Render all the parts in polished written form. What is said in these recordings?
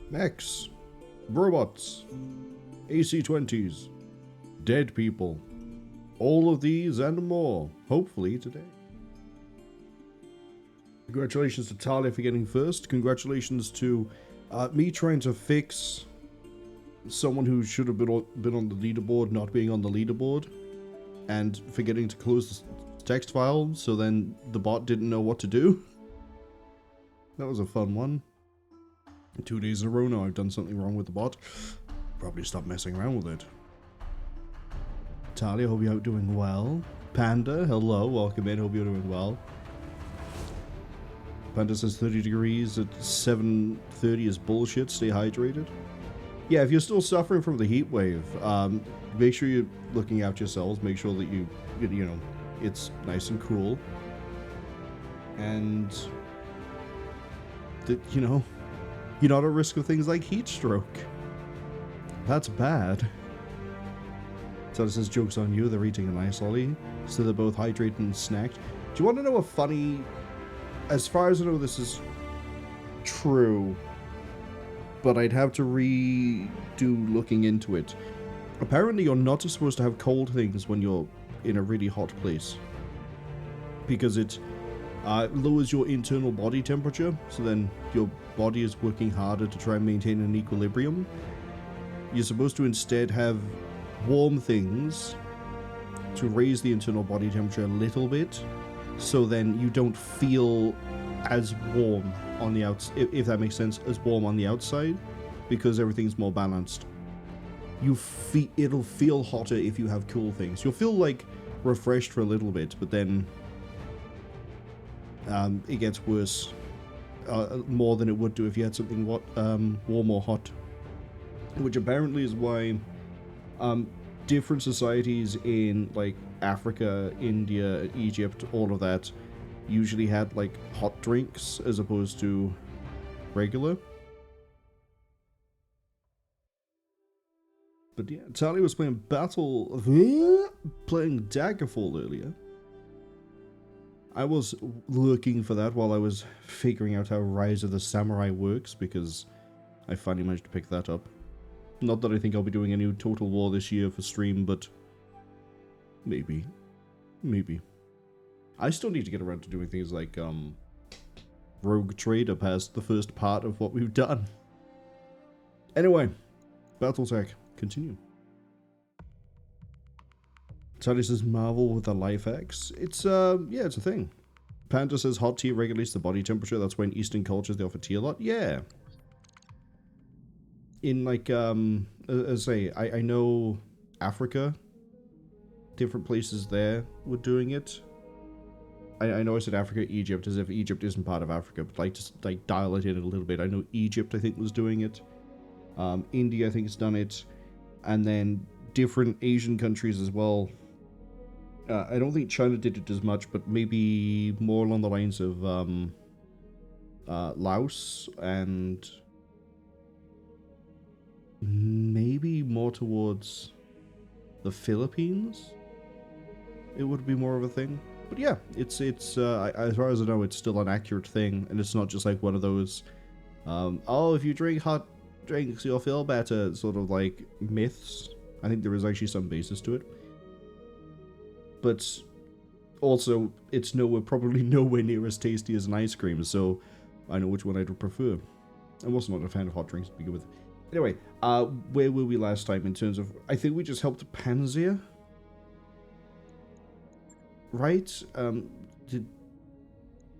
Mechs, robots, AC-20s, dead people. All of these and more, hopefully today. Congratulations to Talia for getting first. Congratulations to me trying to fix someone who should have been on the leaderboard not being on the leaderboard and forgetting to close the text file, so then the bot didn't know what to do. That was a fun one. 2 days in a row now I've done something wrong with the bot. Probably stop messing around with it. Talia, hope you're out doing well. Panda, hello, welcome in, hope you're doing well. Panda says 30 degrees at 7:30 is bullshit, stay hydrated. Yeah, if you're still suffering from the heat wave, make sure you're looking out yourselves, make sure that you know, it's nice and cool. And that, you know, you're not at risk of things like heat stroke. That's bad. So it says, joke's on you, they're eating a nice ollie. So they're both hydrated and snacked. Do you want to know a funny... As far as I know, this is true, but I'd have to redo looking into it. Apparently, you're not supposed to have cold things when you're in a really hot place, because it lowers your internal body temperature, so then your body is working harder to try and maintain an equilibrium. You're supposed to instead have warm things to raise the internal body temperature a little bit, so then you don't feel as warm on the outside, if that makes sense, as warm on the outside, because everything's more balanced. It'll feel hotter if you have cool things. You'll feel like refreshed for a little bit, but then it gets worse more than it would do if you had something warm or hot, which apparently is why different societies in like Africa, India, Egypt, all of that usually had like hot drinks as opposed to regular. But yeah, Talia was playing playing Daggerfall earlier. I was looking for that while I was figuring out how Rise of the Samurai works, because I finally managed to pick that up. Not that I think I'll be doing any Total War this year for stream, but maybe. Maybe. I still need to get around to doing things like Rogue Trader past the first part of what we've done. Anyway, Battletech, continue. Talia says Marwol with a life X. It's yeah, it's a thing. Panda says hot tea regulates the body temperature. That's why in Eastern cultures they offer tea a lot. Yeah. In like as I say, I know Africa, different places there were doing it. I know I said Africa, Egypt, as if Egypt isn't part of Africa, but like just like dial it in a little bit. I know Egypt, I think, was doing it. India, I think, has done it, and then different Asian countries as well. I don't think China did it as much, but maybe more along the lines of Laos and maybe more towards the Philippines. It would be more of a thing. But yeah, it's as far as I know, it's still an accurate thing, and it's not just like one of those, oh, if you drink hot drinks, you'll feel better, sort of like myths. I think there is actually some basis to it. But also, it's probably nowhere near as tasty as an ice cream, so I know which one I'd prefer. I'm also not a fan of hot drinks to begin with. Anyway, where were we last time in terms of... I think we just helped Panzea? Right?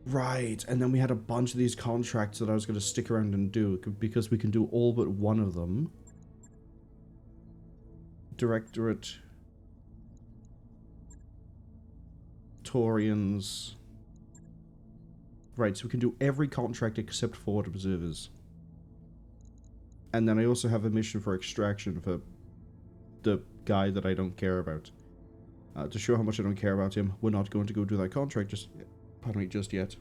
Right, and then we had a bunch of these contracts that I was going to stick around and do, because we can do all but one of them. Directorate... Torians... Right, so we can do every contract except forward observers. And then I also have a mission for extraction for the guy that I don't care about. To show how much I don't care about him, we're not going to go do that contract just yet.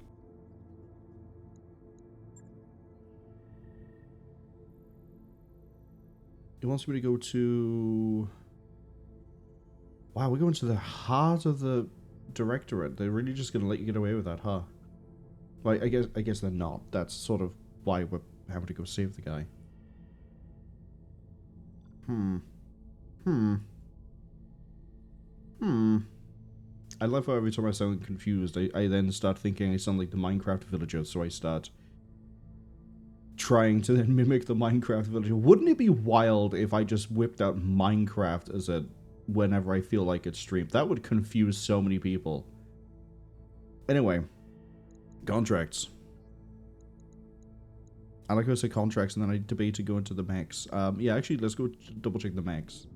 He wants me to go to... Wow, we're going to the heart of the directorate. They're really just going to let you get away with that, huh? Well, I guess they're not. That's sort of why we're having to go save the guy. Hmm. I love how every time I sound confused, I then start thinking I sound like the Minecraft villager, so I start trying to then mimic the Minecraft villager. Wouldn't it be wild if I just whipped out Minecraft as a whenever I feel like it's streamed? That would confuse so many people. Anyway, contracts. I like how I say contracts and then I debate to go into the mechs. Yeah, actually, let's go double check the mechs.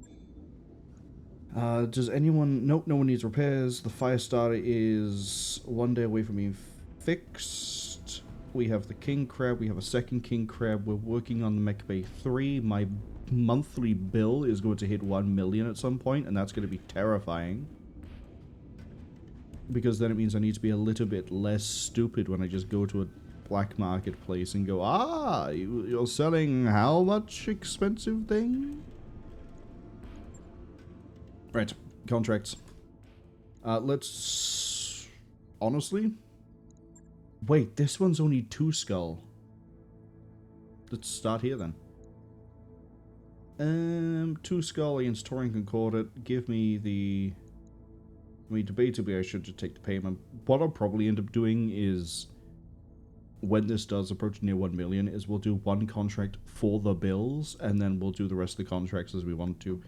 Does anyone... Nope, no one needs repairs. The fire starter is 1 day away from being fixed. We have the king crab. We have a second king crab. We're working on the Mech Bay 3. My monthly bill is going to hit 1 million at some point, and that's going to be terrifying. Because then it means I need to be a little bit less stupid when I just go to a black marketplace and go, ah, you're selling how much expensive thing? Right, contracts. Let's... Honestly? Wait, this one's only 2 skull. Let's start here then. 2 skull against Taurian Concordat. Give me the... I mean, debatably I should just take the payment. What I'll probably end up doing is... when this does approach near 1 million, is we'll do 1 contract for the bills, and then we'll do the rest of the contracts as we want to.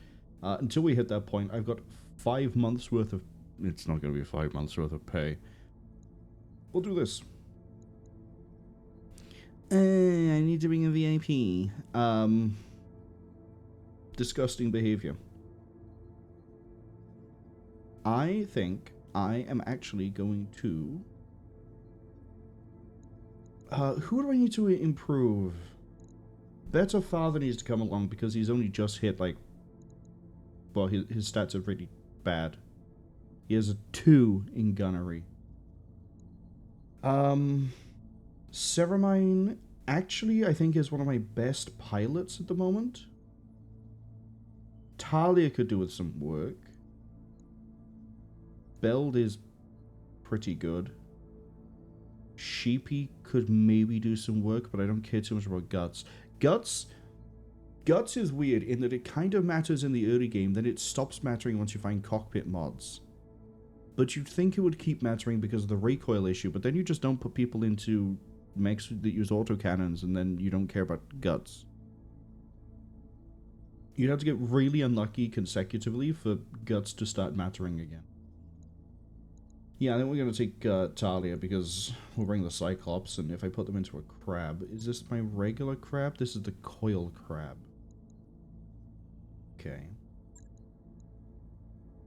Until we hit that point, I've got 5 months worth of... It's not going to be 5 months worth of pay. We'll do this. I need to bring a VIP. Disgusting behavior. I think I am actually going to... who do I need to improve? Better Father needs to come along because he's only just hit, like... Well, his stats are really bad. He has a 2 in gunnery. Ceramine, actually, I think is one of my best pilots at the moment. Talia could do with some work. Beld is pretty good. Sheepy could maybe do some work, but I don't care too much about Guts. Guts is weird in that it kind of matters in the early game, then it stops mattering once you find cockpit mods. But you'd think it would keep mattering because of the recoil issue, but then you just don't put people into mechs that use autocannons, and then you don't care about Guts. You'd have to get really unlucky consecutively for Guts to start mattering again. Yeah, I think we're going to take Talia because we'll bring the Cyclops, and if I put them into a crab... Is this my regular crab? This is the coil crab. Okay.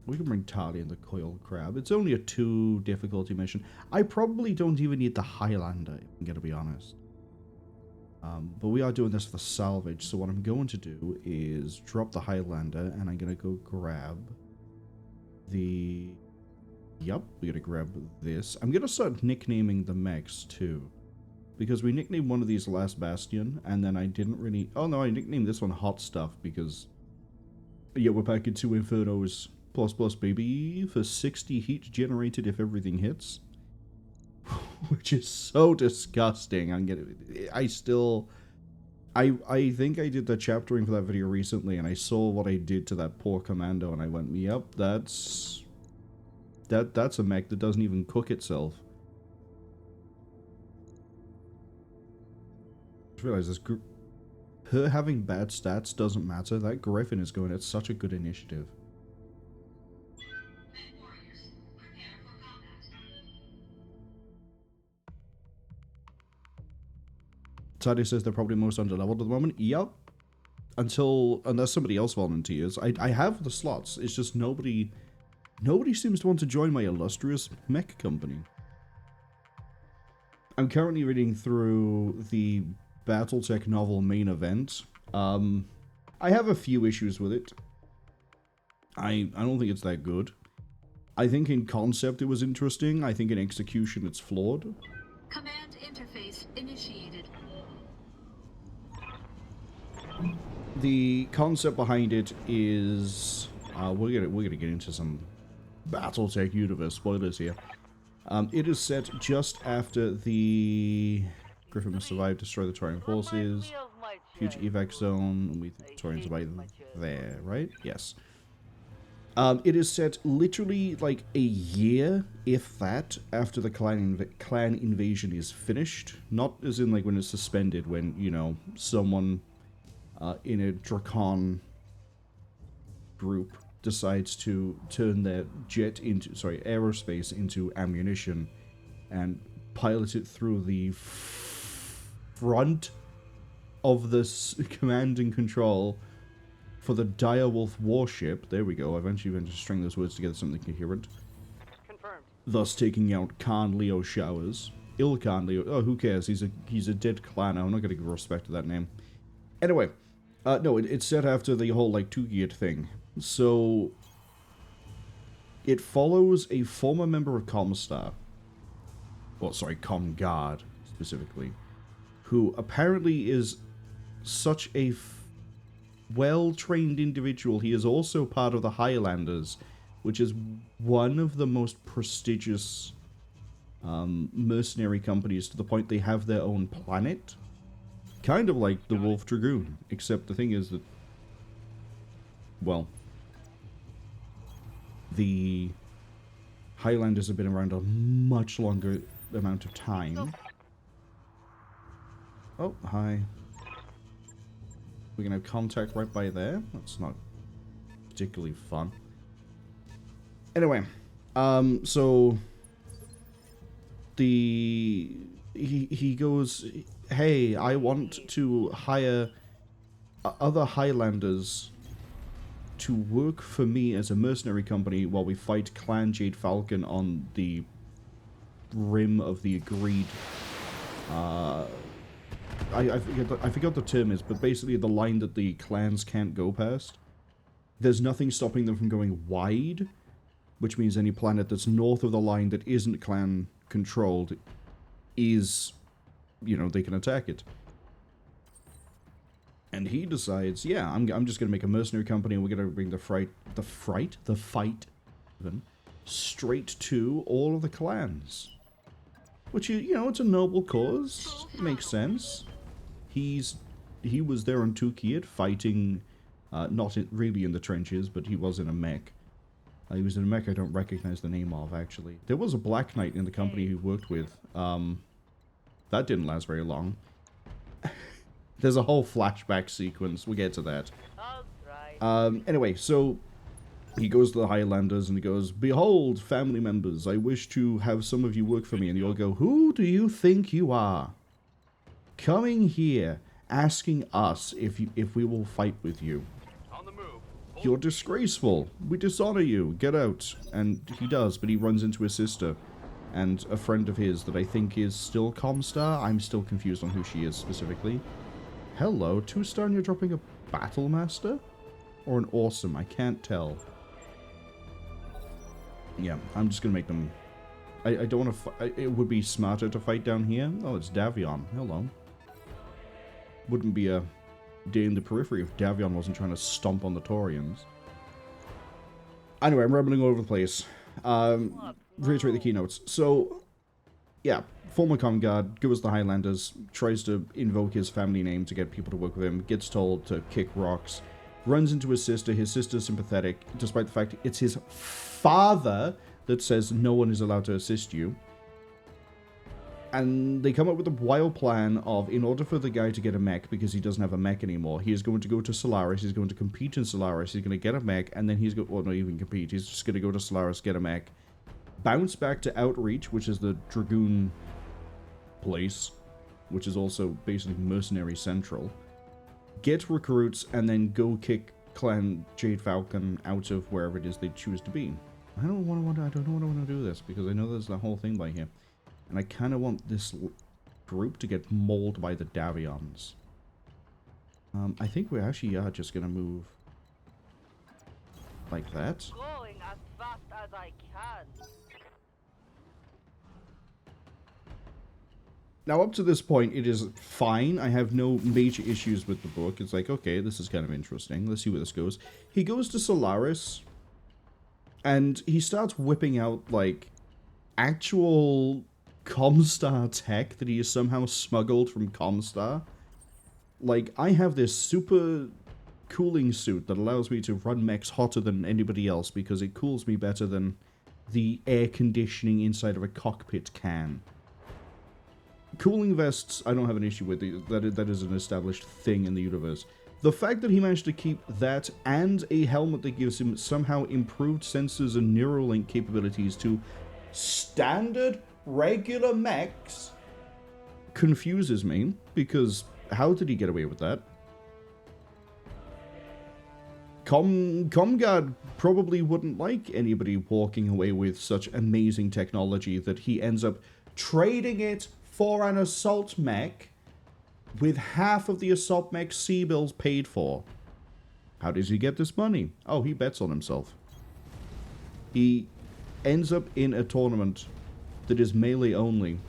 We can bring Talia in the coil crab. It's only a 2 difficulty mission. I probably don't even need the Highlander, if I'm going to be honest. But we are doing this for salvage, so what I'm going to do is drop the Highlander, and I'm going to go grab the... Yep, we're going to grab this. I'm going to start nicknaming the mechs, too. Because we nicknamed one of these Last Bastion, and then I didn't really... Oh, no, I nicknamed this one Hot Stuff, because... Yeah, we're back into Infernos plus, baby, for 60 heat generated if everything hits. Which is so disgusting. I think I did the chaptering for that video recently, and I saw what I did to that poor commando, and I went, yep, that's a mech that doesn't even cook itself. I just realized this group... Her having bad stats doesn't matter. That Griffin is going at such a good initiative. Sadie says they're probably most underleveled at the moment. Yep. Unless somebody else volunteers. I have the slots. It's just nobody seems to want to join my illustrious mech company. I'm currently reading through the Battletech novel main event. I have a few issues with it. I don't think it's that good. I think in concept it was interesting. I think in execution it's flawed. Command interface initiated. The concept behind it is we're gonna get into some Battletech universe spoilers here. It is set just after the Griffin must survive, destroy the Taurian forces, huge evac zone, and we think the Taurians survive them. there, right? Yes. It is set literally like a year, if that, after the clan invasion is finished. Not as in like when it's suspended, when, you know, someone in a Drakon group decides to turn their aerospace into ammunition and pilot it through the front of this command and control for the Direwolf warship. There we go. Eventually managed to string those words together something coherent. Confirmed. Thus taking out Khan Leo Showers. Il Khan Leo. Oh, who cares? He's a dead clan. I'm not going to give respect to that name. Anyway, no, it's set after the whole like 2-geared thing. So it follows a former member of Comstar. Well, sorry, Comguard specifically, who apparently is such a well-trained individual. He is also part of the Highlanders, which is one of the most prestigious mercenary companies, to the point they have their own planet. Kind of like the Wolf Dragoon, except the thing is that, well, the Highlanders have been around a much longer amount of time. Oh, hi. We're gonna have contact right by there. That's not particularly fun. Anyway, so he goes, hey, I want to hire other Highlanders to work for me as a mercenary company while we fight Clan Jade Falcon on the rim of the agreed I forgot the term is, but basically the line that the clans can't go past. There's nothing stopping them from going wide, which means any planet that's north of the line that isn't clan controlled is, you know, they can attack it. And he decides, yeah, I'm just gonna make a mercenary company and we're gonna bring the fight even straight to all of the clans. Which, you know, it's a noble cause. It makes sense. He was there on Tukiyat fighting, not really in the trenches, but he was in a mech. He was in a mech I don't recognize the name of, actually. There was a Black Knight in the company he worked with. That didn't last very long. There's a whole flashback sequence. We'll get to that. Anyway, so he goes to the Highlanders and he goes, behold, family members, I wish to have some of you work for me. And they all go, who do you think you are? Coming here, asking us if we will fight with you. On the move. You're disgraceful. We dishonor you. Get out. And he does, but he runs into his sister and a friend of his that I think is still Comstar. I'm still confused on who she is specifically. Hello, 2-star and you're dropping a Battle Master? Or an Awesome? I can't tell. Yeah, I'm just gonna make them... I don't want to... It would be smarter to fight down here. Oh, it's Davion. Hello. Wouldn't be a day in the periphery if Davion wasn't trying to stomp on the Taurians. Anyway, I'm rambling all over the place. Reiterate the keynotes. So, yeah, former Comguard goes to the Highlanders, tries to invoke his family name to get people to work with him, gets told to kick rocks, runs into his sister's sympathetic, despite the fact it's his father that says no one is allowed to assist you. And they come up with a wild plan of, in order for the guy to get a mech, because he doesn't have a mech anymore, he is going to go to Solaris, he's going to compete in Solaris, he's going to get a mech, and then he's going to, well, not even compete, he's just going to go to Solaris, get a mech, bounce back to Outreach, which is the Dragoon place, which is also basically Mercenary Central, get recruits, and then go kick Clan Jade Falcon out of wherever it is they choose to be. I don't know what I want to do this, because I know there's the whole thing by here. And I kind of want this group to get mauled by the Davions. I think we actually are just going to move like that. Going as fast as I can. Now, up to this point, it is fine. I have no major issues with the book. It's like, okay, this is kind of interesting. Let's see where this goes. He goes to Solaris, and he starts whipping out, like, actual Comstar tech that he has somehow smuggled from Comstar. Like, I have this super cooling suit that allows me to run mechs hotter than anybody else because it cools me better than the air conditioning inside of a cockpit can. Cooling vests, I don't have an issue with. That is an established thing in the universe. The fact that he managed to keep that and a helmet that gives him somehow improved sensors and Neuralink capabilities to standard, regular mechs confuses me, because how did he get away with that? Comguard probably wouldn't like anybody walking away with such amazing technology that he ends up trading it for an assault mech with half of the assault mech's C-bills paid for. How does he get this money? Oh, he bets on himself. He ends up in a tournament that is melee only,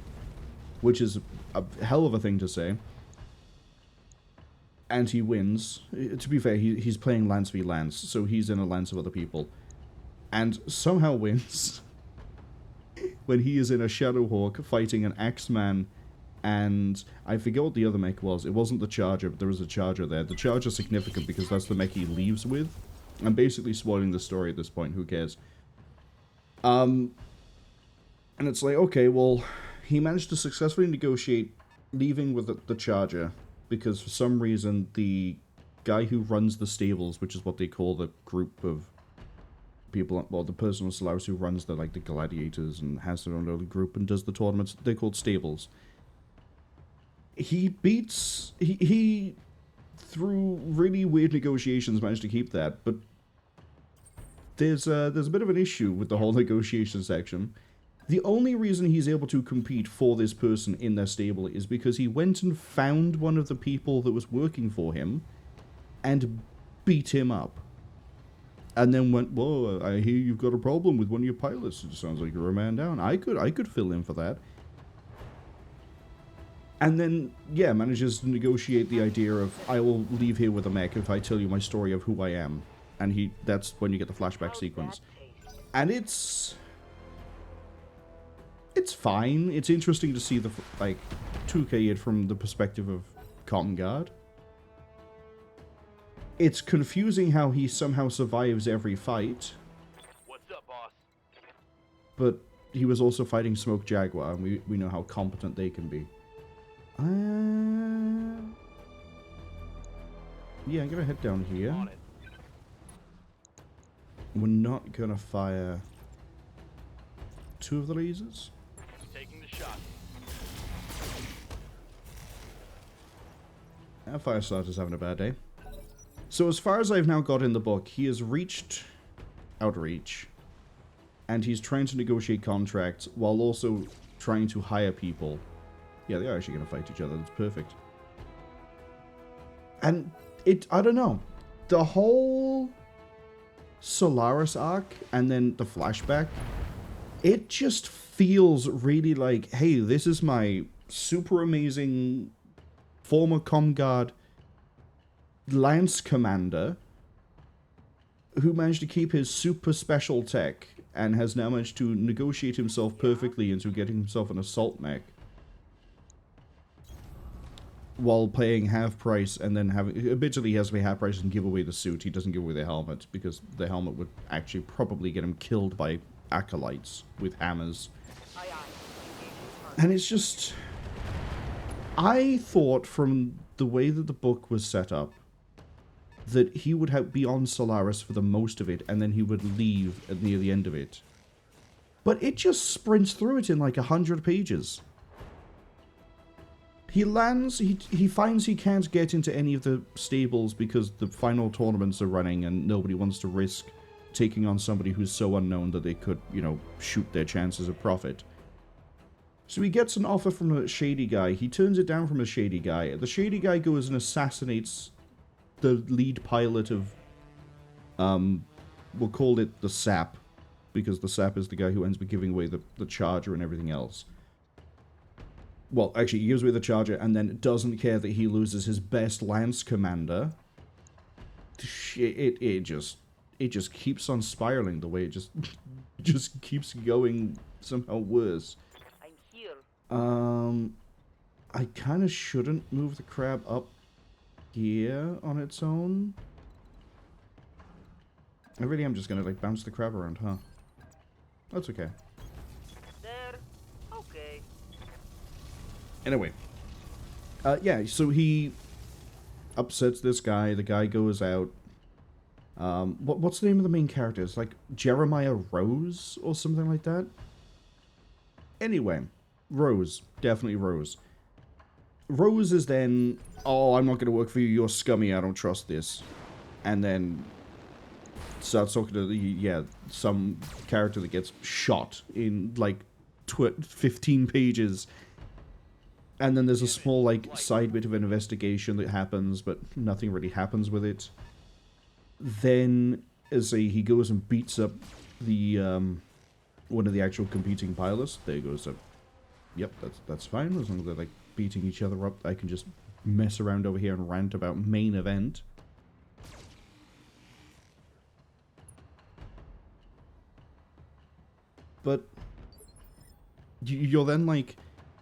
which is a hell of a thing to say. And he wins. To be fair, he's playing Lance v Lance, so he's in a lance of other people. And somehow wins when he is in a Shadowhawk fighting an Axeman, and I forget what the other mech was. It wasn't the Charger, but there was a Charger there. The Charger's significant because that's the mech he leaves with. I'm basically spoiling the story at this point, who cares? And it's like, okay, well, he managed to successfully negotiate leaving with the Charger, because for some reason the guy who runs the stables, which is what they call the group of people, well, the person on Solaris who runs the gladiators and has their own little group and does the tournaments, they're called stables. He through really weird negotiations managed to keep that, but there's a bit of an issue with the whole negotiation section. The only reason he's able to compete for this person in their stable is because he went and found one of the people that was working for him and beat him up. And then went, well, I hear you've got a problem with one of your pilots. It sounds like you're a man down. I could fill in for that. And then, yeah, manages to negotiate the idea of, I will leave here with a mech if I tell you my story of who I am. And that's when you get the flashback sequence. And it's fine. It's interesting to see the, 2K it from the perspective of Comguard. It's confusing how he somehow survives every fight. What's up, boss? But he was also fighting Smoke Jaguar, and we know how competent they can be. Yeah, I'm gonna head down here. On it. We're not gonna fire two of the lasers. Taking the shot. Firestarter's having a bad day. So as far as I've now got in the book, he has reached Outreach, and he's trying to negotiate contracts while also trying to hire people. Yeah, they are actually going to fight each other. That's perfect. And I don't know. The whole Solaris arc and then the flashback, it just feels really like, hey, this is my super amazing former Comguard Lance Commander who managed to keep his super special tech and has now managed to negotiate himself perfectly into getting himself an assault mech while paying half price, and then eventually he has to pay half price and give away the suit. He doesn't give away the helmet because the helmet would actually probably get him killed by acolytes with hammers. And it's just, I thought from the way that the book was set up that he would be on Solaris for the most of it, and then he would leave near the end of it. But it just sprints through it in like 100 pages. He lands, he finds he can't get into any of the stables because the final tournaments are running and nobody wants to risk taking on somebody who's so unknown that they could, shoot their chances of profit. So he gets an offer from a shady guy. He turns it down from a shady guy. The shady guy goes and assassinates the lead pilot of, we'll call it the Sap, because the Sap is the guy who ends up giving away the Charger and everything else. Well, actually, he gives away the Charger and then doesn't care that he loses his best Lance Commander. It just keeps on spiraling the way it just keeps going somehow worse. I'm here. I kind of shouldn't move the crab up here on its own. I really am just gonna, like, bounce the crab around, huh? That's okay. There. Okay. Anyway. Yeah, so he upsets this guy. The guy goes out. What's the name of the main character? It's like Jeremiah Rose or something like that? Anyway. Rose. Definitely Rose. Rose is then, oh, I'm not going to work for you, you're scummy, I don't trust this. And then starts talking to some character that gets shot in, like, 15 pages. And then there's a small, like, side bit of an investigation that happens, but nothing really happens with it. Then, he goes and beats up the, one of the actual competing pilots. There goes up. Yep, that's fine, as long as they're, like, beating each other up. I can just mess around over here and rant about main event. But you're then like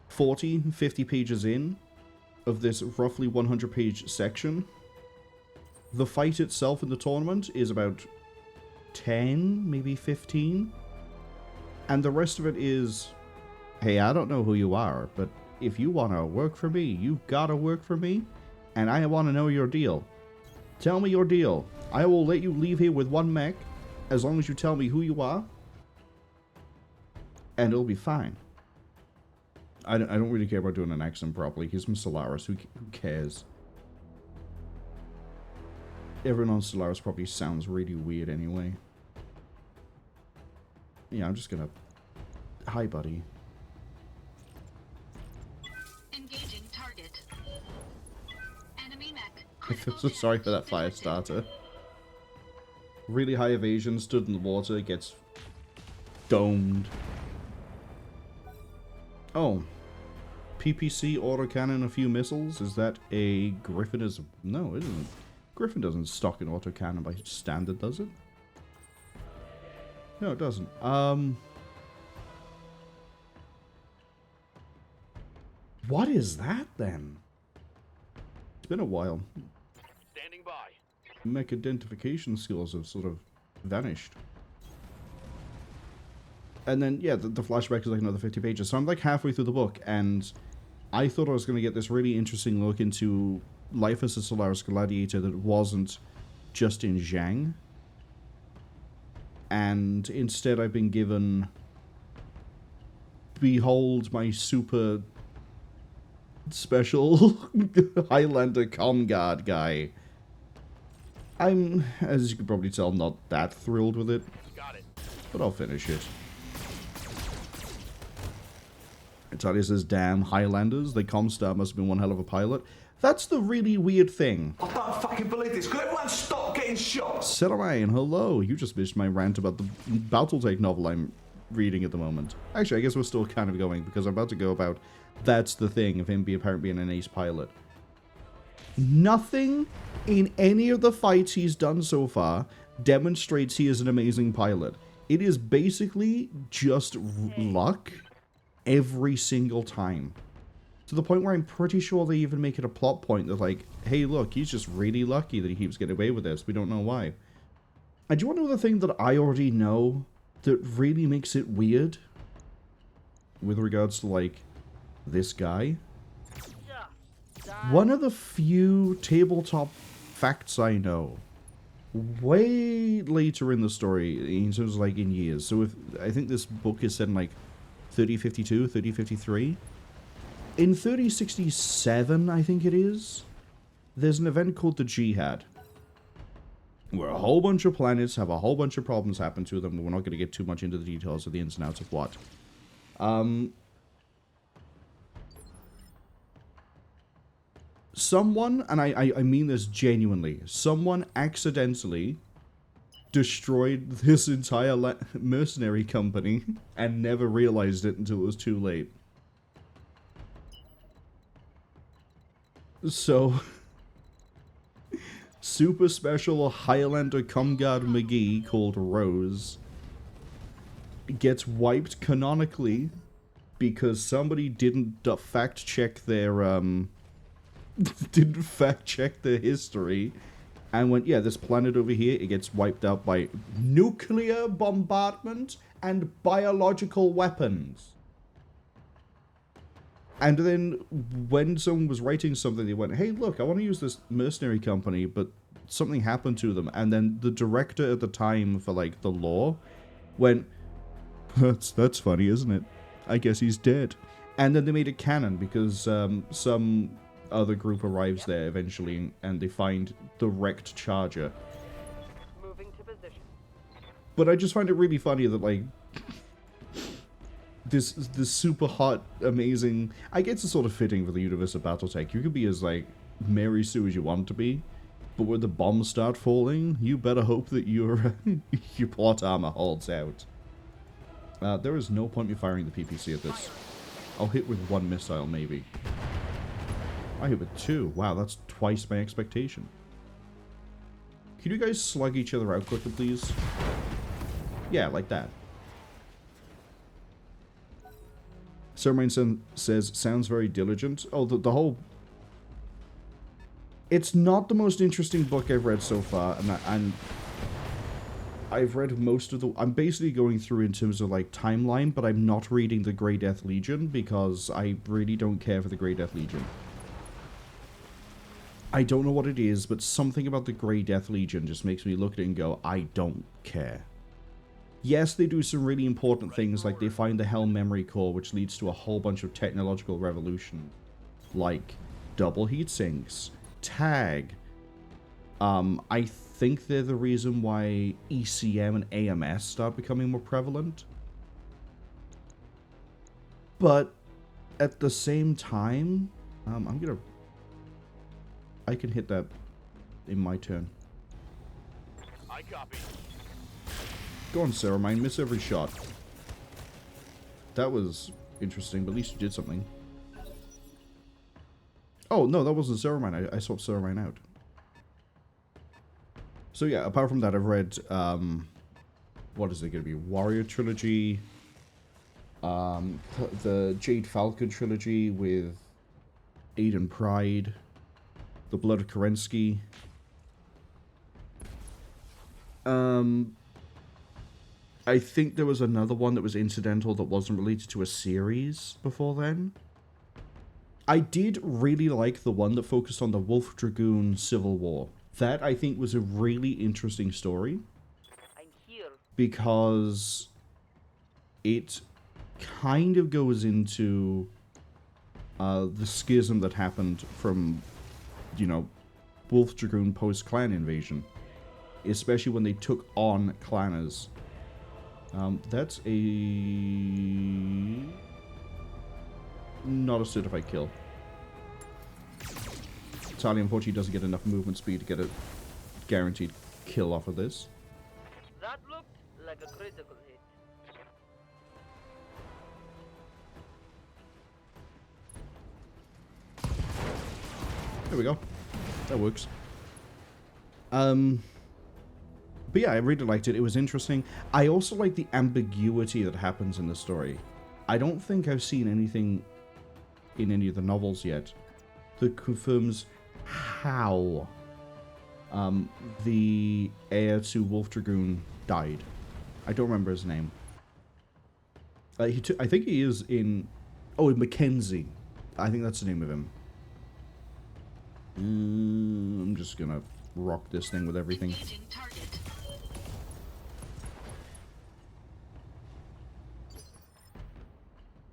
40, 50 pages in of this roughly 100-page section. The fight itself in the tournament is about 10, maybe 15. And the rest of it is, hey, I don't know who you are, but if you want to work for me, you've got to work for me, and I want to know your deal. Tell me your deal. I will let you leave here with one mech, as long as you tell me who you are, and it'll be fine. I don't really care about doing an accent properly. He's from Solaris. Who cares? Everyone on Solaris probably sounds really weird anyway. Yeah, I'm just gonna... Hi, buddy. Engaging target. Enemy mech. I feel so sorry for that fire starter. Really high evasion, stood in the water, gets domed. Oh. PPC autocannon a few missiles? Is that a Griffin? No, it isn't. Griffin doesn't stock an autocannon by standard, does it? No, it doesn't. What is that, then? It's been a while. Standing by. Mech identification skills have sort of vanished. And then, yeah, the flashback is like another 50 pages. So I'm like halfway through the book, and I thought I was going to get this really interesting look into life as a Solaris Gladiator that wasn't just in Zhang. And instead I've been given, behold my super special Highlander Comguard guy. I'm, as you can probably tell, not that thrilled with it. Got it. But I'll finish it. Italia says, damn, Highlanders, the Comstar must have been one hell of a pilot. That's the really weird thing. I don't fucking believe this. Could everyone stop getting shot? Saturday, hello. You just missed my rant about the Battletech novel I'm reading at the moment. Actually, I guess we're still kind of going, because I'm about to go about that's the thing of him apparently being an ace pilot. Nothing in any of the fights he's done so far demonstrates he is an amazing pilot. It is basically just luck every single time. To the point where I'm pretty sure they even make it a plot point that, like, hey, look, he's just really lucky that he keeps getting away with this. We don't know why. And do you want to know the thing that I already know that really makes it weird? With regards to, like, this guy? One of the few tabletop facts I know, way later in the story, in terms of, like, in years. So if I think this book is set in, like, 3052, 3053. In 3067, I think it is, there's an event called the Jihad, where a whole bunch of planets have a whole bunch of problems happen to them. We're not going to get too much into the details of the ins and outs of what. Someone, and I mean this genuinely, someone accidentally destroyed this entire mercenary company and never realized it until it was too late. So, super special Highlander Comguard McGee called Rose gets wiped canonically because somebody didn't fact check their history and went, yeah, this planet over here, it gets wiped out by nuclear bombardment and biological weapons. And then when someone was writing something, they went, hey, look, I want to use this mercenary company, but something happened to them. And then the director at the time for, like, the lore went, that's funny, isn't it? I guess he's dead. And then they made it canon because some other group arrives there eventually and they find the wrecked charger. Moving to position. But I just find it really funny that, like, this super hot, amazing... I guess it's sort of fitting for the universe of Battletech. You could be as, like, Mary Sue as you want to be, but when the bombs start falling, you better hope that your plot armor holds out. There is no point me firing the PPC at this. I'll hit with one missile, maybe. I hit with two. Wow, that's twice my expectation. Can you guys slug each other out quicker, please? Yeah, like that. Semi-Blind says, sounds very diligent. Oh, the whole... It's not the most interesting book I've read so far, and I've read most of the... I'm basically going through in terms of, like, timeline, but I'm not reading the Grey Death Legion, because I really don't care for the Grey Death Legion. I don't know what it is, but something about the Grey Death Legion just makes me look at it and go, I don't care. Yes, they do some really important things, like they find the Helm memory core, which leads to a whole bunch of technological revolution, like double heat sinks, tag. I think they're the reason why ECM and AMS start becoming more prevalent. But at the same time, I can hit that in my turn. I copy. Go on, Sarah Mine, miss every shot. That was interesting, but at least you did something. Oh, no, that wasn't Sarah Mine. I swapped Sarah Mine out. So yeah, apart from that, I've read, what is it going to be? Warrior Trilogy, the Jade Falcon Trilogy with Aiden Pride, The Blood of Kerensky. I think there was another one that was incidental that wasn't related to a series before then. I did really like the one that focused on the Wolf Dragoon Civil War. That, I think, was a really interesting story. I'm here. Because it kind of goes into the schism that happened from, you know, Wolf Dragoon post-clan invasion. Especially when they took on clanners. That's a... not a certified kill. Tali, unfortunately, doesn't get enough movement speed to get a guaranteed kill off of this. That looked like a critical hit. There we go. That works. But yeah, I really liked it. It was interesting. I also like the ambiguity that happens in the story. I don't think I've seen anything in any of the novels yet that confirms how the heir to Wolf Dragoon died. I don't remember his name. I think he is in... Oh, Mackenzie. I think that's the name of him. I'm just gonna rock this thing with everything. Engaging target.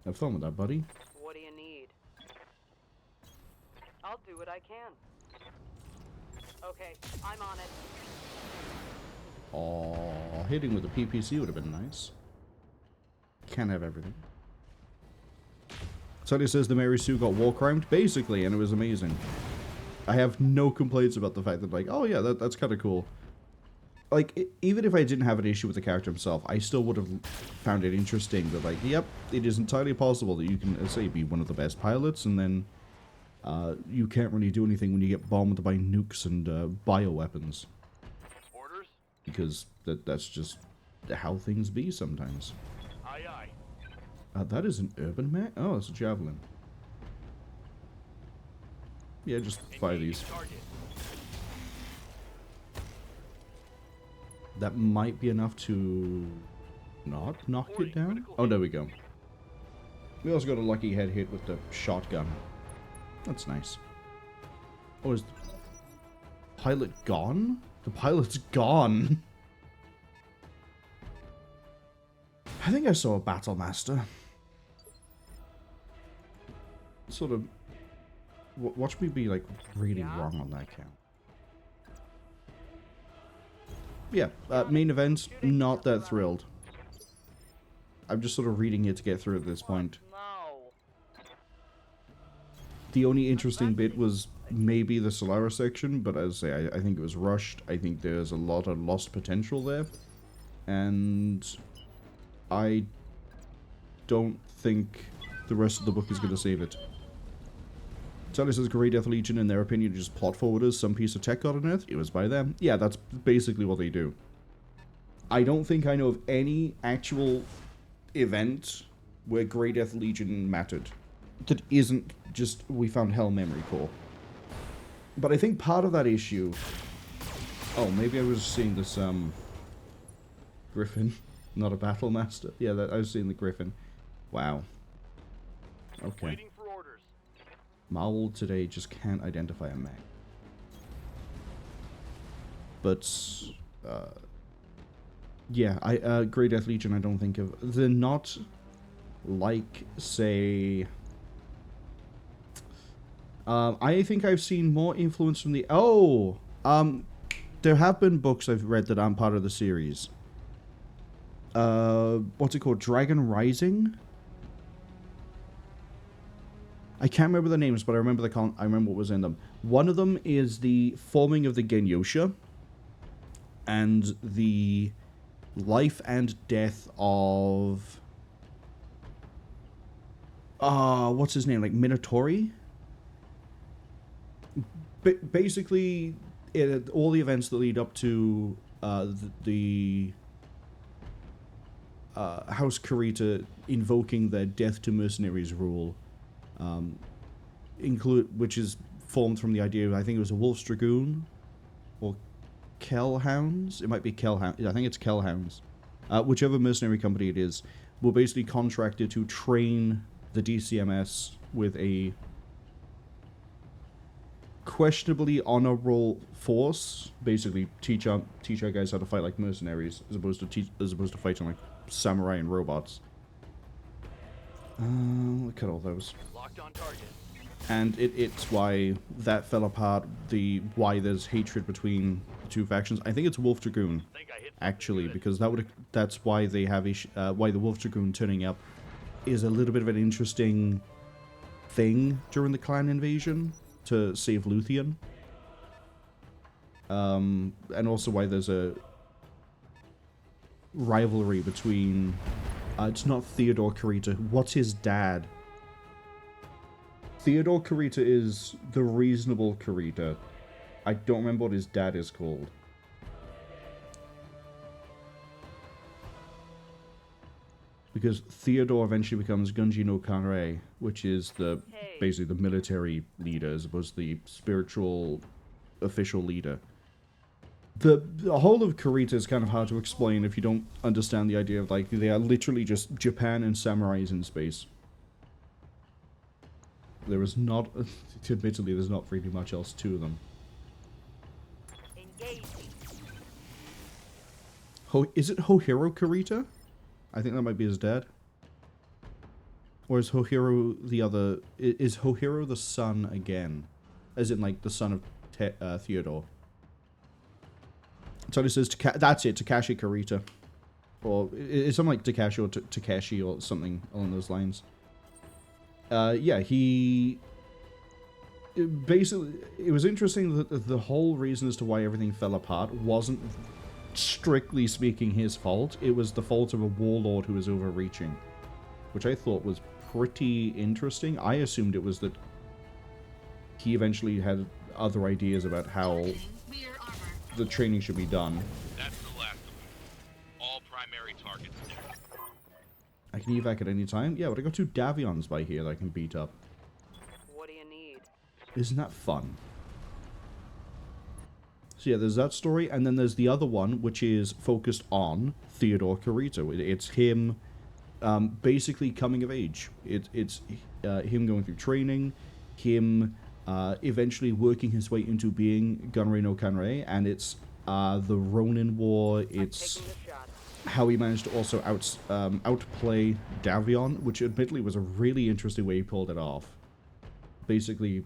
Have fun with that, buddy. What do you need? I'll do what I can. Okay, I'm on it. Aww, hitting with a PPC would have been nice. Can't have everything. Sonny says the Mary Sue got war crimed, basically, and it was amazing. I have no complaints about the fact that, like, oh yeah, that's kind of cool. Like, even if I didn't have an issue with the character himself, I still would have found it interesting that, like, yep, it is entirely possible that you can, say, be one of the best pilots, and then you can't really do anything when you get bombed by nukes and bioweapons. Orders? Because that's just how things be sometimes. Aye, aye. That is an urban mech? Oh, it's a javelin. Yeah, just fire these. Target. That might be enough to not knock it down. Oh, there we go. We also got a lucky head hit with the shotgun. That's nice. Oh, is the pilot gone? The pilot's gone. I think I saw a battle master. Sort of. Watch me be like really wrong on that count. Yeah, main event, not that thrilled. I'm just sort of reading it to get through at this point. The only interesting bit was maybe the Solaris section, but as I say, I think it was rushed. I think there's a lot of lost potential there. And I don't think the rest of the book is going to save it. Sally says Grey Death Legion, in their opinion, just plot forwarders. Some piece of tech got unearthed. It was by them. Yeah, that's basically what they do. I don't think I know of any actual event where Grey Death Legion mattered that isn't just we found Hell Memory Core. But I think part of that issue... Oh, maybe I was seeing this, Griffin, not a Battle Master. Yeah, I was seeing the Griffin. Wow. Okay. Marwol today just can't identify a mech. But, yeah, Grey Death Legion I don't think of. They're not like, say... I think I've seen more influence from the... Oh! There have been books I've read that aren't part of the series. What's it called? Dragon Rising? I can't remember the names, but I remember I remember what was in them. One of them is the forming of the Genyosha, and the life and death of what's his name? Like Minotauri? Basically, all the events that lead up to the House Kurita invoking their death to mercenaries rule. Which is formed from the idea of, I think it was a Wolf's Dragoon, or Kellhounds. It might be Kellhounds. I think it's Kellhounds. Whichever mercenary company it is, were basically contracted to train the DCMS with a questionably honorable force. Basically, teach our guys how to fight like mercenaries, as opposed to fighting like samurai and robots. Look at all those. Locked on target. And it's why that fell apart, why there's hatred between the two factions. I think it's Wolf Dragoon, actually, because that's why they have why the Wolf Dragoon turning up is a little bit of an interesting thing during the clan invasion to save Luthien. And also why there's a rivalry between... it's not Theodore Kurita. What's his dad? Theodore Kurita is the reasonable Kurita. I don't remember what his dad is called. Because Theodore eventually becomes Gunji no Kanrei, which is basically the military leader as opposed to the spiritual official leader. The whole of Kurita is kind of hard to explain if you don't understand the idea of, like, they are literally just Japan and samurais in space. There is not, admittedly, there's not really much else to them. Is it Hohiro Kurita? I think that might be his dad. Or is Hohiro the other... Is Hohiro the son again? As in, like, the son of Theodore. So it says, that's it, Takashi Kurita. Or, it's something like Takashi or Takeshi or something along those lines. Yeah, basically, it was interesting that the whole reason as to why everything fell apart wasn't, strictly speaking, his fault. It was the fault of a warlord who was overreaching. Which I thought was pretty interesting. I assumed it was that he eventually had other ideas about how the training should be done. That's the last of them. All primary targets there. I can evac at any time? Yeah, but I got 2 Davions by here that I can beat up. What do you need? Isn't that fun? So yeah, there's that story, and then there's the other one, which is focused on Theodore Carito. It's him basically coming of age. It's him going through training, him eventually working his way into being Gunray no Kanrei, and it's the Ronin War. It's how he managed to also outplay Davion, which admittedly was a really interesting way he pulled it off. Basically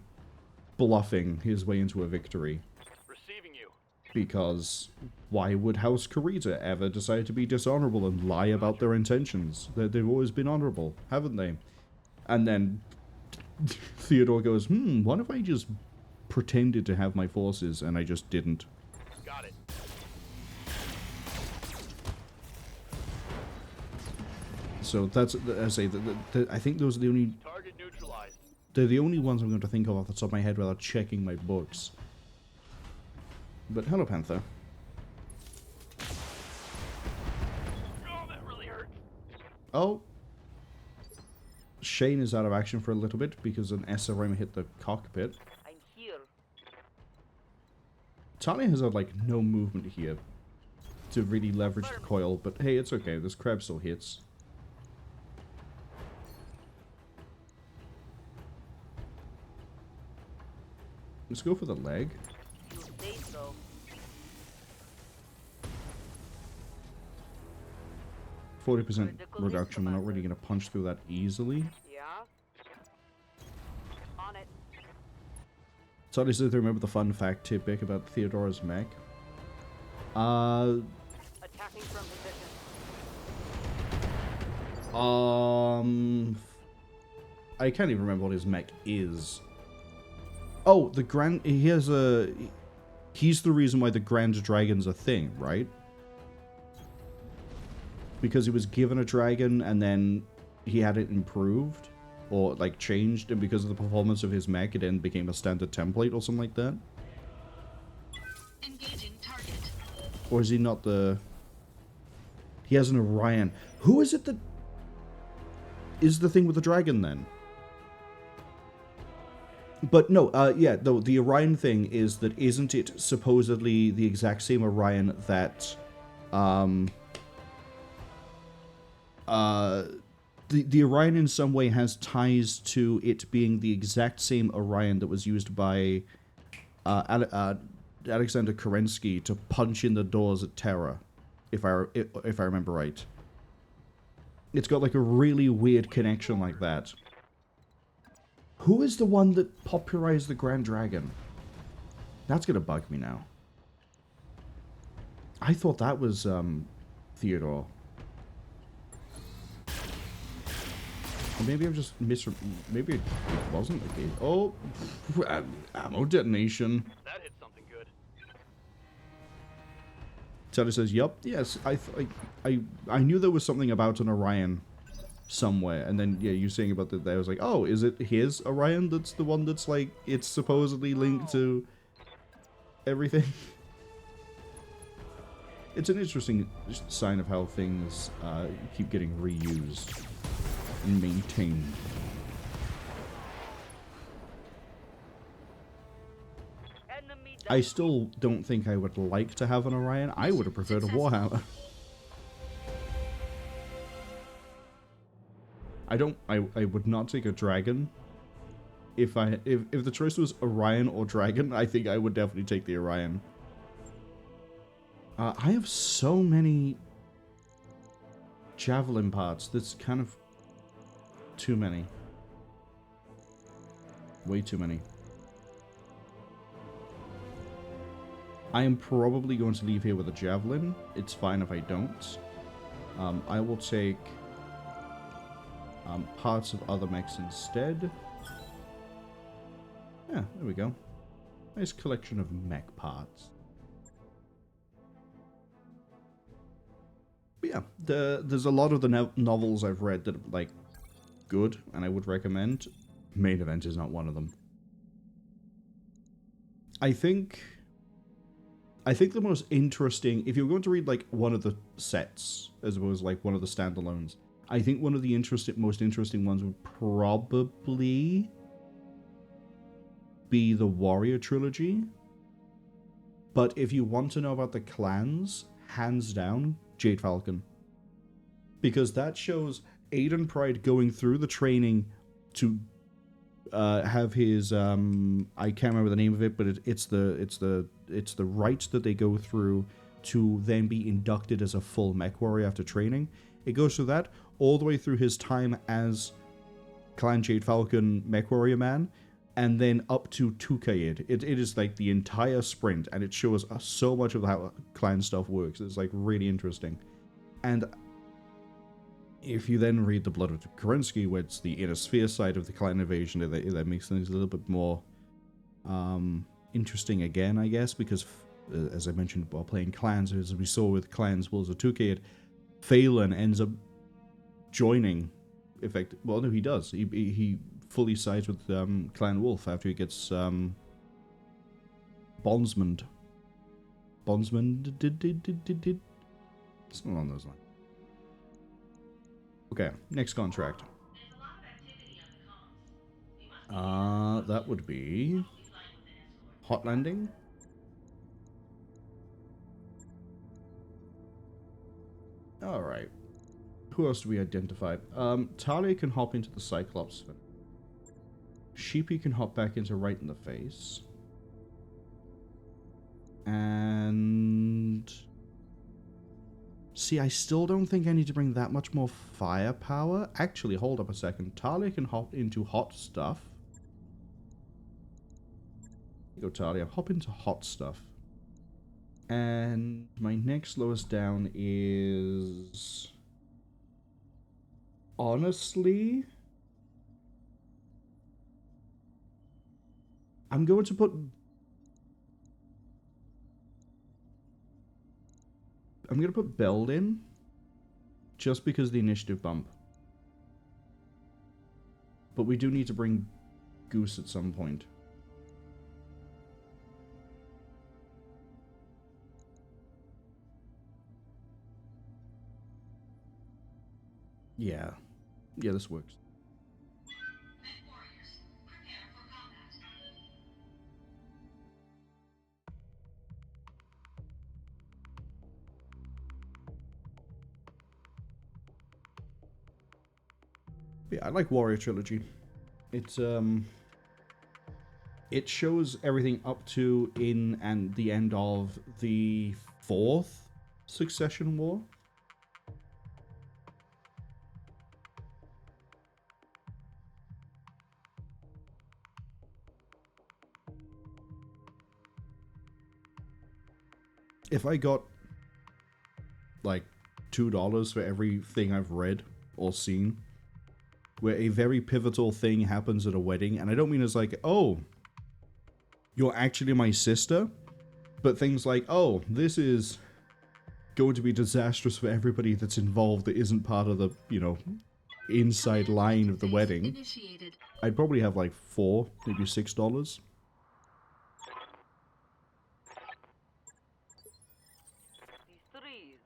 bluffing his way into a victory. Receiving you. Because why would House Kurita ever decide to be dishonorable and lie about their intentions? They've always been honorable, haven't they? And then Theodore goes, what if I just pretended to have my forces and I just didn't? Got it. So that's, I say, I think those are the only... Target neutralized. They're the only ones I'm going to think of off the top of my head without checking my books. But hello, Panther. Oh, that really hurt. Oh. Shane is out of action for a little bit because an SRM hit the cockpit. I'm here. Talia has had, like, no movement here to really leverage the coil, but hey, it's okay. This crab still hits. Let's go for the leg. You say so. 40% reduction. We're not really going to punch through that easily. Yeah? On it. Talia says they remember the fun fact tidbit about Theodora's mech. Attacking from position. I can't even remember what his mech is. Oh, the Grand... He has a... He's the reason why the Grand Dragon's a thing, right? Because he was given a dragon and then he had it improved. Or, like, changed. And because of the performance of his mech, it then became a standard template or something like that. Engaging target. Or is he not the... He has an Orion. Who is it that... is the thing with the dragon, then? But no, yeah, the Orion thing is that isn't it supposedly the exact same Orion that, the Orion in some way has ties to it being the exact same Orion that was used by, Alexander Kerensky to punch in the doors at Terra, if I remember right. It's got like a really weird connection like that. Who is the one that popularized the Grand Dragon? That's gonna bug me now. I thought that was, Theodore. Or maybe I'm just maybe it wasn't the case. Oh, ammo detonation. That hit something good. Teddy says, "Yup, yes, I knew there was something about an Orion somewhere." And then, yeah, you saying about that, I was like, oh, is it his Orion that's the one that's, like, it's supposedly linked to everything? It's an interesting sign of how things keep getting reused and maintained. I still don't think I would like to have an Orion. I would have preferred a Warhammer. I would not take a dragon. If the choice was Orion or dragon, I think I would definitely take the Orion. I have so many javelin parts. That's kind of too many. Way too many. I am probably going to leave here with a javelin. It's fine if I don't. I will take parts of other mechs instead. Yeah, there we go. Nice collection of mech parts. But yeah, there's a lot of the novels I've read that are, like, good, and I would recommend. Main Event is not one of them. I think the most interesting, if you're going to read, like, one of the sets, as opposed to, like, one of the standalones, I think one of the most interesting ones would probably be the Warrior Trilogy But if you want to know about the clans, hands down, Jade Falcon. Because that shows Aiden Pride going through the training to have his I can't remember the name of it, but it's the rites that they go through to then be inducted as a full mech warrior after training. It goes through that all the way through his time as Clan Jade Falcon mech warrior man, and then up to Tukayid. It is like the entire sprint, and it shows us so much of how clan stuff works. It's like really interesting. And if you then read the Blood of Kerensky, where it's the inner sphere side of the clan invasion, that makes things a little bit more interesting again, I guess, because as I mentioned while playing clans, as we saw with clans Wolves of Tukayid, Phelan ends up joining. Well, no, he does. He fully sides with Clan Wolf after he gets bondsman. Did. Something along those lines. Okay, next contract. That would be Hot Landing. All right. Who else do we identify? Talia can hop into the Cyclops. Sheepy can hop back into Right in the Face. And... see, I still don't think I need to bring that much more firepower. Actually, hold up a second. Talia can hop into Hot Stuff. Here you go, Talia. Hop into Hot Stuff. And my next lowest down is... honestly... I'm going to put... I'm going to put Beld in, just because of the initiative bump. But we do need to bring Goose at some point. Yeah. Yeah, this works. Yeah, I like Warrior Trilogy. It's it shows everything up to, in, and the end of the 4th Succession War. If I got like $2 for everything I've read or seen, where a very pivotal thing happens at a wedding, and I don't mean as like, oh, you're actually my sister, but things like, oh, this is going to be disastrous for everybody that's involved that isn't part of the, you know, inside line of the wedding. I'd probably have like $4, maybe $6. These trees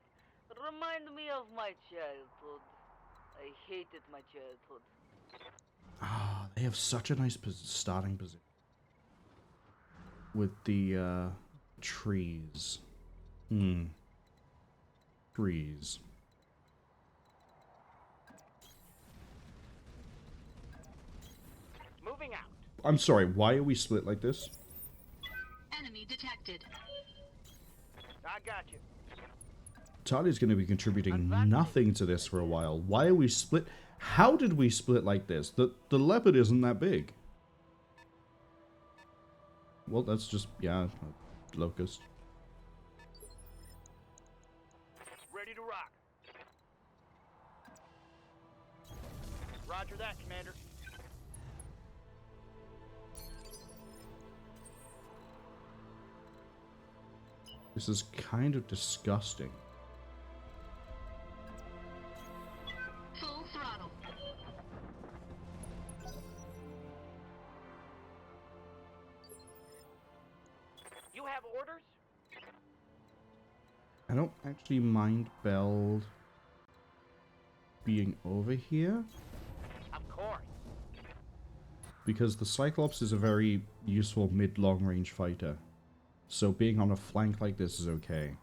remind me of my childhood. I hated my childhood. Ah, they have such a nice starting position with the trees. Trees. Moving out. I'm sorry, why are we split like this? Enemy detected. I got you. Talia's going to be contributing nothing to this for a while. Why are we split? How did we split like this? The leopard isn't that big. Well, that's just, yeah, locust. Ready to rock. Roger that, Commander. This is kind of disgusting. Full throttle. You have orders? I don't actually mind Beld being over here, Of course. because the Cyclops is a very useful mid-long range fighter. So being on a flank like this is okay.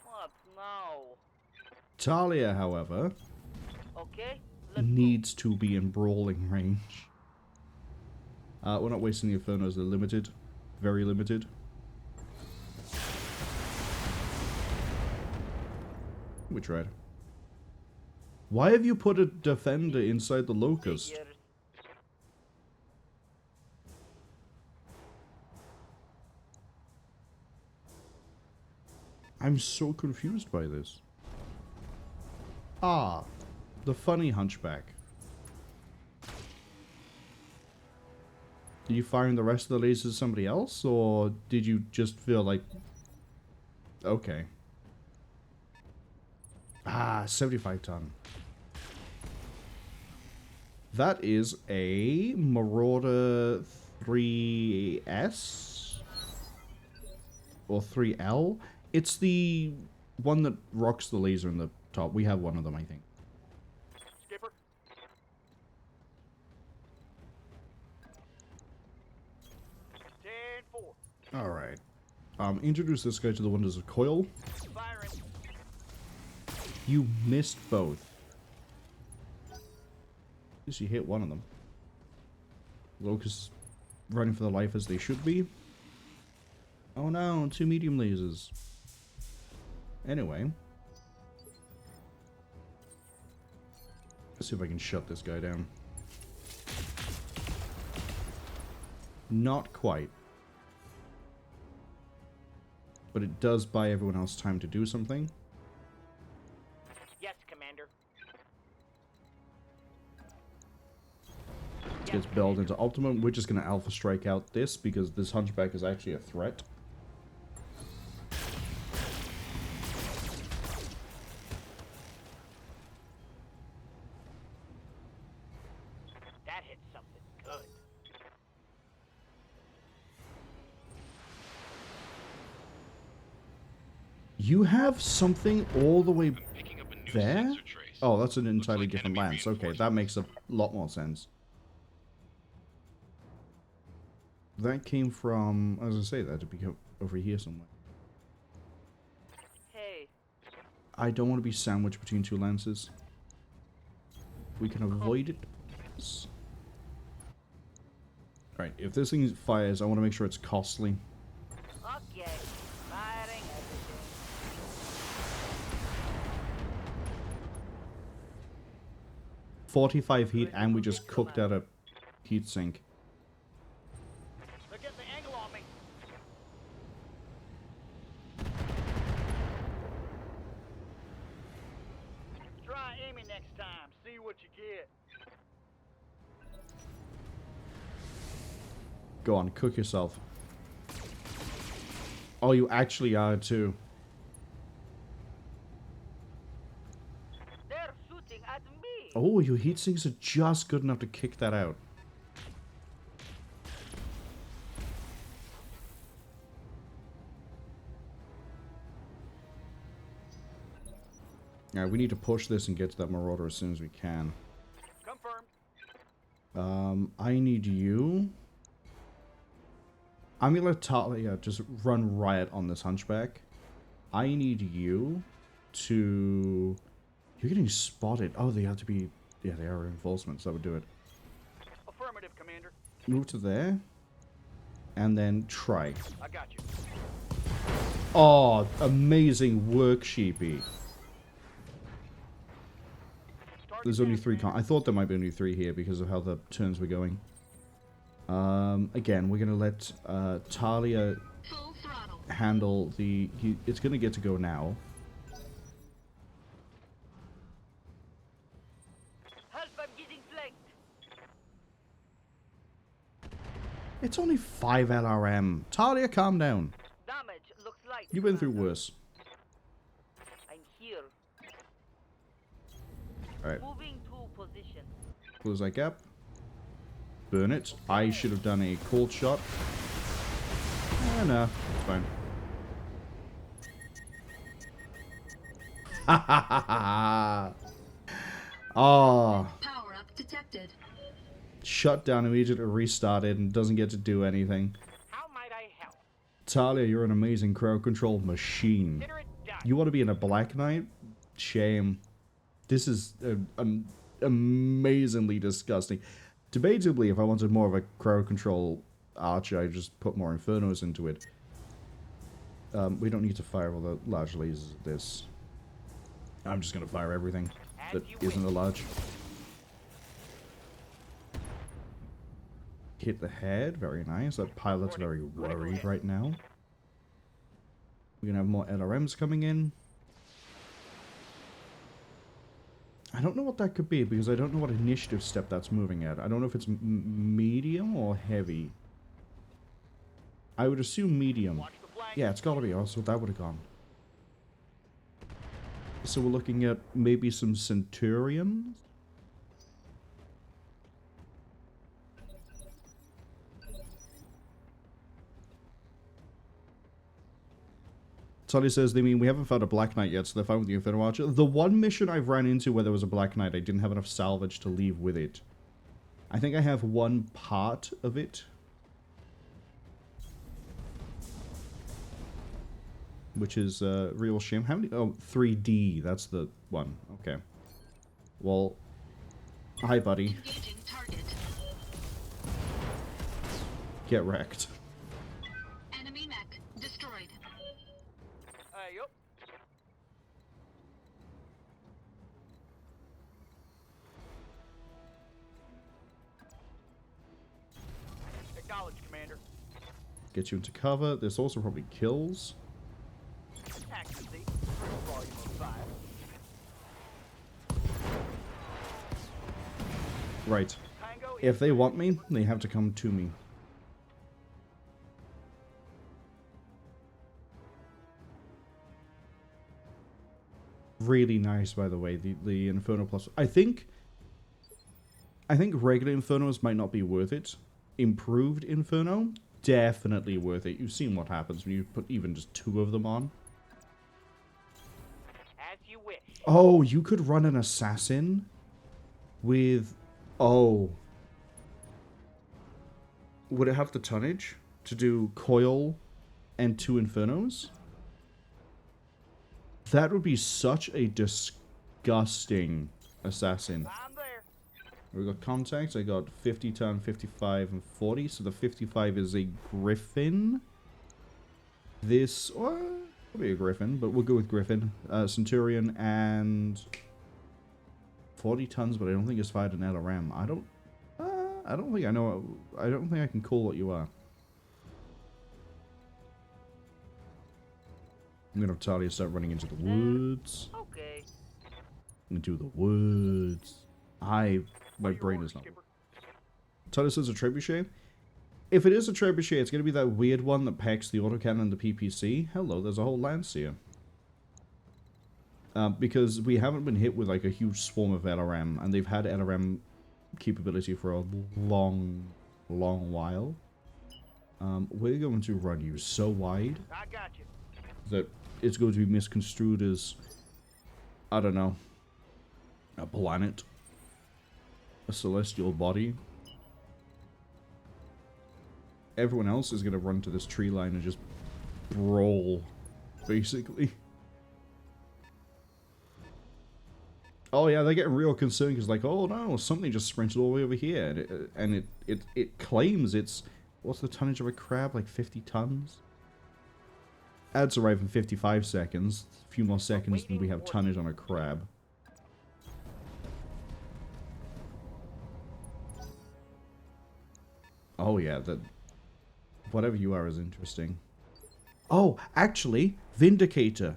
What now? Talia, however, Okay, let's needs to be in brawling range. We're not wasting the Infernos, they're limited. Very limited. We tried. Why have you put a defender inside the go. Locust? Figures. I'm so confused by this. Ah, the funny hunchback. Did you fire in the rest of the lasers at somebody else, or did you just feel like... Okay. Ah, 75 ton. That is a Marauder 3S? Or 3L? It's the one that rocks the laser in the top. We have one of them, I think. Skipper. Alright. Introduce this guy to the wonders of coil. Firing. You missed both. At least you hit one of them. Locusts running for their life as they should be. Oh no, 2 medium lasers. Anyway. Let's see if I can shut this guy down. Not quite. But it does buy everyone else time to do something. Yes, Commander. It gets built into optimum. We're just going to alpha strike out this because this hunchback is actually a threat. That hit something good. You have something all the way I'm picking up a new there? sensor trace. Oh, that's an entirely like different enemy lance. Okay, that reinforcements. makes a lot more sense. That came from, as I say, that to be over here somewhere. Hey, I don't want to be sandwiched between 2 lances. We can avoid it. Right, if this thing fires, I want to make sure it's costly. okay, firing everything. 45 heat, and we just cooked out a heat sink. They're getting the angle on me. Try aiming next time. See what you get. Go on, cook yourself. Oh, you actually are too. They're shooting at me. Oh, your heat sinks are just good enough to kick that out. Alright, we need to push this and get to that Marauder as soon as we can. Confirmed. I need you. I'm gonna let Talia just run riot on this hunchback. I need you to... You're getting spotted. Oh, they have to be... Yeah, they are reinforcements. That would do it. Affirmative, Commander. Move to there. And then try. I got you. Oh, amazing work, Sheepy. There's only 3 I thought there might be only 3 here because of how the turns were going. Again, we're going to let Talia Full throttle. handle the... it's going to get to go now. Help, I'm getting flanked. It's only 5 LRM. Talia, calm down. Damage looks light. You've been through Commander. worse. I'm here. Alright, Moving to position. close that gap. Burn it. I should have done a cold shot. No, it's fine. Ha ha ha ha! Oh, Power up detected. shut down immediately, restarted, and doesn't get to do anything. How might I help? Talia, you're an amazing crowd control machine. Consider it done. You want to be in a Black Knight? Shame. This is amazingly disgusting. Debatably, if I wanted more of a crowd control archer, I'd just put more Infernos into it. We don't need to fire all the large lasers at this. I'm just going to fire everything that isn't a large. Hit the head, very nice. That pilot's very worried right now. We're gonna have more LRMs coming in. I don't know what that could be because I don't know what initiative step that's moving at. I don't know if it's medium or heavy. I would assume medium. Yeah, it's gotta be. Also, that would have gone. So we're looking at maybe some Centurions. Tolly says, they mean we haven't found a Black Knight yet, so they're fine with the Inferno Archer. The one mission I've ran into where there was a Black Knight, I didn't have enough salvage to leave with it. I think I have one part of it. Which is a real shame. How many? Oh, 3D. That's the one. Okay. Well, hi, buddy. Engaging target. Get wrecked. Enemy mech destroyed. Yup. Acknowledged, Commander. Get you into cover. This also probably kills. Accuracy. Volume of 5. Right. Tango If they want me, they have to come to me. Really nice, by the way, the Inferno Plus. I think regular Infernos might not be worth it. Improved Inferno, definitely worth it. You've seen what happens when you put even just 2 of them on. as you wish. Oh, you could run an assassin with... Oh. Would it have the tonnage to do coil and 2 Infernos? That would be such a disgusting assassin. I'm there. We got contacts. I got 50 ton, 55, and 40. So the 55 is a Griffin. This, probably a Griffin, but we'll go with Griffin. Centurion and 40 tons, but I don't think it's fired an LRM. I don't think I know. I don't think I can call what you are. I'm gonna have Talia start running into the woods. Okay. Into the woods. My brain is not. Talia says a trebuchet. If it is a trebuchet, it's gonna be that weird one that packs the autocannon and the PPC. Hello, there's a whole Lancia. Because we haven't been hit with like a huge swarm of LRM, and they've had LRM capability for a long while. We're going to run you so wide I got you. that it's going to be misconstrued as, I don't know, a planet, a celestial body. Everyone else is going to run to this tree line and just brawl, basically. Oh yeah, they're getting real concerned because like, oh no, something just sprinted all the way over here, and it claims it's, what's the tonnage of a crab, like 50 tons? Ads arrive in 55 seconds, a few more seconds than we have tonnage on a crab. Oh yeah, that, whatever you are is interesting. Oh, actually, Vindicator.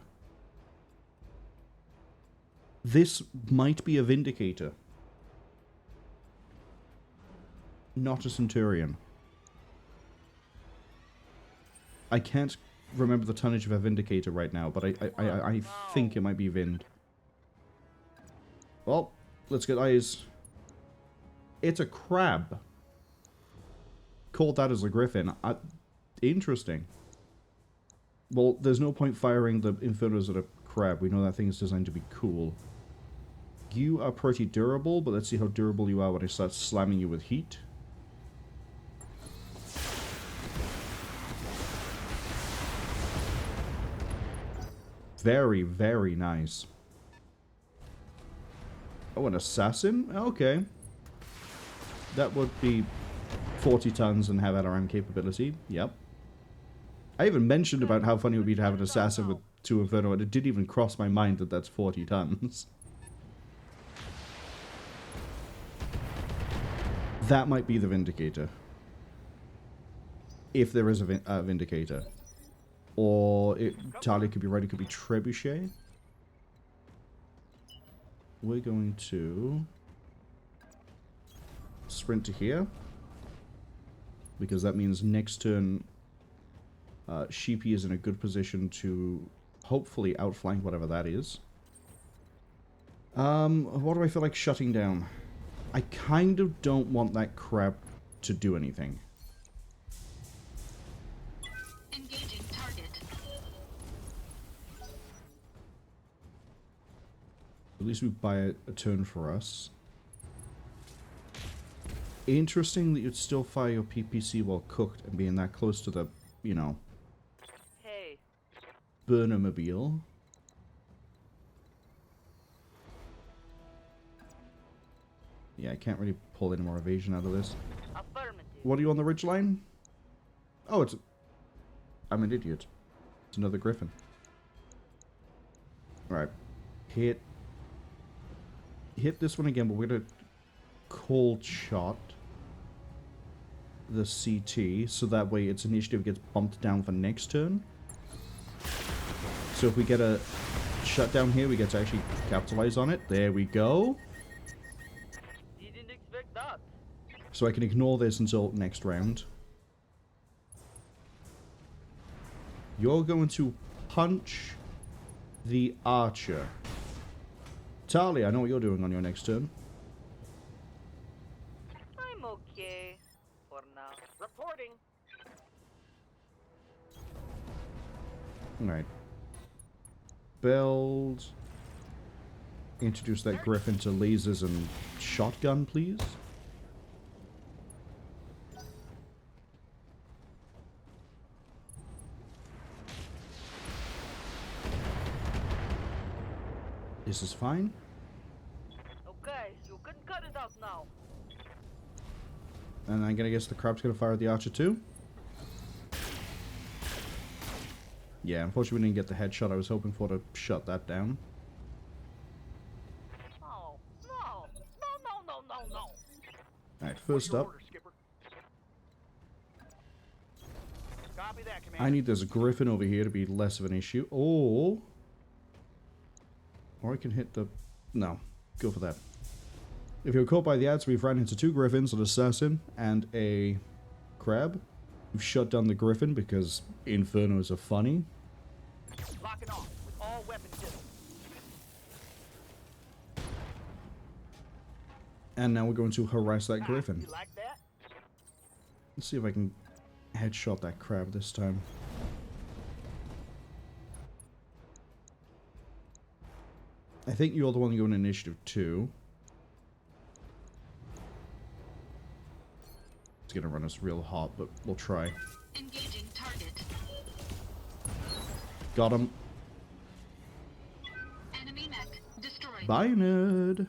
This might be a Vindicator. Not a Centurion. I can't remember the tonnage of a Vindicator right now, but I think it might be Vind. Well, let's get eyes. It's a crab. Called that as a Griffin. Interesting. Well, there's no point firing the Infernos at a crab. We know that thing is designed to be cool. You are pretty durable, but let's see how durable you are when I start slamming you with heat. Very, very nice. Oh, an assassin? Okay. That would be 40 tons and have LRM capability. Yep. I even mentioned about how funny it would be to have an assassin with 2 Inferno, and it didn't even cross my mind that that's 40 tons. That might be the Vindicator. If there is a Vindicator. Or Talia could be right, it could be Trebuchet. We're going to sprint to here. Because that means next turn, Sheepy is in a good position to hopefully outflank whatever that is. What do I feel like shutting down? I kind of don't want that crab to do anything. Engaging target. At least we buy a turn for us. Interesting that you'd still fire your PPC while cooked and being that close to the, you know, Hey, Burner-mobile. Yeah, I can't really pull any more evasion out of this. affirmative. What are you on the ridgeline? Oh, it's... I'm an idiot. It's another Griffin. Alright. Hit this one again, but we're gonna cold shot the CT, so that way its initiative gets bumped down for next turn. So if we get a shutdown here, we get to actually capitalize on it. There we go. Didn't expect that. So I can ignore this until next round. You're going to punch the archer. Talia, I know what you're doing on your next turn. I'm okay for now. Reporting. Alright. Build. Introduce that Griffin to lasers and shotgun, please. This is fine. Okay, you can cut it out now. And I'm gonna guess the crab's gonna fire at the archer too. Yeah, unfortunately we didn't get the headshot I was hoping for to shut that down. No, no, no, no, no, no, no. Alright, first up, Order, Skipper. Copy that, Commander. I need this Griffin over here to be less of an issue. Or I can hit the... No, go for that. If you're caught by the ads, we've ran into 2 Griffins, an Assassin, and a Crab. We've shut down the Griffin because Infernos are funny. Locking off with all weapons disabled. And now we're going to harass that Griffin. You like that? Let's see if I can headshot that Crab this time. I think you're the one going initiative 2. It's gonna run us real hot, but we'll try. Engaging target. Got him. Enemy mech destroyed. Bye, nerd.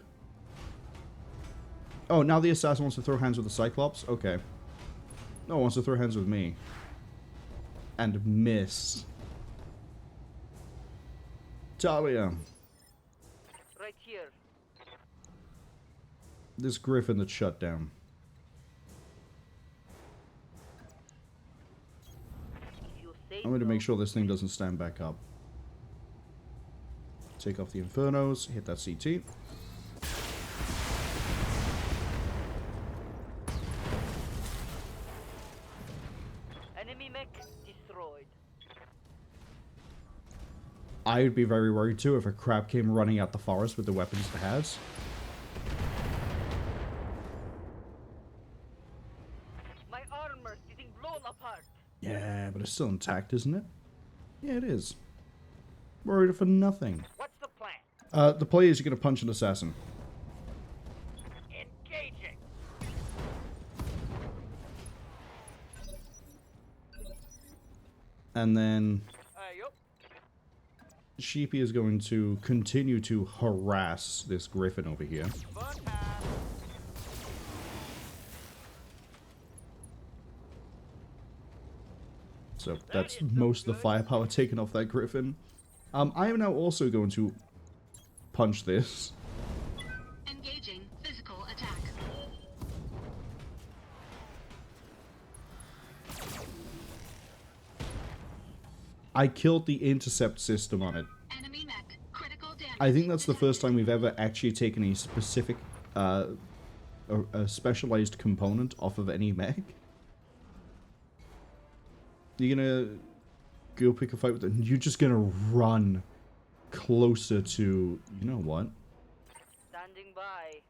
Oh, now the assassin wants to throw hands with the Cyclops? Okay. No, wants to throw hands with me. And miss. Talia. Right here. This Griffin that's shut down. If you say I'm going to so. make sure this thing doesn't stand back up. Take off the Infernos, hit that CT. Enemy mech destroyed. I would be very worried too if a crab came running out the forest with the weapons it has. My armor's getting blown apart. Yeah, but it's still intact, isn't it? Yeah, it is. Worried for nothing. What's the plan? The play is you're going to punch an assassin. Engaging. And then Yup. Sheepy is going to continue to harass this griffin over here. So that's most of the firepower taken off that griffin. I am now also going to punch this. Engaging physical attack. I killed the intercept system on it. Enemy mech. Critical damage. I think that's the first time we've ever actually taken a specific, a specialized component off of any mech. You're gonna go pick a fight with it, and you're just gonna run closer to, you know what? Standing by.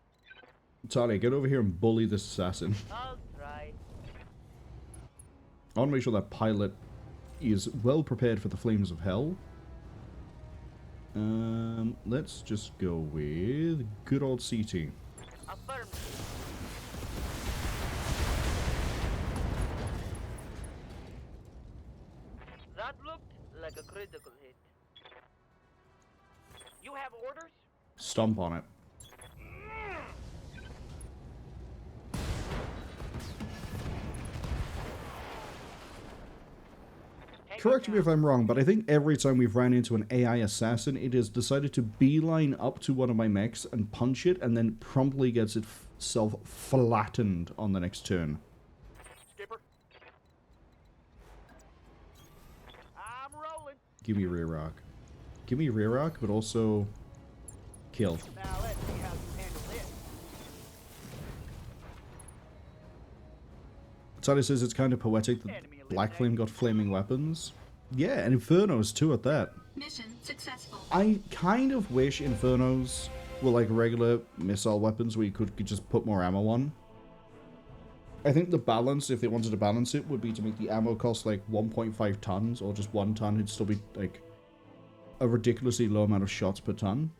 Talia, get over here and bully this assassin. I'll try. I want to make sure that pilot is well prepared for the flames of hell. Let's just go with good old CT. Affirm. That looked like a critical hit. You have orders? Stomp on it. Correct me if I'm wrong, but I think every time we've ran into an AI assassin, it has decided to beeline up to one of my mechs and punch it, and then promptly gets itself flattened on the next turn. Skipper? I'm rolling. Give me rear arc. Give me rear arc, but also kill. Now let's see how you handle this. Talia says it's kind of poetic that Black Flame got flaming weapons. Yeah, and Infernos too at that. Mission successful. I kind of wish Infernos were like regular missile weapons where you could just put more ammo on. I think the balance, if they wanted to balance it, would be to make the ammo cost like 1.5 tons or just 1 ton. It'd still be like a ridiculously low amount of shots per ton.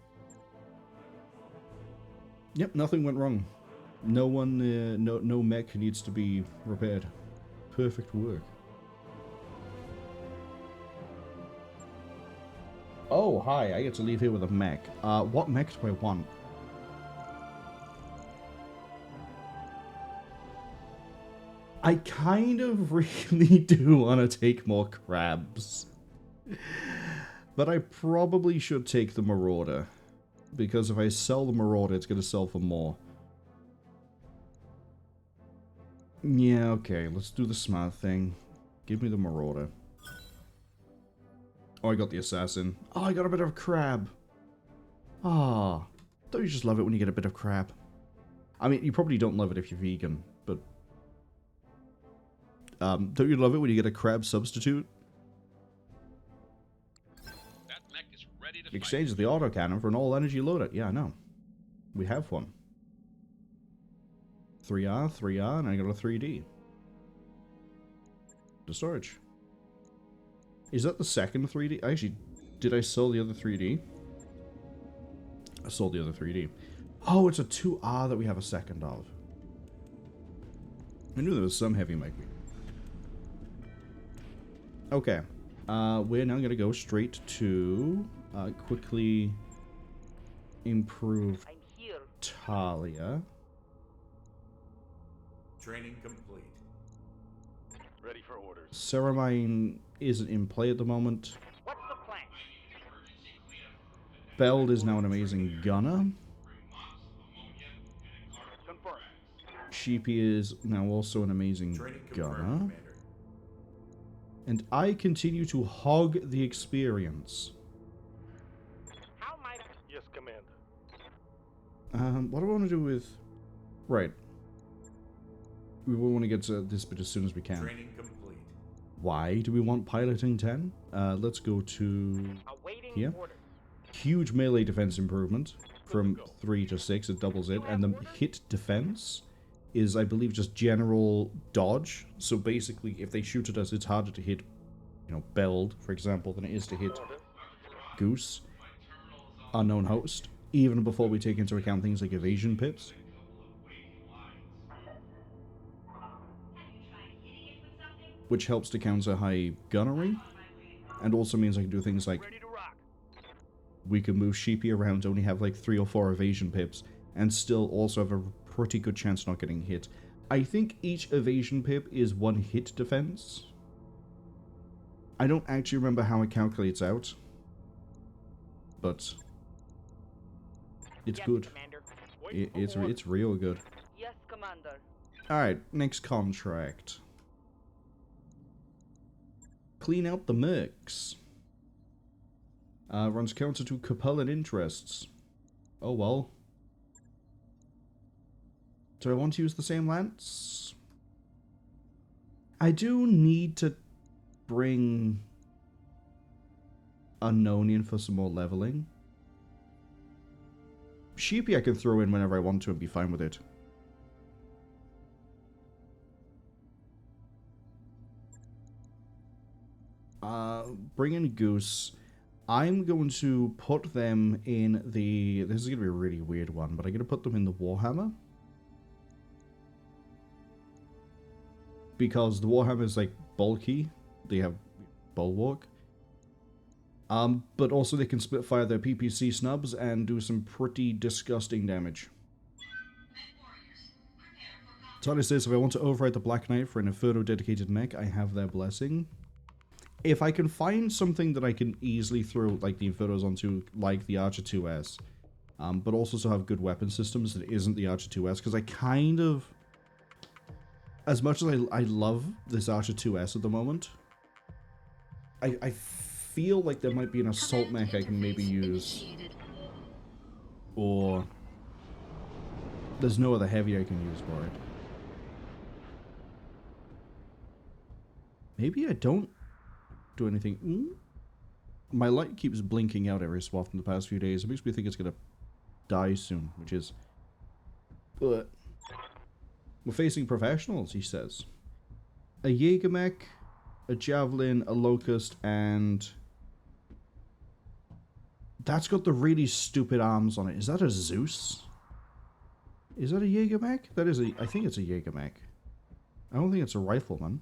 Yep, nothing went wrong. No one, no mech needs to be repaired. Perfect work. Oh, hi, I get to leave here with a mech. What mech do I want? I kind of really do want to take more crabs. But I probably should take the Marauder. Because if I sell the Marauder, it's going to sell for more. Yeah, okay, let's do the smart thing. Give me the Marauder. Oh, I got the Assassin. Oh, I got a bit of crab. Ah, don't you just love it when you get a bit of crab? I mean, you probably don't love it if you're vegan, but... don't you love it when you get a crab substitute? That mech is ready to Exchange the autocannon for an all-energy loader. Yeah, I know. We have one. 3R, 3R, and I got a 3D. To storage. Is that the second 3D? Actually, did I sell the other 3D? I sold the other 3D. Oh, it's a 2R that we have a second of. I knew there was some heavy mech. Okay. We're now going to go straight to quickly improve I'm here. Talia. Training complete. Ready for orders. Ceramine isn't in play at the moment. What's the plan? Beld is now an amazing gunner. Confirm. Sheepy is now also an amazing Training gunner. confirmed, Commander. And I continue to hog the experience. How might I? Yes, Commander. What do I want to do with... Right. We will want to get to this bit as soon as we can. Training complete. Why do we want piloting 10? Let's go to Awaiting here. orders. Huge melee defense improvement from 3 to 6. It doubles it. And the hit defense is, I believe, just general dodge. So basically, if they shoot at us, it's harder to hit, you know, Beld, for example, than it is to hit Goose, Unknown Host, even before we take into account things like evasion pips. Which helps to counter high gunnery, and also means I can do things like Ready to rock. we can move Sheepy around, only have like 3 or 4 evasion pips, and still also have a pretty good chance not getting hit. I think each evasion pip is 1 hit defense. I don't actually remember how it calculates out, but it's Yes, good. Commander. Wait for It's orders. real good. Yes, Commander. Alright, next contract. Clean out the Mercs. Runs counter to Capellan interests. Oh well. Do I want to use the same lance? I do need to bring Unknown in for some more leveling. Sheepy I can throw in whenever I want to and be fine with it. Bring in Goose. I'm going to put them in the... This is going to be a really weird one, but I'm going to put them in the Warhammer. Because the Warhammer is, like, bulky. They have Bulwark. But also they can split fire their PPC snubs and do some pretty disgusting damage. Tony says, if I want to override the Black Knight for an Inferno dedicated mech, I have their blessing. If I can find something that I can easily throw, like, the Infernos onto, like the Archer 2S, but also have good weapon systems that isn't the Archer 2S, because I kind of... As much as I love this Archer 2S at the moment, I feel like there might be an assault mech I can maybe use. Or... There's no other heavy I can use for it. Maybe I don't do anything. My light keeps blinking out every so often the past few days. It makes me think it's gonna die soon, which is... But we're facing professionals, he says. A Jägermech, a Javelin, a Locust, and... That's got the really stupid arms on it. Is that a Zeus? Is that a Jägermech? That is a... I think it's a Jägermech. I don't think it's a Rifleman.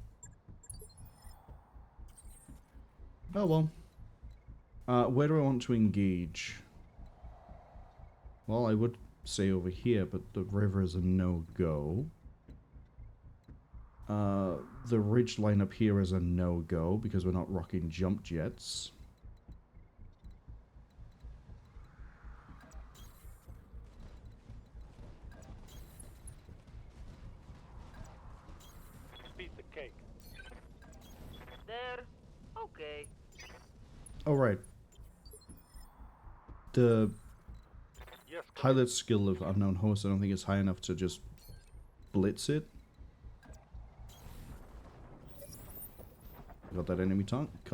Oh well. Where do I want to engage? Well, I would say over here, but the river is a no-go. The ridge line up here is a no-go, because we're not rocking jump jets. Piece of cake. There. Okay. Alright. The Yes, pilot skill of Unknown Host, I don't think it's high enough to just blitz it. Got that enemy contact?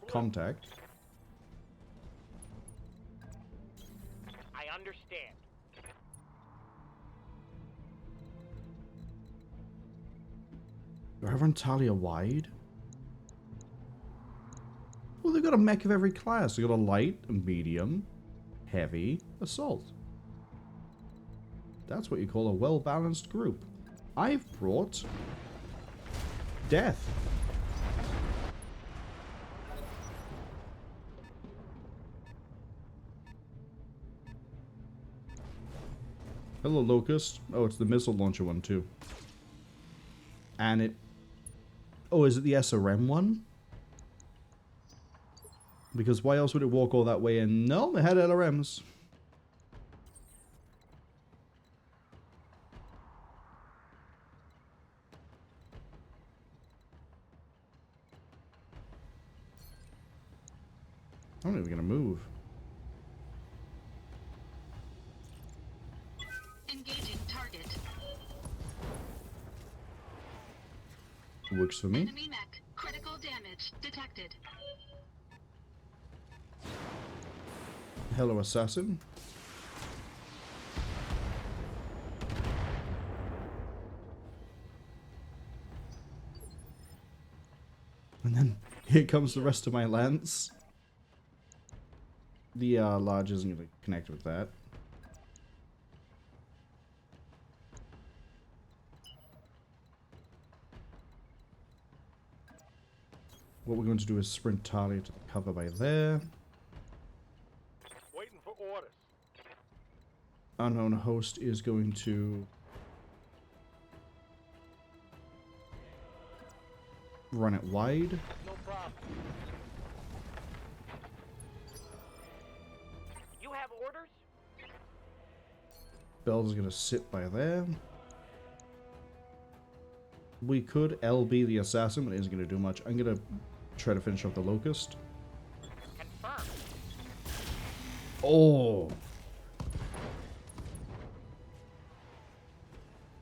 Contact. I understand. Do I run Talia wide? Well, they've got a mech of every class. They've got a light, a medium, heavy, assault. That's what you call a well-balanced group. I've brought... Death. Hello, Locust. Oh, it's the missile launcher one, too. And it... Oh, is it the SRM one? Because why else would it walk all that way? And no, it had LRMs. I'm not even gonna move. Engaging target. Works for me. Enemy mech. Critical damage detected. Hello, assassin. And then here comes the rest of my lance. The large isn't going to connect with that. What we're going to do is sprint Talia to the cover by there. unknown host is going to run it wide. No problem. You have orders? Bell's gonna sit by there. We could LB the assassin, but it isn't gonna do much. I'm gonna try to finish off the locust. Confirmed. Oh!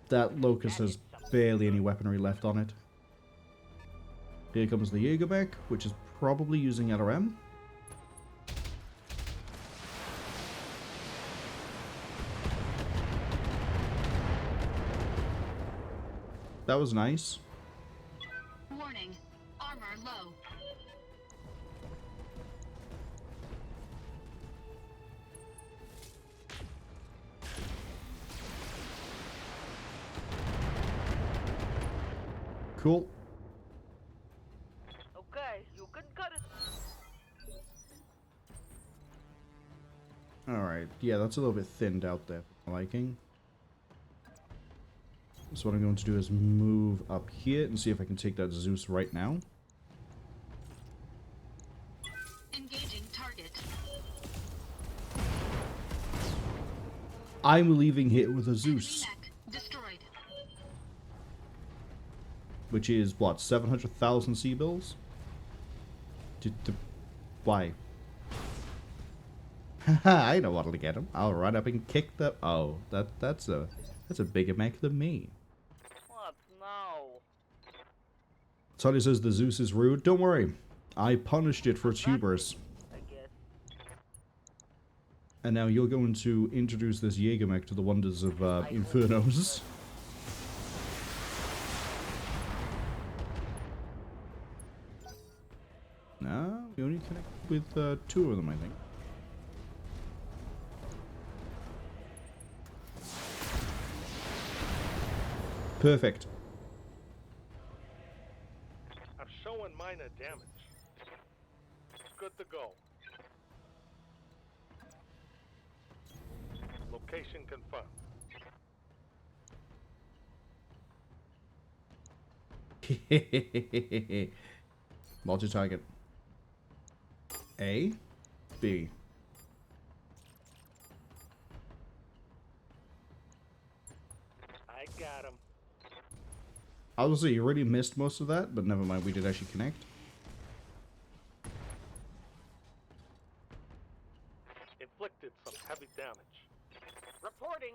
That locust has barely any weaponry left on it. Here comes the Jaeger mech, which is probably using LRM. That was nice. Warning. Armor low. Cool. Okay, you can cut it. Alright, yeah, that's a little bit thinned out there for my liking. So what I'm going to do is move up here and see if I can take that Zeus right now. Engaging target. I'm leaving here with a Zeus, Enemy mech destroyed. which is, what, 700,000 C-bills? Why? Haha, I know what'll get him. I'll run up and kick the... Oh, that's a bigger mech than me. What now? Tony says the Zeus is rude. Don't worry. I punished it for its hubris. I guess. And now you're going to introduce this Jaeger mech to the wonders of Infernos. No, we only connect with 2 of them, I think. Perfect. I'm showing minor damage. Good to go. Location confirmed. Multi-target. A, B. I got him. Obviously, you already missed most of that, but never mind, we did actually connect. Inflicted some heavy damage. Reporting.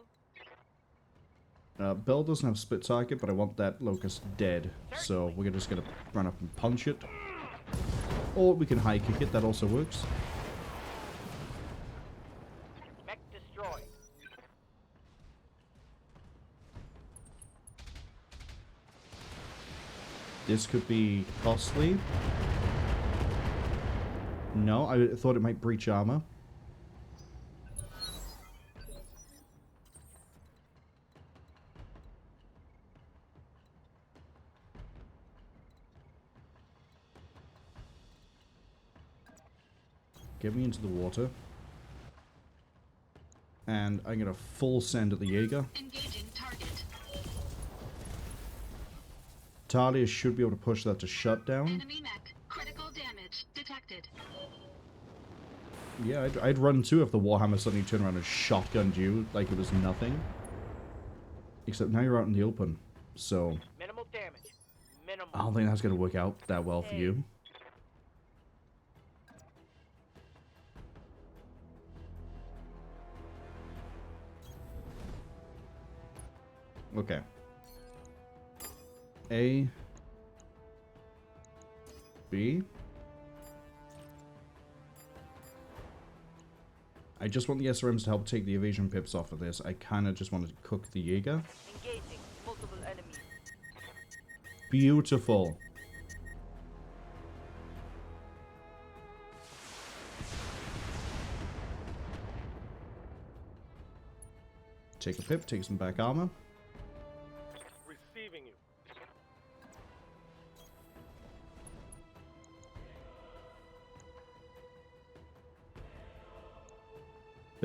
Bell doesn't have split target, but I want that locust dead. So we're just gonna run up and punch it. Or we can high kick it, that also works. Mech destroyed. This could be costly. No, I thought it might breach armor. Get me into the water. And I'm gonna full send at the Jaeger. Engaging target. Talia should be able to push that to shut down. Enemy mech. Critical damage detected. Yeah, I'd run too if the Warhammer suddenly turned around and shotgunned you like it was nothing. Except now you're out in the open, so Minimal damage. Minimal. I don't think that's gonna work out that well for you. Okay. A. B. I just want the SRMs to help take the evasion pips off of this. I kind of just wanted to cook the Jaeger. Engaging multiple enemies. Beautiful. Take a pip, take some back armor. Receiving you.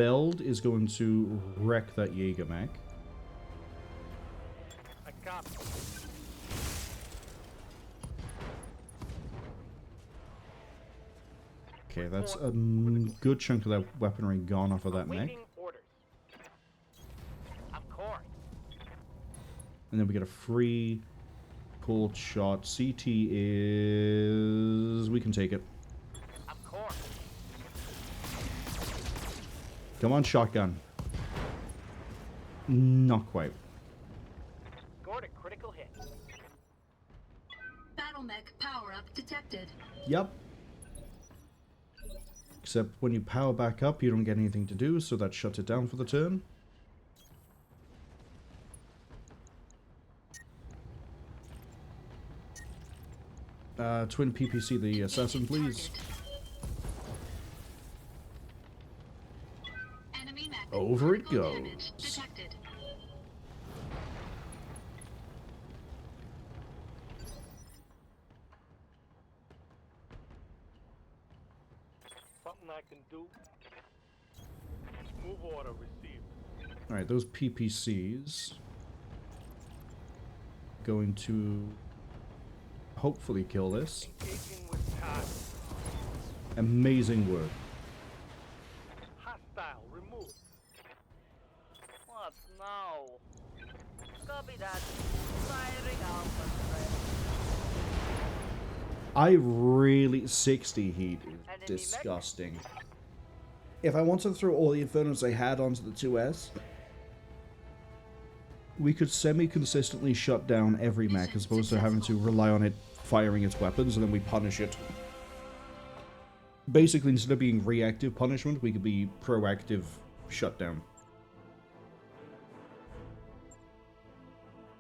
Beld is going to wreck that Jaeger mech. I copy. Okay, that's a good chunk of that weaponry gone off of that mech. Awaiting orders. Of course. And then we get a free pulled shot. CT is... we can take it. Of course. Come on, shotgun. Not quite. Scored a critical hit. Battle mech power-up detected. Yep. Except when you power back up, you don't get anything to do, so that shuts it down for the turn. Twin PPC the assassin, please. Enemy mech. Over it Critical damage goes. detected. Something I can do. Move order received. Alright, those PPCs going to hopefully kill this. Engaging with target. Amazing work. Hostile removed. What now? Copy that. Firing Alpha threat. I really... 60 heat is Enemy disgusting. If I wanted to throw all the Infernos I had onto the 2S, we could semi-consistently shut down every mech as opposed to having to rely on it firing its weapons and then we punish it. Basically, instead of being reactive punishment, we could be proactive shutdown.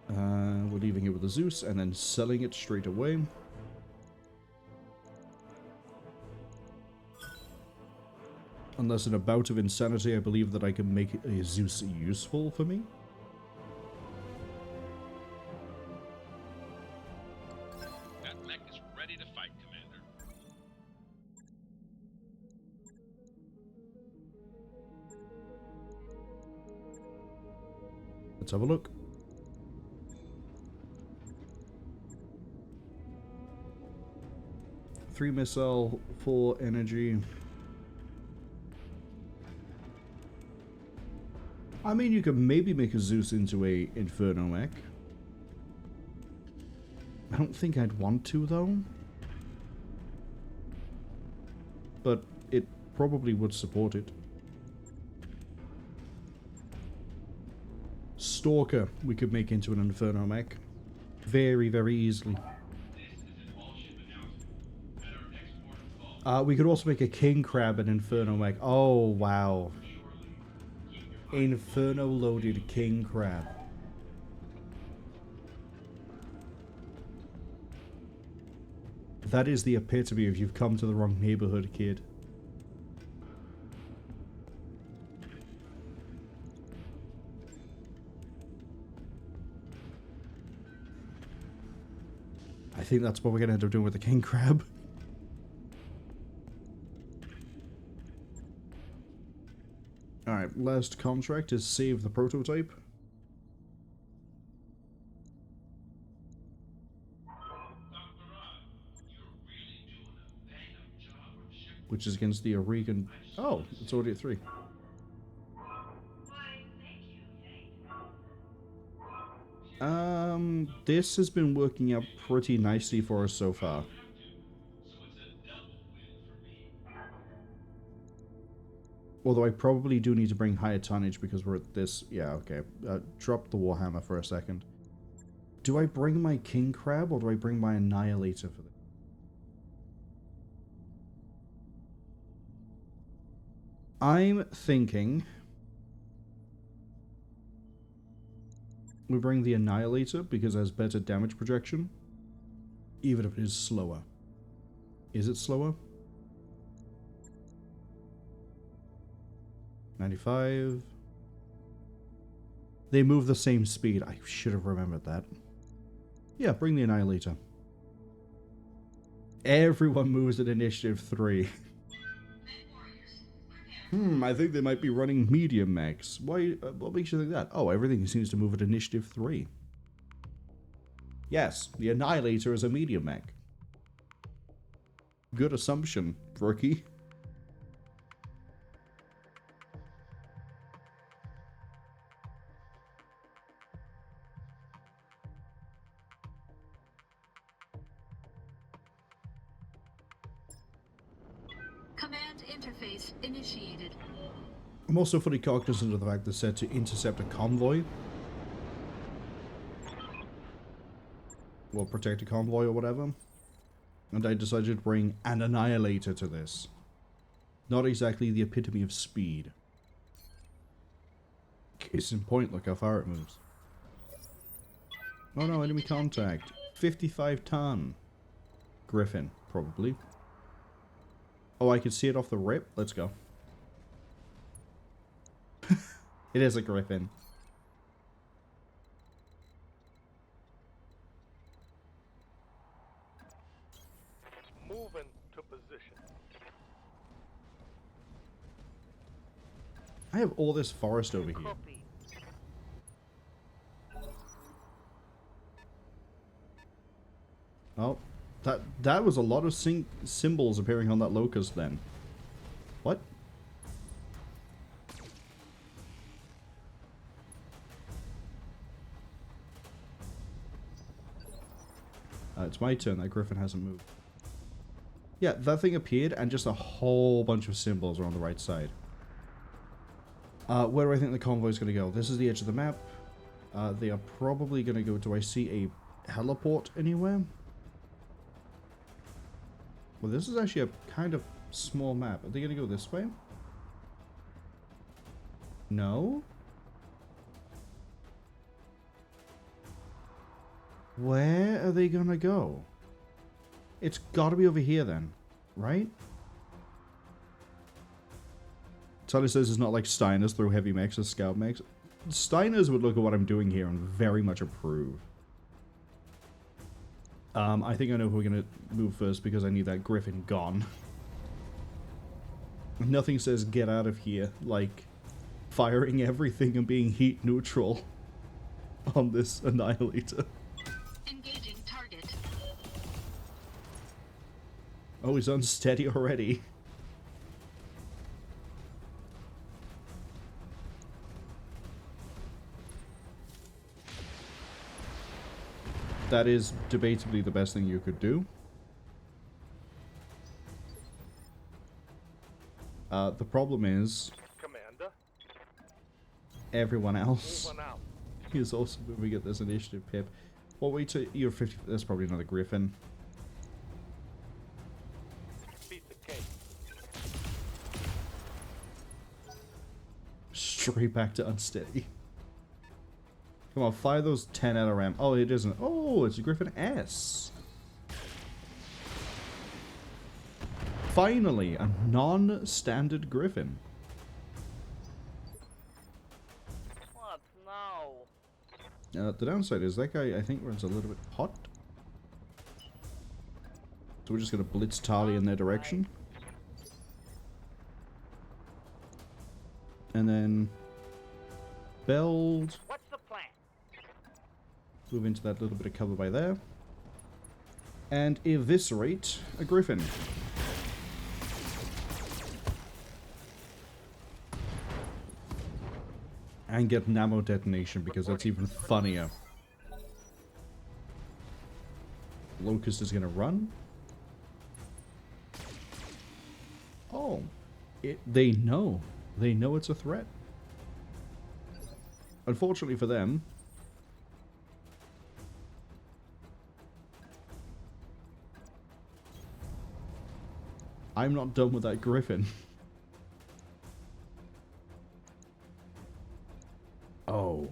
We're leaving it with the Zeus and then selling it straight away. Unless in a bout of insanity, I believe that I can make a Zeus useful for me. That mech is ready to fight, Commander. Let's have a look. Three missile, 4 energy. I mean, you could maybe make a Zeus into a Inferno mech. I don't think I'd want to, though. But it probably would support it. Stalker, we could make into an Inferno mech. Very, very easily. We could also make a King Crab an Inferno mech. Oh, wow. Inferno loaded King Crab. That is the epitome of you've come to the wrong neighborhood, kid. I think that's what we're gonna end up doing with the King Crab. Alright, last contract is save the prototype. Which is against the Oregon... Oh, it's already at 3. This has been working out pretty nicely for us so far. Although I probably do need to bring higher tonnage because we're at this... Yeah, okay. Drop the Warhammer for a second. Do I bring my King Crab or do I bring my Annihilator for this? I'm thinking... we bring the Annihilator because it has better damage projection. Even if it is slower. Is it slower? 95. They move the same speed. I should have remembered that. Yeah, bring the Annihilator. Everyone moves at initiative 3. I think they might be running medium mechs. Why? What makes you think that? Oh, everything seems to move at initiative 3. Yes, the Annihilator is a medium mech. Good assumption, rookie. Command interface initiated. I'm also fully cognizant of the fact they're set to intercept a convoy. Or protect a convoy or whatever. And I decided to bring an Annihilator to this. Not exactly the epitome of speed. Case in point, look how far it moves. Oh no, enemy contact. 55 ton. Griffin, probably. Oh, I can see it off the rip? Let's go. It is a Griffin. Move into position. I have all this forest over here. Copy. Oh, that was a lot of symbols appearing on that locust then. What? It's my turn. That Griffin hasn't moved. Yeah, that thing appeared and just a whole bunch of symbols are on the right side. Where do I think the convoy is going to go? This is the edge of the map. They are probably going to go... Do I see a heliport anywhere? Well, this is actually a kind of small map. Are they going to go this way? No? Where are they going to go? It's got to be over here then, right? Tully says it's not like Steiners throw heavy mechs or scout mechs. Steiners would look at what I'm doing here and very much approve. I think I know who we're going to move first because I need that Griffin gone. Nothing says get out of here like firing everything and being heat neutral on this Annihilator. Engaging target. Oh, he's unsteady already. That is debatably the best thing you could do. The problem is... Commander, everyone else moving out. is also moving at this initiative, Pip. Well, wait till you're 50... That's probably another Griffin. Beat the case. Straight back to unsteady. Come on, fire those 10 out of ram. Oh, it isn't. Oh, it's a Griffin S. Finally, a non-standard Griffin. What now? The downside is that guy, I think, runs a little bit hot. So we're just going to blitz Tali in their direction. And then... Beld. What's the plan? Move into that little bit of cover by there. And eviscerate a Griffin. And get an ammo detonation because that's even funnier. Locust is going to run. Oh. They know. They know it's a threat. Unfortunately for them... I'm not done with that Griffin. Oh.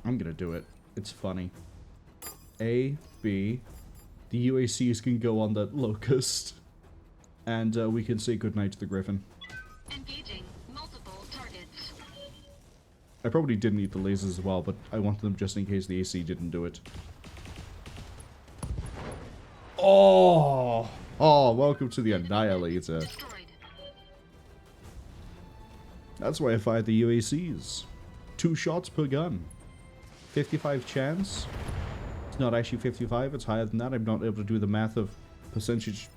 I'm gonna do it. It's funny. A, B. The UACs can go on that locust. And we can say goodnight to the Griffin. Engaging multiple targets. I probably did need the lasers as well, but I wanted them just in case the AC didn't do it. Oh! Oh, welcome to the Annihilator. Destroyed. That's why I fired the UACs. 2 shots per gun. 55 chance. It's not actually 55, it's higher than that. I'm not able to do the math of percentage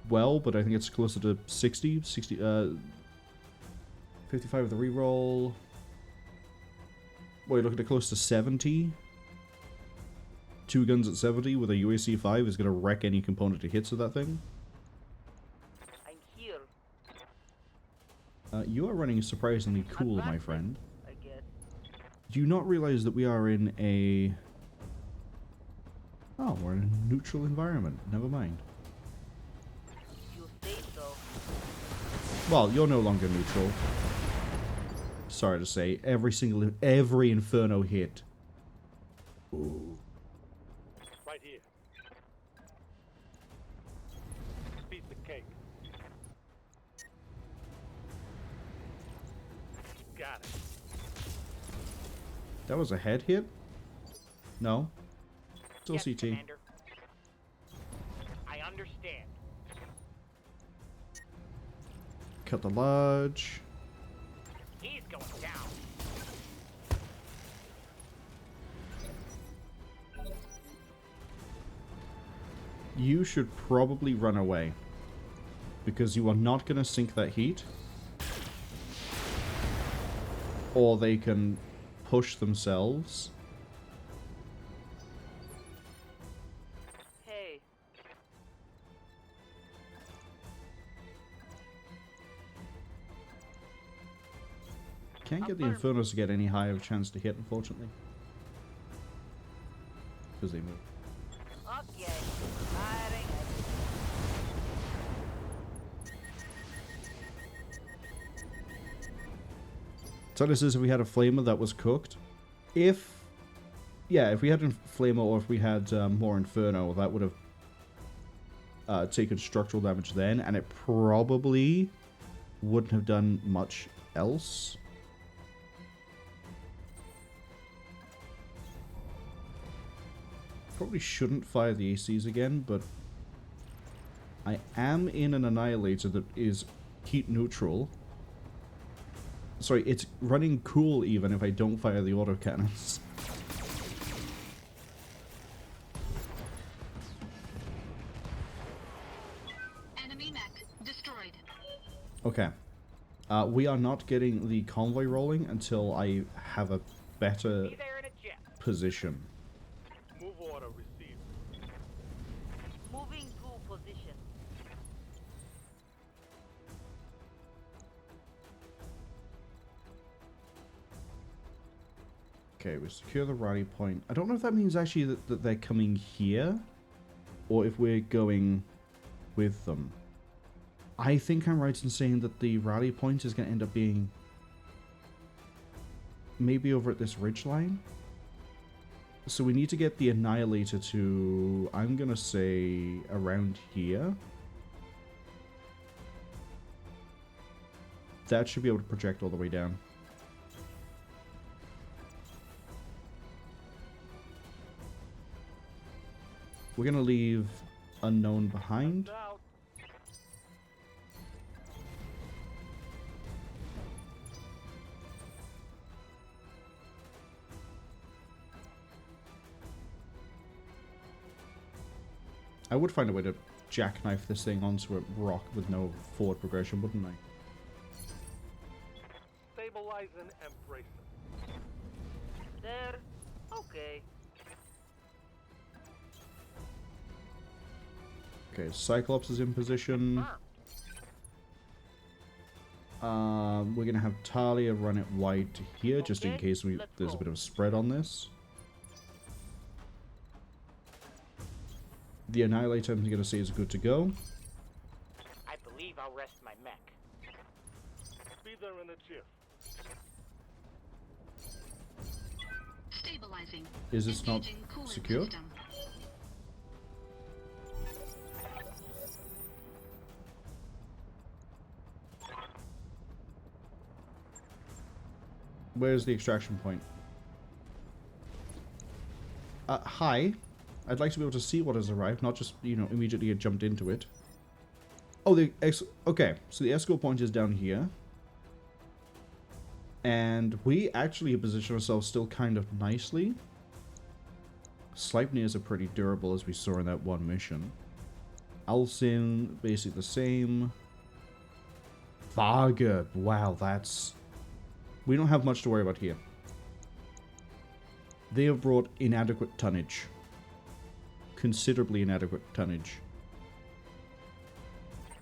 well, but I think it's closer to 60. 55 with the reroll. Wait, looking at close to 70. 2 guns at 70 with a UAC 5 is going to wreck any component it hits with that thing. I'm here. You are running surprisingly cool, my friend. I guess. Do you not realize that we are in a... Oh, we're in a neutral environment. Never mind. You say so. Well, you're no longer neutral. Sorry to say, every Inferno hit. Ooh. Right here. Piece of cake. Got it. That was a head hit? No. Still Yes, CT. Commander. I understand. Cut the large. He's going down. You should probably run away. Because you are not going to sink that heat. Or they can push themselves. Hey. Can't get the Infernos to get any higher of a chance to hit, unfortunately. Because they move. Okay. Firing. So this is if we had a Flamer that was cooked. If we had a Flamer or if we had more Inferno, that would have taken structural damage then, and it probably wouldn't have done much else. Probably shouldn't fire the ACs again, but I am in an Annihilator that is heat neutral. Sorry, it's running cool even if I don't fire the autocannons. Enemy mech destroyed. Okay. We are not getting the convoy rolling until I have a better Be there in a jet. position. Move order received. Moving to position. Okay, we secure the rally point. I don't know if that means actually that they're coming here, or if we're going with them. I think I'm right in saying that the rally point is going to end up being maybe over at this ridge line. So we need to get the Annihilator to, I'm going to say, around here. That should be able to project all the way down. We're going to leave Unknown behind. Out. I would find a way to jackknife this thing onto a rock with no forward progression, wouldn't I? Stabilizing and bracing. There. Okay. Okay, Cyclops is in position. We're going to have Talia run it wide to here, just in Okay, case let's there's a go. bit of a spread on this. The Annihilator, I'm going to say, is good to go. I believe I'll rest my mech. Be there in a jiff. Stabilizing. Is this not Engaging cooling secure? system. Where's the extraction point? Hi. I'd like to be able to see what has arrived, not just, you know, immediately get jumped into it. Oh, okay, so the escort point is down here. And we actually position ourselves still kind of nicely. Sleipnirs are pretty durable, as we saw in that one mission. Alcin, basically the same. Varga, wow, that's... We don't have much to worry about here. They have brought inadequate tonnage. Considerably inadequate tonnage.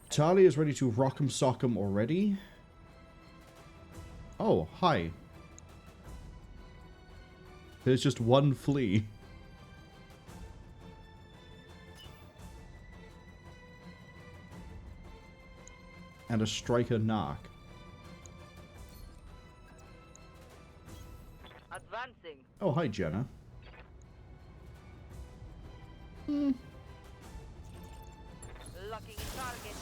Charlie is ready to rock'em sock'em already. Oh, hi. There's just one flea. And a striker narc. Advancing. Oh, hi, Jenna. Locking target.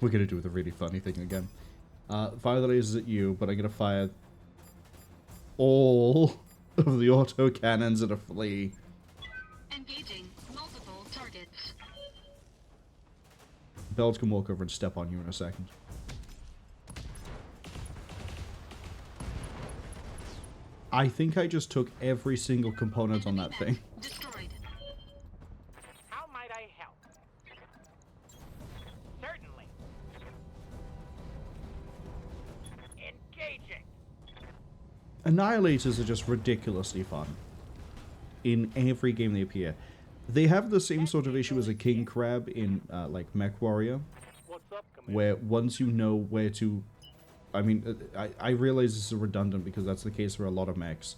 We're gonna do the really funny thing again. Fire the lasers at you, but I'm gonna fire all of the auto cannons at a flea. Engaging multiple targets. Bells can walk over and step on you in a second. I think I just took every single component on that thing. Destroyed. How might I help? Certainly. Engaging. Annihilators are just ridiculously fun. In every game they appear. They have the same sort of issue as a king crab in, like, Mech Warrior. What's up, Commander? Where once you know where to... I mean, I realize this is redundant because that's the case for a lot of mechs.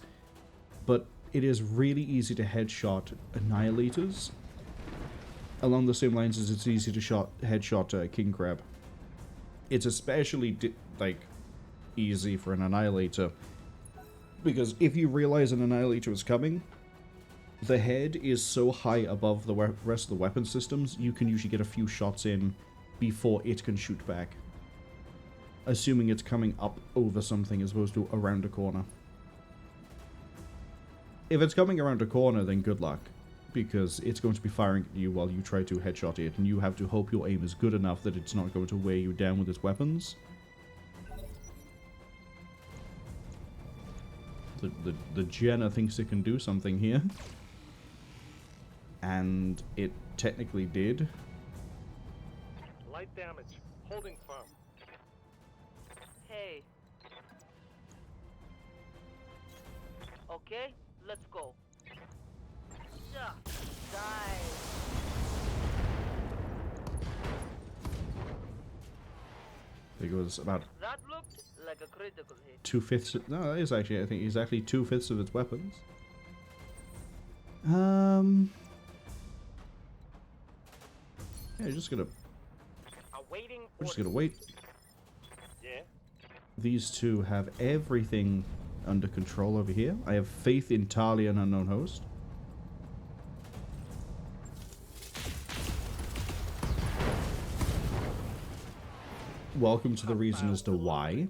But it is really easy to headshot Annihilators. Along the same lines as it's easy to headshot King Crab. It's especially, like, easy for an Annihilator. Because if you realize an Annihilator is coming, the head is so high above the rest of the weapon systems, you can usually get a few shots in before it can shoot back. Assuming it's coming up over something as opposed to around a corner. If it's coming around a corner, then good luck. Because it's going to be firing at you while you try to headshot it, and you have to hope your aim is good enough that it's not going to wear you down with its weapons. The Jenna thinks it can do something here. And it technically did. Light damage. Holding firm. Hey. Okay, let's go. Die. There goes about That looked like a critical hit. 2/5. No, that is actually, I think, exactly 2/5 of its weapons. Yeah, just gonna. Awaiting We're just orders. gonna wait. Yeah? These two have everything under control over here. I have faith in Talia and Unknown Host. Welcome to the reason as to why.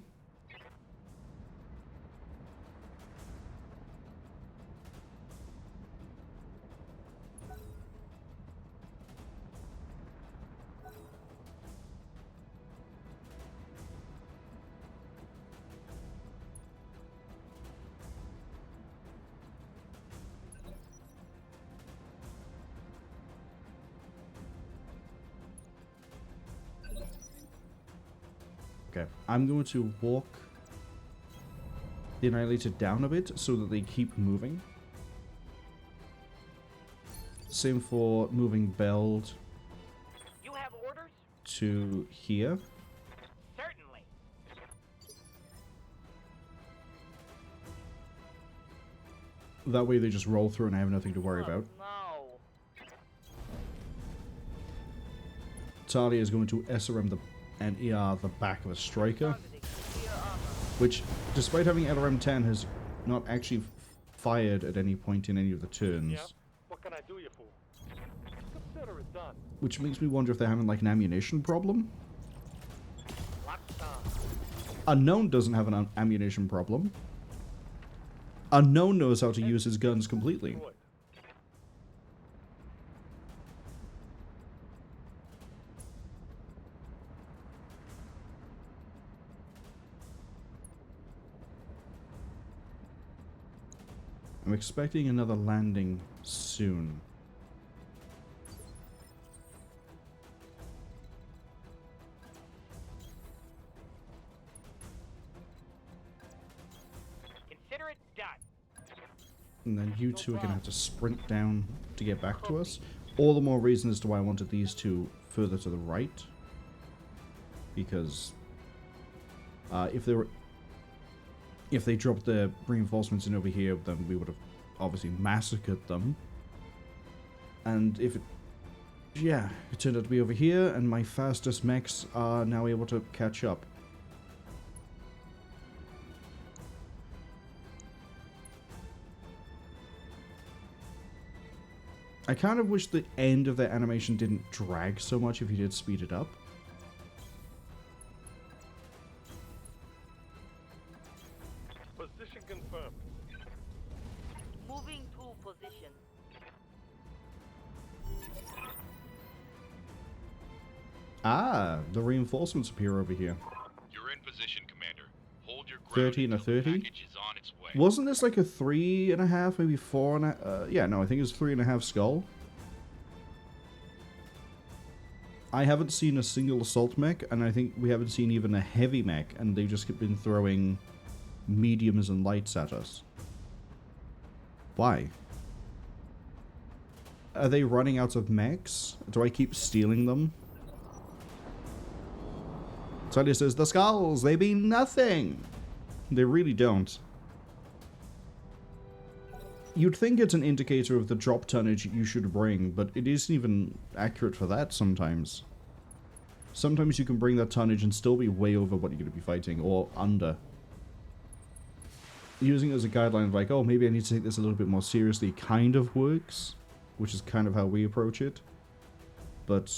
Okay, I'm going to walk the Annihilator down a bit so that they keep moving. Same for moving Beld You have orders? to here. Certainly. That way they just roll through and I have nothing to worry about. No. Talia is going to SRM and ER the back of a striker, Targeting clear armor. which, despite having LRM 10, has not actually fired at any point in any of the turns. Yeah? What can I do you for? Consider it done. Which makes me wonder if they're having like an ammunition problem. Unknown doesn't have an ammunition problem. Unknown knows how to use his guns completely. Destroyed. I'm expecting another landing soon. Consider it done. And then you two are going to have to sprint down to get back to us. All the more reason as to why I wanted these two further to the right. Because if they dropped the reinforcements in over here, then we would have obviously massacred them. And if it... yeah, it turned out to be over here, and my fastest mechs are now able to catch up. I kind of wish the end of their animation didn't drag so much if you did speed it up. Position confirmed. Moving to position. Ah, the reinforcements appear over here. You're in position, Commander. Hold your ground 30 and a until the 30? package is on its way. Wasn't this like a 3.5, maybe 4.5? Yeah, no, I think it was 3.5 skull. I haven't seen a single assault mech, and I think we haven't seen even a heavy mech, and they've just been throwing mediums and lights at us. Why? Are they running out of mechs? Do I keep stealing them? Talia says, the skulls, they mean nothing. They really don't. You'd think it's an indicator of the drop tonnage you should bring, but it isn't even accurate for that sometimes. Sometimes you can bring that tonnage and still be way over what you're going to be fighting, or under. Using it as a guideline of like, oh, maybe I need to take this a little bit more seriously kind of works, which is kind of how we approach it. But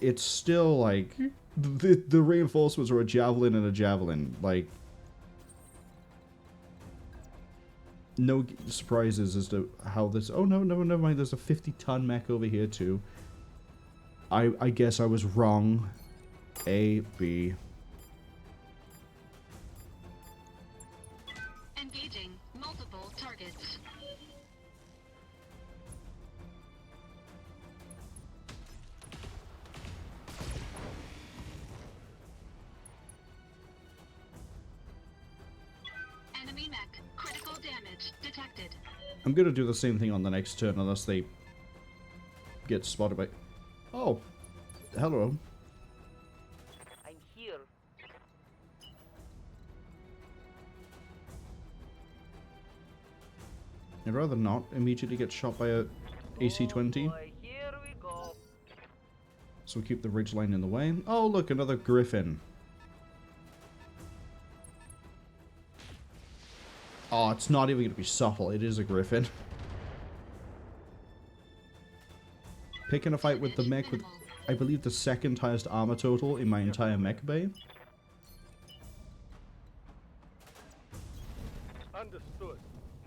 it's still like, the reinforcements are a javelin and a javelin, like... No surprises as to how this... oh, no, never mind. There's a 50-ton mech over here, too. I guess I was wrong. A, B. Engaging multiple targets. Enemy mech. Critical damage detected. I'm gonna do the same thing on the next turn unless they get spotted by... oh, hello. I'm here. I'd rather not immediately get shot by a AC-20. Oh boy, here we go. So we'll keep the ridgeline in the way. Oh, look, another Griffin. Oh, it's not even going to be subtle. It is a Griffin. Picking a fight with the mech with, I believe, the second highest armor total in my entire mech bay. Understood.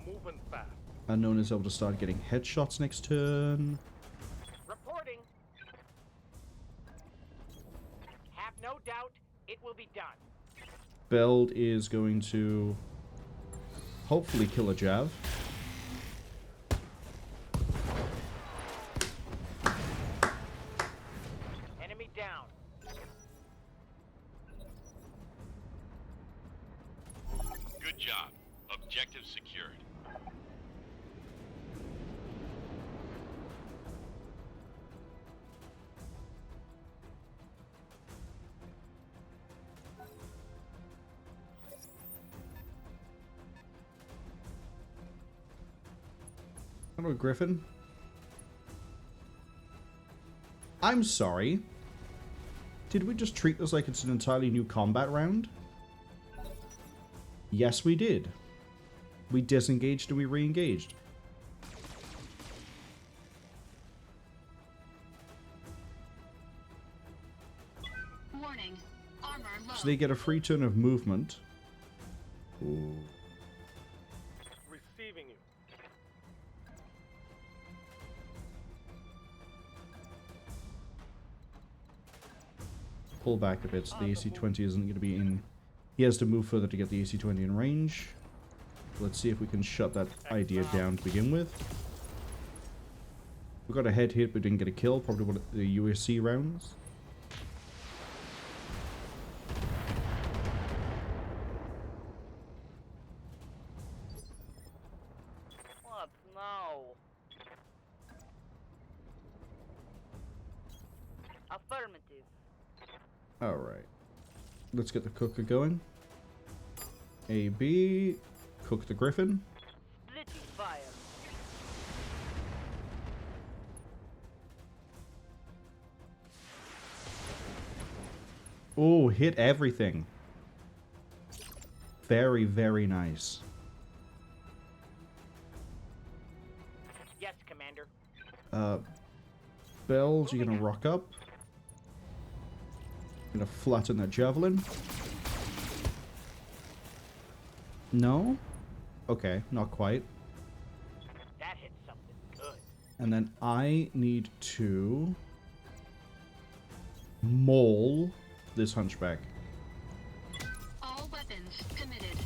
Moving fast. Unknown is able to start getting headshots next turn. Reporting. Have no doubt it will be done. Beld is going to hopefully kill a Jav. Enemy down. Good job. Objective secured. Hello, Griffin. I'm sorry. Did we just treat this like it's an entirely new combat round? Yes, we did. We disengaged and we re-engaged. Warning. Armor low. So they get a free turn of movement. Ooh. Receiving you. Pull back a bit so the AC-20 isn't going to be in. He has to move further to get the AC-20 in range. Let's see if we can shut that idea down to begin with. We got a head hit, but didn't get a kill. Probably one of the USC rounds. What now? Affirmative. Alright. Let's get the cooker going. AB. Cook the Griffin. Splitting fire. Oh, hit everything. Very, very nice. Yes, Commander. Bells, you're gonna rock up. Gonna flatten that javelin. No? Okay, not quite. That hit something good. And then I need to maul this hunchback. All weapons committed.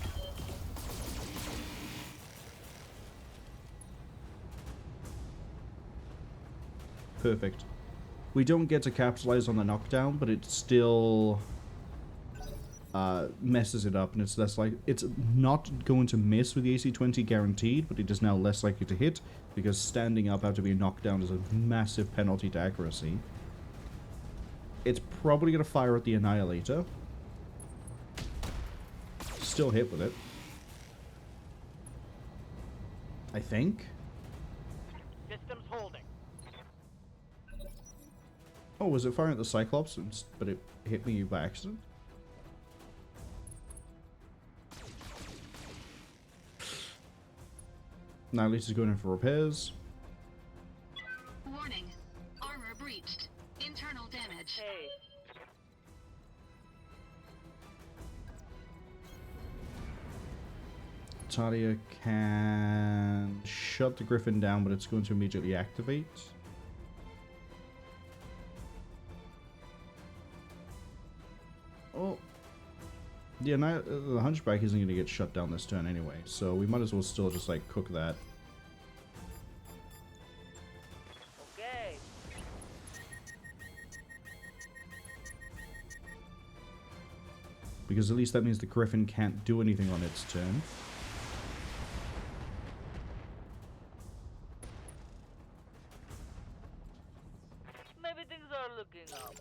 Perfect. We don't get to capitalize on the knockdown, but it still messes it up, and it's less like it's not going to miss with the AC-20 guaranteed, but it is now less likely to hit because standing up after being knocked down is a massive penalty to accuracy. It's probably going to fire at the Annihilator. Still hit with it. I think. Systems holding. Oh, was it firing at the Cyclops? But it hit me by accident? Now Lisa's going in for repairs. Warning. Armor breached. Internal damage. Hey, Talia can shut the Griffin down, but it's going to immediately activate. Oh. Yeah, the Hunchback isn't going to get shut down this turn anyway, so we might as well still just, like, cook that. okay. Because at least that means the Griffin can't do anything on its turn. Maybe things are looking up.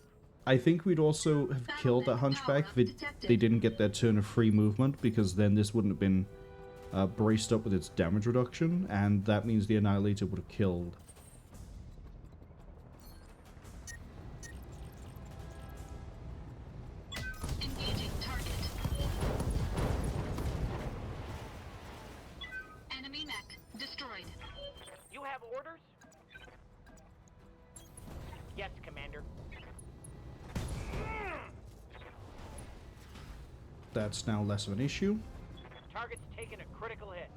I think we'd also have killed that Hunchback if they didn't get their turn of free movement, because then this wouldn't have been braced up with its damage reduction, and that means the Annihilator would have killed. Engaging target. Enemy mech destroyed. You have orders? Yes, Commander. That's now less of an issue. Target's taken a critical hit.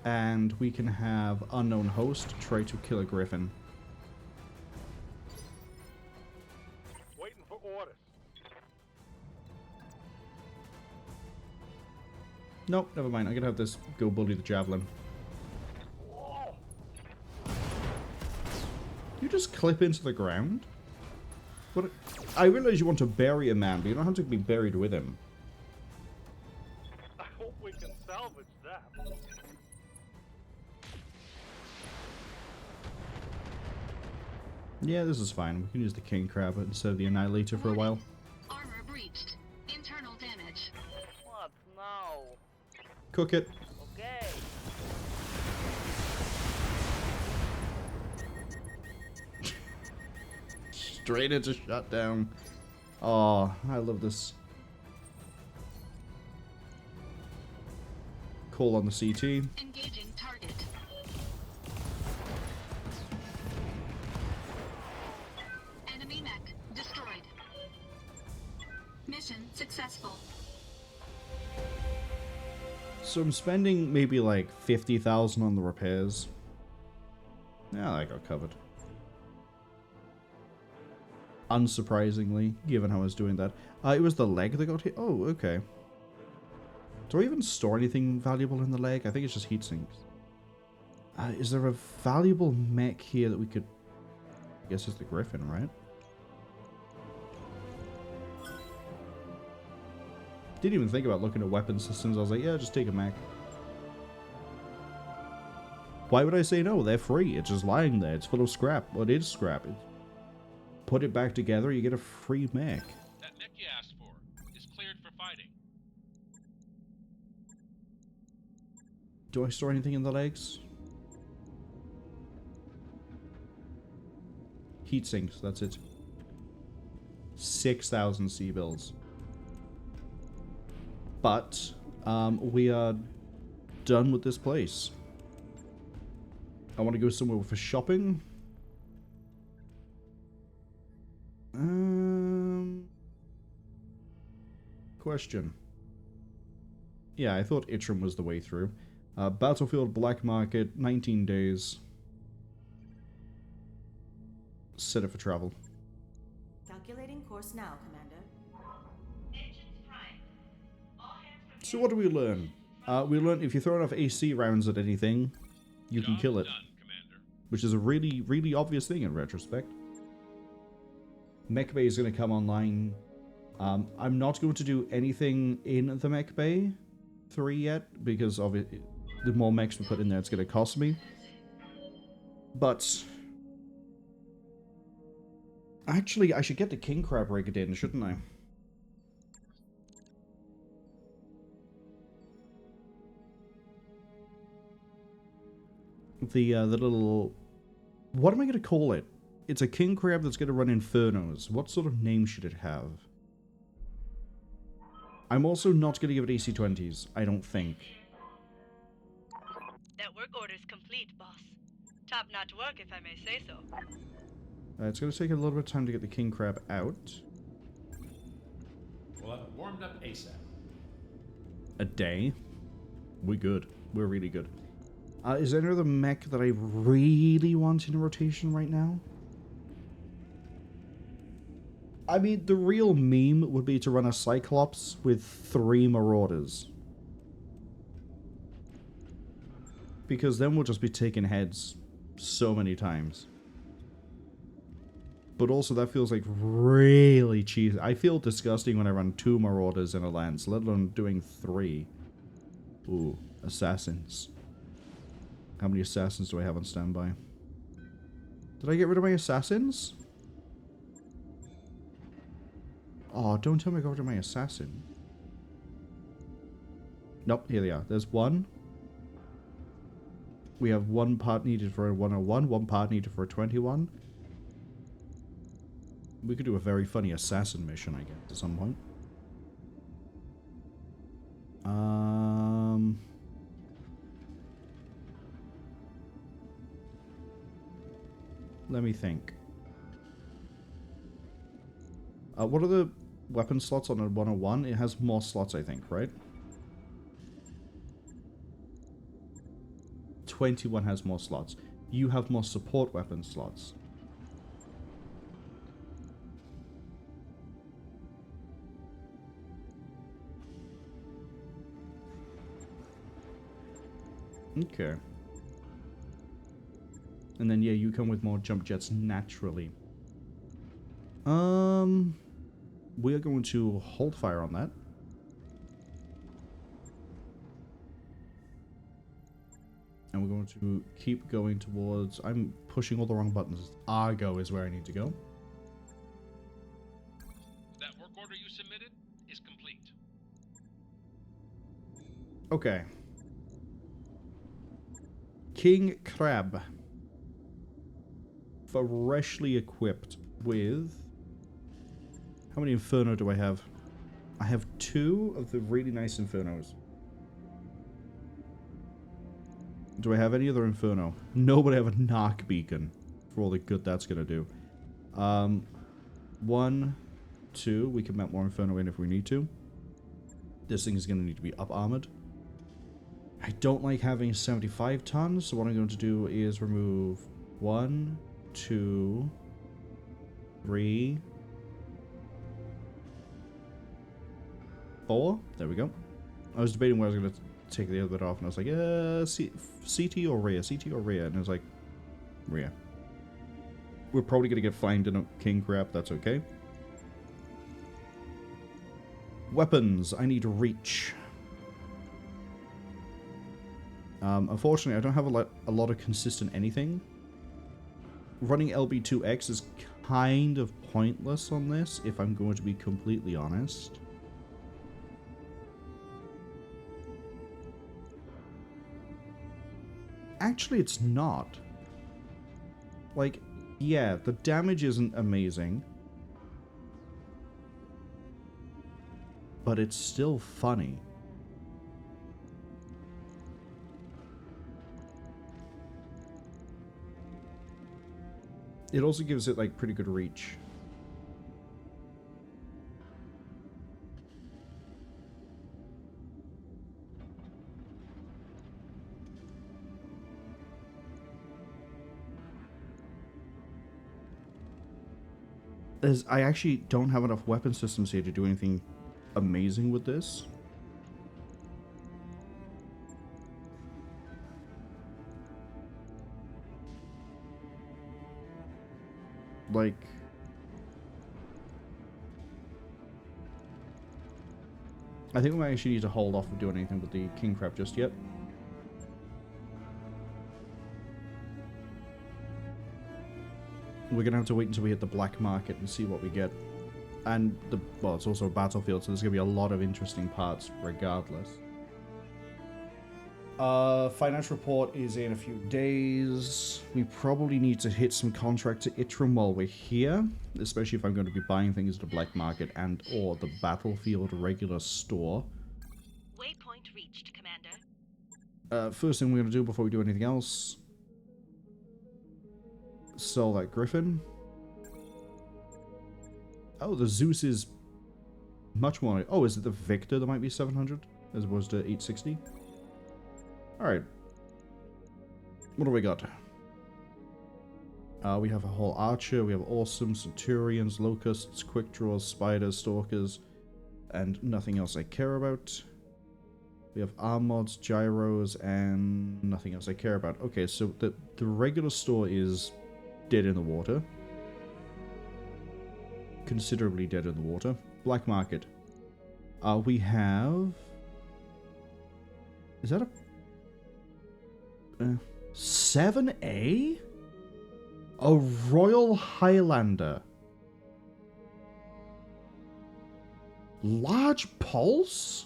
And we can have Unknown Host try to kill a Griffin. Waiting for orders. Nope, never mind. I'm gonna have this go bully the Javelin. Whoa! You just clip into the ground? What? I realize you want to bury a man, but you don't have to be buried with him. I hope we can salvage that. Yeah, this is fine. We can use the King Crab instead of the Annihilator for a while. Armor breached. Internal damage. What now? Cook it. Okay. Straight into shutdown. Oh, I love this. Call on the CT. Engaging target. Enemy mech destroyed. mission successful. So I'm spending maybe like 50,000 on the repairs. Yeah, that got covered. Unsurprisingly, given how I was doing that. It was the leg that got hit. Oh, okay. Do I even store anything valuable in the leg? I think it's just heat sinks. Is there a valuable mech here that we could... I guess it's the Griffin, right? Didn't even think about looking at weapon systems. I was like, yeah, just take a mech. Why would I say no? They're free. It's just lying there. It's full of scrap. Well, it is scrap. Put it back together, you get a free mech. That mech you asked for is cleared for fighting. Do I store anything in the legs? Heat sinks, that's it. 6,000 sea bills. But, we are done with this place. I want to go somewhere for shopping. Question. Yeah, I thought Itram was the way through. Battlefield Black Market, 19 days. Set it for travel. Calculating course now, Commander. Engines prime. All hands prepare. So what do we learn? We learned if you throw enough AC rounds at anything, you can kill it. Done, Commander. Which is a really, really obvious thing in retrospect. Mech Bay is going to come online. I'm not going to do anything in the Mech Bay 3 yet, because of it, the more mechs we put in there, it's going to cost me. But actually, I should get the King Crab rigged in, shouldn't I? The little... What am I going to call it? It's a king crab that's going to run infernos. What sort of name should it have? I'm also not going to give it AC-20s, I don't think. That work order's complete, boss. Top-notch work, if I may say so. It's going to take a little bit of time to get the king crab out. We'll have it warmed up ASAP. A day? We're good. We're really good. Is there any other mech that I really want in rotation right now? I mean, the real meme would be to run a Cyclops with 3 Marauders. Because then we'll just be taking heads so many times. But also that feels like really cheesy. I feel disgusting when I run 2 Marauders in a lance, let alone doing 3. Ooh, assassins. How many assassins do I have on standby? Did I get rid of my assassins? Oh, don't tell me I got rid of my assassin. Nope, here they are. There's 1. We have 1 part needed for a 101, 1 part needed for a 21. We could do a very funny assassin mission, I guess, at some point. Let me think. What are the weapon slots on a 101? It has more slots, I think, right? 21 has more slots. You have more support weapon slots. Okay. And then, yeah, you come with more jump jets naturally. We are going to hold fire on that. And we're going to keep going towards... I'm pushing all the wrong buttons. Argo is where I need to go. That work order you submitted is complete. Okay. King Crab. Freshly equipped with... How many Inferno do I have? I have 2 of the really nice Infernos. Do I have any other Inferno? No, but I have a Narc Beacon. For all the good that's going to do. 1, 2. We can mount more Inferno in if we need to. This thing is going to need to be up-armored. I don't like having 75 tons, so what I'm going to do is remove 1, 2, 3, 4. There we go. I was debating where I was going to take the other bit off, and I was like, CT or rear? CT or rear? And I was like, rear. We're probably going to get flanked in a king crab, that's okay. Weapons. I need reach. Unfortunately, I don't have a lot of consistent anything. Running LB2X is kind of pointless on this, if I'm going to be completely honest. Actually, it's not. Like, yeah, the damage isn't amazing. But it's still funny. It also gives it, like, pretty good reach. I actually don't have enough weapon systems here to do anything amazing with this. Like, I think we might actually need to hold off of doing anything with the king crab just yet. We're gonna have to wait until we hit the black market and see what we get. And well, it's also a battlefield, so there's gonna be a lot of interesting parts regardless. Financial report is in a few days. We probably need to hit some contract to Itram while we're here, especially if I'm going to be buying things at the black market and or the battlefield regular store. Waypoint reached, Commander. First thing we're going to do before we do anything else, sell that Griffin. Oh, the Zeus is much more... Oh, is it the Victor that might be 700 as opposed to 860? Alright. What do we got? We have a whole Archer, we have Awesome, Centurions, Locusts, Quick Draws, Spiders, Stalkers, and nothing else I care about. We have Arm Mods, Gyros, and nothing else I care about. Okay, so the regular store is dead in the water. Considerably dead in the water. Black Market. We have... Is that a... 7A? A Royal Highlander. Large Pulse?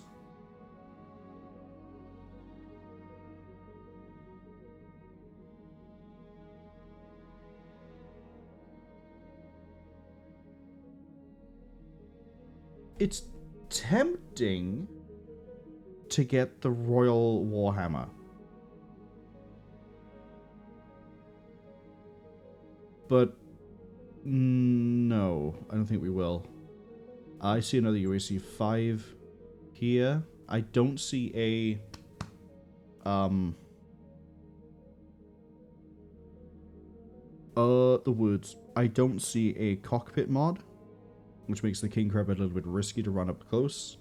It's tempting to get the Royal Warhammer. But no, I don't think we will. I see another UAC 5 here. I don't see a the woods. I don't see a cockpit mod, which makes the King Crab a little bit risky to run up close.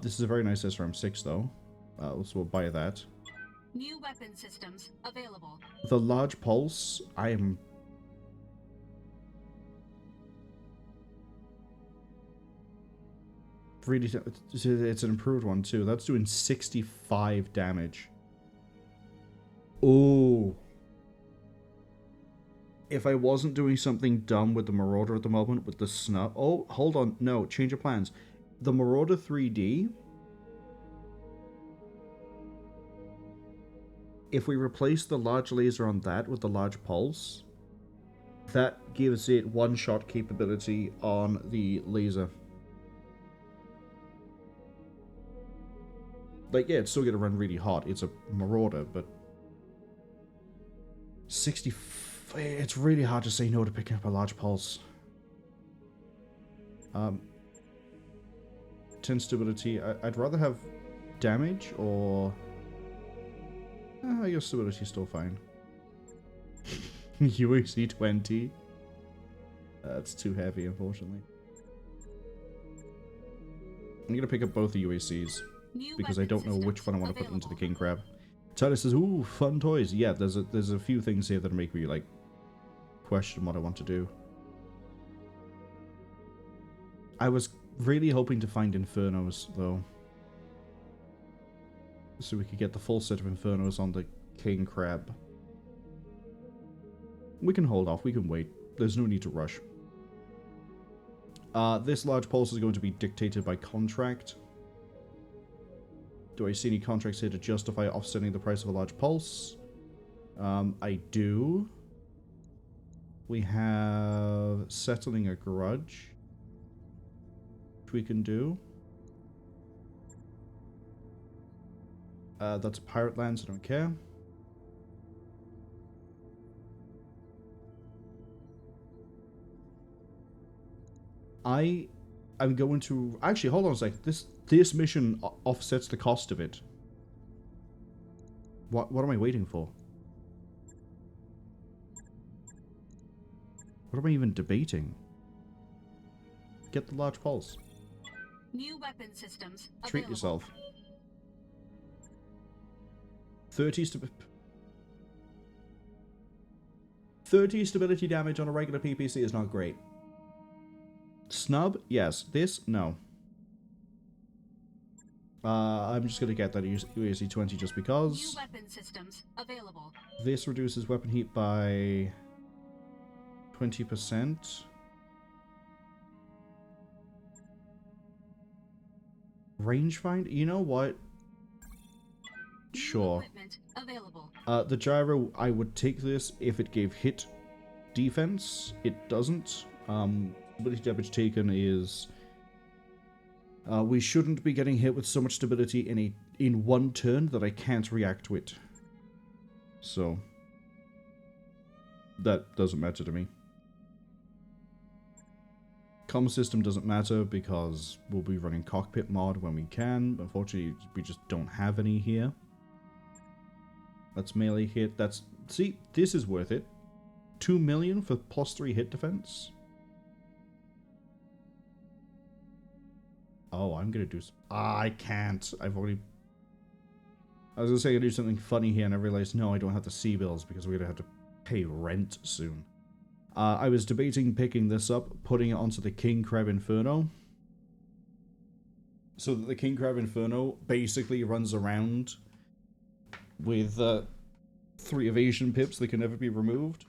This is a very nice SRM6 though, so we'll buy that. New weapon systems available. The Large Pulse, I am... really, it's an improved one too. That's doing 65 damage. Oh. If I wasn't doing something dumb with the Marauder at the moment, with the snuff... Oh, hold on. No, change of plans. The Marauder 3D... If we replace the large laser on that with the large pulse, that gives it one-shot capability on the laser. Like, yeah, it's still going to run really hot. It's a Marauder, but... 60... It's really hard to say no to picking up a large pulse. 10 stability. I'd rather have damage or... I guess stability's still fine. UAC 20. That's too heavy, unfortunately. I'm gonna pick up both the UACs because I don't know which one I want to put into the king crab. Tyler says, "Ooh, fun toys." Yeah, there's a few things here that make me like question what I want to do. I was really hoping to find Infernos though, so we could get the full set of Infernos on the king crab. We can hold off. We can wait. There's no need to rush. This large pulse is going to be dictated by contract. Do I see any contracts here to justify offsetting the price of a large pulse? I do. We have settling a grudge, which we can do. That's a pirate land, so I don't care. I'm going to... Actually, hold on a sec. This mission offsets the cost of it. What am I waiting for? What am I even debating? Get the large pulse. New weapon systems Treat available. yourself. 30 stability damage on a regular PPC is not great. Snub? Yes. This? No. I'm just gonna get that UAC 20 just because. New weapon systems available. This reduces weapon heat by 20%. Rangefinder? You know what? Sure. Available. The gyro, I would take this if it gave hit defense. It doesn't. Stability damage taken is... we shouldn't be getting hit with so much stability in one turn that I can't react to it. So, that doesn't matter to me. Comm system doesn't matter because we'll be running cockpit mod when we can. Unfortunately, we just don't have any here. That's melee hit. That's... See, this is worth it. 2 million for +3 hit defense. Oh, I'm gonna do... I can't. I've already... I was gonna say I'd do something funny here, and I realized, no, I don't have the C-bills, because we're gonna have to pay rent soon. I was debating picking this up, putting it onto the King Crab Inferno. So that the King Crab Inferno basically runs around with 3 evasion pips that can never be removed.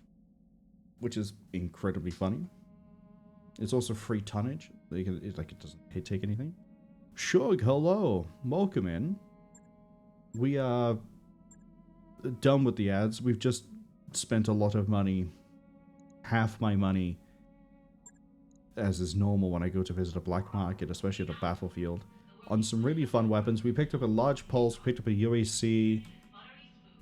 Which is incredibly funny. It's also free tonnage. It doesn't take anything. Shug, hello. Welcome in. We are done with the ads. We've just spent a lot of money. Half my money. As is normal when I go to visit a black market, especially at a battlefield. On some really fun weapons. We picked up a large pulse, picked up a UAC.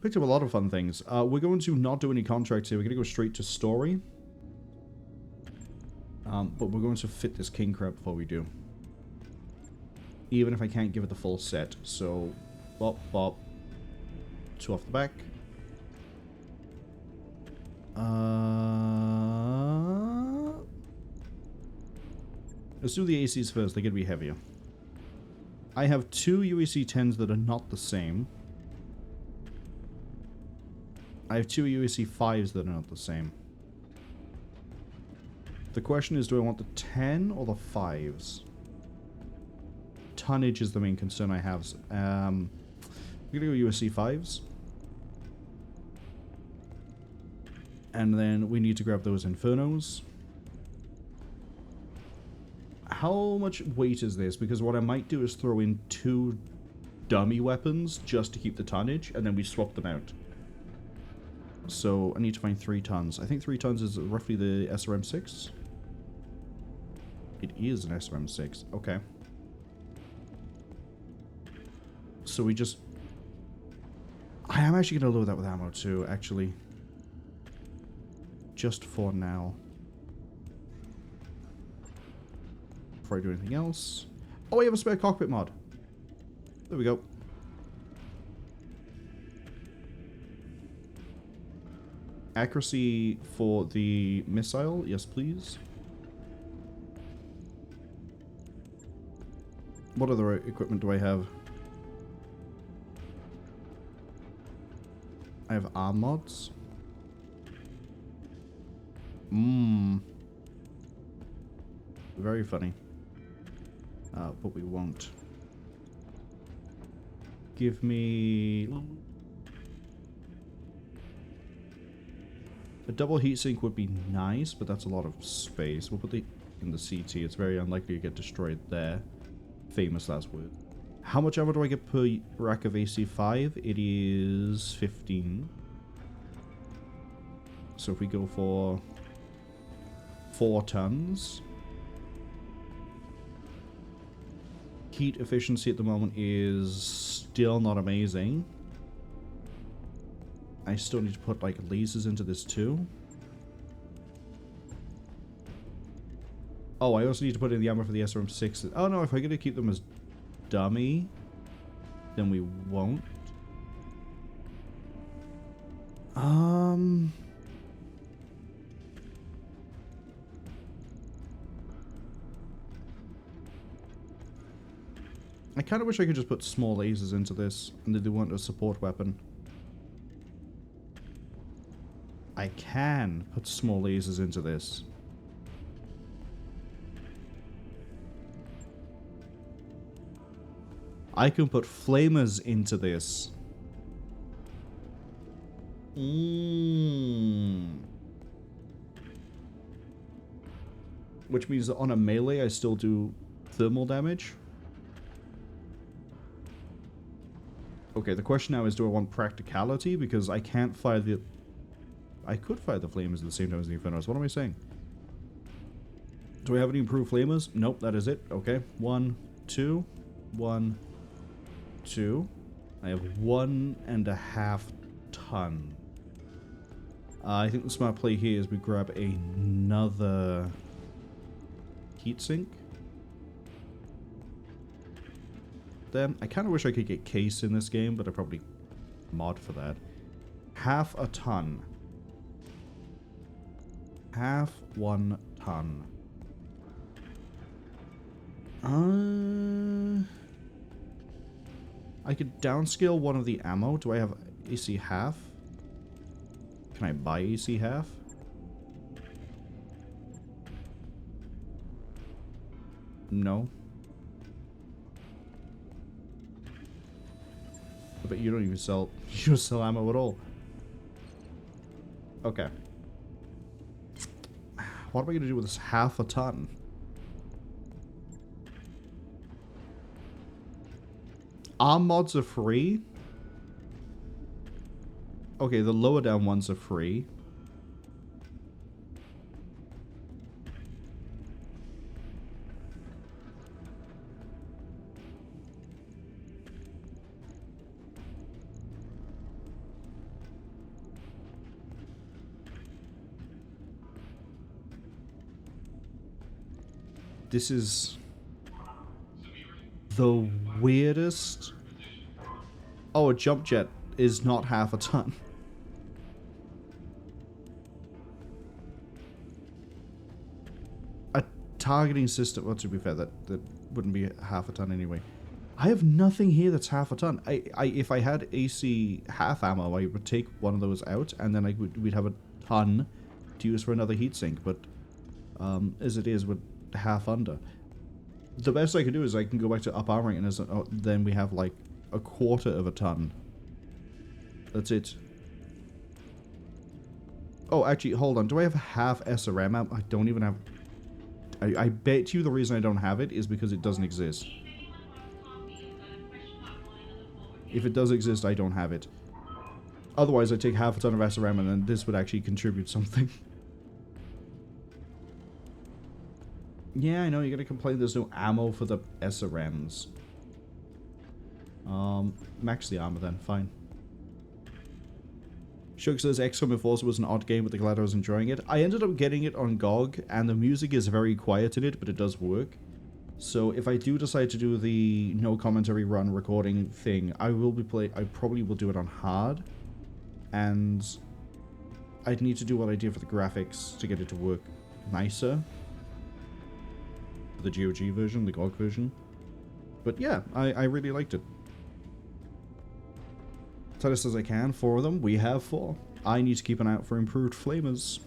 Picked up a lot of fun things. We're going to not do any contracts here. We're going to go straight to story. But we're going to fit this king crab before we do. Even if I can't give it the full set. So, bop, bop. 2 off the back. Let's do the ACs first. They're going to be heavier. I have 2 UAC 10s that are not the same. I have 2 UAC 5s that are not the same. The question is, do I want the 10 or the 5s? Tonnage is the main concern I have. I'm going to go UAC 5s. And then we need to grab those Infernos. How much weight is this? Because what I might do is throw in 2 dummy weapons just to keep the tonnage, and then we swap them out. So I need to find 3 tons. I think 3 tons is roughly the SRM-6. It is an SRM-6. Okay. So we just... I am actually going to load that with ammo too, actually. Just for now. before I do anything else. Oh, I have a spare cockpit mod. There we go. Accuracy for the missile. Yes, please. What other equipment do I have? I have arm mods. Very funny. But we won't. Give me... a double heatsink would be nice, but that's a lot of space. We'll put it in the CT. It's very unlikely to get destroyed there. Famous last word. How much ammo do I get per rack of AC5? It is 15. So if we go for 4 tons. Heat efficiency at the moment is still not amazing. I still need to put like lasers into this too. Oh, I also need to put in the ammo for the SRM6. Oh no, if I'm going to keep them as dummy, then we won't. I kind of wish I could just put small lasers into this and that they weren't a support weapon. I can put small lasers into this. I can put flamers into this. Which means that on a melee I still do thermal damage. Okay, the question now is, do I want practicality? Because I can't fire the... I could fire the flamers at the same time as the Infernos. What am I saying? Do I have any improved flamers? Nope, that is it. Okay. 1, 2. 1, 2. I have 1.5 ton. I think the smart play here is we grab another heatsink. Then I kind of wish I could get case in this game, but I probably mod for that. 1/2 ton. 1 ton. I could downscale one of the ammo. Do I have AC half? Can I buy AC half? No. But you don't even sell... You don't sell ammo at all. Okay. What am I going to do with this 1/2 ton? Arm mods are free. Okay, the lower down ones are free. This is the weirdest. Oh, a jump jet is not 1/2 ton. A targeting system. Well, to be fair, that wouldn't be 1/2 ton anyway. I have nothing here that's 1/2 ton. If I had AC half ammo, I would take one of those out, and then we'd have a ton to use for another heatsink. But as it is, with half under. The best I can do is I can go back to up armoring, and then we have like 1/4 ton. That's it. Oh, actually, hold on. Do I have half SRM ammo? I don't even have... I bet you the reason I don't have it is because it doesn't exist. If it does exist, I don't have it. Otherwise, I'd take 1/2 ton of SRM, and then this would actually contribute something. Yeah, I know, you're gonna complain there's no ammo for the SRMs. Max the armor then, fine. Shug says XCOM Enforcer was an odd game, but glad I was enjoying it. I ended up getting it on GOG, and the music is very quiet in it, but it does work. So if I do decide to do the no commentary run recording thing, I probably will do it on hard. And I'd need to do what I did for the graphics to get it to work nicer. For the GOG version, the GOG version. But yeah, I really liked it. Titus says I can. 4 of them. We have 4. I need to keep an eye out for improved flamers.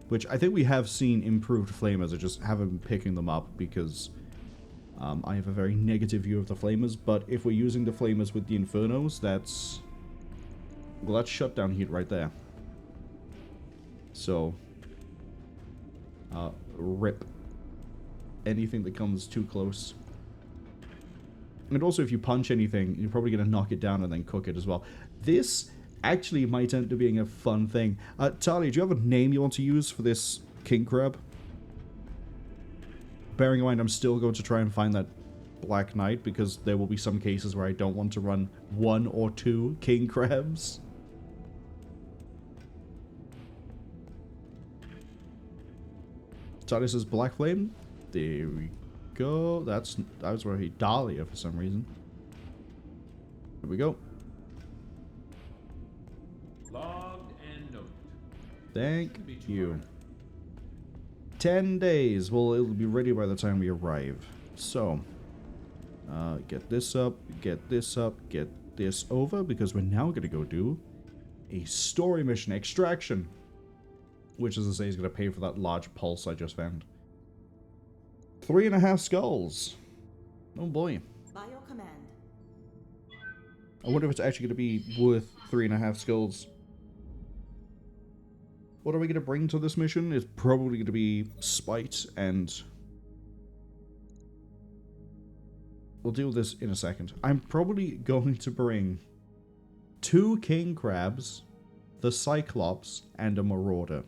Which I think we have seen improved flamers. I just haven't been picking them up because I have a very negative view of the flamers. But if we're using the flamers with the Infernos, that's... well, that's shutdown heat right there. So... rip. Anything that comes too close. And also, if you punch anything, you're probably going to knock it down and then cook it as well. This actually might end up being a fun thing. Talia, do you have a name you want to use for this king crab? Bearing in mind, I'm still going to try and find that Black Knight, because there will be some cases where I don't want to run 1 or 2 king crabs. Talia says Black Flame. There we go. I was where he Dahlia for some reason. There we go. Logged and noted. Thank you. 10 days. Well, it'll be ready by the time we arrive. So, get this up, get this up, get this over, because we're now going to go do a story mission, Extraction. Which, as I say, is going to pay for that large pulse I just found. 3.5 skulls. Oh boy. By your command. I wonder if it's actually going to be worth 3.5 skulls. What are we going to bring to this mission? It's probably going to be spite, and we'll deal with this in a second. I'm probably going to bring 2 king crabs, the Cyclops, and a Marauder.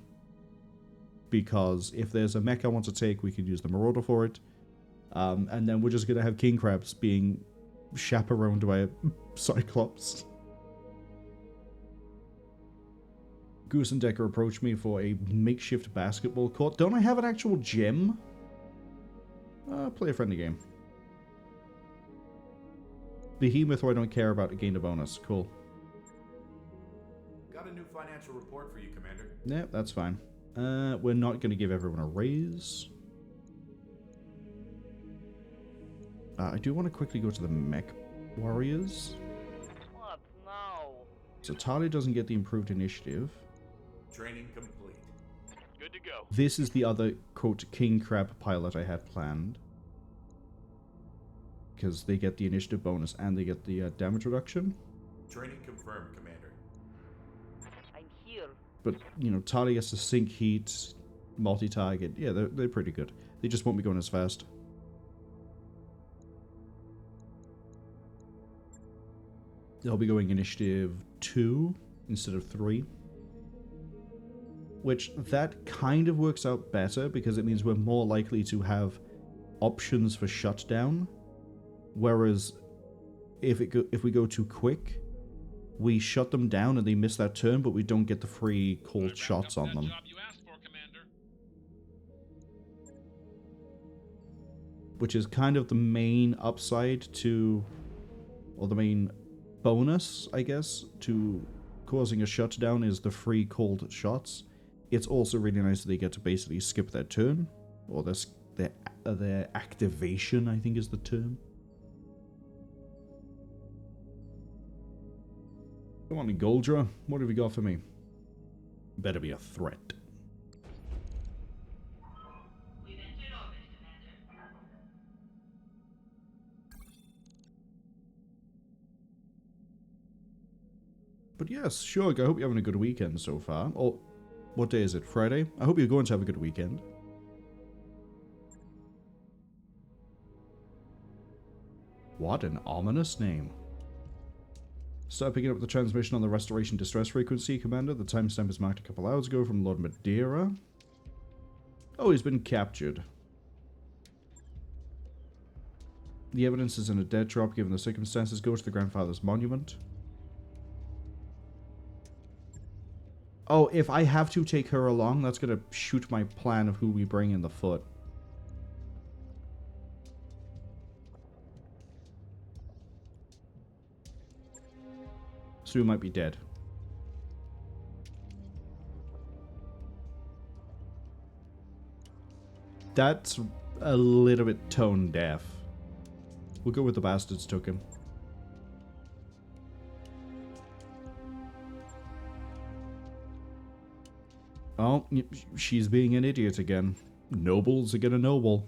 Because if there's a mech I want to take, we can use the Marauder for it. And then we're just going to have king crabs being chaperoned by a Cyclops. Goose and Decker approached me for a makeshift basketball court. Don't I have an actual gym? Play a friendly game. Behemoth, who I don't care about, gained a bonus. Cool. Got a new financial report for you, Commander. Yeah, that's fine. We're not going to give everyone a raise. I do want to quickly go to the Mech Warriors. What now? So Talia doesn't get the improved initiative. Training complete. Good to go. This is the other, quote, King Crab pilot I had planned. Because they get the initiative bonus and they get the damage reduction. Training confirmed, Commander. I'm here. But, you know, Talia gets to sink heat, multi-target. Yeah, they're pretty good. They just won't be going as fast. They'll be going initiative 2 instead of 3. Which, that kind of works out better because it means we're more likely to have options for shutdown. Whereas, if we go too quick, we shut them down and they miss that turn, but we don't get the free cold shots on them. Which is kind of the main upside to, or the main bonus, I guess, to causing a shutdown is the free cold shots. It's also really nice that they get to basically skip their turn, or their activation, I think is the term. Come on, Goldra, what have you got for me? Better be a threat. We've entered orbit, Commander. But yes, sure, I hope you're having a good weekend so far. Oh, what day is it? Friday? I hope you're going to have a good weekend. What an ominous name. Start picking up the transmission on the Restoration Distress Frequency, Commander. The timestamp is marked a couple hours ago from Lord Madeira. Oh, he's been captured. The evidence is in a dead drop given the circumstances. Go to the Grandfather's Monument. Oh, if I have to take her along, that's going to shoot my plan of who we bring in the foot. So we might be dead. That's a little bit tone deaf. We'll go with the bastards took him. Oh, she's being an idiot again. Nobles are gonna noble.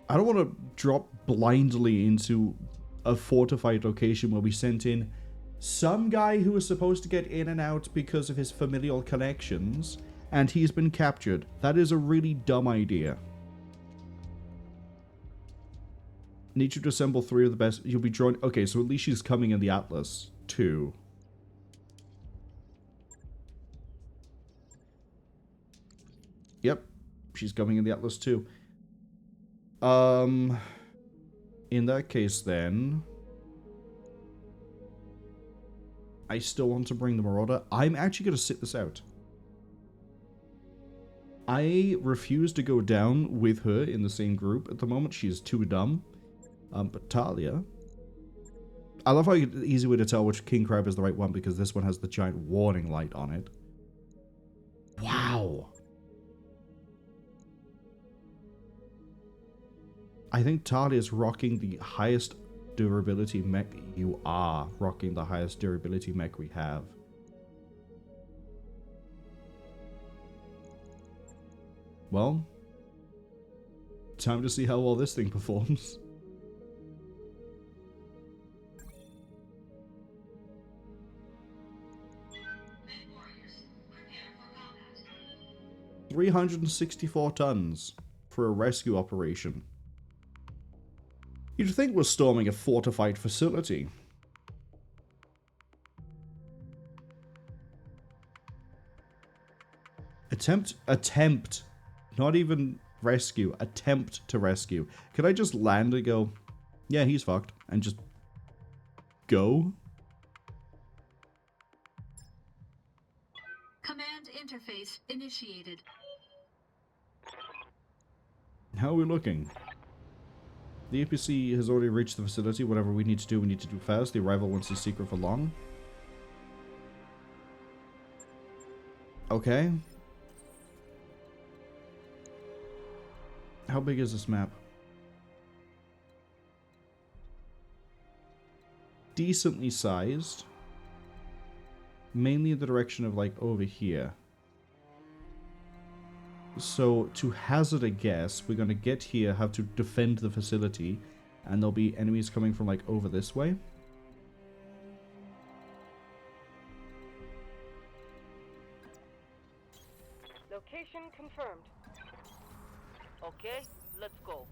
I don't want to drop blindly into a fortified location where we sent in some guy who was supposed to get in and out because of his familial connections, and he's been captured. That is a really dumb idea. Need you to assemble 3 of the best. You'll be drawn. Okay, so at least she's coming in the Atlas too. Yep, she's coming in the Atlas too. In that case then, I still want to bring the Marauder. I'm actually going to sit this out. I refuse to go down with her in the same group at the moment. She is too dumb. But Talia, I love how the easy way to tell which king crab is the right one, because this one has the giant warning light on it. Wow. I think Talia is rocking the highest durability mech. You are rocking the highest durability mech we have. Well, time to see how well this thing performs. Mech warriors, prepare for combat. 364 tons for a rescue operation. You'd think we're storming a fortified facility. Attempt. Not even rescue. Attempt to rescue. Could I just land and go, yeah, he's fucked, and just go? Command interface initiated. How are we looking? The APC has already reached the facility. Whatever we need to do fast. The arrival won't be secret for long. Okay. How big is this map? Decently sized. Mainly in the direction of, like, over here. So, to hazard a guess, we're going to get here, have to defend the facility, and there'll be enemies coming from, like, over this way. Location confirmed. Okay, let's go.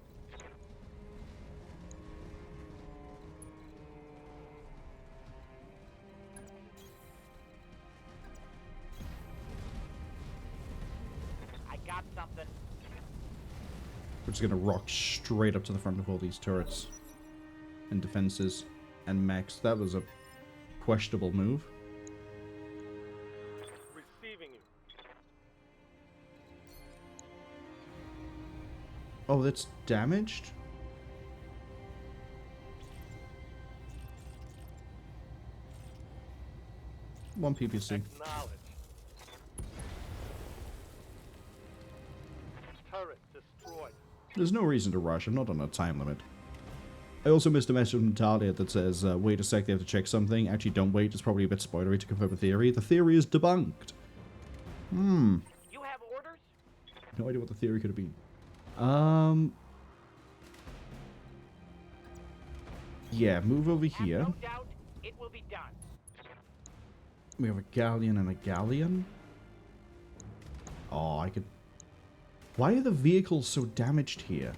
I got something. We're just going to rock straight up to the front of all these turrets and defenses and mechs. That was a questionable move. Receiving you. Oh, that's damaged? One PPC. Acknowledge. Turret destroyed. There's no reason to rush. I'm not on a time limit. I also missed a message from Talia that says, wait a sec, they have to check something. Actually, don't wait. It's probably a bit spoilery to confirm a theory. The theory is debunked. You have orders? No idea what the theory could have been. Yeah, move over Have here. no doubt it will be done. We have a galleon and a galleon. Oh, I could... Why are the vehicles so damaged here?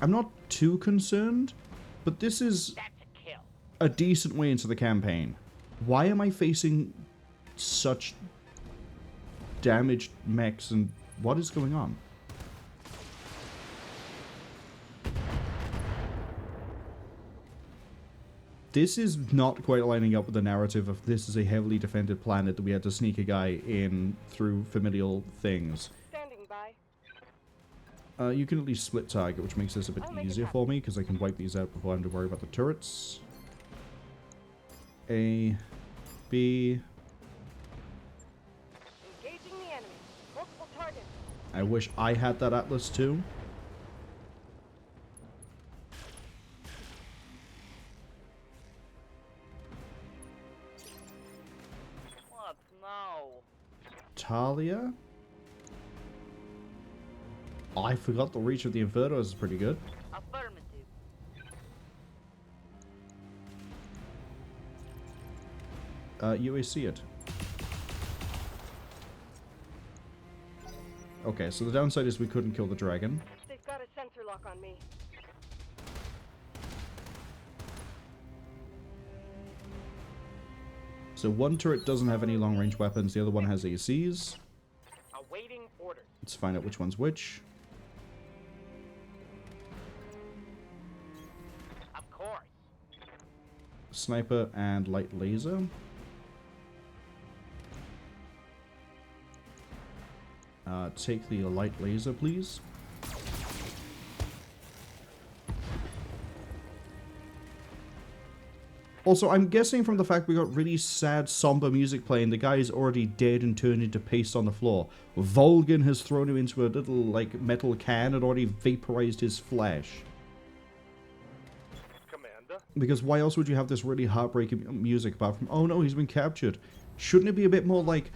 I'm not too concerned, but this is That's a kill. a decent way into the campaign. Why am I facing such damaged mechs, and what is going on? This is not quite lining up with the narrative of this is a heavily defended planet that we had to sneak a guy in through familial things. Standing by. You can at least split target, which makes this a bit easier for me, because I can wipe these out before I have to worry about the turrets. A, B. Engaging the enemy. Multiple targets. I wish I had that Atlas too. What now? Talia? Oh, I forgot the reach of the Infernos is pretty good. Affirmative. UAC it. Okay, so the downside is we couldn't kill the dragon. They've got a sensor lock on me. So one turret doesn't have any long-range weapons, the other one has ACs. Awaiting orders. Let's find out which one's which. Of course. Sniper and light laser. Take the light laser, please. Also, I'm guessing from the fact we got really sad, somber music playing, the guy is already dead and turned into paste on the floor. Volgan has thrown him into a little, like, metal can and already vaporized his flesh. Commander? Because why else would you have this really heartbreaking music apart from, oh no, he's been captured? Shouldn't it be a bit more like,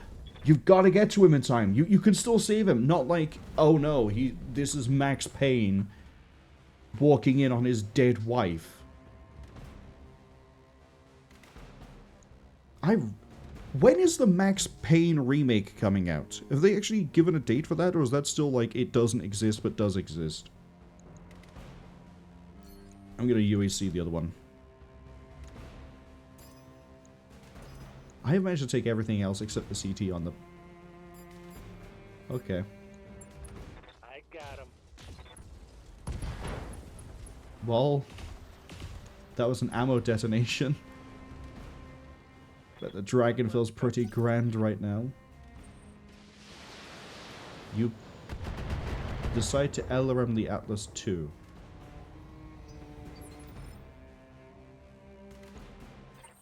you've got to get to him in time. You can still save him. Not like, oh no, this is Max Payne walking in on his dead wife. When is the Max Payne remake coming out? Have they actually given a date for that, or is that still like it doesn't exist but does exist? I'm gonna UAC the other one. I have managed to take everything else except the CT on the... Okay. I got him. Well, that was an ammo detonation. But the dragon feels pretty grand right now. You decide to LRM the Atlas 2.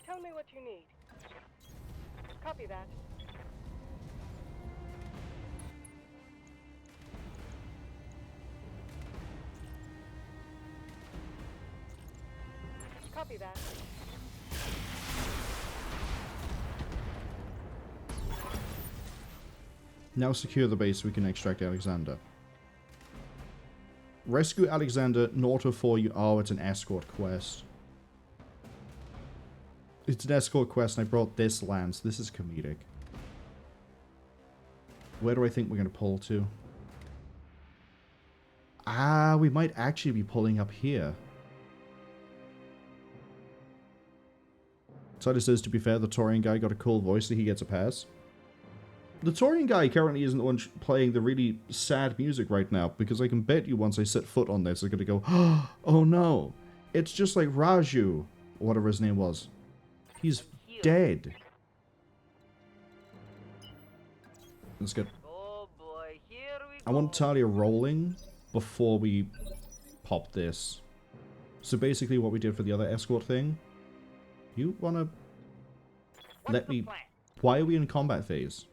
Tell me what you need. Copy that. Copy that. Now secure the base so we can extract Alexander. Rescue Alexander, north of 4 you. Oh, it's an escort quest. It's an escort quest and I brought this lance. This is comedic. Where do I think we're going to pull to? Ah, we might actually be pulling up here. So this says, to be fair, the Taurian guy got a cool voice so he gets a pass. The Taurian guy currently isn't the one playing the really sad music right now, because I can bet you once I set foot on this, they're going to go, oh no, it's just like Raju, or whatever his name was. He's dead. Let's get... Oh boy, here we go. I want Talia rolling before we pop this. So basically what we did for the other escort thing, you want to let me... Plan? Why are we in combat phase?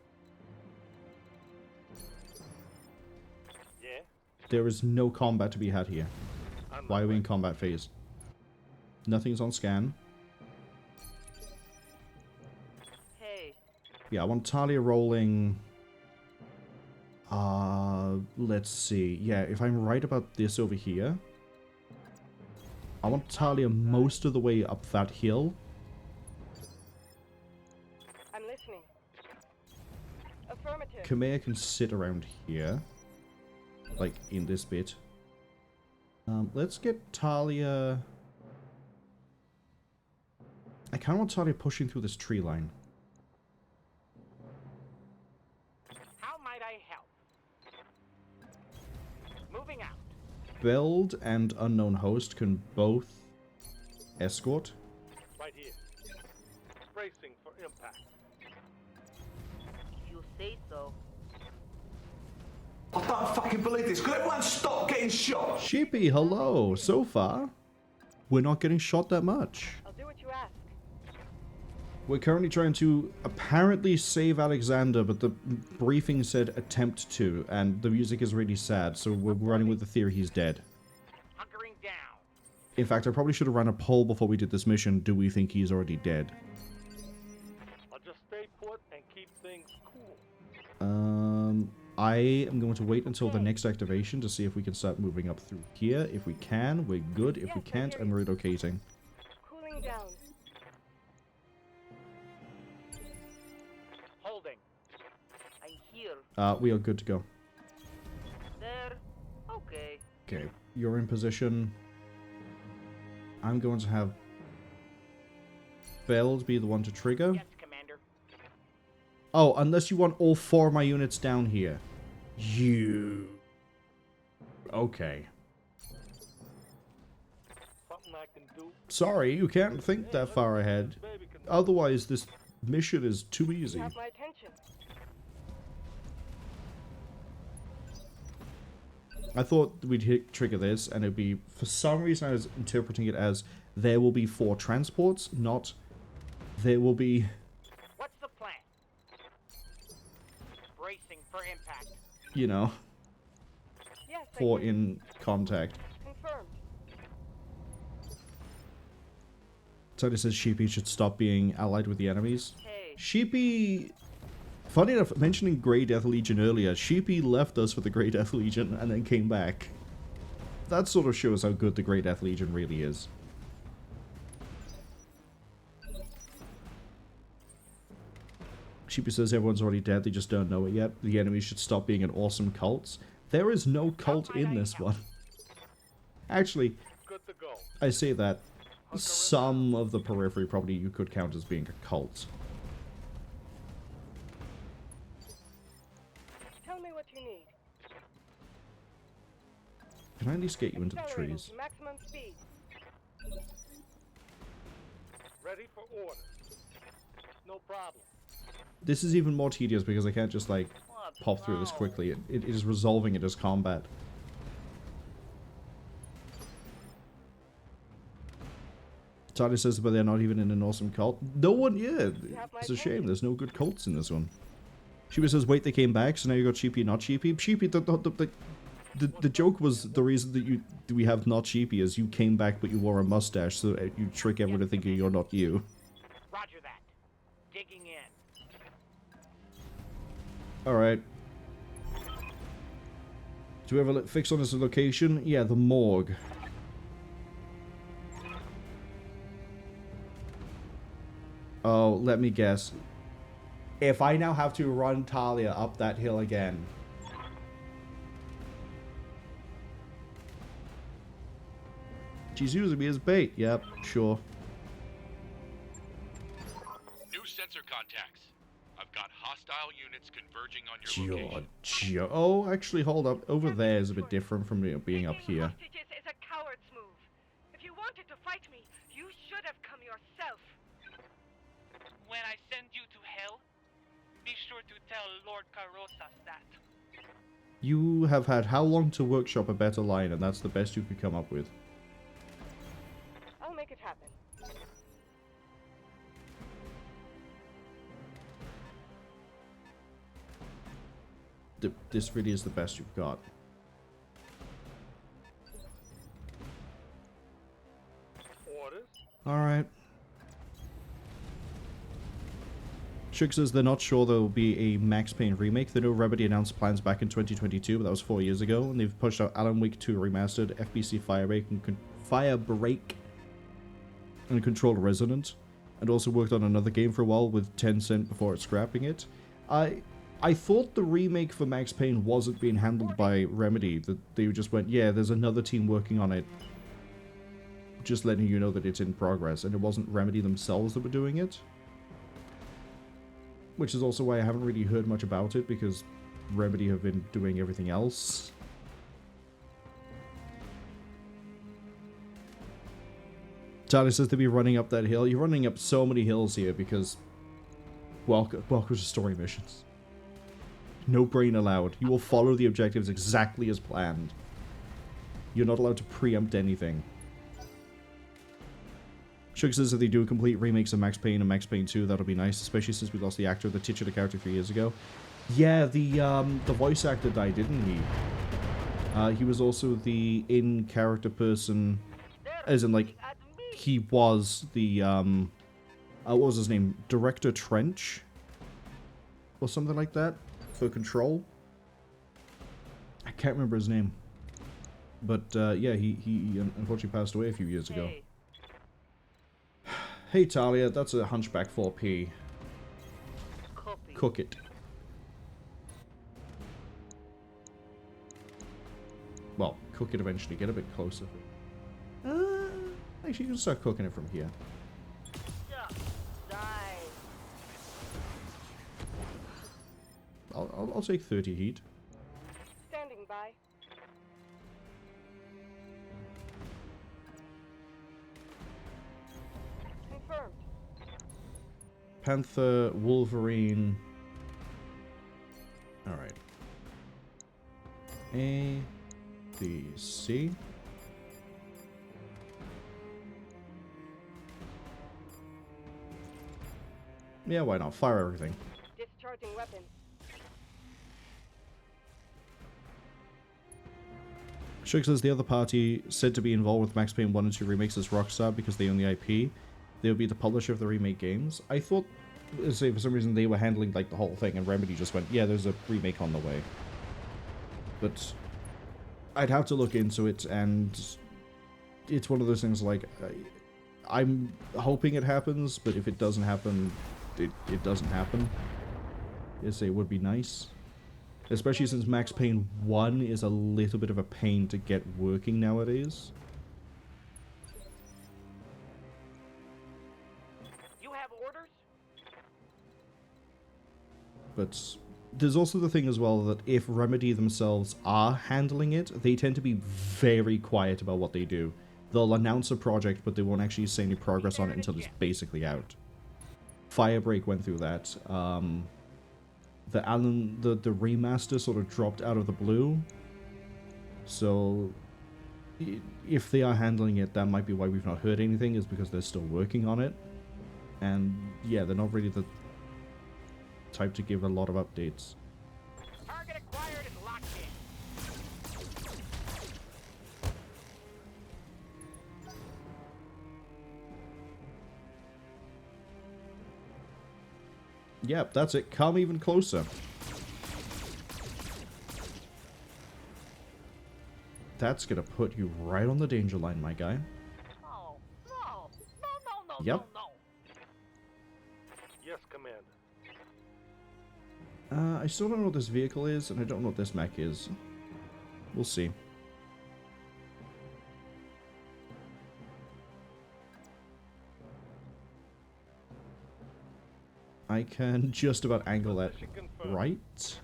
Yeah? There is no combat to be had here. Why are we in combat phase? Nothing's on scan. Hey, Yeah, I want Talia rolling... let's see. Yeah, if I'm right about this over here... I want Talia most of the way up that hill. I'm listening. Affirmative. Khmer can sit around here. Like, in this bit. Let's get Talia... I kind of want Talia pushing through this tree line. How might I help? Moving out. Beld and Unknown Host can both escort. right here. Bracing for impact. If you say so. I don't fucking believe this. Could everyone stop getting shot? Sheepy, hello. So far, we're not getting shot that much. I'll do what you ask. We're currently trying to apparently save Alexander, but the briefing said attempt to, and the music is really sad, so we're running with the theory he's dead. Hunkering down. In fact, I probably should have run a poll before we did this mission. Do we think he's already dead? I'll just stay put and keep things cool. I am going to wait until the next activation to see if we can start moving up through here. If we can, we're good. If we can't, I'm relocating. Cooling down. Holding. I'm here. We are good to go. There. Okay. Okay, you're in position. I'm going to have Bell be the one to trigger. Yes, Commander. Oh, unless you want all 4 of my units down here. You... Okay. Something I can do. Sorry, you can't think that far ahead. Otherwise, this mission is too easy. You have my attention. I thought we'd trigger this, and it'd be... For some reason, I was interpreting it as there will be 4 transports, not there will be... What's the plan? Bracing for impact. You know, Yes, 4 in contact. confirmed. So it says Sheepy should stop being allied with the enemies. Hey. Sheepy... Funny enough, mentioning Grey Death Legion earlier, Sheepy left us for the Grey Death Legion and then came back. That sort of shows how good the Grey Death Legion really is. Sheepy says everyone's already dead, they just don't know it yet. The enemies should stop being an awesome cult. There is no cult in this one. Actually, Good to go. I say that. Some of the periphery probably you could count as being a cult. Tell me what you need. Can I at least get you into the Accelerating trees? to maximum speed. Ready for order. No problem. This is even more tedious because I can't just, like, What? pop through this No. quickly. It is resolving it as combat. Tony says, but they're not even in an awesome cult. No one, yeah. It's a shame. There's no good cults in this one. Sheepy says, wait, they came back, so now you got Sheepy, not Sheepy. Sheepy, the joke was the reason that we have not Sheepy is you came back, but you wore a mustache, so you trick everyone to thinking you're not you. Roger that. Digging in. Alright. Do we have a fix on this location? Yeah, the morgue. Oh, let me guess. If I now have to run Talia up that hill again. She's using me as bait. Yep, sure. New sensor contacts. I've got hostile units converging on your location. Oh, actually, hold up. Over there is a bit different from being up Taking here. hostages is a coward's move. If you wanted to fight me, you should have come yourself. When I send you to hell, be sure to tell Lord Carosas that. You have had how long to workshop a better line, and that's the best you could come up with. I'll make it happen. This really is the best you've got. Orders. Alright. Trick says they're not sure there will be a Max Payne remake. They know Remedy announced plans back in 2022, but that was 4 years ago, and they've pushed out Alan Wake 2 Remastered, FBC Firebreak, and Control Resonant, and also worked on another game for a while with Tencent before scrapping it. I thought the remake for Max Payne wasn't being handled by Remedy, that they just went, yeah, there's another team working on it, just letting you know that it's in progress, and it wasn't Remedy themselves that were doing it. Which is also why I haven't really heard much about it, because Remedy have been doing everything else. Charlie says to be running up that hill. You're running up so many hills here because... Welcome to story missions. No brain allowed. You will follow the objectives exactly as planned. You're not allowed to preempt anything. Sugar says if they do complete remakes of Max Payne and Max Payne 2, that'll be nice, especially since we lost the actor, the titular character 3 years ago. Yeah, the voice actor died, didn't he? He was also the in-character person, as in, like, he was the, what was his name? Director Trench? Or something like that? For Control? I can't remember his name. But, yeah, he unfortunately passed away a few years ago. Hey Talia, that's a Hunchback 4P. Cook it. Well, cook it eventually. Get a bit closer. Actually, you can start cooking it from here. I'll take 30 heat. Standing by. Confirmed. Panther, Wolverine. Alright. A, B, C. Yeah, why not? Fire everything. Discharging weapon. Shug says the other party said to be involved with Max Payne 1 and 2 remakes is Rockstar because they own the IP. They would be the publisher of the remake games. I thought, say, for some reason they were handling like the whole thing and Remedy just went, yeah, there's a remake on the way. But I'd have to look into it, and it's one of those things like, I'm hoping it happens, but if it doesn't happen, it doesn't happen. Yes, it would be nice. Especially since Max Payne 1 is a little bit of a pain to get working nowadays. You have orders? But there's also the thing as well that if Remedy themselves are handling it, they tend to be very quiet about what they do. They'll announce a project, but they won't actually say any progress on it until it's basically out. Firebreak went through that. The remaster sort of dropped out of the blue. So, if they are handling it, that might be why we've not heard anything, is because they're still working on it. And, yeah, they're not really the type to give a lot of updates. Target acquired and locked in. Yep, that's it. Come even closer. That's gonna put you right on the danger line, my guy. No. Yep. Yes, Commander. I still don't know what this vehicle is, and I don't know what this mech is. We'll see. I can just about angle that right.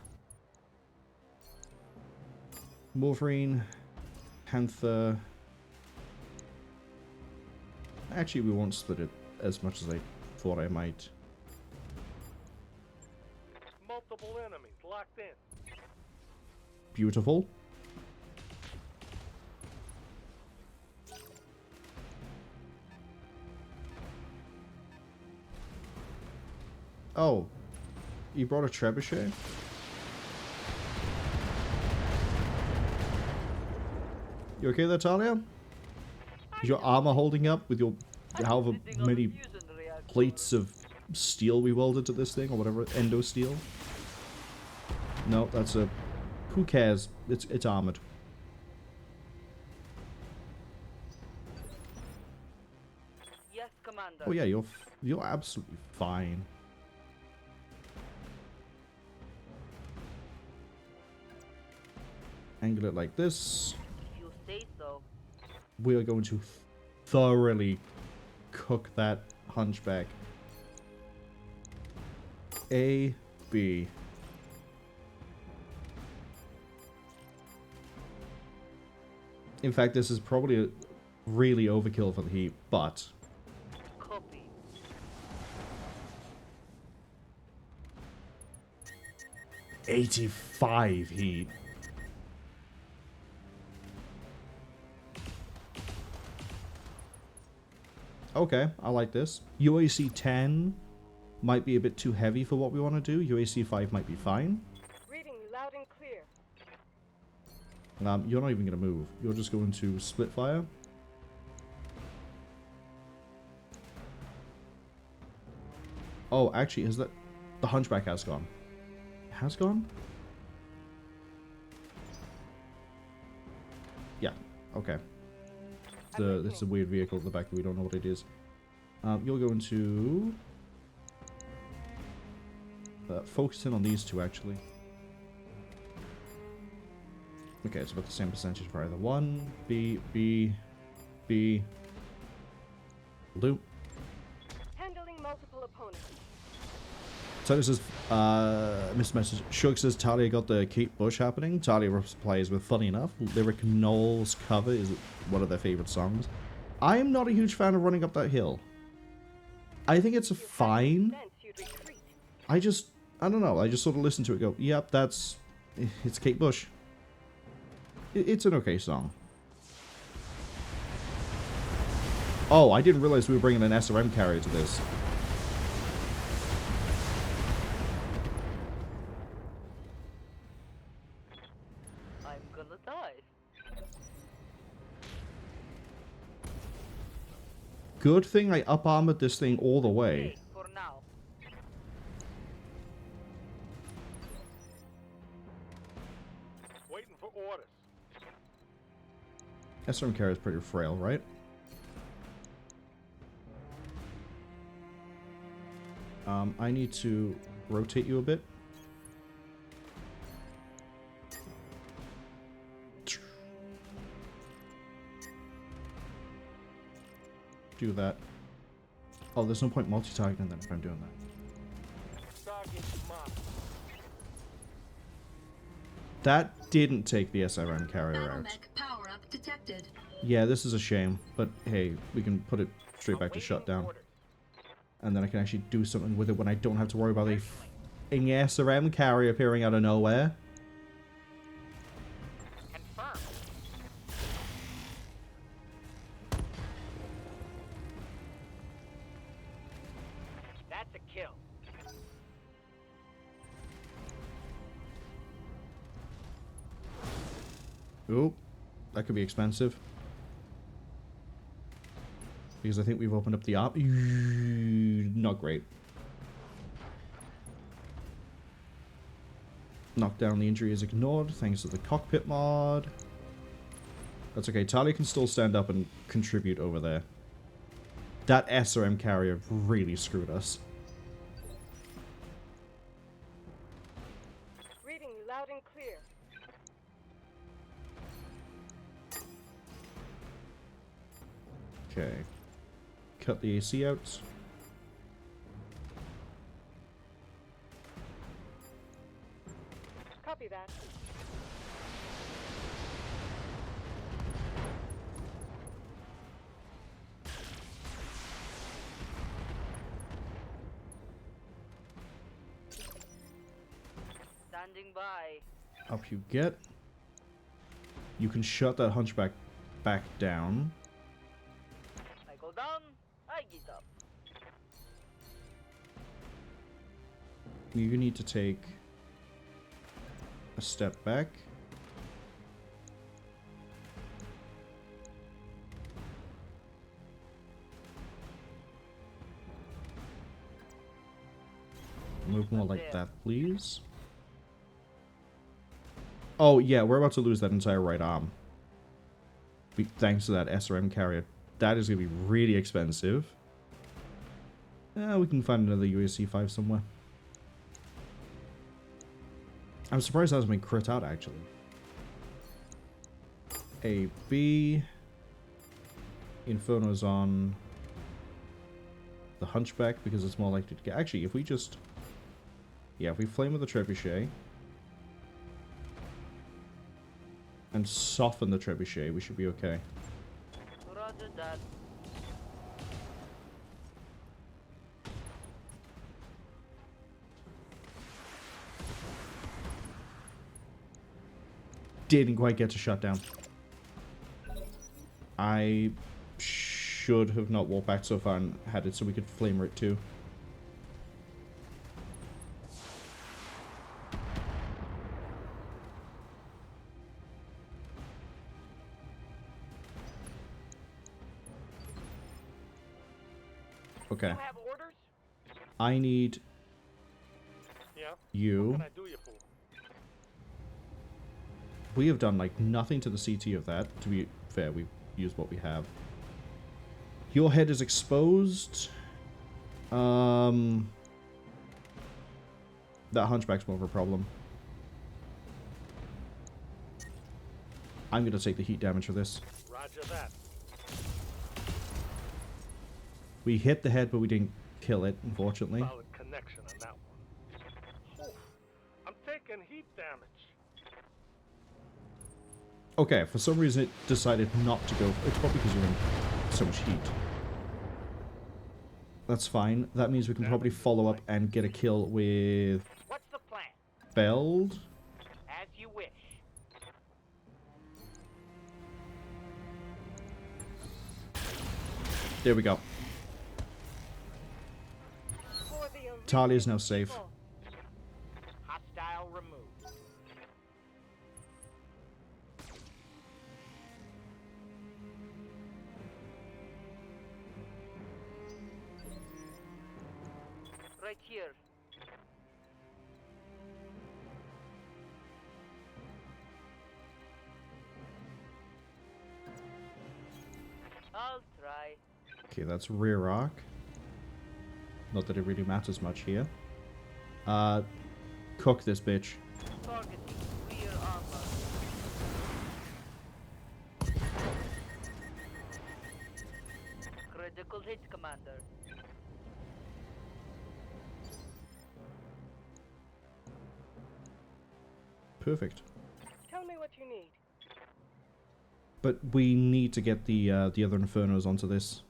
Wolverine, Panther. Actually, we won't split it as much as I thought I might. Multiple enemies locked in. Beautiful. Oh, you brought a trebuchet? You okay there, Talia? Is your armor holding up with your however many plates of steel we welded to this thing, or whatever, endo steel? No, that's a... Who cares? It's armored. Yes, Commander. Oh yeah, you're absolutely fine. Angle it like this. You say so. We are going to thoroughly cook that hunchback. A, B. In fact, this is probably really overkill for the heat, but 85 heat. Okay, I like this. UAC 10 might be a bit too heavy for what we want to do. UAC 5 might be fine. Reading you loud and clear. You're not even going to move. You're just going to split fire. Oh, actually, is that... The Hunchback has gone. Has gone? Yeah, okay. It's a weird vehicle at the back that we don't know what it is. You're going to... focus in on these two, actually. Okay, it's about the same percentage for either one. B, B, B. Loop. Handling multiple opponents. So this is, Mr. Message. Shug says Talia got the Kate Bush happening. Talia plays with, funny enough, Lyric Knowles cover is one of their favorite songs. I am not a huge fan of running up that hill. I think it's fine. I don't know. I just sort of listen to it and go, yep, it's Kate Bush. It's an okay song. Oh, I didn't realize we were bringing an SRM carrier to this. I'm gonna die. Good thing I up-armored this thing all the way. For now. Waiting for orders. SRM carrier is pretty frail, right? I need to rotate you a bit. Do that. Oh, there's no point multi-targeting then if I'm doing that. That didn't take the SRM carrier out. Mech power up detected. Yeah, this is a shame, but hey, we can put it straight back to shutdown. And then I can actually do something with it when I don't have to worry about a f***ing SRM carrier appearing out of nowhere. Confirm. That's a kill. Ooh, that could be expensive. Because I think we've opened up the op. Not great. Knockdown, the injury is ignored thanks to the cockpit mod. That's okay. Talia can still stand up and contribute over there. That SRM carrier really screwed us. Reading you loud and clear. Okay. Cut the AC out. Copy that. Standing by. Up you get. You can shut that hunchback back down. I go down, I get up. You need to take a step back. Move more like that, please. Oh, yeah, we're about to lose that entire right arm. Thanks to that SRM carrier. That is going to be really expensive. We can find another UAC 5 somewhere. I'm surprised that hasn't been crit out, actually. A, B. Inferno's on the Hunchback because it's more likely to get... Actually, if we just... Yeah, if we flame with the Trebuchet and soften the Trebuchet, we should be okay. Roger that. didn't quite get to shut down. I should have not walked back so far and had it so we could flamer it too. Okay. You have orders? I need Yeah. you. What can I do you for? We have done like nothing to the CT of that. To be fair, we used what we have. Your head is exposed. That hunchback's more of a problem. I'm gonna take the heat damage for this. Roger that. We hit the head, but we didn't kill it, unfortunately. Solid connection on that one. Oof. I'm taking heat damage. Okay, for some reason it decided not to go. It's probably because you're in so much heat. That's fine. That means we can probably follow up and get a kill with What's the plan? Feld. As you wish. There we go. For the elite Talia is now safe. people. Hostile removed. Right here. I'll try. Okay, that's rear arc. Not that it really matters much here. Cook this bitch. Target rear armor. Critical hit, Commander. Perfect. Tell me what you need. But we need to get the other Infernos onto this,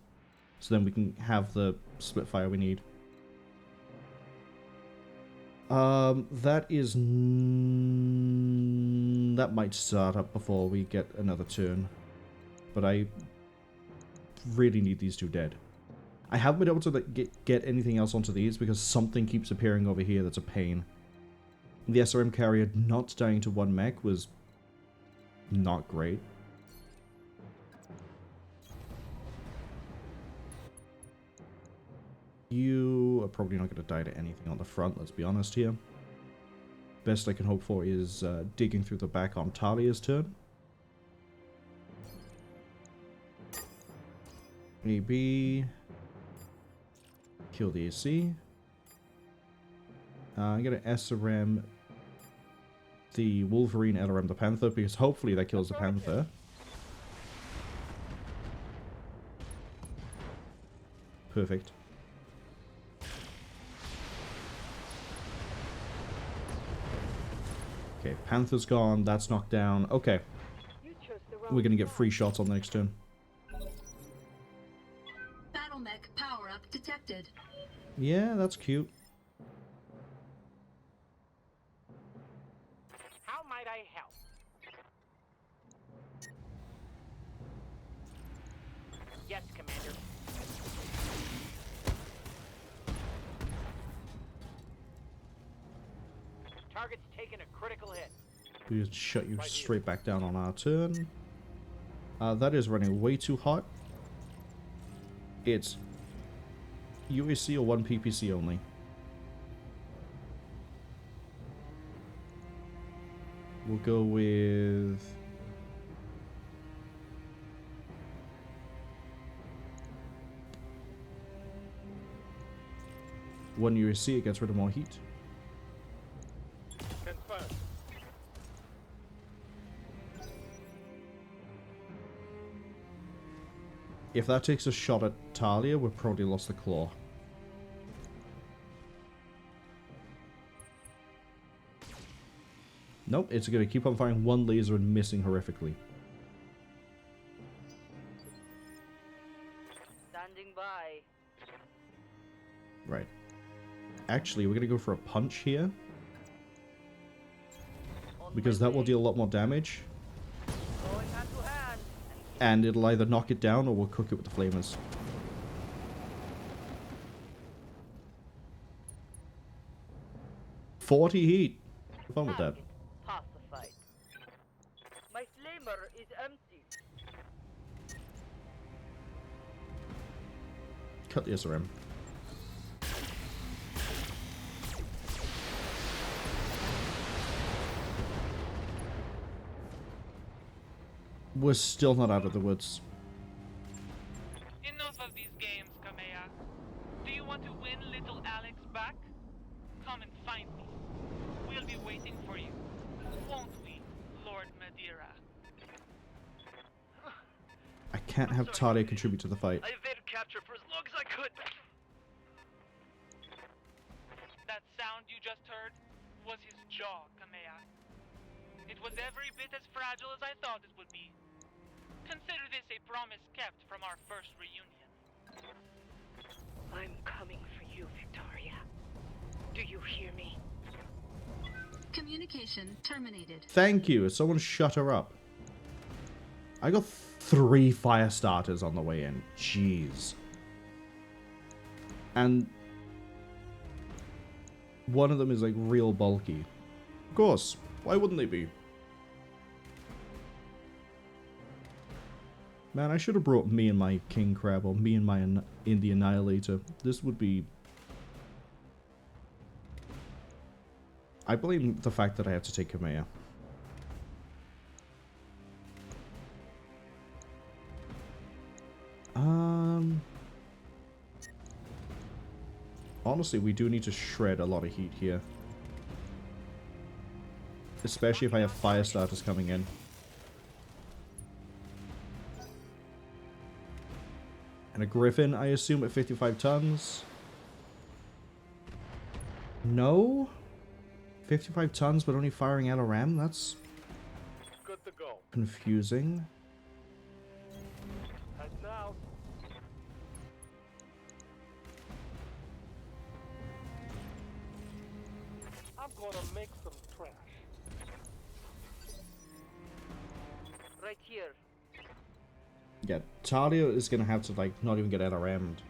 so then we can have the split fire we need. That is that might start up before we get another turn, but I really need these two dead. I haven't been able to get anything else onto these because something keeps appearing over here that's a pain. The SRM carrier not dying to one mech was not great. You are probably not going to die to anything on the front, let's be honest here. Best I can hope for is digging through the back on Talia's turn. AB. Kill the AC. I'm going to SRM the Wolverine, LRM the Panther, because hopefully that kills the Panther. Perfect. Okay, Panther's gone, that's knocked down. Okay, You chose the wrong we're gonna get side. free shots on the next turn. Battle mech power-up detected. Yeah, that's cute. How might I help? Yes, Commander. Target's taken a critical hit. We just shut you straight back down on our turn. That is running way too hot. It's UAC or 1 PPC only. We'll go with... One UAC, it gets rid of more heat. Confirmed. If that takes a shot at Talia, we've probably lost the claw. Nope, it's going to keep on firing one laser and missing horrifically. Standing by. Right. Actually, we're going to go for a punch here, On because my that will way. deal a lot more damage. And it'll either knock it down or we'll cook it with the flamers. $40 heat. Have fun with that. Pacified. My flamer is empty. Cut the SRM. We're still not out of the woods. Enough of these games, Kamea. Do you want to win little Alex back? Come and find me. We'll be waiting for you. Won't we, Lord Madeira? I can't have Talia contribute to the fight. I evaded capture for as long as I could. That sound you just heard was his jaw, Kamea. It was every bit as fragile as I thought it would be. Consider this a promise kept from our first reunion. I'm coming for you, Victoria. Do you hear me? Communication terminated. Thank you. Someone shut her up. I got 3 fire starters on the way in. Jeez. And one of them is like real bulky. Of course. Why wouldn't they be? Man, I should have brought me and my King Crab, or me and my in the Annihilator. This would be... I blame the fact that I have to take Kamea. Honestly, we do need to shred a lot of heat here. Especially if I have fire starters coming in. And a Griffin, I assume, at 55 tons. No? 55 tons, but only firing at a ram? That's Good to go. confusing. And now, I'm gonna make some trash. Right here. Yeah, Talia is gonna have to, like, not even get LRM'd.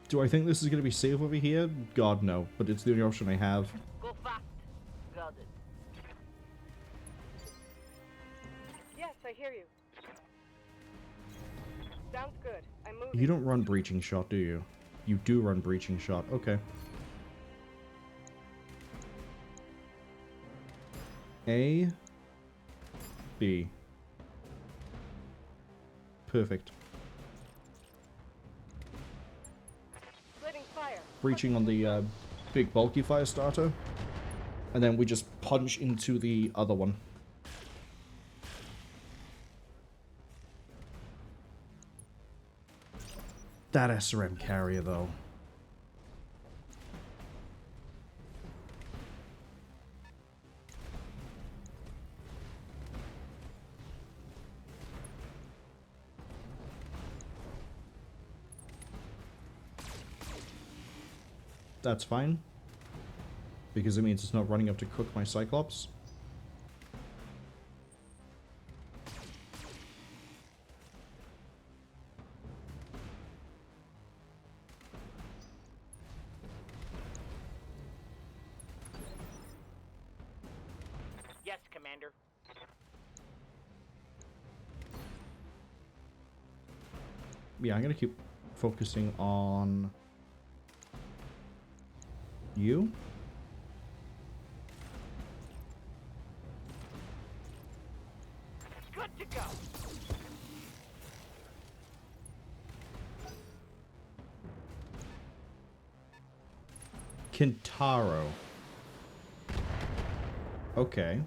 Do I think this is gonna be safe over here? God, no. But it's the only option I have. Go fast. Got it. Yes, I hear you. Sounds good. I'm moving. You don't run Breaching Shot, do you? You do run Breaching Shot. Okay. A. B. Perfect. Splitting fire. Breaching on the big bulky fire starter. And then we just punch into the other one. That SRM carrier, though. That's fine. Because it means it's not running up to cook my Cyclops. Yes, Commander. Yeah, I'm gonna keep focusing on you. Good to go. Kintaro. Okay.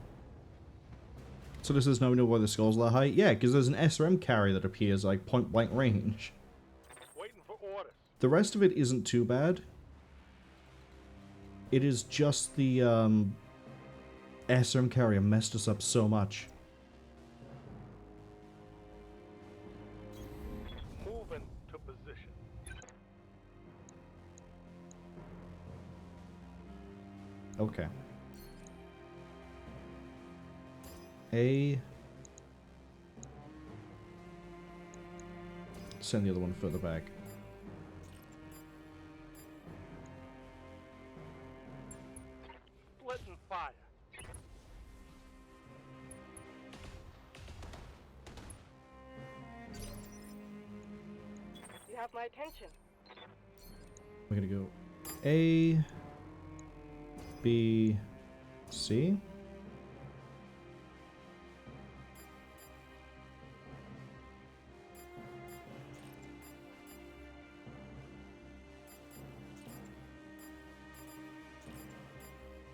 So this is now we know why the skull's that high? Yeah, because there's an SRM carrier that appears like point blank range. Waiting for orders. The rest of it isn't too bad. It is just the SRM carrier messed us up so much. Moving to position. Okay. A, send the other one further back. Splitting fire. You have my attention. We're gonna go A, B, C.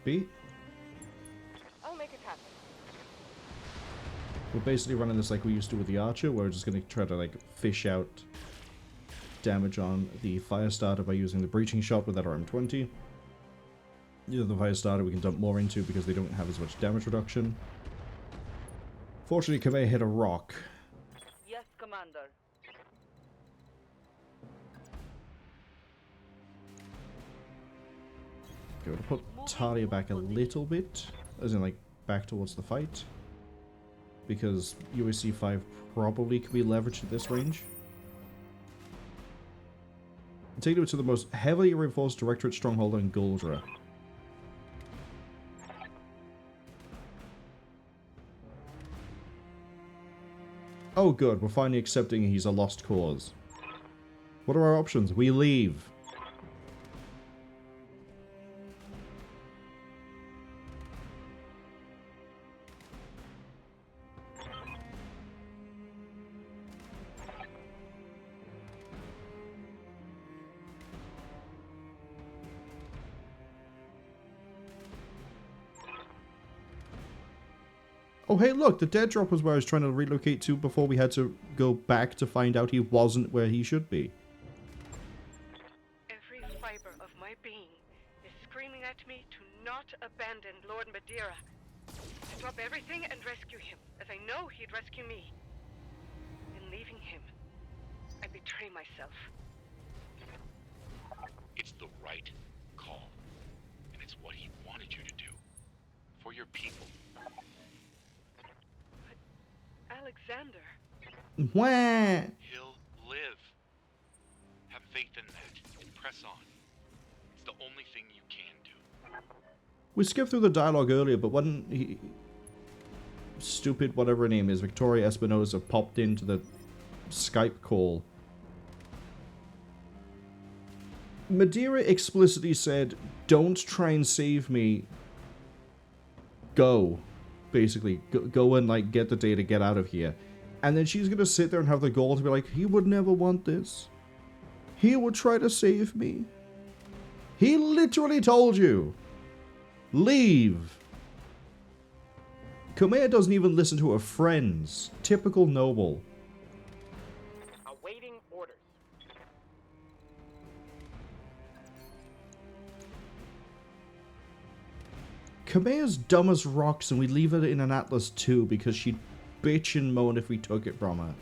B. I'll make it happen. We're basically running this like we used to with the Archer, where we're just gonna try to like fish out damage on the fire starter by using the breaching shot with that RM20. The fire starter we can dump more into because they don't have as much damage reduction. Fortunately, Kaveh hit a rock. Yes, Commander. Okay, we'll put Talia back a little bit, as in like back towards the fight, because UAC 5 probably could be leveraged at this range. Take it to the most heavily reinforced Directorate stronghold in Guldra. Oh good, we're finally accepting he's a lost cause. What are our options? We leave. Oh hey look, the dead drop was where I was trying to relocate to before we had to go back to find out he wasn't where he should be. Every fiber of my being is screaming at me to not abandon Lord Madeira. To drop everything and rescue him, as I know he'd rescue me. In leaving him, I betray myself. It's the right call. And it's what he wanted you to do. For your people. Alexander. Wah! He'll live. Have faith in that. And press on. It's the only thing you can do. We skipped through the dialogue earlier, but when he... stupid whatever her name is, Victoria Espinosa, popped into the Skype call, Madeira explicitly said, don't try and save me. Go. Basically, go and like get the data, get out of here. And then she's gonna sit there and have the goal to be like, he would never want this. He would try to save me. He literally told you. Leave. Kumeya doesn't even listen to her friends. Typical noble. Awaiting orders. Kumeya's dumb as rocks, and we leave her in an Atlas too because she'd bitch and moan if we took it from her.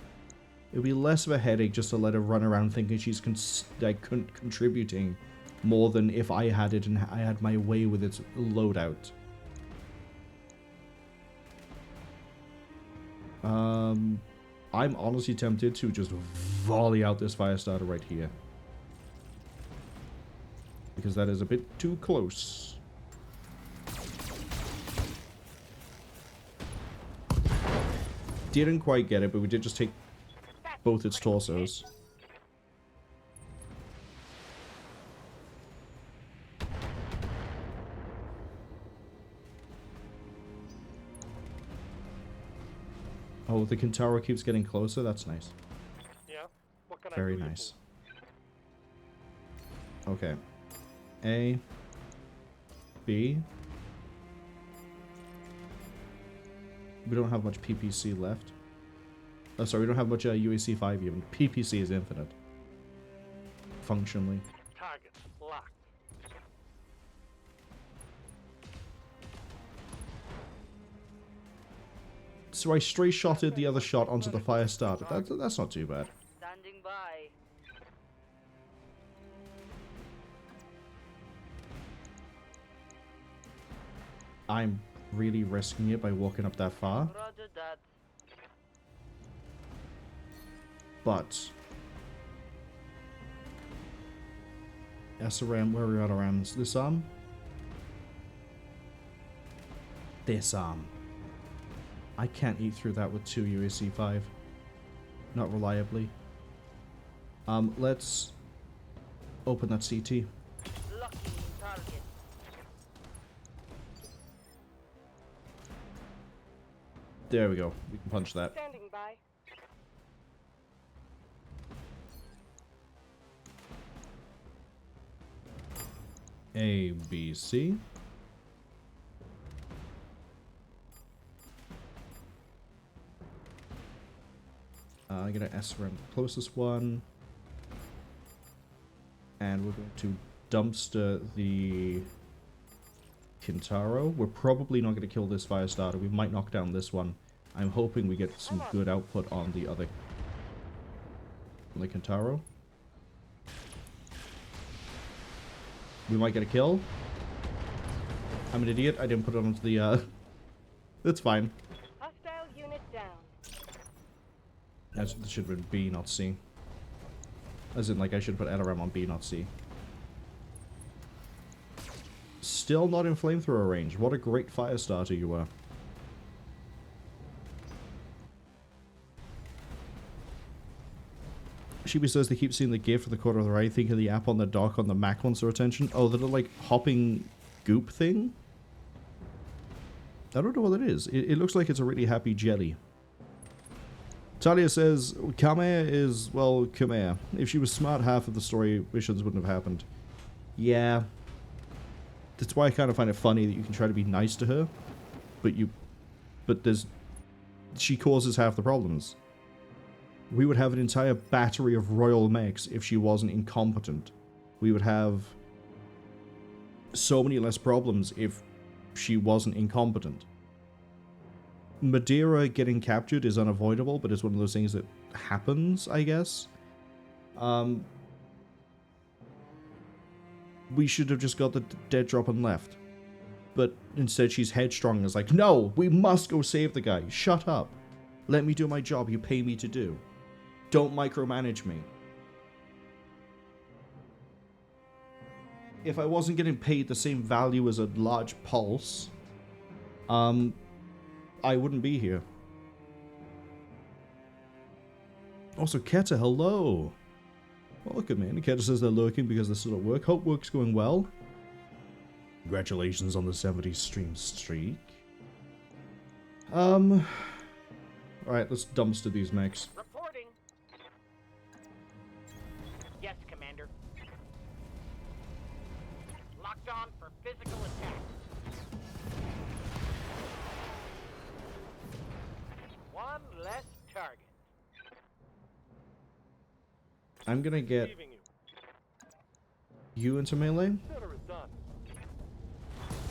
It would be less of a headache just to let her run around thinking she's contributing more than if I had it and I had my way with its loadout. I'm honestly tempted to just volley out this fire starter right here. Because that is a bit too close. Didn't quite get it, but we did just take both its torsos. Oh, the Kintaro keeps getting closer? That's nice. Yeah? What can Very I do you nice. Okay. A. B. We don't have much PPC left. Oh, sorry, we don't have much UAC 5 even. PPC is infinite. Functionally. for? Target locked. So I stray shotted the other shot onto the fire starter. That's not too bad. Standing by. I'm really risking it by walking up that far. Roger that. But SRM, where are we at RMs? This arm? This arm. I can't eat through that with 2 UAC 5. Not reliably. Let's open that CT. Lucky target. There we go. We can punch that. Standing by. A, B, C. I get an SRM, the closest one. And we're going to dumpster the Kintaro. We're probably not going to kill this fire starter. We might knock down this one. I'm hoping we get some good output on the other. On the Kintaro. We might get a kill. I'm an idiot. I didn't put it onto the, That's fine. Hostile unit down. That should have been B, not C. As in, like, I should put LRM on B, not C. Still not in flamethrower range. What a great fire starter you were. Shibi says they keep seeing the GIF for the corner of the right, think of the app on the dock on the Mac wants their attention. Oh, the little, like, hopping goop thing? I don't know what it is. It looks like it's a really happy jelly. Talia says, Kamea is, well, Kamea. If she was smart, half of the story missions wouldn't have happened. Yeah. That's why I kind of find it funny that you can try to be nice to her, but she causes half the problems. We would have an entire battery of royal mechs if she wasn't incompetent. We would have so many less problems if she wasn't incompetent. Madeira getting captured is unavoidable, but it's one of those things that happens, I guess. We should have just got the dead drop and left. But instead she's headstrong and is like, no, we must go save the guy. Shut up. Let me do my job you pay me to do. Don't micromanage me. If I wasn't getting paid the same value as a large pulse, I wouldn't be here. Also, Keta, hello. Welcome in. Keta says they're lurking because they're still at work. Hope work's going well. Congratulations on the 70 stream streak. Alright, let's dumpster these mechs. Reporting. Yes, Commander. Locked on for physical attack. One less target. I'm gonna get you into melee. Consider it done.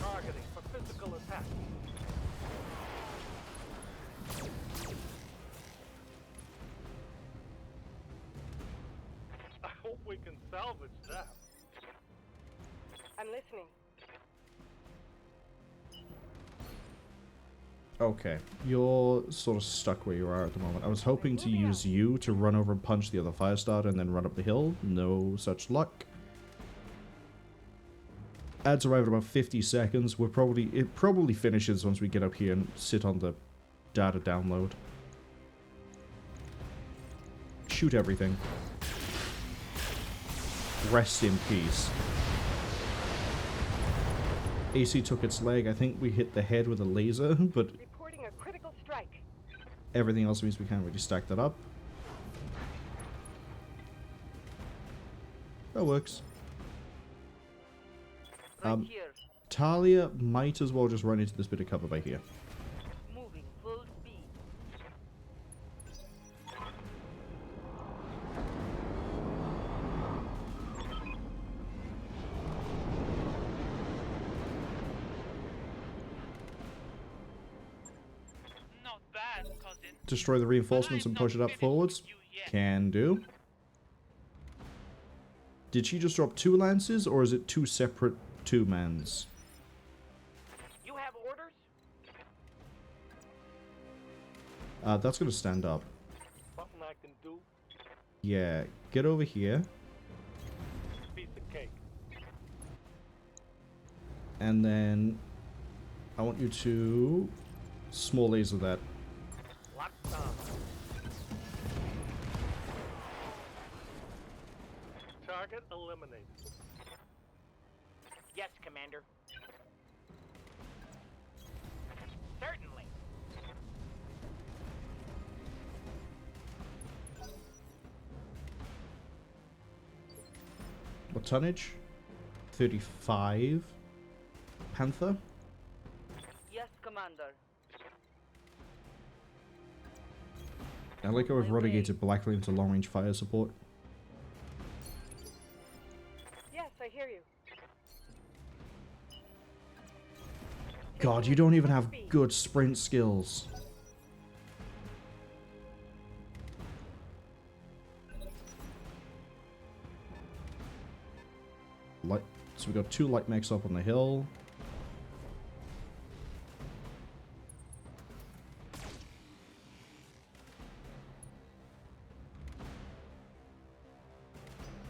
Targeting for physical attack. I hope we can salvage that. I'm listening. Okay, you're sort of stuck where you are at the moment. I was hoping to use you to run over and punch the other fire starter and then run up the hill. No such luck. Ads arrive in about 50 seconds. It probably finishes once we get up here and sit on the data download. Shoot everything. Rest in peace. AC took its leg. I think we hit the head with a laser, but Reporting a critical strike. everything else means we can't really stack that up. That works. Right here. Talia might as well just run into this bit of cover by here. Moving full speed. Not bad, cousin. Destroy the reinforcements and push it up forwards. Can do. Did she just drop 2 lances, or is it 2 separate 2-mans? You have orders? That's gonna stand up. Something I can do. Yeah, get over here. Piece of cake. And then I want you to small laser that. Target eliminated. Yes, Commander. Certainly. What tonnage? 35. Panther? Yes, Commander. I like how we've relegated Black Flame to long range fire support. Yes, I hear you. God, you don't even have good sprint skills. Light, so we got 2 light mechs up on the hill.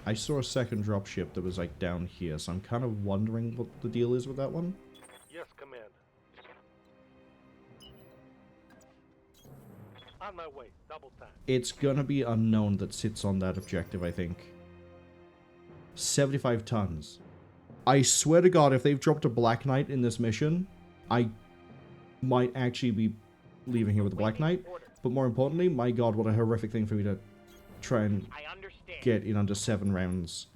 I saw a second dropship that was like down here, so I'm kind of wondering what the deal is with that one. Yes, Commander. On my way. Double time. It's gonna be unknown that sits on that objective, I think. 75 tons. I swear to God, if they've dropped a Black Knight in this mission, I might actually be leaving here with the Black Knight. But more importantly, my God, what a horrific thing for me to try and get in under 7 rounds.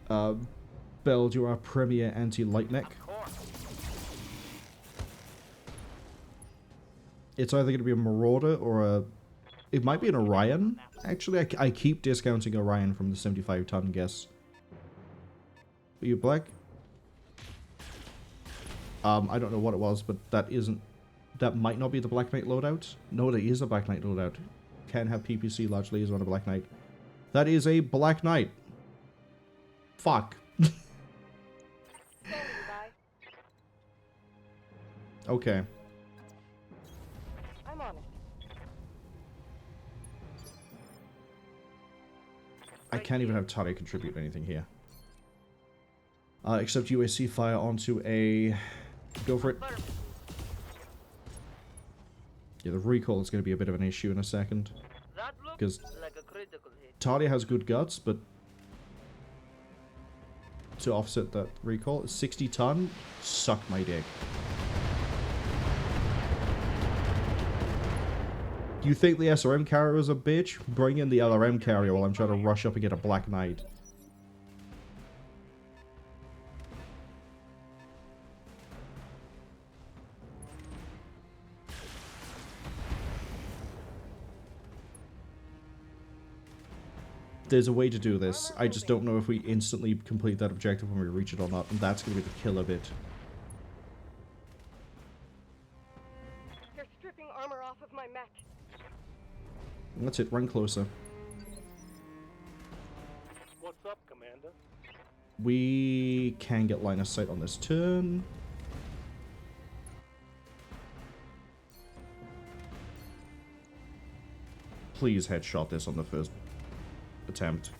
Bell, you are our premier anti-light mech. It's either going to be a Marauder or a... It might be an Orion. Actually, I keep discounting Orion from the 75-ton guess. Are you black? I don't know what it was, but that isn't... That might not be the Black Knight loadout. No, that is a Black Knight loadout. Can have PPC large lasers on a Black Knight. That is a Black Knight. Fuck. Okay. I'm on it. I can't even have Tari contribute anything here. Except UAC fire onto a... Go for it. Yeah, the recoil is going to be a bit of an issue in a second. Because Talia has good guts, but to offset that recoil, 60 ton, suck my dick. You think the SRM carrier is a bitch? Bring in the LRM carrier while I'm trying to rush up and get a Black Knight. There's a way to do this. I just don't know if we instantly complete that objective when we reach it or not, and that's going to be the killer bit. They're stripping armor off of my mech. That's it, run closer. What's up, Commander? We can get line of sight on this turn. Please headshot this on the first attempt.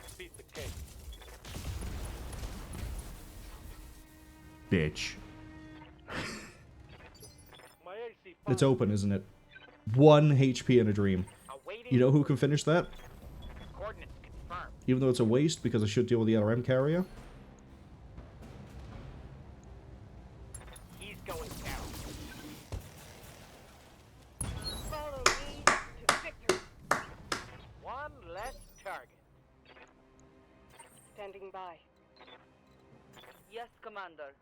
Bitch. It's open, isn't it? 1 HP in a dream. You know who can finish that? Even though it's a waste because I should deal with the LRM carrier. He's going down. Follow me to victory. One less target. Standing by. Yes, Commander.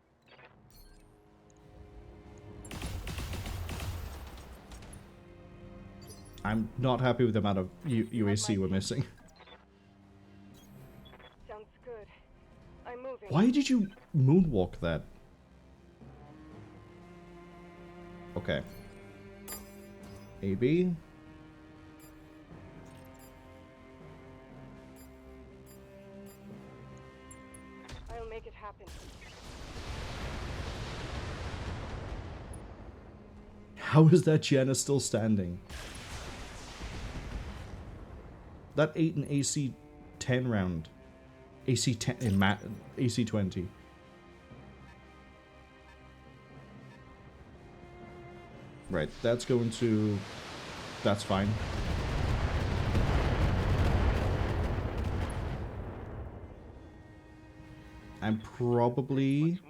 I'm not happy with the amount of UAC we're missing. Sounds good. I'm moving. Why did you moonwalk that? Okay. AB. I'll make it happen. How is that Jenna still standing? That 8 in AC 10 round. AC 10 in AC 20. Right, that's going to... That's fine. I'm probably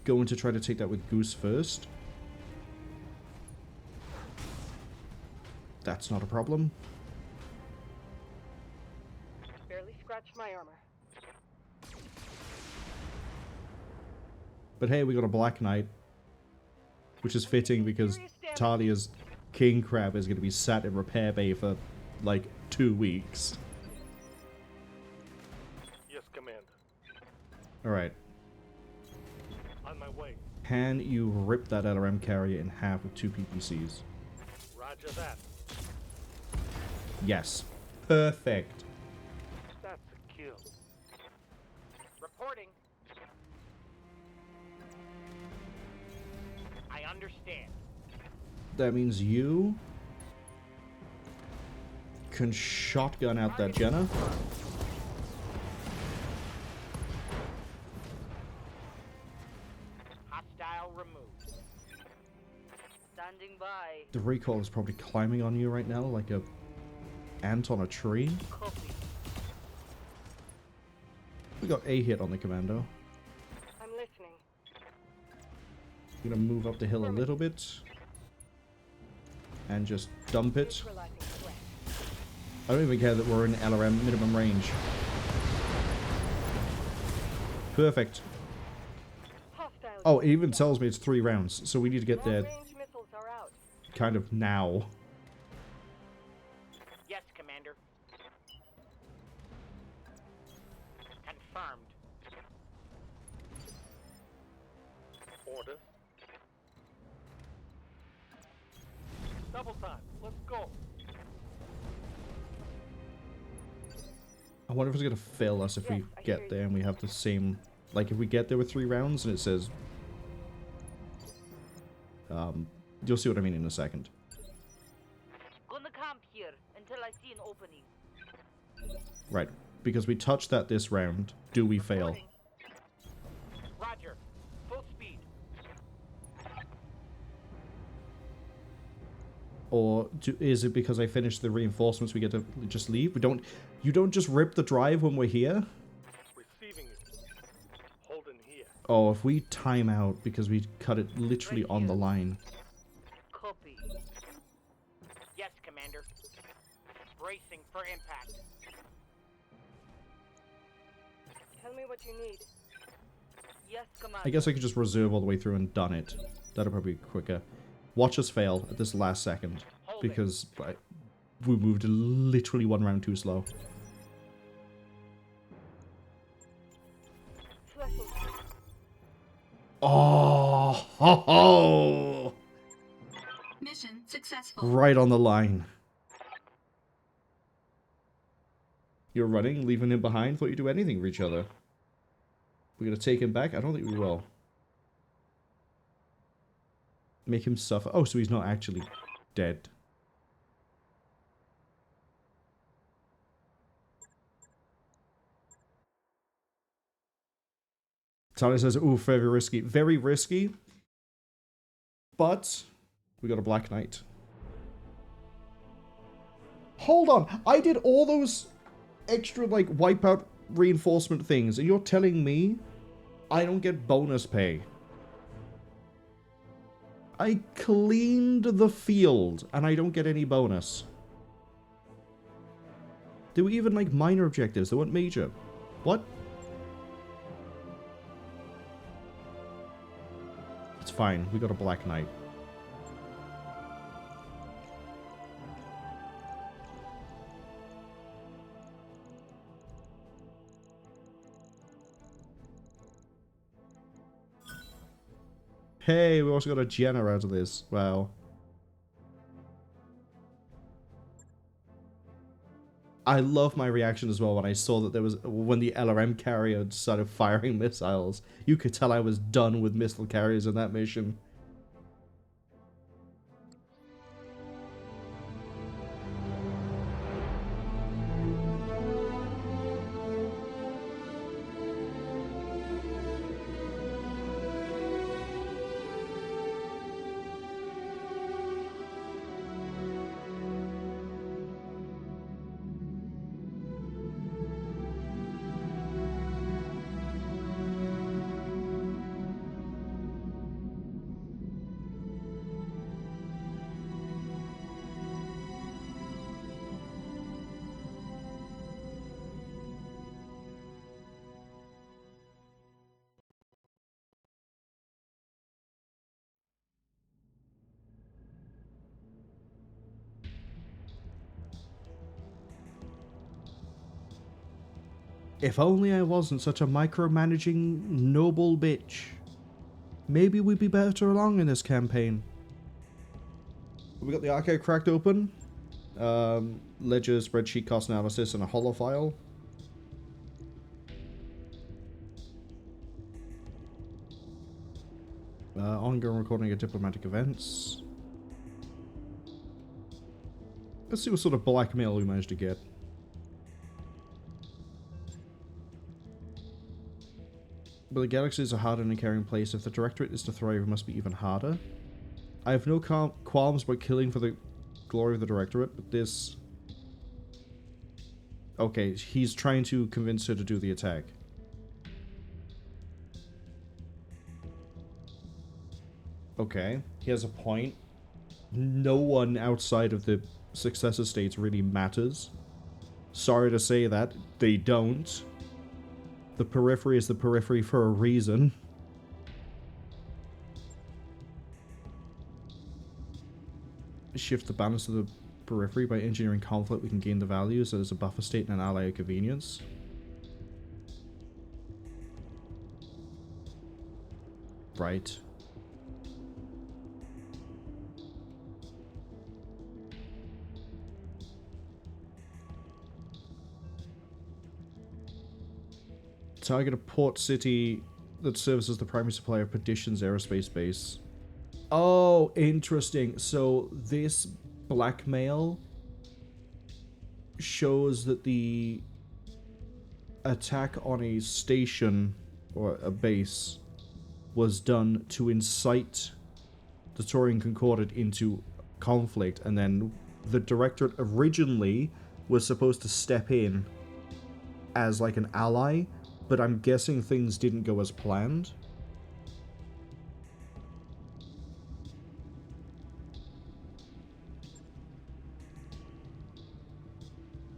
going to try to take that with Goose first. That's not a problem. Barely scratched my armor. But hey, we got a Black Knight. Which is fitting because Talia's King Crab is going to be sat in repair bay for, like, 2 weeks. Yes, Commander. Alright. On my way. Can you rip that LRM carrier in half with 2 PPCs? Roger that. Yes. Perfect. That's a kill. Reporting. I understand. That means you can shotgun out that Jenna. Hostile removed. Standing by. The recoil is probably climbing on you right now like a ant on a tree. Copy. We got a hit on the commando. I'm listening. Gonna move up the hill a little bit. And just dump it. I don't even care that we're in LRM minimum range. Perfect. Oh, it even tells me it's 3 rounds, so we need to get there kind of now. Yes, Commander. Confirmed. Order. Double time. Let's go. I wonder if it's gonna fail us if we get there and we have the same... Like, if we get there with 3 rounds and it says... you'll see what I mean in a second. Gonna camp here until I see an opening. Right, because we touched that this round. Do we fail? Roger. Full speed. Or is it because I finished the reinforcements we get to just leave? We don't... You don't just rip the drive when we're here? Receiving it. Holding here. Oh, if we time out because we cut it literally on the line. Copy. Yes, Commander. Bracing for impact. Tell me what you need. Yes, Commander. I guess I could just reserve all the way through and done it. That'll probably be quicker. Watch us fail at this last second. Because we moved literally 1 round too slow. Oh, ho, ho. Mission successful. Right on the line. You're running, leaving him behind? Thought you'd do anything for each other. We're gonna take him back? I don't think we will. Make him suffer. Oh, so he's not actually dead. Tony says, ooh, very risky. Very risky. But we got a Black Knight. Hold on. I did all those extra, like, wipeout reinforcement things, and you're telling me I don't get bonus pay. I cleaned the field, and I don't get any bonus. They were even, like, minor objectives. They weren't major. What? It's fine. We got a Black Knight. Hey, we also got a Jenna out of this. Wow. I love my reaction as well when I saw that there was... When the LRM carrier started firing missiles. You could tell I was done with missile carriers in that mission. If only I wasn't such a micromanaging noble bitch. Maybe we'd be better along in this campaign. We got the archive cracked open. Ledger, spreadsheet, cost analysis, and a holo file. Ongoing recording of diplomatic events. Let's see what sort of blackmail we managed to get. But the galaxy is a hard and caring place. If the Directorate is to thrive, it must be even harder. I have no qualms about killing for the glory of the Directorate, but this... Okay, he's trying to convince her to do the attack. Okay, he has a point. No one outside of the successor states really matters. Sorry to say that, they don't. The periphery is the periphery for a reason. Shift the balance of the periphery. By engineering conflict, we can gain the values as a buffer state and an ally of convenience. Right. Target a port city that serves as the primary supplier of Perdition's aerospace base. Oh, interesting. So this blackmail shows that the attack on a station or a base was done to incite the Taurian Concordat into conflict, and then the Directorate originally was supposed to step in as like an ally, but I'm guessing things didn't go as planned.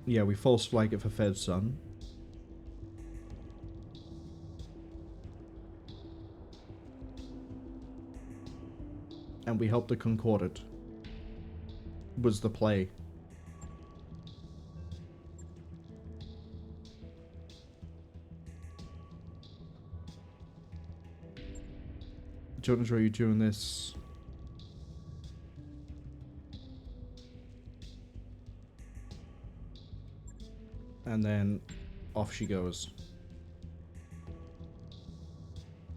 Yeah, we false flag it for Fed Sun. And we help the Concordat. Was the play. Don't enjoy you doing this. And then off she goes.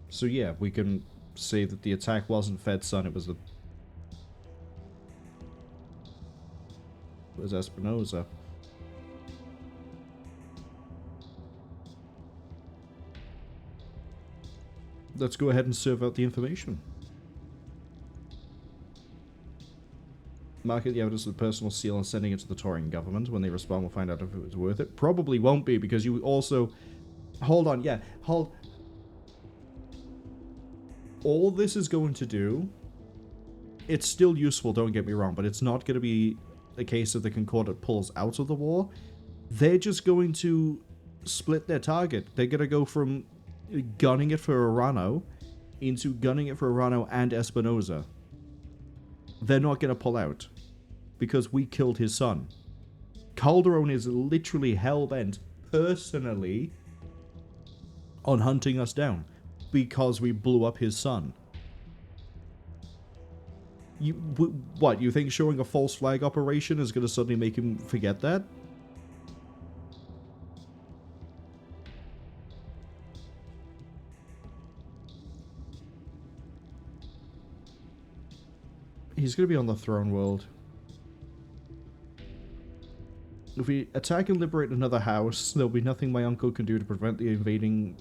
So yeah, we can say that the attack wasn't Fed Sun, it was the... It was Espinosa. Let's go ahead and serve out the information. Market the evidence with a personal seal and sending it to the Taurian government. When they respond, we'll find out if it was worth it. Probably won't be, because you also... Hold on, yeah. All this is going to do... It's still useful, don't get me wrong, but it's not going to be a case of the Concordat pulls out of the war. They're just going to split their target. They're going to go from gunning it for Urano into gunning it for Urano and Espinosa. They're not going to pull out because we killed his son. Calderon is literally hell-bent personally on hunting us down because we blew up his son. What, you think showing a false flag operation is going to suddenly make him forget that? He's going to be on the throne world. If we attack and liberate another house, there'll be nothing my uncle can do to prevent the invading...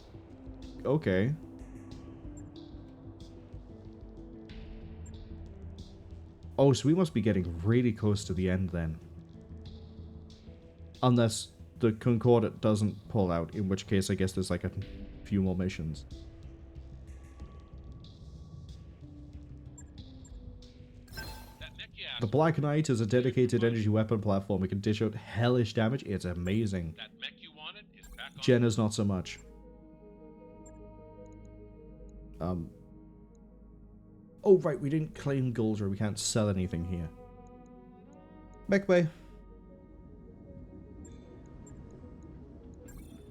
Okay. Oh, so we must be getting really close to the end then. Unless the Concordat doesn't pull out, in which case I guess there's like a few more missions. The Black Knight is a dedicated energy weapon platform. We can dish out hellish damage. It's amazing. Jenna's not so much. Oh, right, we didn't claim Guldra. We can't sell anything here. Mech Bay.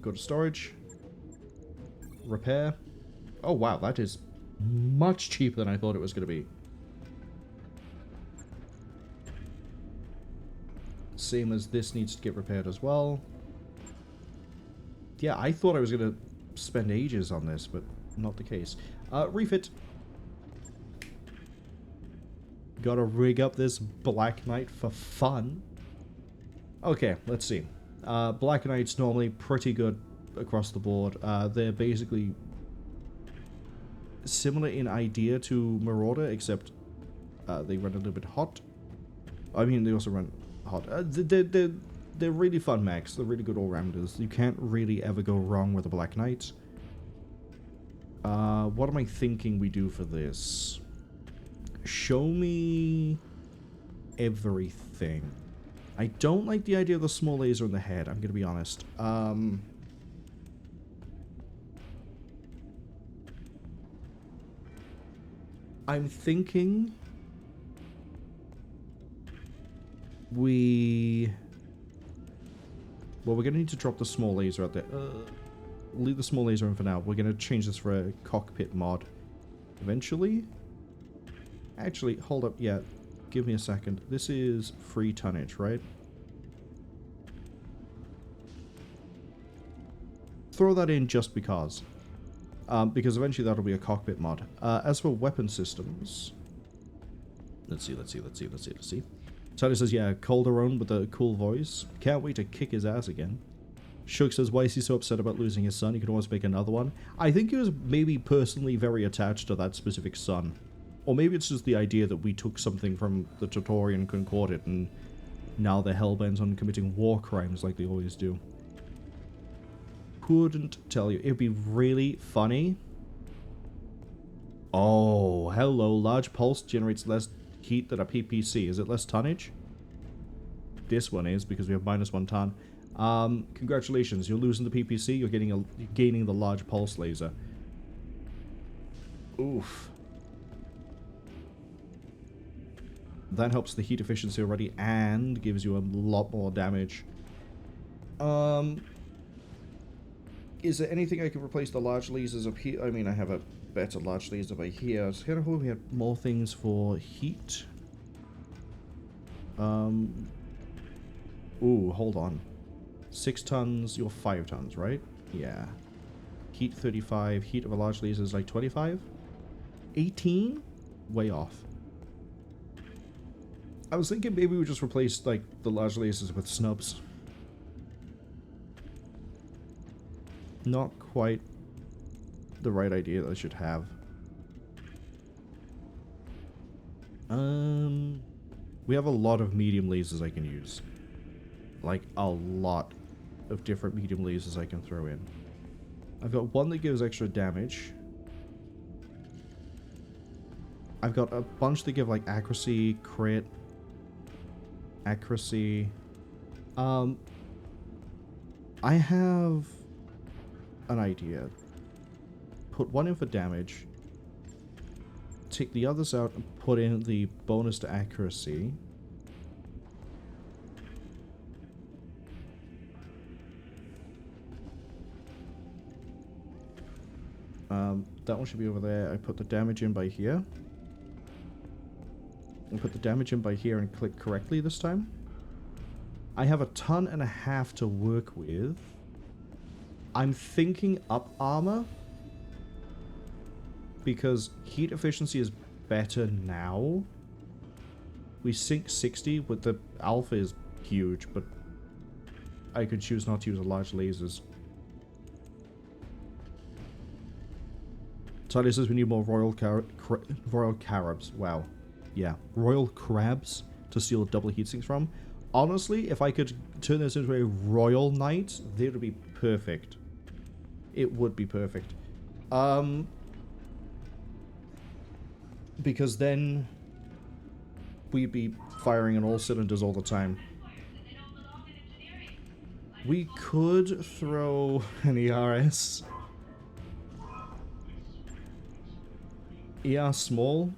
Go to storage. Repair. Oh wow, that is much cheaper than I thought it was going to be. Same as this needs to get repaired as well. Yeah, I thought I was going to spend ages on this, but not the case. Refit. Gotta rig up this Black Knight for fun. Okay, let's see. Black Knight's normally pretty good across the board. They're basically similar in idea to Marauder, except they run a little bit hot. I mean, they also run hot. They're really fun mechs. They're really good all-rounders. You can't really ever go wrong with a Black Knight. What am I thinking we do for this? Show me everything. I don't like the idea of the small laser in the head, I'm gonna be honest. I'm thinking we're gonna need to drop the small laser out there. Leave the small laser in for now. We're gonna change this for a cockpit mod eventually. Actually, hold up, yeah. Give me a second. This is free tonnage, right? Throw that in just because. Because eventually that'll be a cockpit mod. As for weapon systems... Let's see. Tony says, yeah, Calderon with a cool voice. Can't wait to kick his ass again. Shook says, why is he so upset about losing his son? He could always make another one. I think he was maybe personally very attached to that specific son. Or maybe it's just the idea that we took something from the Tatorian Concordat and now they're hellbent on committing war crimes like they always do. Couldn't tell you. It'd be really funny. Oh, hello. Large pulse generates less heat than a PPC. Is it less tonnage? This one is, because we have -1 ton. Congratulations. You're losing the PPC. You're gaining the large pulse laser. Oof. That helps the heat efficiency already and gives you a lot more damage. Is there anything I can replace the large lasers up here? I mean, I have a better large laser by here. I was kind of hoping we had more things for heat. Ooh, hold on. 6 tons, you're 5 tons, right? Yeah. Heat 35, heat of a large laser is like 25? 18? Way off. I was thinking maybe we just replace, like, the large lasers with snubs. Not quite the right idea that I should have. We have a lot of medium lasers I can use. Like, a lot of different medium lasers I can throw in. I've got one that gives extra damage. I've got a bunch that give, like, accuracy, crit, accuracy. I have an idea. Put one in for damage. Take the others out and put in the bonus to accuracy. That one should be over there. I put the damage in by here. And put the damage in by here and click correctly this time. I have 1.5 tons to work with. I'm thinking up armor. Because heat efficiency is better now. We sink 60, but the alpha is huge, but I could choose not to use large lasers. Tyler says we need more royal carabs. Wow. Yeah. Royal crabs to steal double heatsinks from. Honestly, if I could turn this into a royal knight, they would be perfect. It would be perfect. Because then we'd be firing on all cylinders all the time. We could throw an ERS. ER small.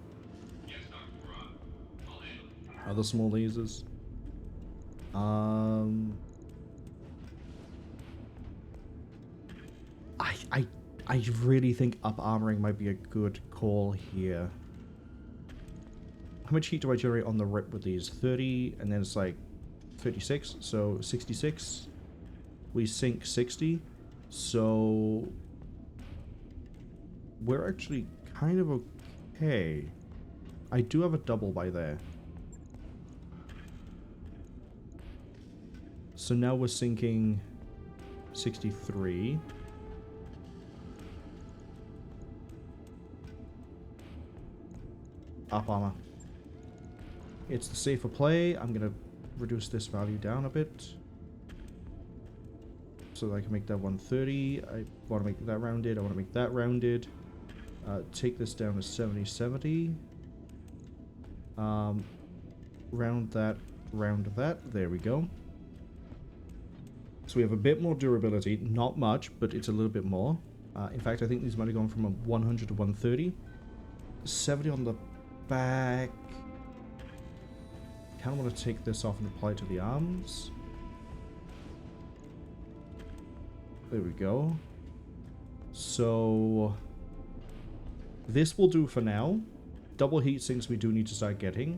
Other small lasers. I really think up armoring might be a good call here. How much heat do I generate on the rip with these? 30, and then it's like 36, so 66. We sink 60, so we're actually kind of okay. I do have a double by there. So now we're sinking 63. Up armor. It's the safer play. I'm going to reduce this value down a bit, so that I can make that 130. I want to make that rounded. I want to make that rounded. Take this down to 70, 70. Round that, round that. There we go. So we have a bit more durability. Not much, but it's a little bit more. In fact, I think these might have gone from a 100 to 130. 70 on the back. Kind of want to take this off and apply it to the arms. There we go. So this will do for now. Double heat sinks we do need to start getting.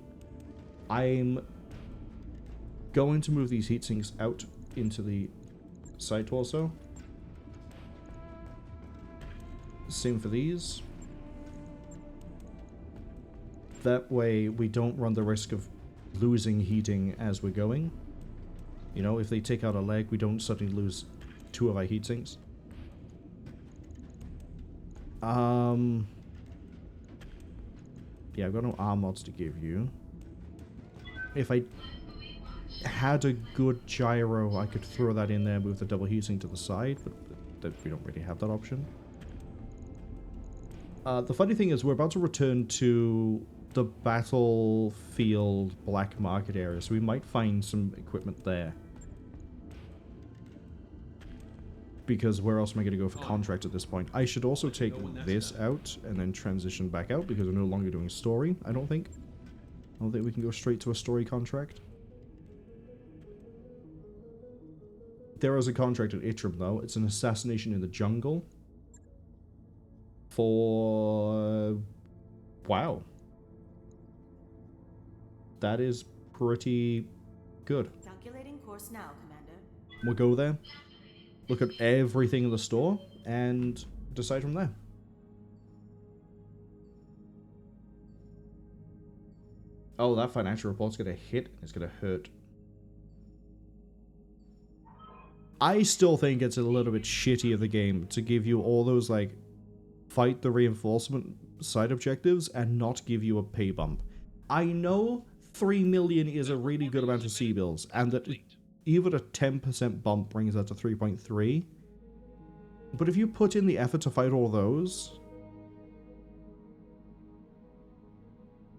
I'm going to move these heat sinks out into the side torso. Same for these. That way we don't run the risk of losing heating as we're going. You know, if they take out a leg, we don't suddenly lose 2 of our heat sinks. Yeah, I've got no arm mods to give you. If I had a good gyro, I could throw that in there, move the double heatsink to the side, but we don't really have that option. The funny thing is, we're about to return to the battlefield black market area, so we might find some equipment there. Because where else am I going to go for contract at this point? I should also take this out and then transition back out, because we're no longer doing story, I don't think. I don't think we can go straight to a story contract. There is a contract at Itram, though. It's an assassination in the jungle. For... wow. That is pretty good. Calculating course now, Commander. We'll go there, look at everything in the store, and decide from there. Oh, that financial report's gonna hit, and it's gonna hurt. I still think it's a little bit shitty of the game to give you all those, like, fight the reinforcement side objectives and not give you a pay bump. I know 3 million is a really good amount of C-bills, and that even a 10% bump brings that to 3.3. But if you put in the effort to fight all those,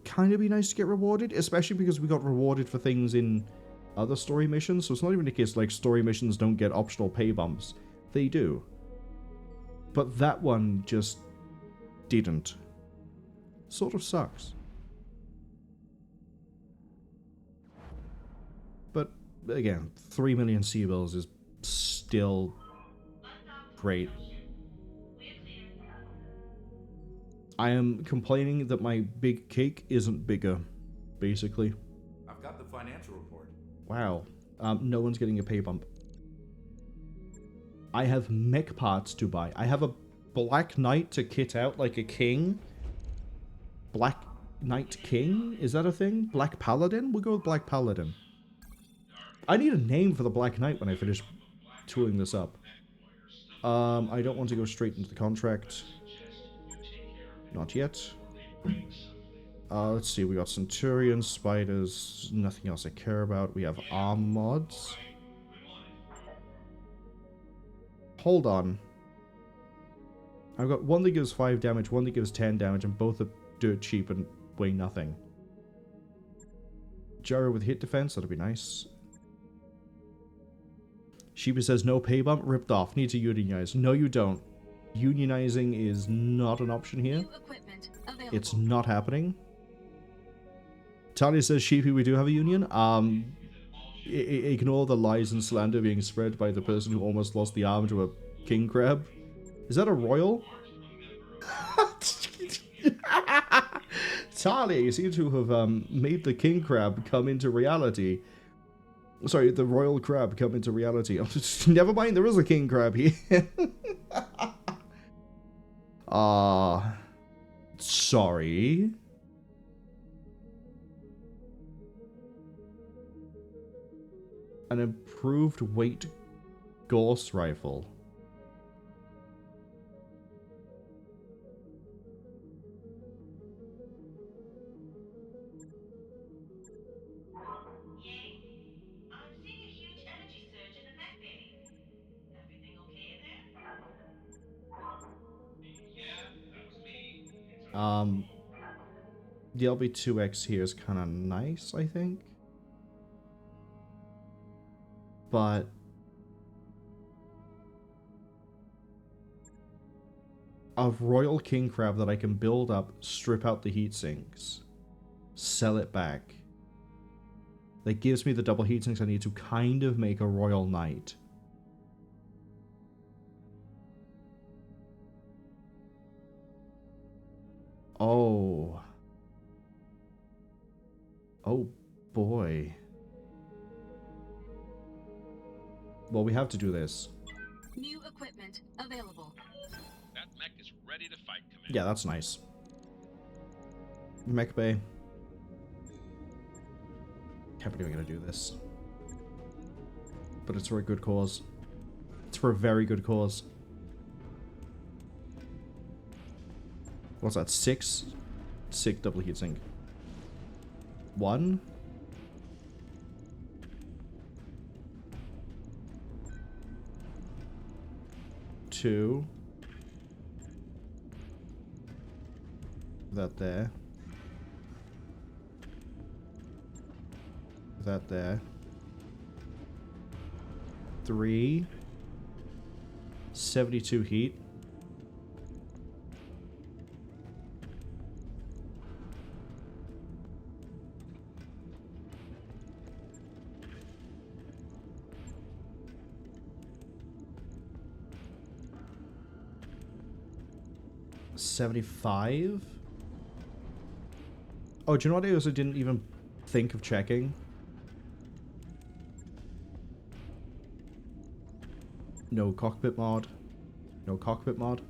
kind of be nice to get rewarded, especially because we got rewarded for things in other story missions, so it's not even a case like story missions don't get optional pay bumps. They do. But that one just didn't. Sort of sucks. But again, 3 million C-bills is still great. I am complaining that my big cake isn't bigger, basically. I've got the financial report. Wow. No one's getting a pay bump. I have mech parts to buy. I have a Black Knight to kit out like a king. Black Knight King? Is that a thing? Black Paladin? We'll go with Black Paladin. I need a name for the Black Knight when I finish tooling this up. I don't want to go straight into the contract. Not yet. Let's see, we got Centurion, Spiders, nothing else I care about. We have arm mods. Hold on. I've got one that gives 5 damage, one that gives 10 damage, and both are dirt cheap and weigh nothing. Gyro with hit defense, that'll be nice. Sheepy says no pay bump, ripped off, need to unionize. No you don't. Unionizing is not an option here. It's not happening. Talia says, Sheepy, we do have a union. Ignore the lies and slander being spread by the person who almost lost the arm to a king crab. Is that a royal? Talia, you seem to have made the king crab come into reality. Sorry, the royal crab come into reality. Never mind, there is a king crab here. Sorry. An improved weight Gauss rifle. The LB2X here is kind of nice, I think. But a Royal King Crab that I can build up, strip out the heat sinks, sell it back. That gives me the double heat sinks I need to kind of make a Royal Knight. Oh. Oh boy. Well, we have to do this. New equipment available. That mech is ready to fight, Commander. Yeah, that's nice. Mech Bay. Can't believe I'm gonna do this. But it's for a good cause. It's for a very good cause. What's that? 6? 6 double heatsink. 1. 2. That there. That there. 3. 72 heat. $75. Oh, do you know what I also didn't even think of checking? No cockpit mod. No cockpit mod.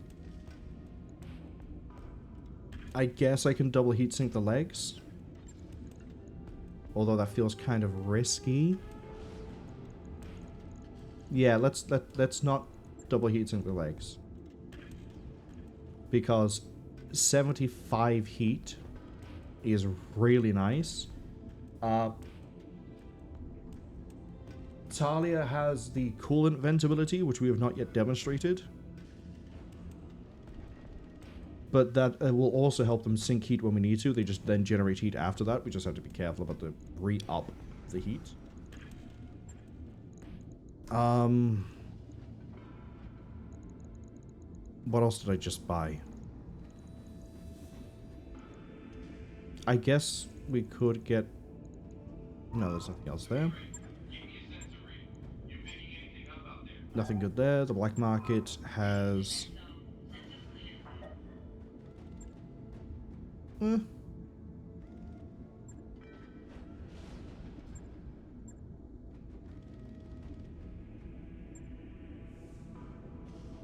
I guess I can double heatsink the legs. Although that feels kind of risky. Yeah, let's not double heatsink the legs. Because 75 heat is really nice. Talia has the coolant ventability, which we have not yet demonstrated. But that will also help them sink heat when we need to. They just then generate heat after that. We just have to be careful about the re-up the heat. What else did I just buy? I guess we could get... No, there's nothing else there. Nothing good there. The black market has...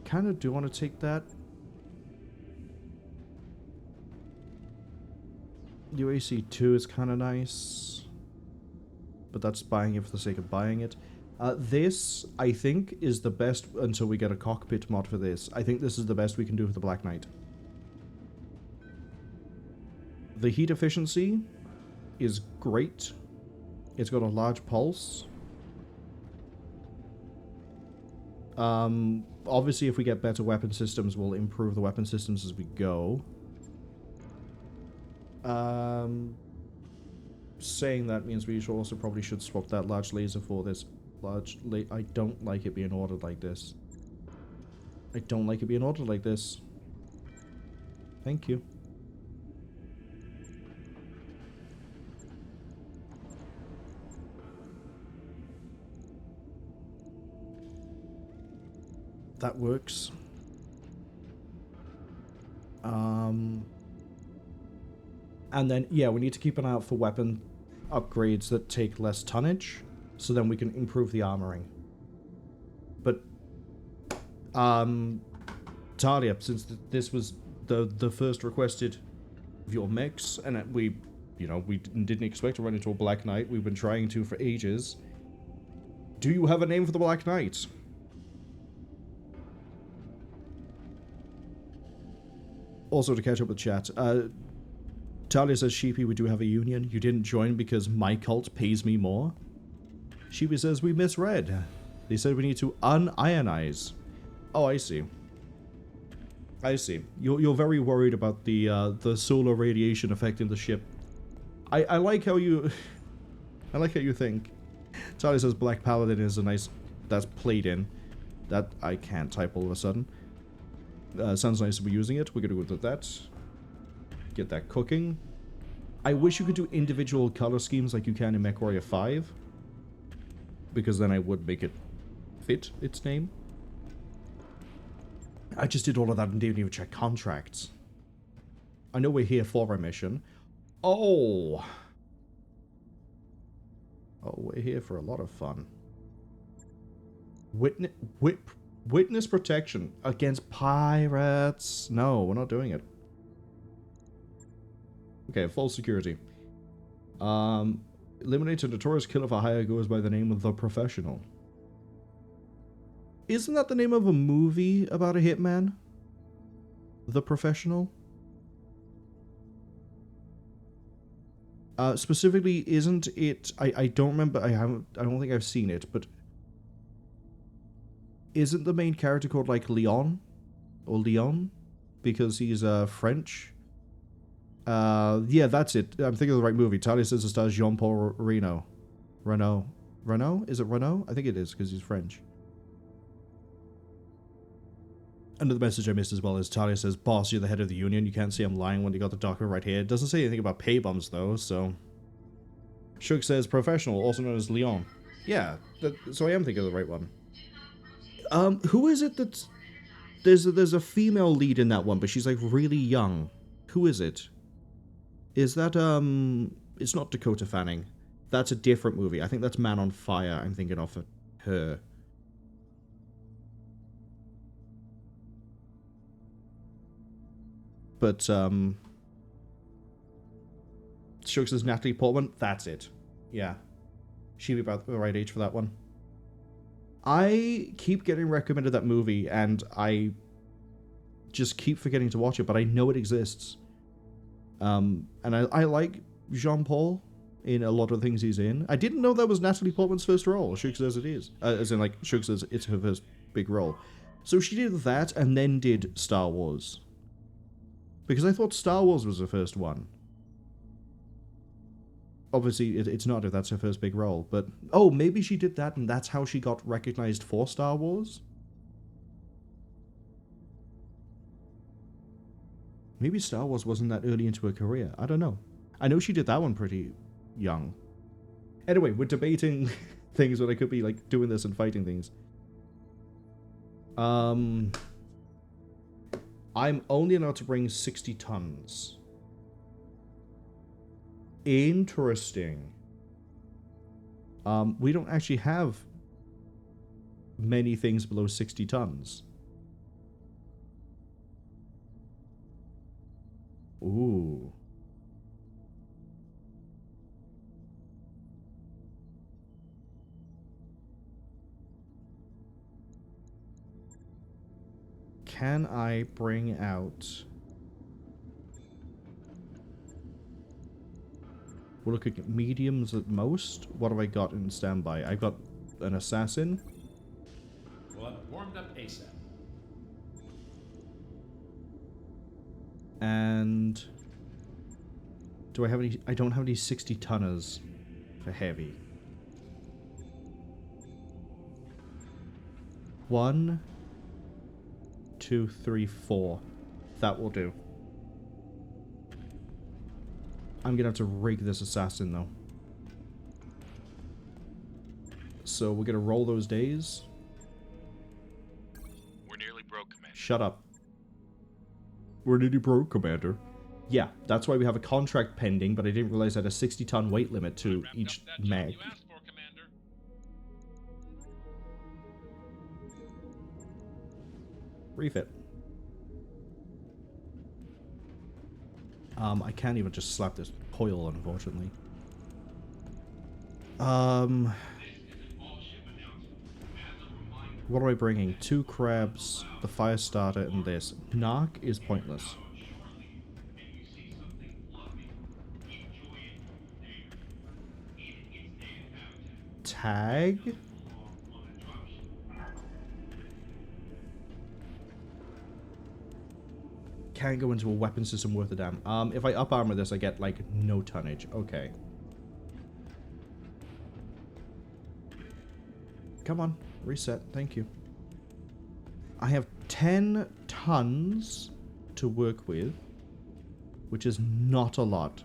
Kind of do want to take that. UAC 2 is kind of nice. But that's buying it for the sake of buying it. This, I think, is the best until we get a cockpit mod for this. I think this is the best we can do for the Black Knight. The heat efficiency is great. It's got a large pulse. Obviously, if we get better weapon systems, we'll improve the weapon systems as we go. Saying that means we should also probably should swap that large laser for this large I don't like it being ordered like this. I don't like it being ordered like this. Thank you. That works. And then, yeah, we need to keep an eye out for weapon upgrades that take less tonnage, so then we can improve the armoring. But, Talia, since this was the first requested of your mechs, and we didn't expect to run into a Black Knight. We've been trying to for ages. Do you have a name for the Black Knight? Also, to catch up with chat, Talia says, Sheepy, we do have a union. You didn't join because my cult pays me more. Sheepy says, we misread. They said we need to unionize. Oh, I see. I see. You're very worried about the solar radiation affecting the ship. I like how you... I like how you think. Talia says Black Paladin is a nice... That's played in. That I can't type all of a sudden. Sounds nice to be using it. We're gonna go with that. Get that cooking. I wish you could do individual color schemes like you can in MechWarrior 5. Because then I would make it fit its name. I just did all of that and didn't even check contracts. I know we're here for a mission. Oh! Oh, we're here for a lot of fun. Witness protection against pirates. No, we're not doing it. Okay, full security. Eliminate a notorious killer for hire goes by the name of The Professional. Isn't that the name of a movie about a hitman? The Professional? Specifically, isn't it... I don't remember... I don't think I've seen it, but... Isn't the main character called, like, Leon? Or Leon? Because he's, French? Yeah, that's it. I'm thinking of the right movie. Talia says it stars Jean-Paul Reno. Renault? Is it Renault? I think it is, because he's French. Another message I missed as well is Talia says, boss, you're the head of the union. You can't say I'm lying when you got the document right here. It doesn't say anything about pay bumps, though, so... Shug says, professional, also known as Leon. Yeah, so I am thinking of the right one. Who is it that's... There's a female lead in that one, but she's, like, really young. Who is it? Is that, It's not Dakota Fanning. That's a different movie. I think that's Man on Fire I'm thinking of her. But, Shug says Natalie Portman. That's it. Yeah. She'd be about the right age for that one. I keep getting recommended that movie, and I just keep forgetting to watch it, but I know it exists. And I like Jean-Paul in a lot of things he's in. I didn't know that was Natalie Portman's first role. Shug says it is. As in, like, Shug says it's her first big role. So she did that, and then did Star Wars. Because I thought Star Wars was her first one. Obviously, it's not if that's her first big role, but... Oh, maybe she did that and that's how she got recognized for Star Wars? Maybe Star Wars wasn't that early into her career. I don't know. I know she did that one pretty young. Anyway, we're debating things when I could be, like, doing this and fighting things. I'm only allowed to bring 60 tons. Interesting. We don't actually have many things below 60 tons. Ooh. Can I bring out... We're looking at mediums at most. What have I got in standby? I've got an assassin. Well, I'm warmed up ASAP. And... Do I have any... I don't have any 60 tonners for heavy. 1, 2, 3, 4. That will do. I'm gonna have to rig this assassin, though. So we're gonna roll those days. We're nearly broke, Commander. Shut up. We're nearly broke, Commander. Yeah, that's why we have a contract pending, but I didn't realize I had a 60-ton weight limit to each Mech. Refit. I can't even just slap this coil, unfortunately. What am I bringing? 2 crabs, the fire starter, and this. Narc is pointless. Tag? Can't go into a weapon system worth a damn. If I up armor this, I get, like, no tonnage. Okay. Come on. Reset. Thank you. I have 10 tons to work with, which is not a lot.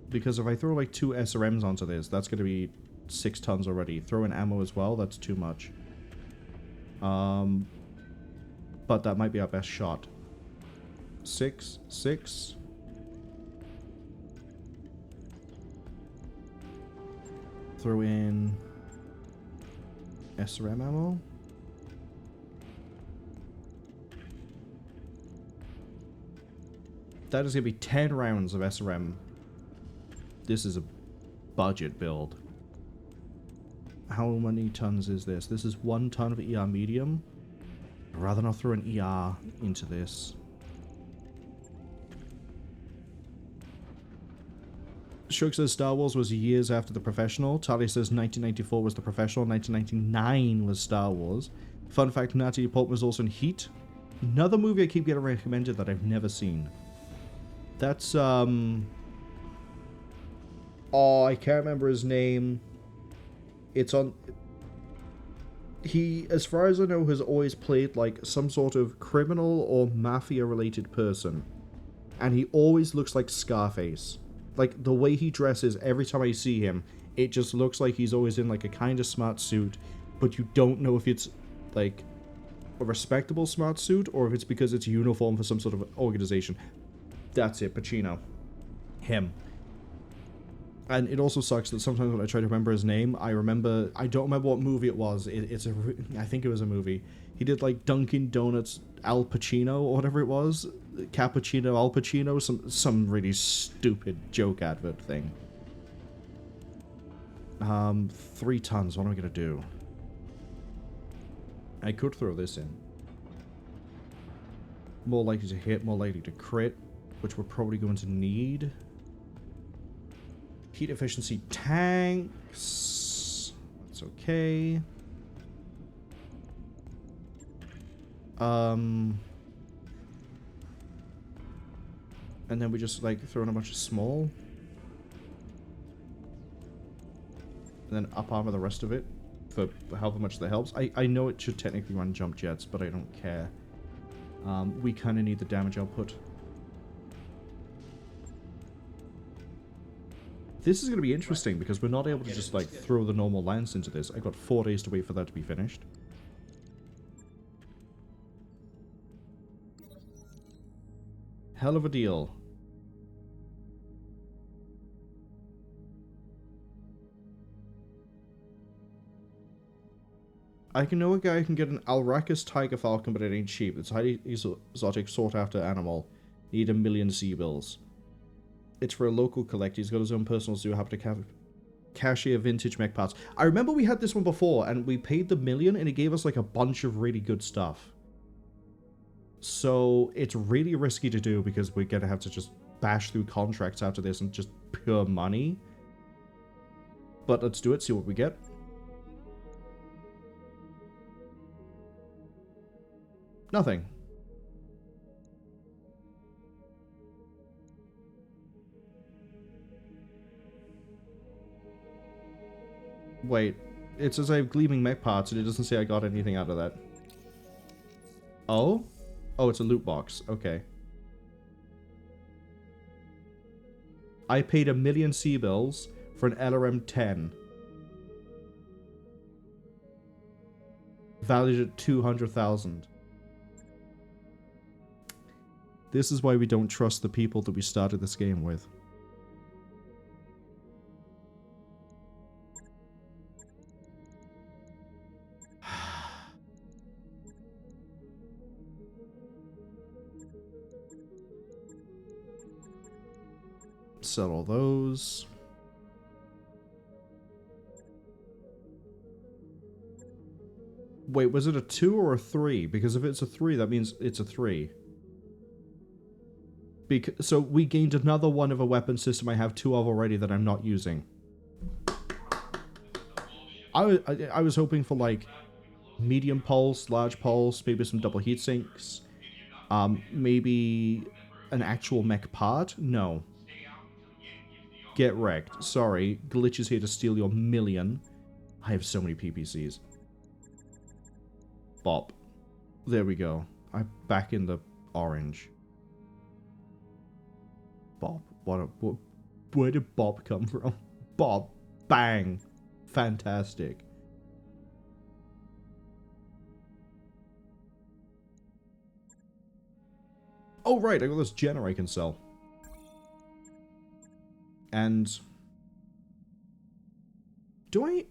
Because if I throw, like, 2 SRMs onto this, that's going to be 6 tons already. Throw in ammo as well, that's too much. But that might be our best shot. 6, 6. Throw in SRM ammo. That is going to be 10 rounds of SRM. This is a budget build. How many tons is this? This is 1 ton of ER medium. I'd rather not throw an ER into this. Shook says Star Wars was years after The Professional. Tali says 1994 was The Professional. 1999 was Star Wars. Fun fact, Natalie Portman was also in Heat. Another movie I keep getting recommended that I've never seen. That's, oh, I can't remember his name. It's on... He, as far as I know, has always played, like, some sort of criminal or mafia-related person. And he always looks like Scarface. Like, the way he dresses, every time I see him, it just looks like he's always in, like, a kind of smart suit, but you don't know if it's, like, a respectable smart suit, or if it's because it's a uniform for some sort of organization. That's it, Pacino. Him. And it also sucks that sometimes when I try to remember his name, I don't remember what movie it was. I think it was a movie. He did, like, Dunkin' Donuts Al Pacino, or whatever it was. Cappuccino Al Pacino, some really stupid joke advert thing. 3 tons, what am I gonna do? I could throw this in. More likely to hit, more likely to crit, which we're probably going to need. Heat efficiency tanks. That's okay. And then we just, like, throw in a bunch of small. And then up armor the rest of it for however much that helps. I know it should technically run jump jets, but I don't care. We kind of need the damage output. This is going to be interesting because we're not able to just, like, throw the normal lance into this. I've got 4 days to wait for that to be finished. Hell of a deal. I know a guy who can get an Alrakis Tiger Falcon, but it ain't cheap. It's a highly exotic, sought-after animal. Need 1 million sea bills. It's for a local collector. He's got his own personal zoo. Happy to cashier vintage mech parts. I remember we had this one before, and we paid the $1 million, and it gave us, like, a bunch of really good stuff. So it's really risky to do because we're gonna have to just bash through contracts after this and just pure money. But let's do it, see what we get. Nothing. Wait, it says I have gleaming mech parts and it doesn't say I got anything out of that. Oh? Oh, it's a loot box. Okay. I paid 1 million sea bills for an LRM-10. Valued at 200,000. This is why we don't trust the people that we started this game with. Sell all those. Wait, was it a 2 or a 3? Because if it's a 3, that means it's a 3. So we gained another one of a weapon system I have 2 of already that I'm not using. I was hoping for, like, medium pulse, large pulse, maybe some double heat sinks. Maybe an actual mech part? No. Get wrecked. Sorry, Glitch is here to steal your million. I have so many PPCs. Bop. There we go. I'm back in the orange. Bob. Where did Bob come from? Bob. Bang. Fantastic. Oh, right. I got this generator I can sell. And... do I...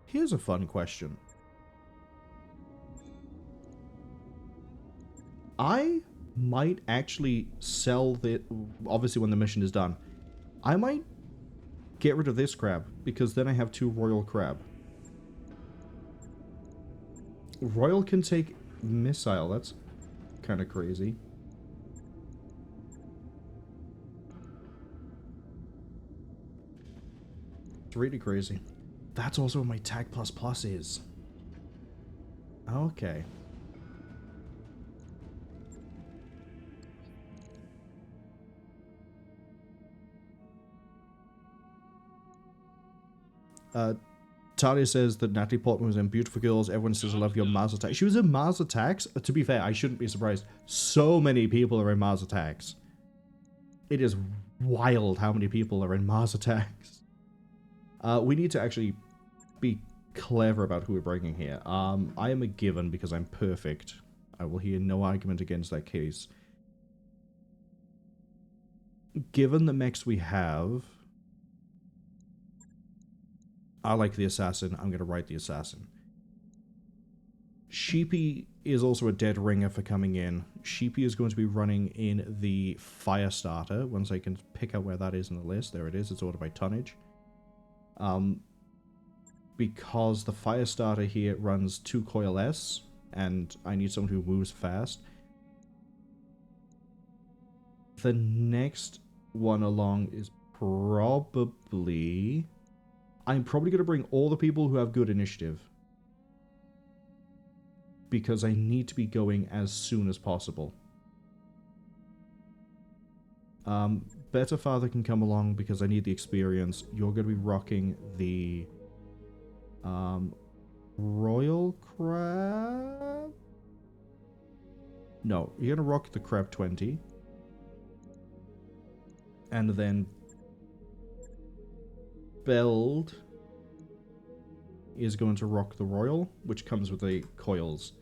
Here's a fun question. I might actually sell the... obviously when the mission is done. I might get rid of this crab, because then I have 2 royal crab. Royal can take missile, that's kind of crazy. It's really crazy. That's also what my tag plus is. Okay. Talia says that Natalie Portman was in Beautiful Girls. Everyone says I love your Mars Attacks. She was in Mars Attacks? To be fair, I shouldn't be surprised. So many people are in Mars Attacks. It is wild how many people are in Mars Attacks. We need to actually be clever about who we're bringing here. I am a given because I'm perfect. I will hear no argument against that case. Given the mechs we have... I like the Assassin. I'm going to write the Assassin. Sheepy is also a dead ringer for coming in. Sheepy is going to be running in the Firestarter. Once I can pick out where that is in the list. There it is. It's ordered by tonnage. Because the Firestarter here runs 2 coil S, and I need someone who moves fast. The next one along is probably... I'm probably going to bring all the people who have good initiative. Because I need to be going as soon as possible. Better Father can come along because I need the experience. You're going to be rocking the... Royal Crab? No, you're going to rock the Crab 20. And then... Beld is going to rock the Royal, which comes with the coils.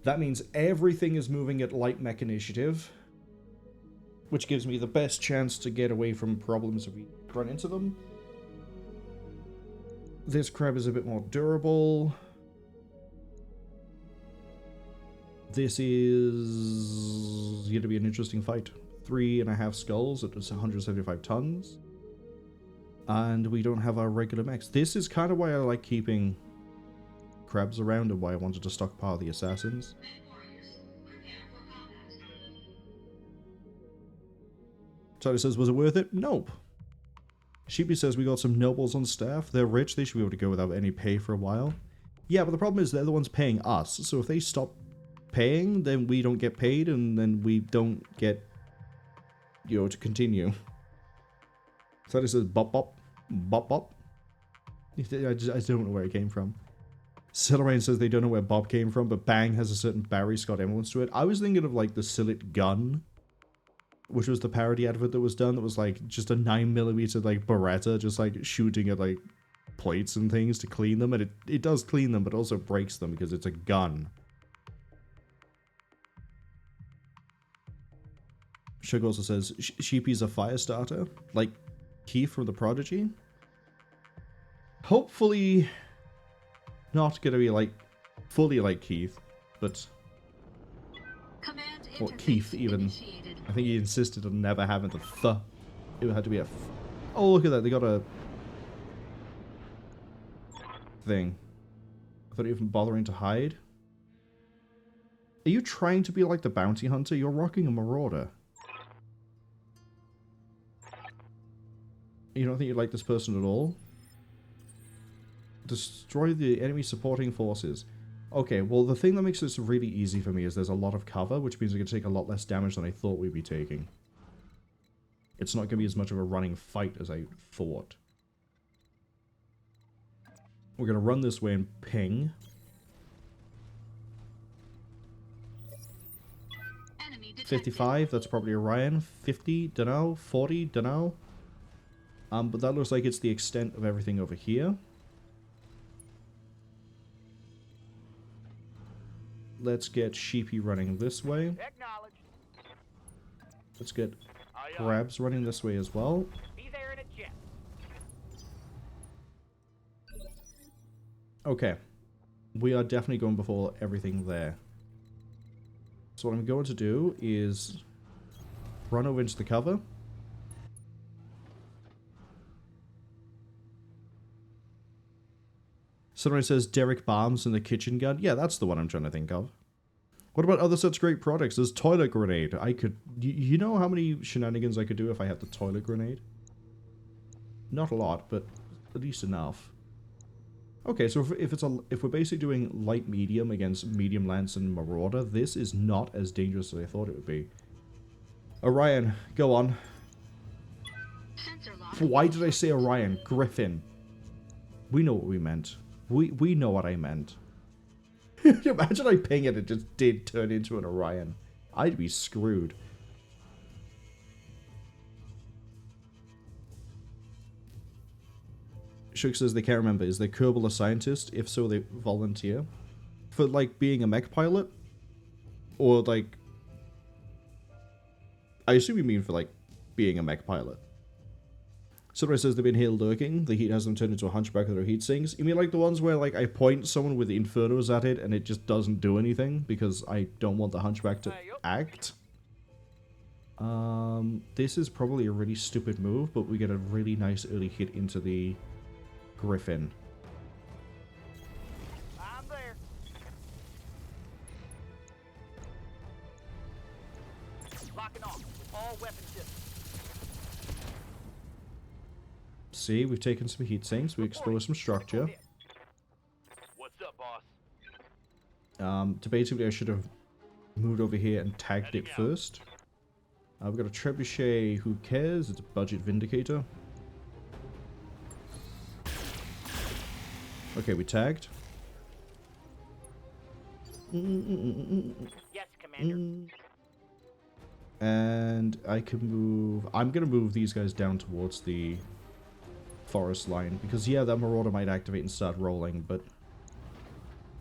That means everything is moving at light mech initiative, which gives me the best chance to get away from problems if we run into them. This crab is a bit more durable. This is going to be an interesting fight. 3.5 skulls at 175 tons. And we don't have our regular mechs. This is kind of why I like keeping crabs around and why I wanted to stockpile the assassins. Charlie says, was it worth it? Nope. Sheepy says, we got some nobles on staff. They're rich. They should be able to go without any pay for a while. Yeah, but the problem is they're the ones paying us. So if they stop paying, then we don't get paid, and then we don't get, you know, to continue. So this says bop bop, bop bop. I don't know where it came from. Celebrain says they don't know where Bob came from, but Bang has a certain Barry Scott influence to it. I was thinking of like the Silit gun, which was the parody advert that was done. That was like just a 9mm like Beretta, just like shooting at like plates and things to clean them, and it does clean them, but also breaks them because it's a gun. Shug also says, Sheepy's a fire starter, like Keith from The Prodigy. Hopefully not gonna be like, fully like Keith, but... Command Or Keith, even. initiated. I think he insisted on never having the th. It had to be a oh, look at that, they got a... thing. Without even bothering to hide. Are you trying to be like the bounty hunter? You're rocking a marauder. You don't think you like this person at all? Destroy the enemy supporting forces. Okay, well the thing that makes this really easy for me is there's a lot of cover, which means I can take a lot less damage than I thought we'd be taking. It's not going to be as much of a running fight as I thought. We're going to run this way and ping. Enemy detected. 55, that's probably Orion. 50, dunno. 40, dunno. But that looks like it's the extent of everything over here. Let's get Sheepy running this way. Let's get Grabs running this way as well. Be there in a jet. Okay. We are definitely going before everything there. So what I'm going to do is run over into the cover. Someone says Derek Barnes and the kitchen gun. Yeah, that's the one I'm trying to think of. What about other such great products? There's toilet grenade. I could... You know how many shenanigans I could do if I had the toilet grenade? Not a lot, but at least enough. Okay, so if we're basically doing light medium against medium lance and marauder, this is not as dangerous as I thought it would be. Orion, go on. Why did I say Orion? Griffin. We know what we meant. We know what I meant. Imagine I ping it, it just did turn into an Orion. I'd be screwed. Shook says they can't remember. Is the Kerbal a scientist? If so, they volunteer. For, like, being a mech pilot? Or, like... I assume you mean for, like, being a mech pilot. Somebody says they've been here lurking. The heat has them turned into a hunchback with their heat sinks. You mean like the ones where, like, I point someone with the infernos at it and it just doesn't do anything because I don't want the hunchback to act? This is probably a really stupid move, but we get a really nice early hit into the Griffin. I'm there. Locking off with all weapon systems. See, we've taken some heat sinks, we exposed some structure. What's up, boss? Debatably I should have moved over here and tagged it first. We've got a trebuchet, who cares? It's a budget vindicator. Okay, we tagged. Yes, Commander. And I can move... I'm going to move these guys down towards the forest line. Because, yeah, that Marauder might activate and start rolling, but...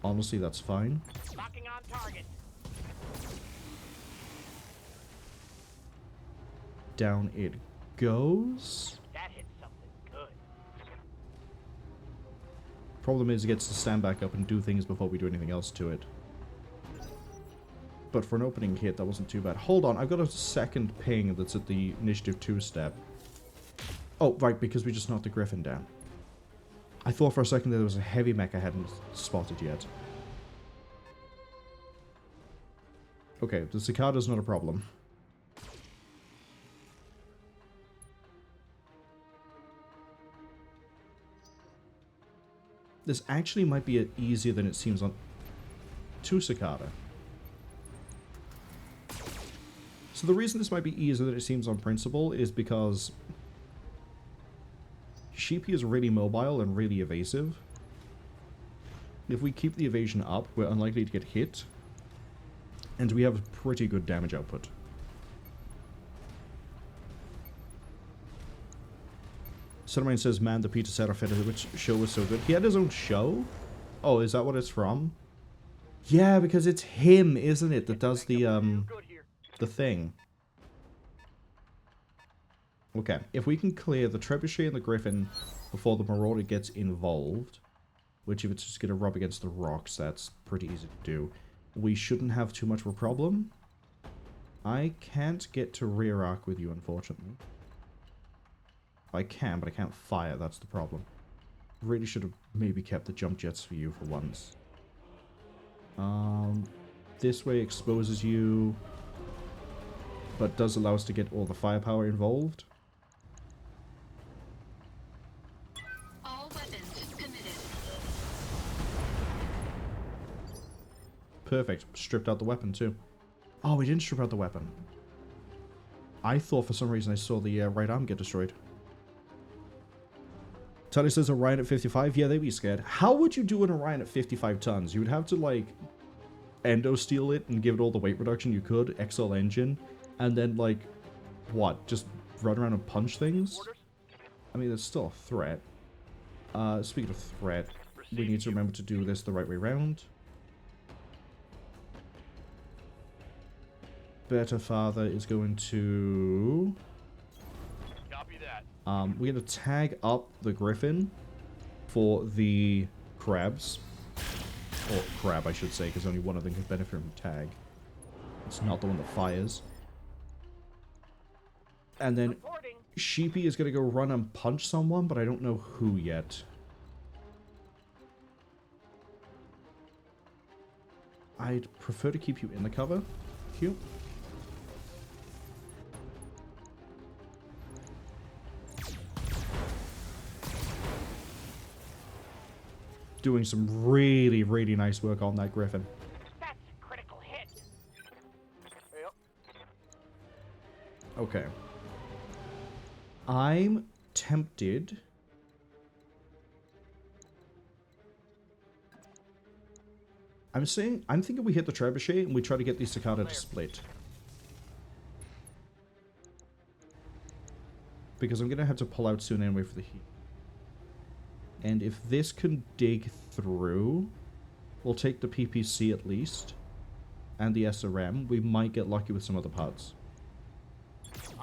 honestly, that's fine. Locking on target. Down it goes. That hit something good. Problem is, it gets to stand back up and do things before we do anything else to it. But for an opening hit, that wasn't too bad. Hold on, I've got a second ping that's at the Initiative 2 step. Oh, right, because we just knocked the Griffin down. I thought for a second there was a heavy mech I hadn't spotted yet. Okay, the Cicada's not a problem. This actually might be easier than it seems on... to Cicada. So the reason this might be easier than it seems on principle is because... Sheepy is really mobile and really evasive. If we keep the evasion up, we're unlikely to get hit. And we have pretty good damage output. Semi-Blind says, man, the Peter Serafinovich show was so good. He had his own show? Oh, is that what it's from? Yeah, because it's him, isn't it, that does the thing. Okay, if we can clear the Trebuchet and the Griffin before the Marauder gets involved, which if it's just going to rub against the rocks, that's pretty easy to do, we shouldn't have too much of a problem. I can't get to rear arc with you, unfortunately. I can, but I can't fire, that's the problem. Really should have maybe kept the jump jets for you for once. This way exposes you, but does allow us to get all the firepower involved. All weapons committed. Perfect. Stripped out the weapon too. Oh, we didn't strip out the weapon. I thought for some reason I saw the right arm get destroyed. Tully says Orion at 55. Yeah, they'd be scared. How would you do an Orion at 55 tons? You would have to, like, endo-steel it and give it all the weight reduction you could. XL engine. And then, like, what? Just run around and punch things? I mean, it's still a threat. Speaking of threat, we need to remember to do this the right way around. Better Father is going to... Copy that. We're going to tag up the Griffin for the crabs. Or crab, I should say, because only one of them can benefit from tag. It's not the one that fires. And then Sheepy is going to go run and punch someone, but I don't know who yet. I'd prefer to keep you in the cover. Cute. Doing some really, really nice work on that Griffin. That's a critical hit. Yep. Okay. I'm tempted. I'm thinking we hit the Trebuchet and we try to get the Cicada to split. Because I'm going to have to pull out soon anyway for the heat. And if this can dig through, we'll take the PPC at least. And the SRM. We might get lucky with some other parts.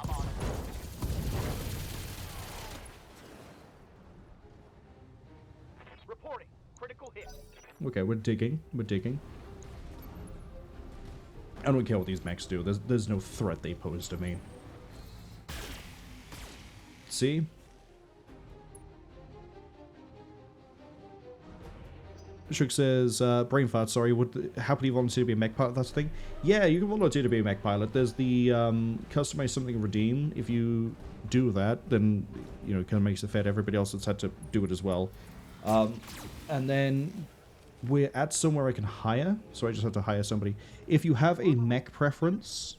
I'm on it. Reporting. Critical hit. Okay, we're digging. We're digging. I don't care what these mechs do. There's no threat they pose to me. See? Shook says, brain fart, sorry, would happily volunteer to be a mech pilot, that's the thing? Yeah, you can volunteer to be a mech pilot. There's the customize something and redeem. If you do that, then, you know, it kind of makes it fair to everybody else that's had to do it as well. And then we're at somewhere I can hire, so I just have to hire somebody. If you have a mech preference,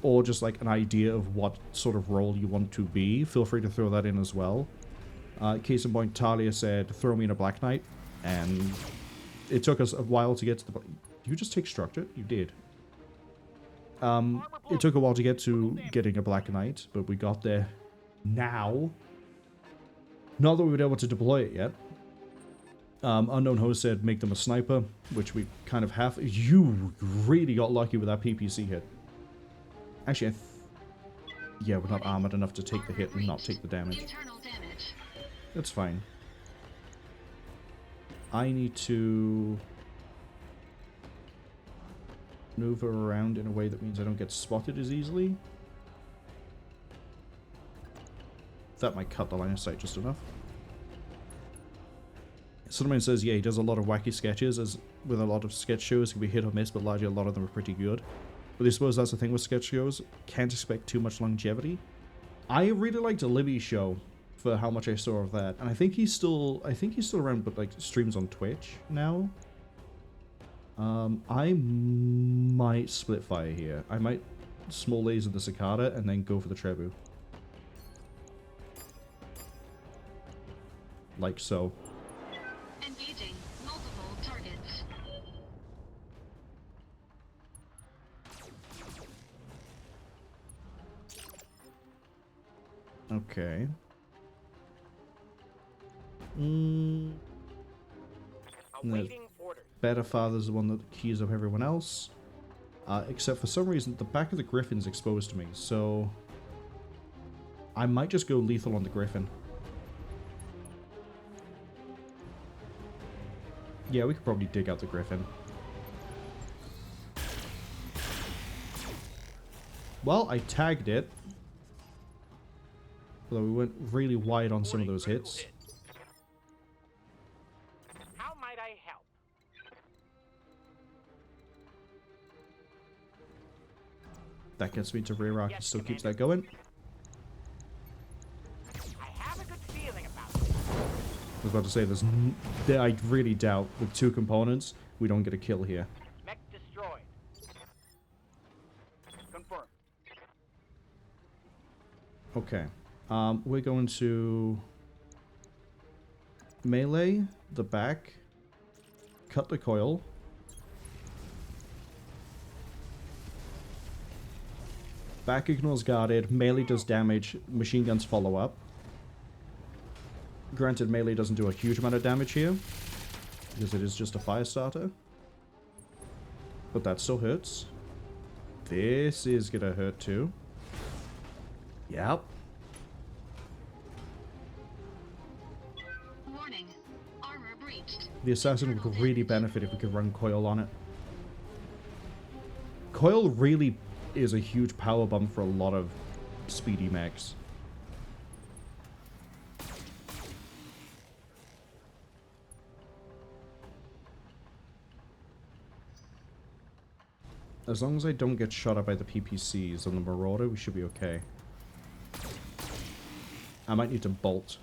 or just like an idea of what sort of role you want to be, feel free to throw that in as well. Case in point, Talia said, throw me in a Black Knight. And it took us a while to get to the... Did you just take structure? You did. It took a while to get to getting a Black Knight, but we got there now. Not that we've been able to deploy it yet. Unknown Host said make them a sniper, which we kind of have. You really got lucky with that PPC hit. Actually, yeah, we're not armored enough to take the hit and not take the damage. That's fine. I need to maneuver around in a way that means I don't get spotted as easily. That might cut the line of sight just enough. Someone says, yeah, he does a lot of wacky sketches, as with a lot of sketch shows, it can be hit or miss, but largely a lot of them are pretty good. But I suppose that's the thing with sketch shows, can't expect too much longevity. I really liked Libby's show for how much I saw of that, and I think he's still around, but like streams on Twitch now. I might split fire here. I might small laser the Cicada and then go for the Trebu. Like so. Engaging multiple targets. Okay. Awaiting orders. Better Father's the one that keys up everyone else. Except for some reason, the back of the Griffin's exposed to me, so... I might just go lethal on the Griffin. Yeah, we could probably dig out the Griffin. Well, I tagged it. Although we went really wide on some of those hits. How might I help? That gets me to rear arc and Yes, still keeps Commander. that going. I have a good feeling about this. I was about to say, I really doubt with 2 components, we don't get a kill here. Mech destroyed. Confirmed. Okay. We're going to melee the back, cut the coil. Back ignores guarded, melee does damage, machine guns follow up. Granted, melee doesn't do a huge amount of damage here, because it is just a fire starter. But that still hurts. This is gonna hurt too. Yep. Warning. Armor breached. The assassin would really benefit if we could run coil on it. Coil really is a huge power bump for a lot of speedy mechs. As long as I don't get shot at by the PPCs on the Marauder, we should be okay. I might need to bolt.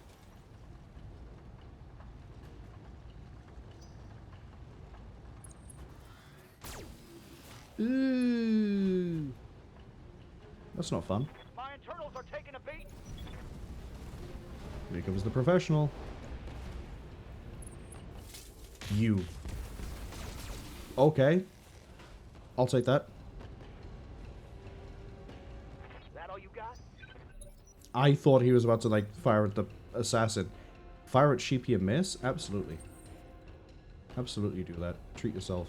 Ooh. That's not fun. My internals are taking a beat. Here comes the professional. You. Okay. I'll take that. Is that all you got? I thought he was about to, like, fire at the assassin. Fire at Sheepy and miss? Absolutely. Absolutely do that. Treat yourself.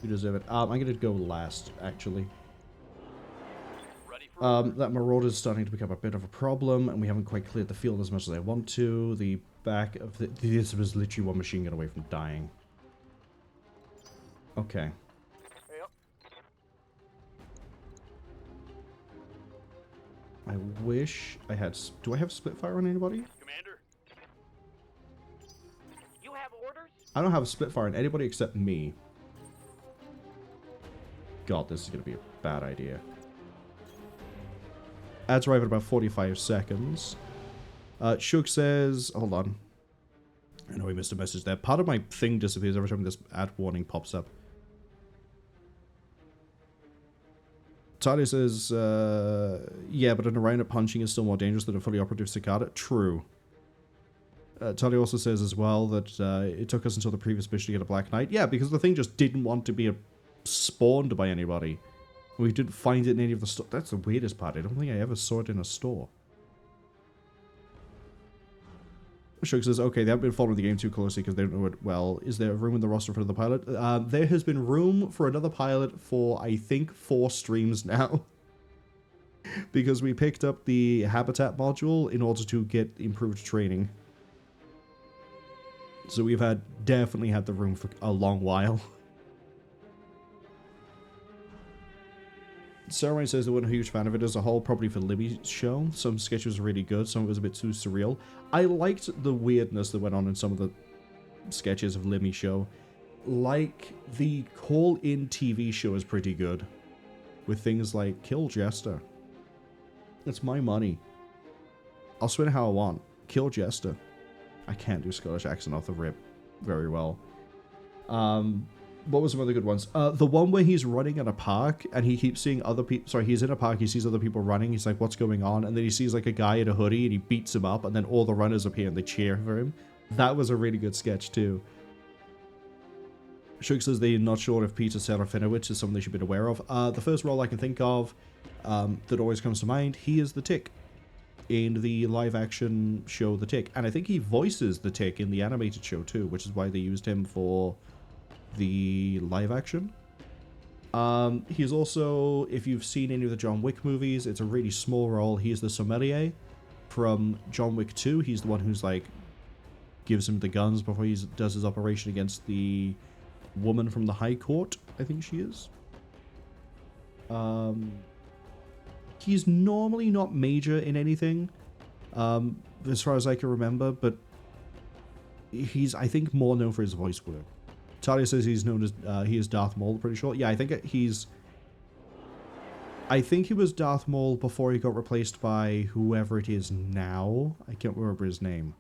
You deserve it. I'm gonna go last, actually. That Marauder's starting to become a bit of a problem, and we haven't quite cleared the field as much as I want to. The back of the... This was literally one machine gun away from dying. Okay. Yep. I wish I had... Do I have Splitfire on anybody? Commander. You have orders? I don't have a Splitfire on anybody except me. God, this is going to be a bad idea. Ads arrive at about 45 seconds. Shug says... Hold on. I know we missed a message there. Part of my thing disappears every time this ad warning pops up. Tali says... yeah, but an Orion punching is still more dangerous than a fully operative Cicada. True. Tali also says as well that it took us until the previous mission to get a Black Knight. Yeah, because the thing just didn't want to be spawned by anybody. We didn't find it in any of the store. That's the weirdest part. I don't think I ever saw it in a store. Shug says, okay, they haven't been following the game too closely because they don't know it well. Is there room in the roster for another pilot? There has been room for another pilot for, I think, 4 streams now. Because we picked up the Habitat module in order to get improved training. So we've definitely had the room for a long while. Sarah says they weren't a huge fan of it as a whole, probably for Libby's show. Some sketches were really good, some of it was a bit too surreal. I liked the weirdness that went on in some of the sketches of Libby's show. Like, the call-in TV show is pretty good. With things like, kill Jester. It's my money. I'll spin it how I want. Kill Jester. I can't do Scottish accent off the rip very well. What was some other good ones? The one where he's running in a park and he keeps seeing other people. Sorry, he's in a park, he sees other people running. He's like, what's going on? And then he sees like a guy in a hoodie and he beats him up and then all the runners appear and they cheer for him. That was a really good sketch too. Shug says they're not sure if Peter Serafinowicz is someone they should be aware of. The first role I can think of that always comes to mind, he is the Tick in the live action show The Tick. And I think he voices the Tick in the animated show too, which is why they used him for the live action. He's also, if you've seen any of the John Wick movies, it's a really small role. He's the sommelier from John Wick 2. He's the one who's like gives him the guns before he does his operation against the woman from the High Court, I think she is. He's normally not major in anything, as far as I can remember, but he's, I think, more known for his voice work. Talia says he's known as, he is Darth Maul, pretty sure. Yeah, I think he was Darth Maul before he got replaced by whoever it is now. I can't remember his name.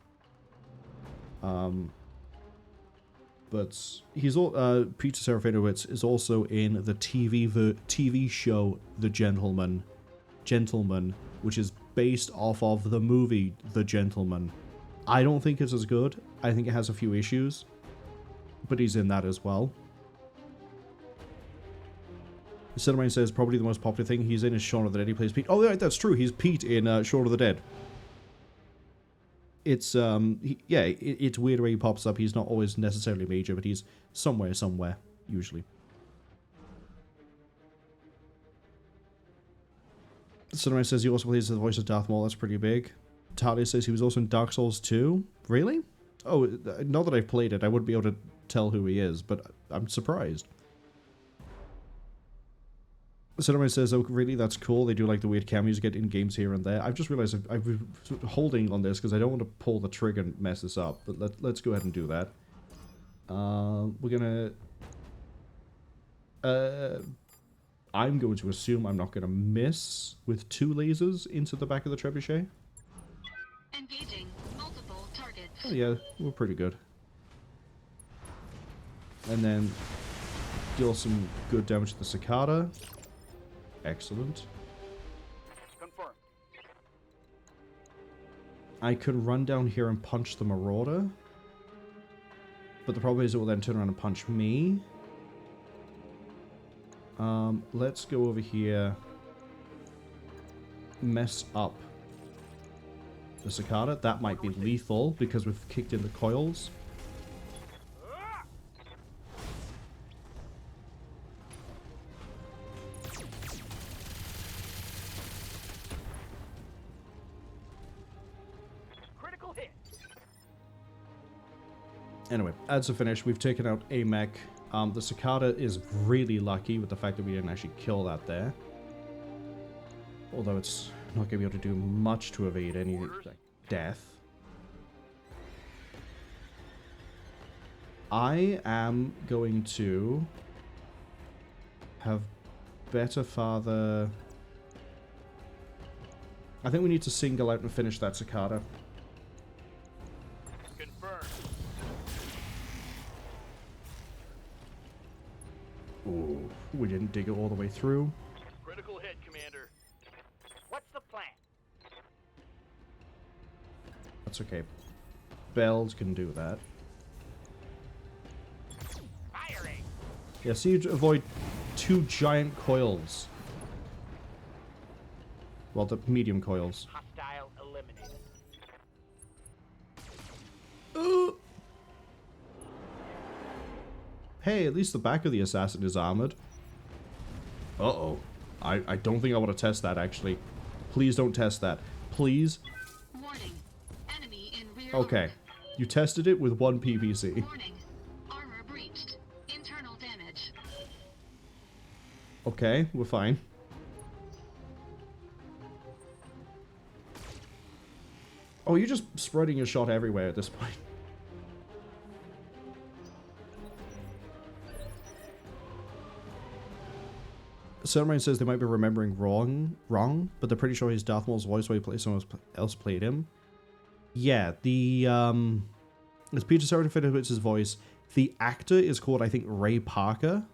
But he's all, Peter Serafinowicz is also in the TV show The Gentleman, which is based off of the movie The Gentleman. I don't think it's as good. I think it has a few issues, but he's in that as well. Cinnamon says probably the most popular thing he's in is Shaun of the Dead. He plays Pete. Oh, yeah, that's true. He's Pete in Shaun of the Dead. It's it's weird where he pops up. He's not always necessarily major, but he's somewhere, usually. Cinnamon says he also plays the voice of Darth Maul. That's pretty big. Talia says he was also in Dark Souls 2. Really? Oh, not that I've played it, I wouldn't be able to tell who he is, but I'm surprised. Cinnamon says, oh, really? That's cool. They do like the weird cameos you get in games here and there. I've just realized I've been holding on this because I don't want to pull the trigger and mess this up, but let's go ahead and do that. We're gonna... I'm going to assume I'm not going to miss with 2 lasers into the back of the trebuchet. Engaging multiple targets. Oh yeah, we're pretty good. And then deal some good damage to the cicada. Excellent. Confirm. I could run down here and punch the Marauder. But the problem is it will then turn around and punch me. Let's go over here. Mess up the cicada. That might be lethal because we've kicked in the coils. Critical hit. Anyway, ads are finished. We've taken out a mech. The cicada is really lucky with the fact that we didn't actually kill that there. Although it's not going to be able to do much to evade any death. I am going to have better father... I think we need to single out and finish that cicada. Confirmed. Ooh, we didn't dig it all the way through. Critical hit, Commander. What's the plan? That's okay. Bells can do that. Firing. Yeah, so you avoid 2 giant coils. Well, the medium coils. Hostile eliminated. Hey, at least the back of the assassin is armored. Uh-oh. I don't think I want to test that, actually. Please don't test that. Please. Warning. Enemy in rear Okay. orbit. You tested it with 1 PVC. Warning. Armor breached. Internal damage. Okay, we're fine. Oh, you're just spreading your shot everywhere at this point. Cinnamon says they might be remembering wrong, but they're pretty sure he's Darth Maul's voice while he plays someone else played him. Yeah, the it's Peter Serafinowicz' voice. The actor is called, I think, Ray Parker.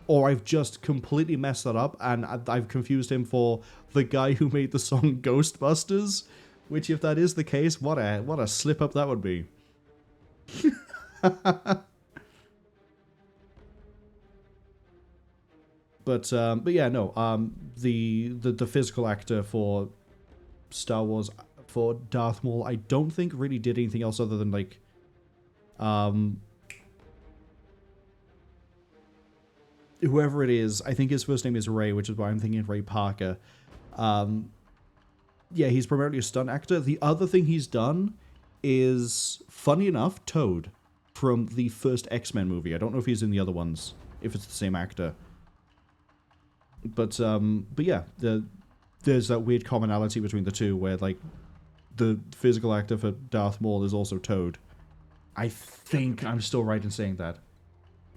Or I've just completely messed that up and I've confused him for the guy who made the song Ghostbusters. Which, if that is the case, what a slip up that would be. But yeah, no. The physical actor for Star Wars for Darth Maul, I don't think really did anything else other than like whoever it is, I think his first name is Ray, which is why I'm thinking Ray Parker. Yeah, he's primarily a stunt actor. The other thing he's done is, funny enough, Toad from the first X-Men movie. I don't know if he's in the other ones, if it's the same actor. But yeah, there's that weird commonality between the two where, like, the physical actor for Darth Maul is also Toad. I think I'm still right in saying that.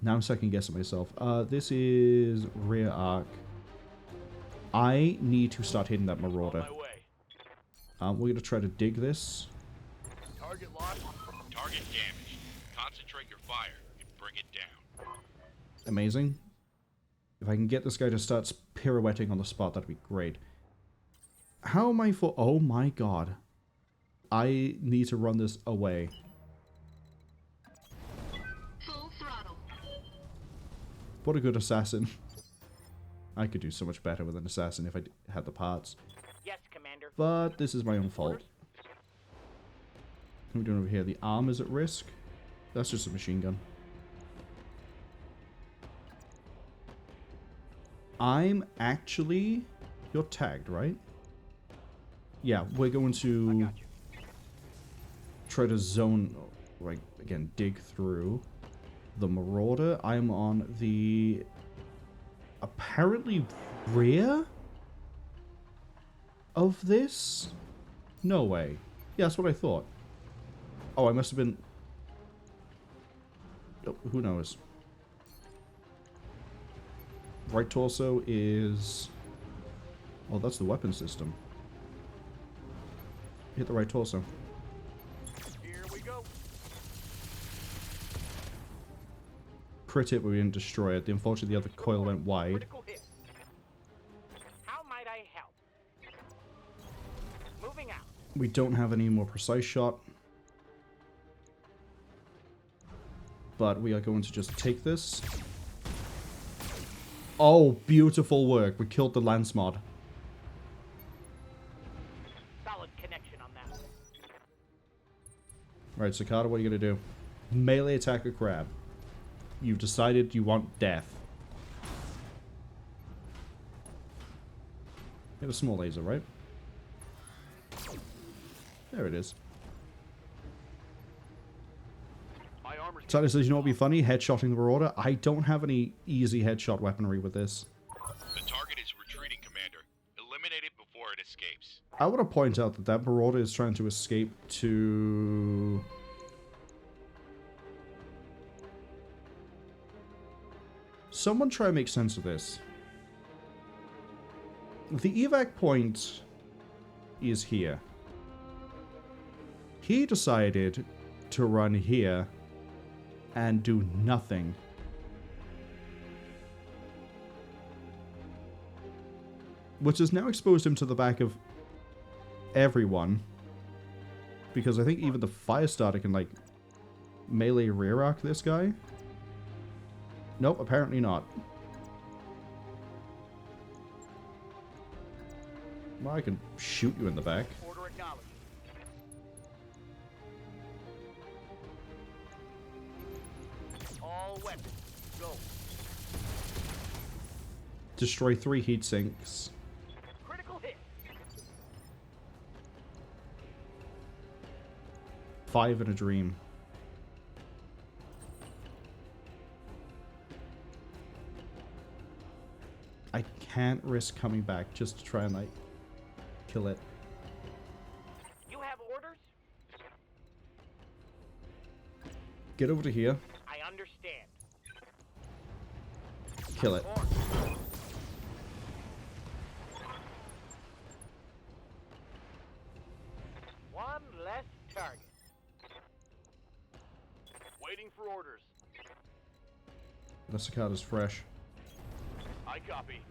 Now I'm second guessing myself. This is rear arc. I need to start hitting that Marauder. We're going to try to dig this. Target locked. Target damaged. Concentrate your fire and bring it down. Amazing. If I can get this guy to start pirouetting on the spot, that'd be great. How am I for... Oh my god. I need to run this away. Full throttle. What a good assassin. I could do so much better with an assassin if I had the parts. Yes, Commander. But this is my own fault. What are we doing over here? The arm is at risk. That's just a machine gun. I'm actually... You're tagged, right? Yeah, we're going to try to zone... Like, again, dig through the Marauder. I'm on the... apparently rear of this? No way. Yeah, that's what I thought. Oh, I must have been... Oh, who knows? Right torso is... Oh, that's the weapon system. Hit the right torso. Here we go. Crit it, but we didn't destroy it. Unfortunately, the other coil went wide. Critical hit. How might I help? Moving out. We don't have any more precise shot. But we are going to just take this. Oh, beautiful work. We killed the Lance mod. Solid connection on that. Right, Cicada, what are you going to do? Melee attack a crab. You've decided you want death. You have a small laser, right? There it is. Cicada says, you know what would be funny? Headshotting the Marauder. I don't have any easy headshot weaponry with this. The target is retreating, Commander. Eliminate it before it escapes. I want to point out that that Marauder is trying to escape to... Someone try and make sense of this. The evac point is here. He decided to run here and do nothing. Which has now exposed him to the back of everyone. Because I think even the Firestarter can, like, melee rear arc this guy. Nope, apparently not. Well, I can shoot you in the back. Order acknowledged. All weapons, go. Destroy 3 heat sinks. Critical hit. 5 in a dream. I can't risk coming back just to try and, like, kill it. You have orders? Get over to here. I understand. Kill it. One less target. Waiting for orders. The Cicada's fresh. I copy.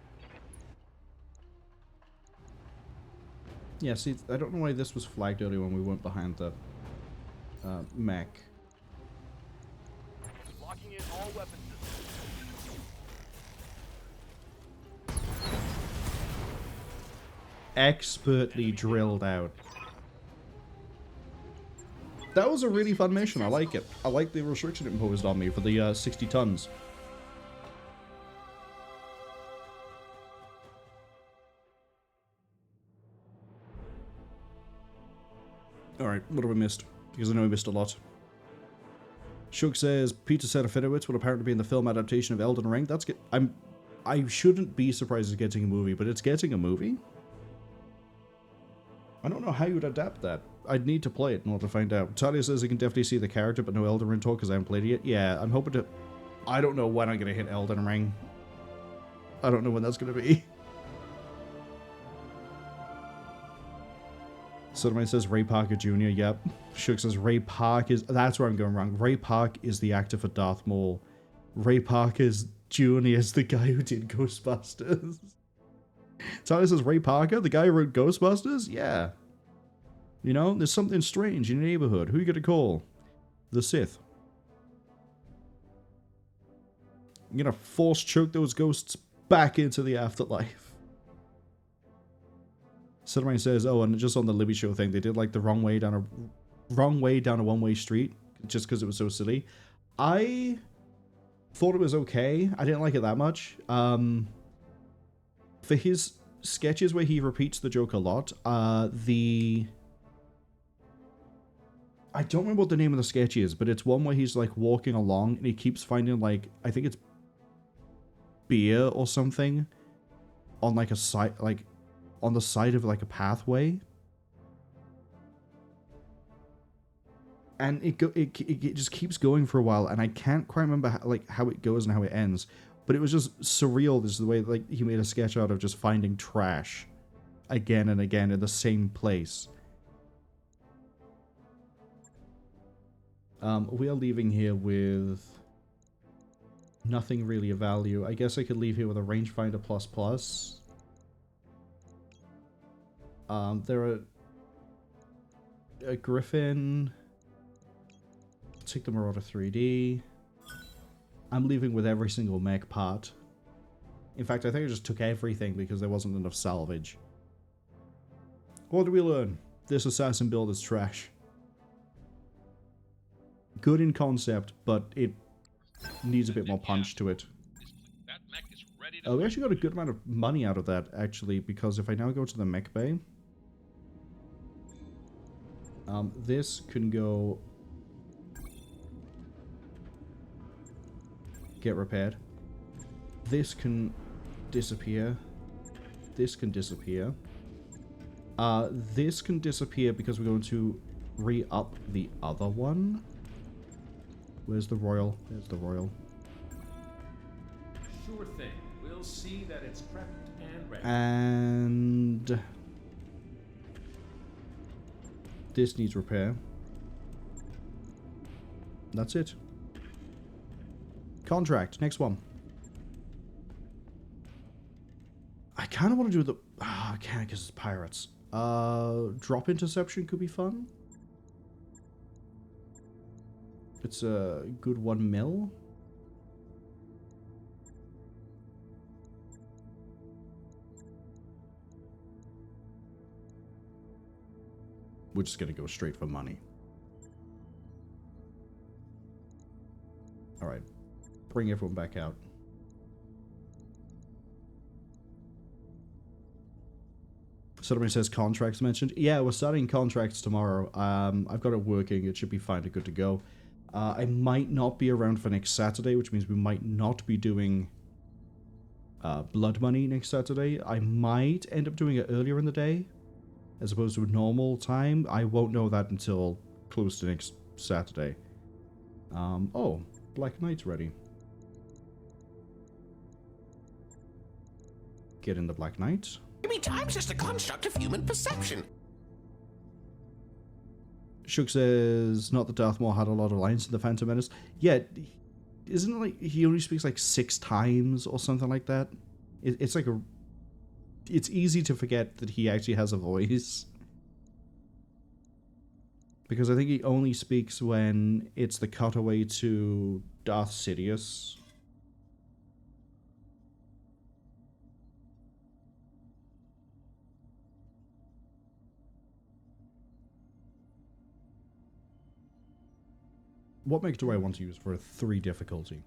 Yeah, see, I don't know why this was flagged earlier when we went behind the mech. Locking in all weapon systems. Expertly drilled out. That was a really fun mission. I like it. I like the restriction it imposed on me for the 60 tons. what have we missed? Because I know we missed a lot. Shug says, Peter Serafinowicz will apparently be in the film adaptation of Elden Ring. That's good. I shouldn't be surprised it's getting a movie, but it's getting a movie? I don't know how you would adapt that. I'd need to play it in order to find out. Talia says I can definitely see the character, but no Elden Ring talk because I haven't played it yet. Yeah, I'm hoping to... I don't know when I'm going to hit Elden Ring. I don't know when that's going to be. Sodomite says Ray Parker Jr. Yep. Shug says Ray Park is... That's where I'm going wrong. Ray Park is the actor for Darth Maul. Ray Parker Jr. is the guy who did Ghostbusters. Tyler says Ray Parker, the guy who wrote Ghostbusters? Yeah. You know, there's something strange in your neighborhood. Who are you going to call? The Sith. I'm going to force choke those ghosts back into the afterlife. Sodomite says, oh, and just on the Libby Show thing, they did like the wrong way down a one-way street just because it was so silly. I thought it was okay. I didn't like it that much. For his sketches where he repeats the joke a lot, I don't remember what the name of the sketch is, but it's one where he's like walking along and he keeps finding like, I think it's beer or something on like a side, like on the side of like a pathway. And it just keeps going for a while, and I can't quite remember how it goes and how it ends. But it was just surreal. This is the way like he made a sketch out of just finding trash again and again in the same place. We are leaving here with nothing really of value. I guess I could leave here with a rangefinder ++. There are a Griffin. Take the Marauder 3D. I'm leaving with every single mech part. In fact, I think I just took everything because there wasn't enough salvage. What did we learn? This assassin build is trash. Good in concept, but it needs a bit more punch to it. Oh, we actually got a good amount of money out of that, actually, because if I now go to the mech bay, this can go... get repaired. This can disappear. This can disappear. This can disappear because we're going to re-up the other one. Where's the Royal? There's the Royal. Sure thing. We'll see that it's prepped and ready. And this needs repair. That's it. Contract. Next one. I kind of want to do the... Oh, I can't because it's pirates. Drop Interception could be fun. It's a good 1 mil. We're just going to go straight for money. Alright. Bring everyone back out. Somebody says contracts mentioned. Yeah, we're starting contracts tomorrow. I've got it working. It should be fine and good to go. I might not be around for next Saturday, which means we might not be doing Blood Money next Saturday. I might end up doing it earlier in the day, as opposed to a normal time. I won't know that until close to next Saturday. Oh, Black Knight's ready. Get in the Black Knight. Maybe time's just a construct of human perception. Shug says, not that Darth Maul had a lot of lines in The Phantom Menace. Yeah, isn't it like he only speaks like 6 times or something like that? It's like a... It's easy to forget that he actually has a voice. Because I think he only speaks when it's the cutaway to Darth Sidious. What mech do I want to use for a 3 difficulty?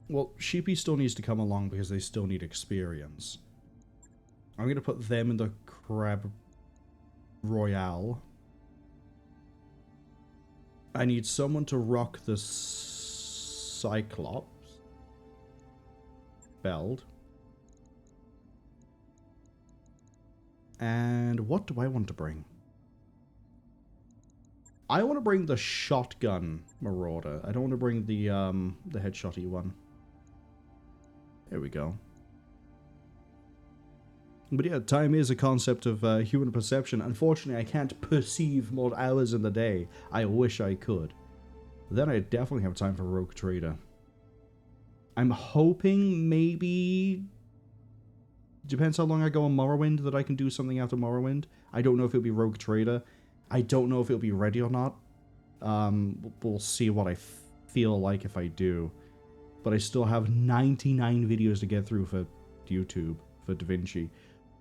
Well, Sheepy still needs to come along because they still need experience. I'm going to put them in the Crab Royale. I need someone to rock the Cyclops. Beld. And what do I want to bring? I want to bring the shotgun Marauder. I don't want to bring the headshotty one. There we go. But yeah, time is a concept of human perception. Unfortunately, I can't perceive more hours in the day. I wish I could. Then I definitely have time for Rogue Trader. I'm hoping maybe... Depends how long I go on Morrowind that I can do something after Morrowind. I don't know if it'll be Rogue Trader. I don't know if it'll be ready or not. We'll see what I feel like if I do. But I still have 99 videos to get through for YouTube, for DaVinci.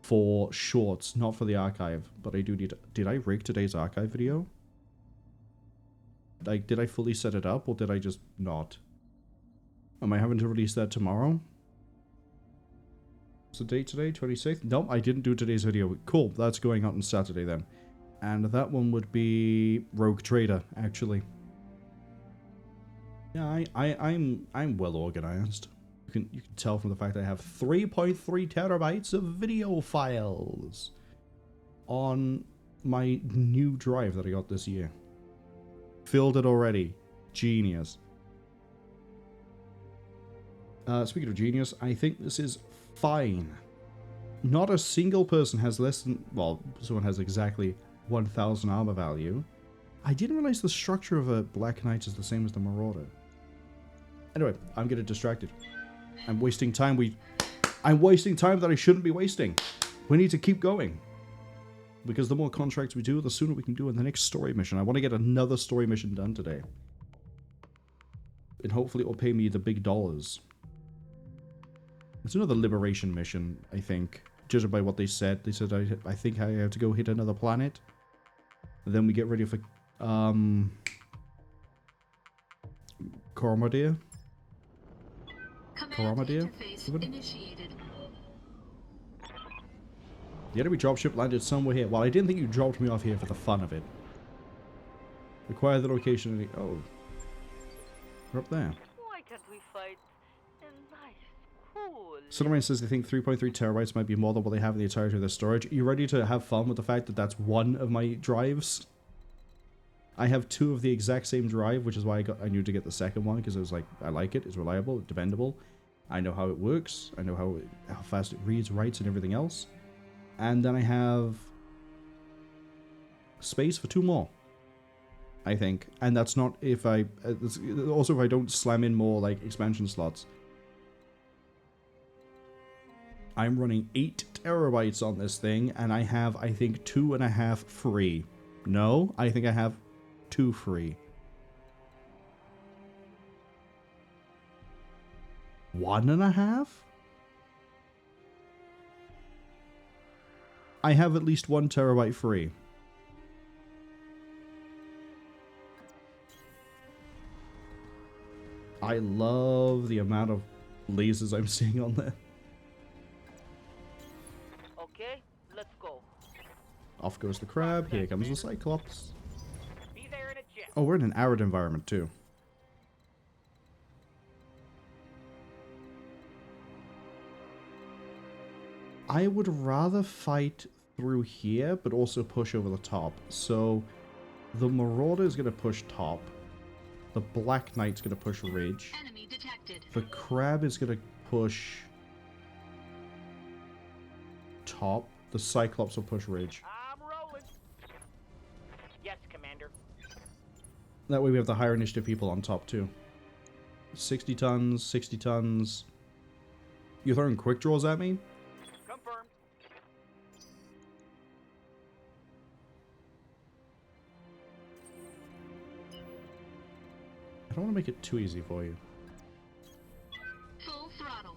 For shorts, not for the archive. But I do need to... Did I rig today's archive video? Like, did I fully set it up, or did I just not? Am I having to release that tomorrow? What's the date today? 26th? Nope, I didn't do today's video. Cool, that's going out on Saturday then. And that one would be Rogue Trader, actually. Yeah, I'm well organized. You can tell from the fact that I have 3.3 terabytes of video files on my new drive that I got this year. Filled it already. Genius. Speaking of genius, I think this is fine. Not a single person has less than... Well, someone has exactly 1,000 armor value. I didn't realize the structure of a Black Knight is the same as the Marauder. Anyway, I'm getting distracted. I'm wasting time. I'm wasting time that I shouldn't be wasting. We need to keep going. Because the more contracts we do, the sooner we can do in the next story mission. I want to get another story mission done today. And hopefully it will pay me the big dollars. It's another liberation mission, I think. Judging by what they said. They said I think I have to go hit another planet. And then we get ready for... Coromandel? Coromandel? Initiated. The enemy dropship landed somewhere here. Well, I didn't think you dropped me off here for the fun of it. Require the location. Oh. We're up there. Why can't we fight a nice, cool... Cinnamon says they think 3.3 terabytes might be more than what they have in the entirety of their storage. Are you ready to have fun with the fact that that's one of my drives? I have two of the exact same drive, which is why I knew to get the second one, because it was like, I like it, it's reliable, it's dependable. I know how it works, I know how fast it reads, writes, and everything else. And then I have space for two more, I think. And that's not if I... also if I don't slam in more, like, expansion slots. I'm running 8 terabytes on this thing, and I have, I think, 2.5 free. No, I think I have 2 free. 1.5? I have at least 1 terabyte free. I love the amount of lasers I'm seeing on there. Okay, let's go. Off goes the crab, here comes the Cyclops. Be there in a jet. Oh, we're in an arid environment too. I would rather fight through here, but also push over the top. So, the Marauder is going to push top. The Black Knight's going to push ridge. Enemy detected. The Crab is going to push top. The Cyclops will push ridge. I'm rolling. Yes, Commander. That way we have the higher initiative people on top too. 60 tons, 60 tons. You're throwing quick draws at me? Confirmed. I don't want to make it too easy for you. Full throttle.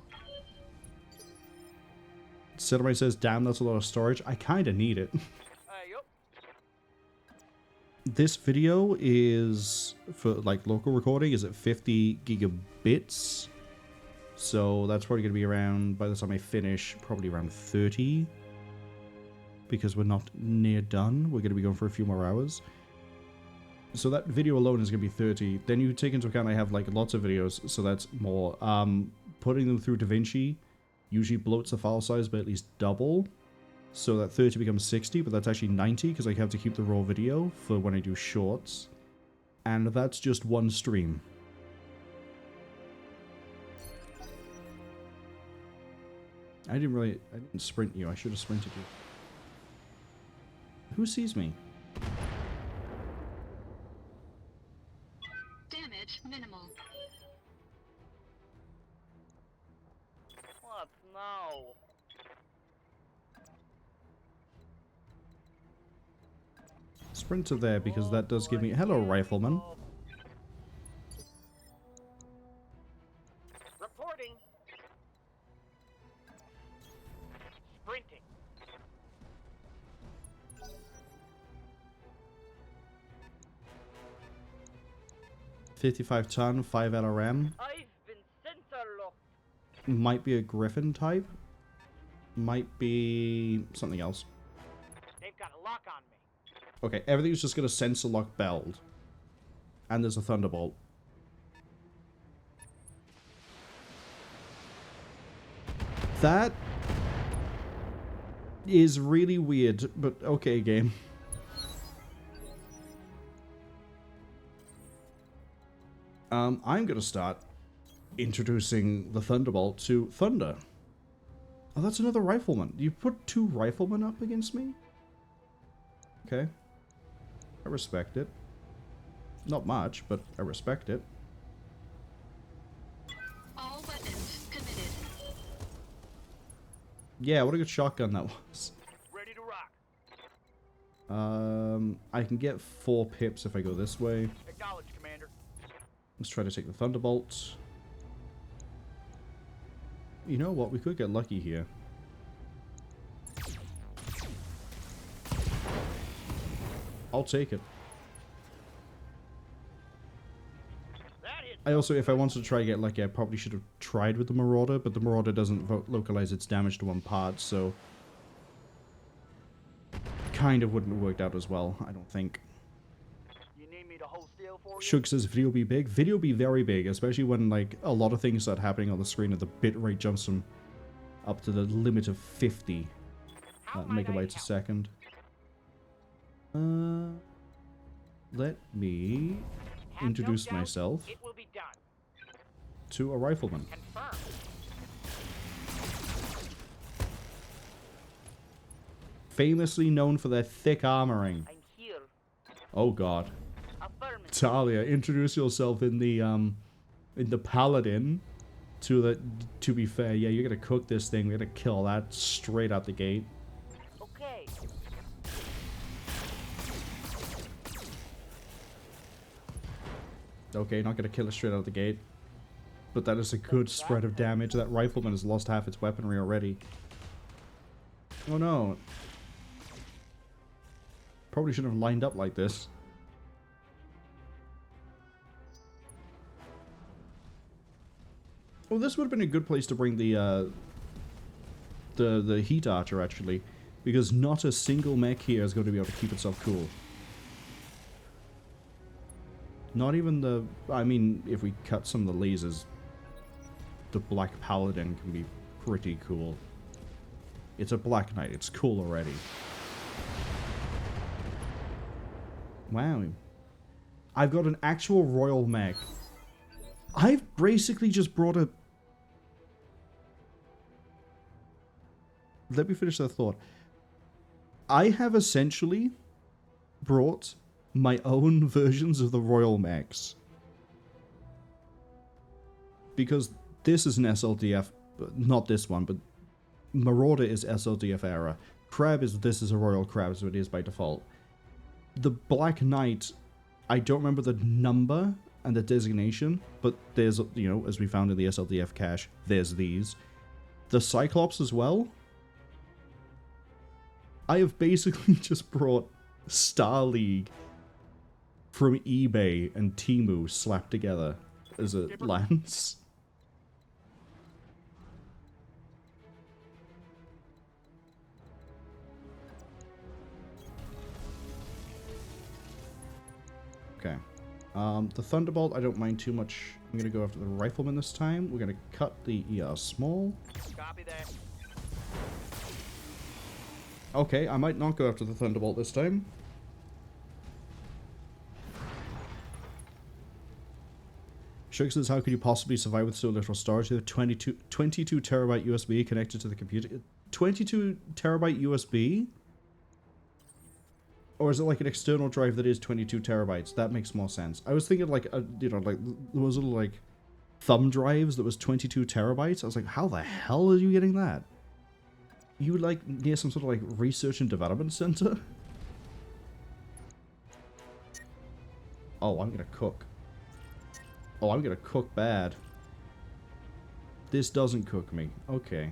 Cinnamon says, damn, that's a lot of storage. I kind of need it. Yup. This video is, for like local recording, is at 50 gigabits. So that's probably going to be around, by the time I finish, probably around 30. Because we're not near done. We're going to be going for a few more hours. So that video alone is going to be 30. Then you take into account I have like lots of videos, so that's more. Putting them through DaVinci usually bloats the file size by at least double. So that 30 becomes 60, but that's actually 90 because I have to keep the raw video for when I do shorts. And that's just one stream. I didn't sprint you. I should have sprinted you. Who sees me? Damage minimal. What now? Sprint to there because that does give me... Hello, Rifleman. Reporting. Sprinting. $55-ton, 5 LRM. I've been sensor locked. Might be a Griffin type. Might be something else. They've got a lock on me. Okay, everything's just gonna sensor lock beld. And there's a Thunderbolt. That is really weird, but okay, game. I'm gonna start introducing the Thunderbolt to Thunder. Oh, that's another Rifleman. You put 2 Riflemen up against me? Okay. I respect it. Not much, but I respect it. All weapons committed. Yeah, what a good shotgun that was. Ready to rock. I can get 4 pips if I go this way. Acknowledge, Commander. Let's try to take the Thunderbolt. You know what? We could get lucky here. I'll take it. I also, if I wanted to try to get lucky, I probably should have tried with the Marauder, but the Marauder doesn't localize its damage to one part, so... kind of wouldn't have worked out as well, I don't think. You need me to hold still for you? Shug says video be big. Video be very big, especially when like a lot of things start happening on the screen and the bitrate jumps from up to the limit of 50 megabytes a second. Let me introduce myself to a Rifleman. Famously known for their thick armoring. I'm here. Oh god. Affirmative. Talia, introduce yourself in the Paladin. To be fair, yeah, you're gonna cook this thing. We're gonna kill that straight out the gate. Okay. Okay, not gonna kill it straight out the gate. But that is a good spread of damage. That Rifleman has lost half its weaponry already. Oh no. Probably shouldn't have lined up like this. Well, this would have been a good place to bring the Heat Archer, actually. Because not a single mech here is going to be able to keep itself cool. Not even the... I mean, if we cut some of the lasers, the Black Paladin can be pretty cool. It's a Black Knight. It's cool already. Wow. I've got an actual Royal Mech. I've basically just brought a... Let me finish that thought. I have essentially brought my own versions of the Royal Mechs. Because this is an SLDF, not this one, but Marauder is SLDF era. Crab is, this is a Royal Crab, so it is by default. The Black Knight, I don't remember the number and the designation, but there's, you know, as we found in the SLDF cache, there's these. The Cyclops as well. I have basically just brought Star League from eBay and Temu slapped together as a lance. Okay. The Thunderbolt, I don't mind too much. I'm going to go after the Rifleman this time. We're going to cut the ER small. Copy that. Okay, I might not go after the Thunderbolt this time. Shug says, how could you possibly survive with so little storage? You have 22 terabyte USB connected to the computer. 22 terabyte USB? Or is it like an external drive that is 22 terabytes? That makes more sense. I was thinking like, you know, like those little like thumb drives that was 22 terabytes. I was like, how the hell are you getting that? You like near some sort of like research and development center? Oh, I'm gonna cook. Oh, I'm gonna cook bad. This doesn't cook me. Okay.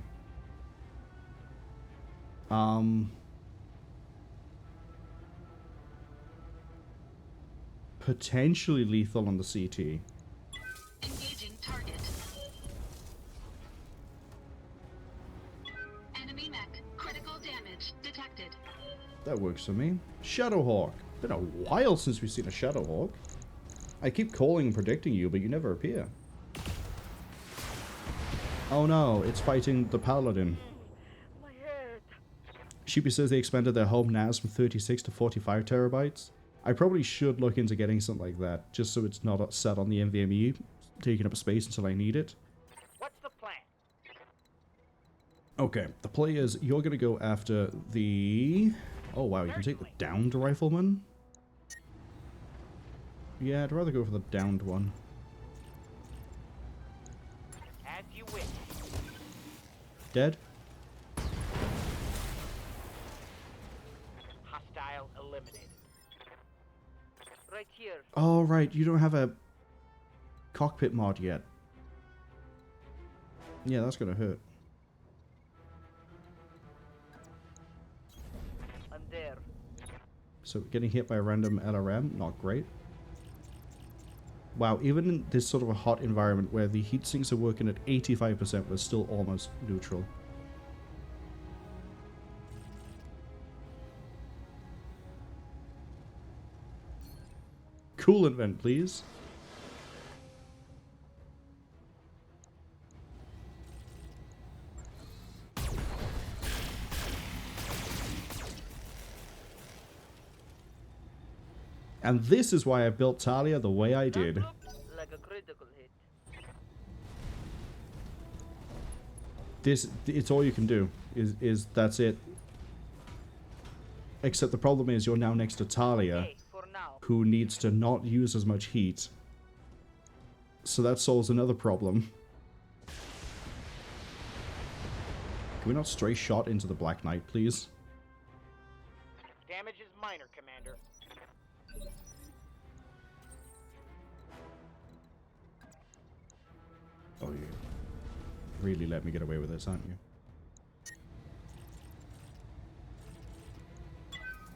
Potentially lethal on the CT. Engaging target. Enemy mech. Critical damage detected. That works for me. Shadowhawk. Been a while since we've seen a Shadowhawk. I keep calling and predicting you, but you never appear. Oh no, it's fighting the Paladin. My head. Sheepy says they expanded their home NAS from 36 to 45 terabytes. I probably should look into getting something like that, just so it's not set on the NVMe, taking up space until I need it. What's the plan? Okay, the play is you're going to go after the... Oh wow, you can take the downed Rifleman? Yeah, I'd rather go for the downed one. As you wish. Dead? Hostile eliminated. Right here. Oh right, you don't have a cockpit mod yet. Yeah, that's going to hurt. I'm there. So getting hit by a random LRM, not great. Wow, even in this sort of a hot environment where the heat sinks are working at 85%, we're still almost neutral. Coolant vent, please. And this is why I built Talia the way I did. Like a critical hit. It's all you can do. That's it. Except the problem is you're now next to Talia, Hey, for now. who needs to not use as much heat. So that solves another problem. Can we not stray shot into the Black Knight, please? Damage is minor, Commander. Oh, you really let me get away with this, aren't you?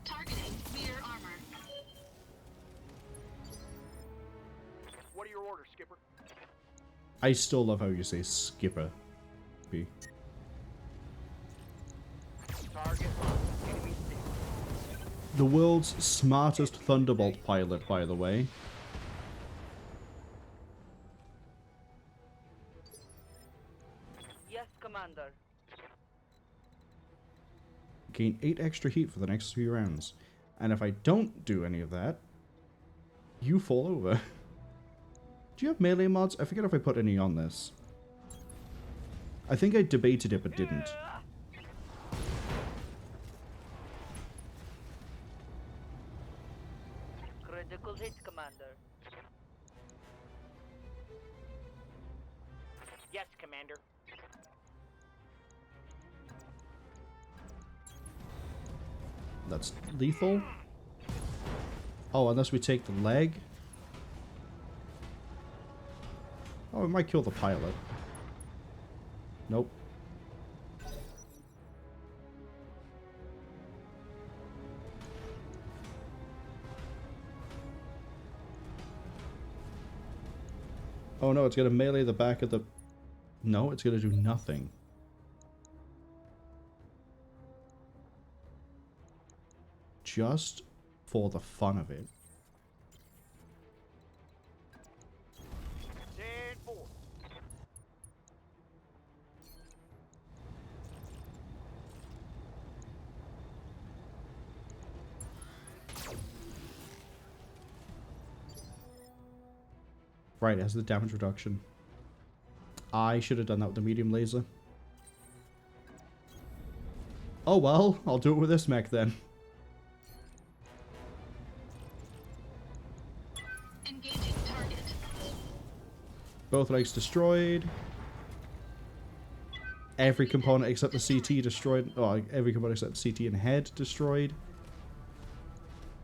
Targeting mirror armor. What are your orders, Skipper? I still love how you say skipper. B. Target locked. Enemy stick. The world's smartest Thunderbolt pilot, by the way. Yes, Commander. Gain 8 extra heat for the next 3 rounds. And if I don't do any of that, you fall over. Do you have melee mods? I forget if I put any on this. I think I debated it but didn't. Critical hit, Commander. Yes, Commander. That's lethal. Oh, unless we take the leg. Oh, it might kill the pilot. Nope. Oh no, it's gonna melee the back of the... No, it's gonna do nothing. Just for the fun of it. Right, it has the damage reduction. I should have done that with the medium laser. Oh well, I'll do it with this mech then. Engaging target. Both legs destroyed. Every component except the CT destroyed. Oh, every component except the CT and head destroyed.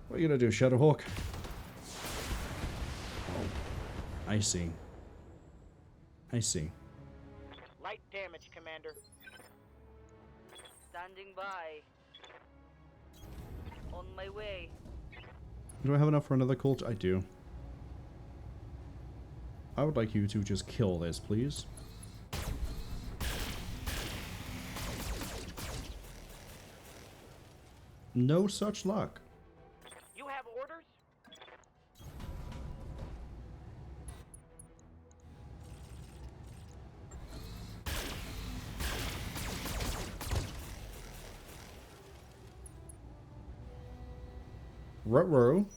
What are you gonna do, Shadowhawk? Oh, I see. I see. Light damage, Commander. Standing by. On my way. Do I have enough for another cult? I do. I would like you to just kill this, please. No such luck. You have orders? Ruh-roh.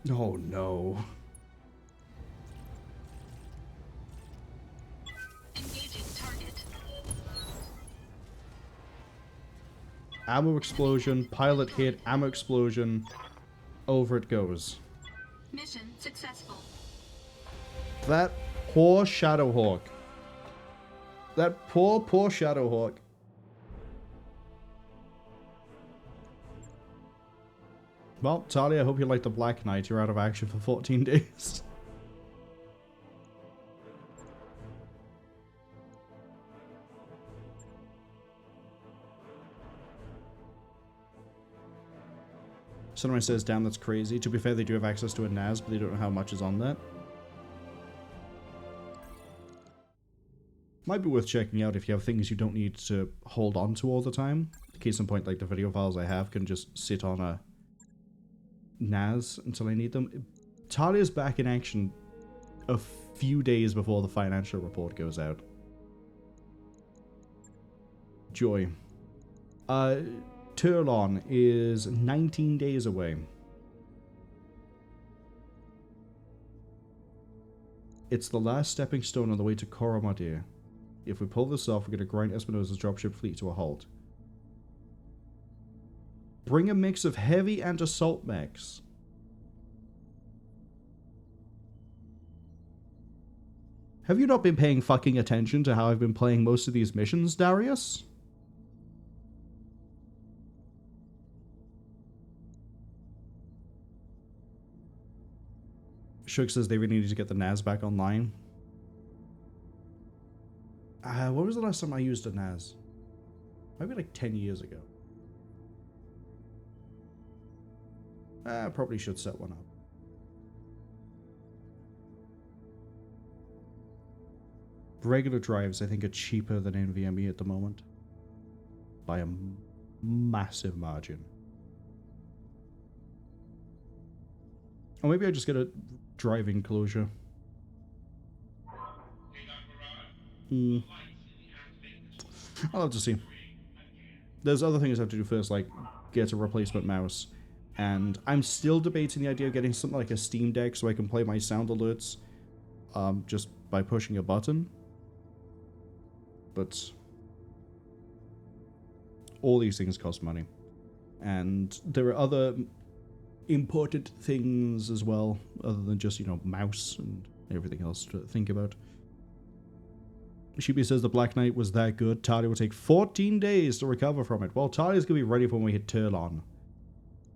Oh no. Engaging target. Ammo explosion, pilot hit, ammo explosion. Over it goes. Mission successful. That poor Shadowhawk. That poor Shadowhawk. Well, Talia, I hope you like the Black Knight. You're out of action for 14 days. Someone says, damn, that's crazy. To be fair, they do have access to a NAS, but they don't know how much is on that. Might be worth checking out if you have things you don't need to hold on to all the time. Case in point, like the video files I have can just sit on a NAS until I need them. Talia's back in action a few days before the financial report goes out. Joy. Tyrlon is 19 days away. It's the last stepping stone on the way to Coromadir. If we pull this off, we're going to grind Espinosa's dropship fleet to a halt. Bring a mix of heavy and assault mechs. Have you not been paying fucking attention to how I've been playing most of these missions, Darius? Shug says they really need to get the NAS back online. When was the last time I used a NAS? Maybe like 10 years ago. I probably should set one up. Regular drives, I think, are cheaper than NVMe at the moment. By a massive margin. Or maybe I just get a drive enclosure. I'll have to see. There's other things I have to do first, like get a replacement mouse. And I'm still debating the idea of getting something like a Steam Deck so I can play my sound alerts just by pushing a button. But all these things cost money. And there are other important things as well, other than just, you know, mouse and everything else to think about. Shibi says the Black Knight was that good. Talia will take 14 days to recover from it. Well, Talia's going to be ready for when we hit Tyrlon.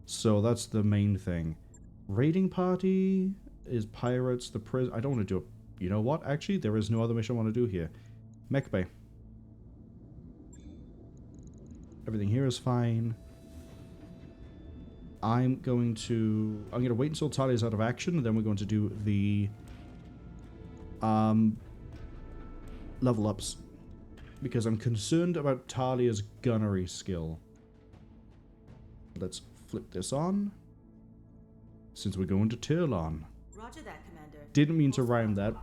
So that's the main thing. Raiding party is pirates, the prison. I don't want to do it. You know what? Actually, there is no other mission I want to do here. Mech Bay. Everything here is fine. I'm going to wait until Talia's out of action, and then we're going to do the level ups, because I'm concerned about Talia's gunnery skill. Let's flip this on, since we're going to Tyrlon. Roger that, Commander. Didn't mean to rhyme that.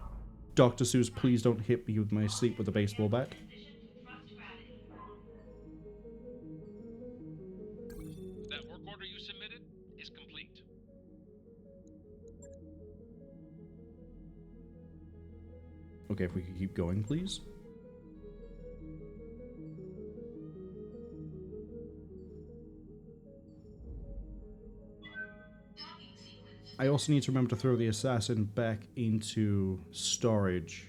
Dr. Seuss, please don't hit me with my sleep with a baseball bat. That work order you submitted is complete. Okay, if we could keep going, please. I also need to remember to throw the assassin back into storage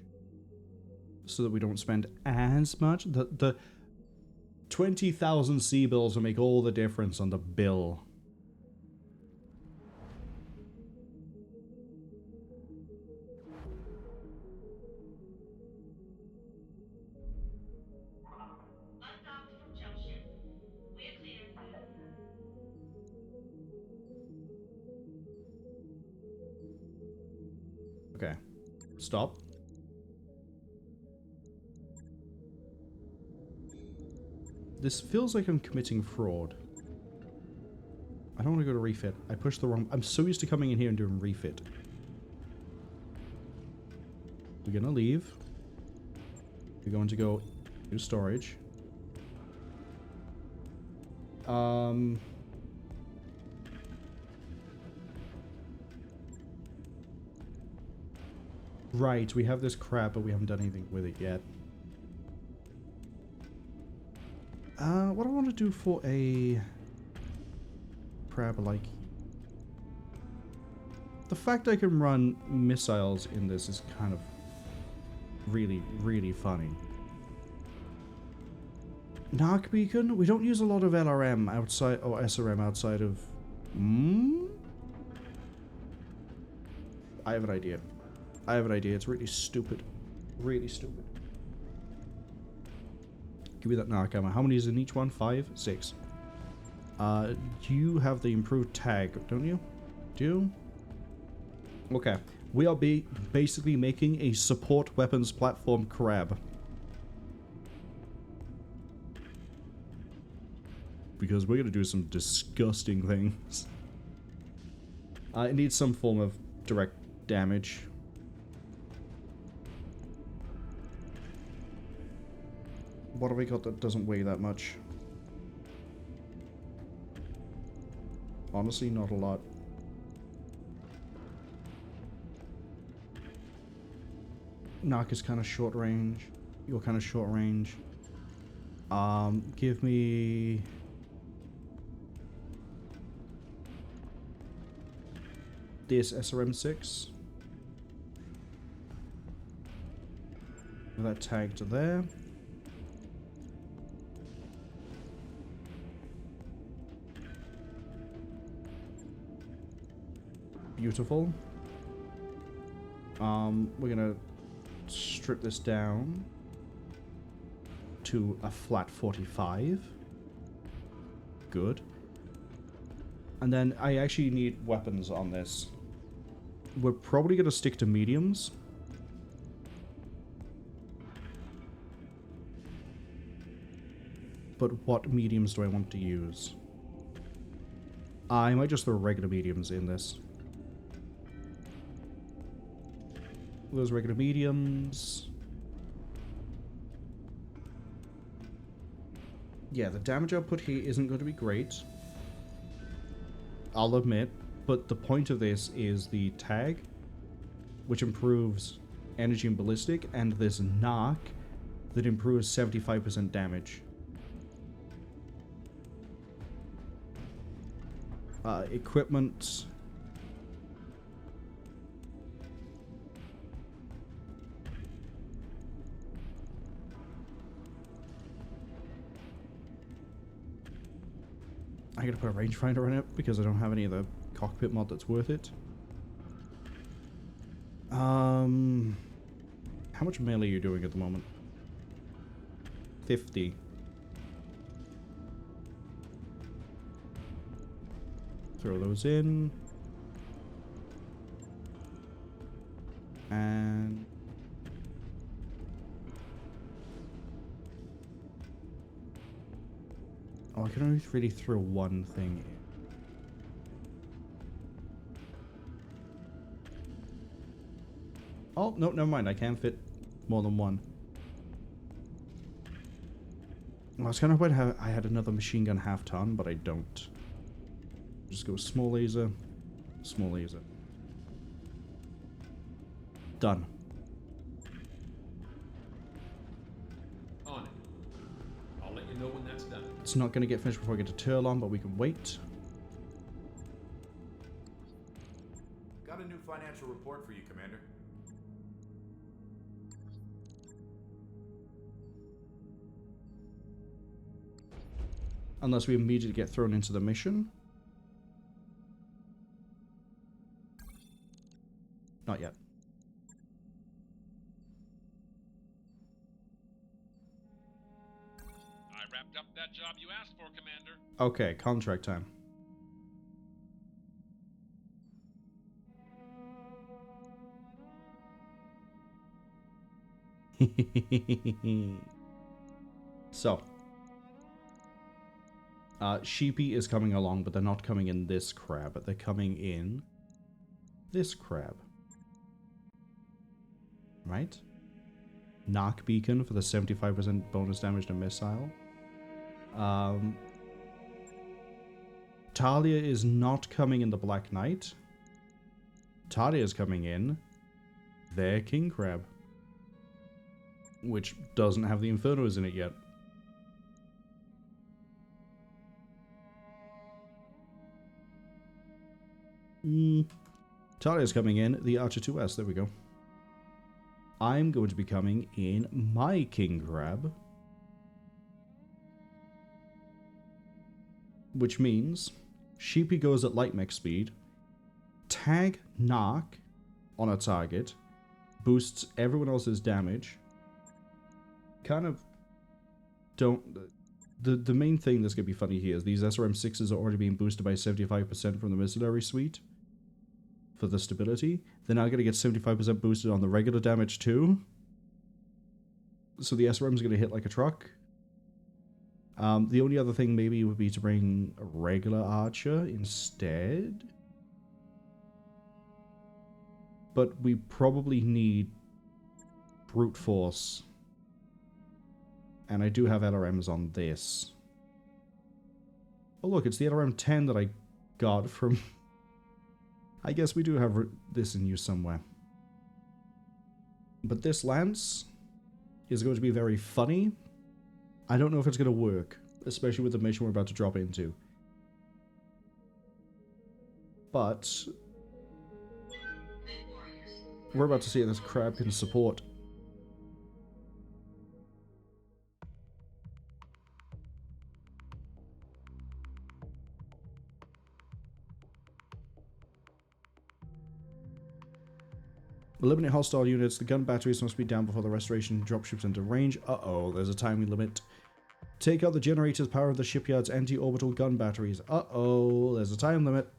so that we don't spend as much. The 20,000 sea bills will make all the difference on the bill. Undocked from junction. We're clear. Okay. Stop. This feels like I'm committing fraud. I don't want to go to refit. I pushed the wrong... I'm so used to coming in here and doing refit. We're gonna leave. We're going to go to storage. Right, we have this crap, but we haven't done anything with it yet. What do I want to do for a crab like... The fact I can run missiles in this is kind of really, really funny. Narc beacon? We don't use a lot of LRM outside, or SRM outside of... I have an idea. I have an idea. It's really stupid. Really stupid. Give me that narc ammo. How many is in each one? 5? 6. You have the improved tag, don't you? Do you? Okay. We are basically making a support weapons platform crab. Because we're going to do some disgusting things. It needs some form of direct damage. What have we got that doesn't weigh that much? Honestly, not a lot. Narc is kind of short range. You're kind of short range. Give me... this SRM6. With that tag to there. Beautiful. We're gonna strip this down to a flat 45. Good. And then I actually need weapons on this. We're probably gonna stick to mediums. But what mediums do I want to use? I might just throw regular mediums in this. Those regular mediums. Yeah, the damage output here isn't going to be great. I'll admit, but the point of this is the tag, which improves energy and ballistic, and this knock that improves 75% damage. Equipment. I gotta put a rangefinder on it because I don't have any of the cockpit mod that's worth it. How much melee are you doing at the moment? 50. Throw those in. And... oh, I can only really throw one thing in. Oh, no, never mind. I can fit more than one. I was kind of hoping I had another machine gun half-ton, but I don't. Just go small laser, small laser. Done. That's not going to get finished before I get to Tyrlon, but we can wait. Got a new financial report for you, Commander. Unless we immediately get thrown into the mission. Not yet. I wrapped up that job you asked for, Commander. Okay, contract time. So. Sheepy is coming along, but they're not coming in this crab, but they're coming in this crab. Right? Knock beacon for the 75% bonus damage to missile. Talia is not coming in the Black Knight. Talia is coming in their king crab, which doesn't have the Infernos in it yet. Talia's coming in the Archer 2S. There we go. I'm going to be coming in my king crab, which means Sheepy goes at light mech speed, tag knock on a target, boosts everyone else's damage. Kind of don't... The main thing that's going to be funny here is these SRM6s are already being boosted by 75% from the Mercenary Suite for the stability. They're now going to get 75% boosted on the regular damage too. So the SRM is going to hit like a truck. The only other thing maybe would be to bring a regular archer instead. But we probably need brute force. And I do have LRMs on this. Oh look, it's the LRM 10 that I got from... I guess we do have this in use somewhere. But this lance is going to be very funny. I don't know if it's going to work, especially with the mission we're about to drop into. But we're about to see if this crab can support. Eliminate hostile units. The gun batteries must be down before the restoration dropships into range. Uh-oh, there's a timing limit. Take out the generators, power of the shipyard's anti-orbital gun batteries. Uh-oh, there's a time limit.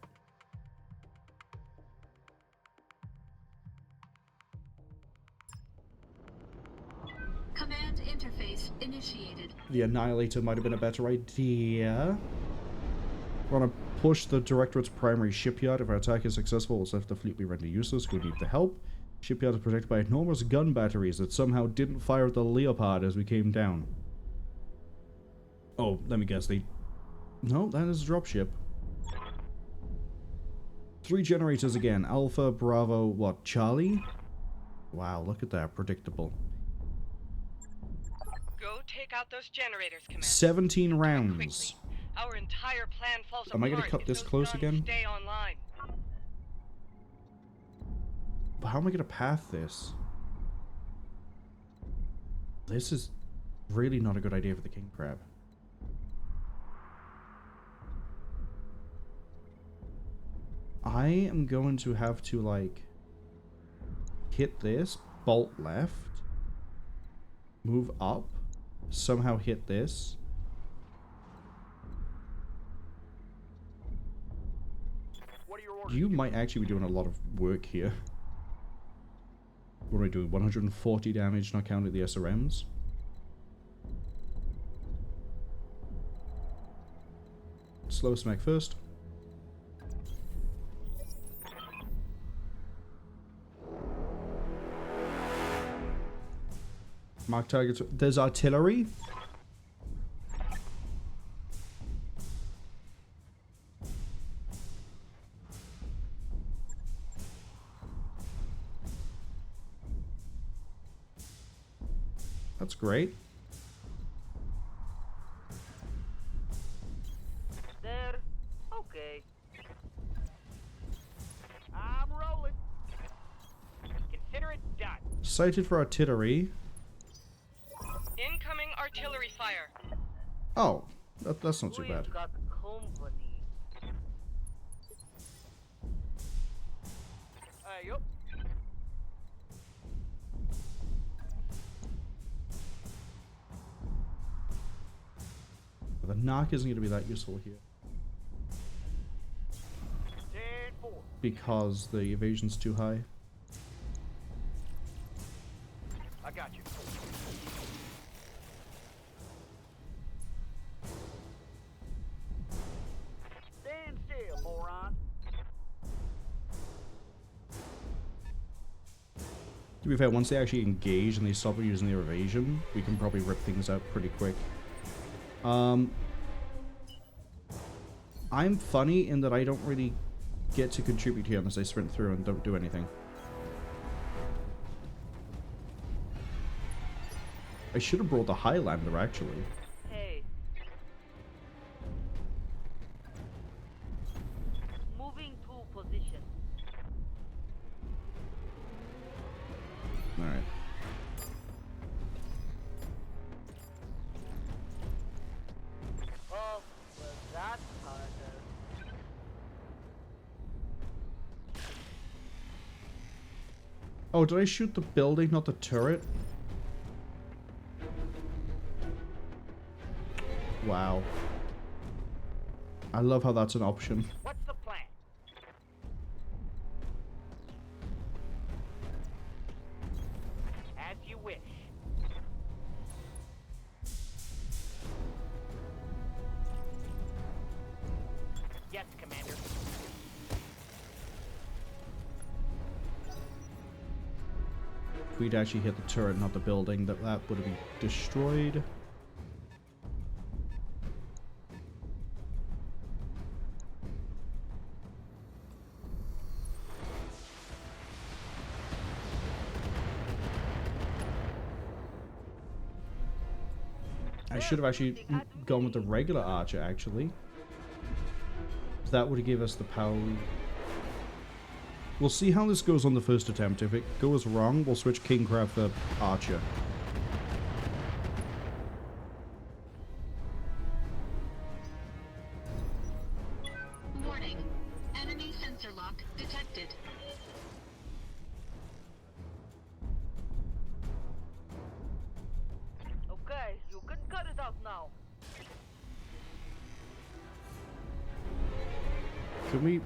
Command interface initiated. The Annihilator might have been a better idea. We want to push the Directorate's primary shipyard. If our attack is successful, we'll let the fleet be rendered useless. We need the help. Shipyard is protected by enormous gun batteries that somehow didn't fire at the Leopard as we came down. Oh, let me guess, they... No, that is a dropship. 3 generators again. Alpha, Bravo, what, Charlie? Wow, look at that, predictable. Go take out those generators, Commander. 17 rounds. Our entire plan falls apart. Am I going to cut this close again? Stay online. But how am I going to path this? This is really not a good idea for the king crab. I am going to have to, like, hit this, bolt left, move up, somehow hit this. You might actually be doing a lot of work here. What are we doing? 140 damage, not counting the SRMs. Slow smack first. Mark targets. There's artillery. That's great. Sighted for artillery. Incoming artillery fire. Oh, that's not too bad. We've got company. Yup. The knock isn't going to be that useful here. Because the evasion's too high. I got you. Stand still, moron. To be fair, once they actually engage and they stop using their evasion, we can probably rip things out pretty quick. I'm funny in that I don't really get to contribute here unless I sprint through and don't do anything. I should have brought the Highlander, actually. Hey. Moving to position. Alright. Oh, well, that's harder. Oh, did I shoot the building, not the turret? Wow. I love how that's an option. What's the plan? As you wish. Yes, Commander. If we'd actually hit the turret, not the building, that would have been destroyed. I should have actually gone with the regular archer, actually. That would have given us the power. We'll see how this goes on the first attempt. If it goes wrong, we'll switch King Crab for archer. Warning. Enemy sensor lock detected. Okay, you can cut it out now. Can we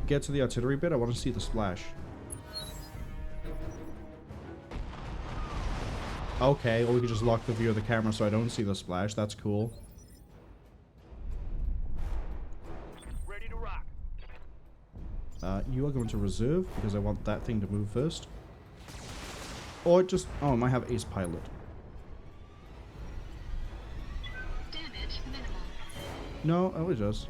get to the artillery bit? I want to see the splash. Okay, or we can just lock the view of the camera so I don't see the splash. That's cool. Ready to rock. You are going to reserve because I want that thing to move first. Or just... Oh, I might have ace pilot. Damage minimal. No, oh, it does.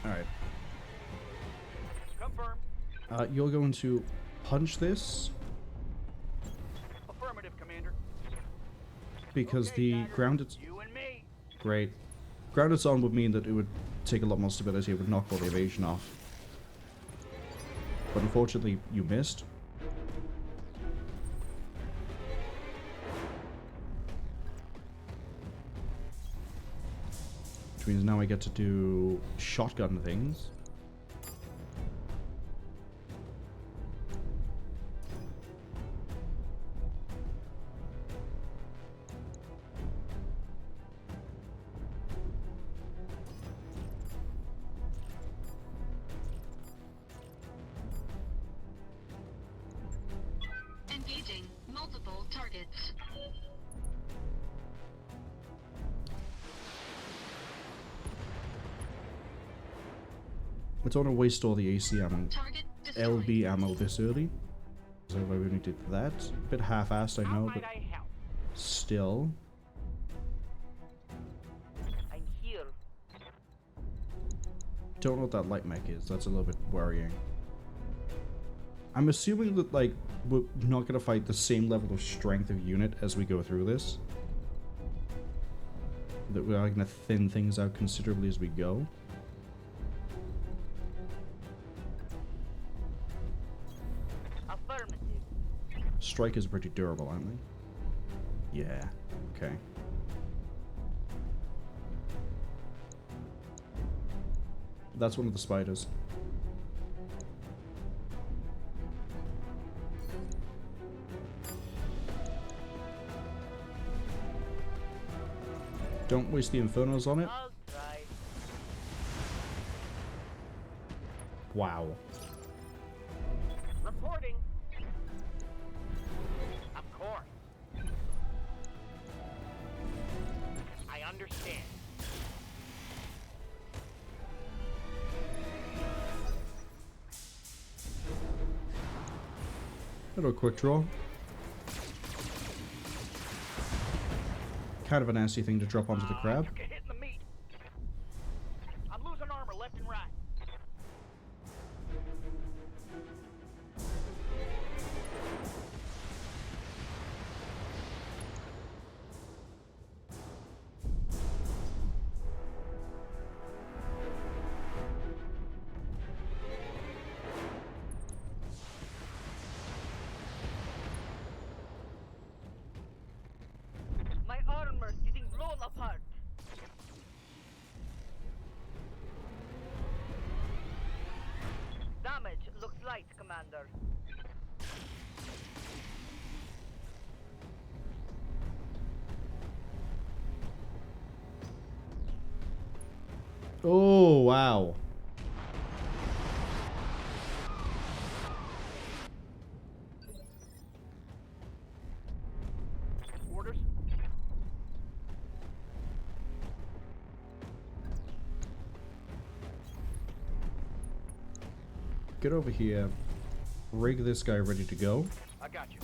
Alright. Confirm. You're going to punch this Affirmative, Commander. because the grounded... You and me. Great. Grounded on would mean that it would take a lot more stability. It would knock all the evasion off. But unfortunately, you missed. Which means now I get to do shotgun things. Engaging multiple targets. I don't want to waste all the AC ammo, Target destroyed. LB ammo this early. So I only did that. A bit half-assed, I know, but I help? still. I'm here. Don't know what that light mech is. That's a little bit worrying. I'm assuming that, like, we're not going to fight the same level of strength of unit as we go through this. That we are going to thin things out considerably as we go. Affirmative. Strikers are pretty durable, aren't they? Yeah. Okay. That's one of the spiders. Don't waste the infernos on it. I'll try. Wow. Reporting. Of course. I understand. Little quick draw. Kind of a nasty thing to drop onto the crab. Took a hit in the meat. I'm losing armor left and right. My armor's getting blown apart. Damage looks light, Commander. Oh, wow. Orders. Get over here. Rig this guy ready to go. I got you.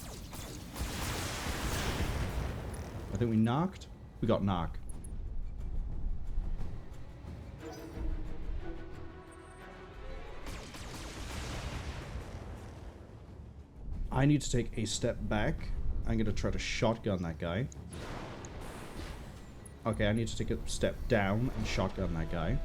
I think we knocked. We got knock. I need to take a step back. I'm going to try to shotgun that guy. Okay, I need to take a step down and shotgun that guy.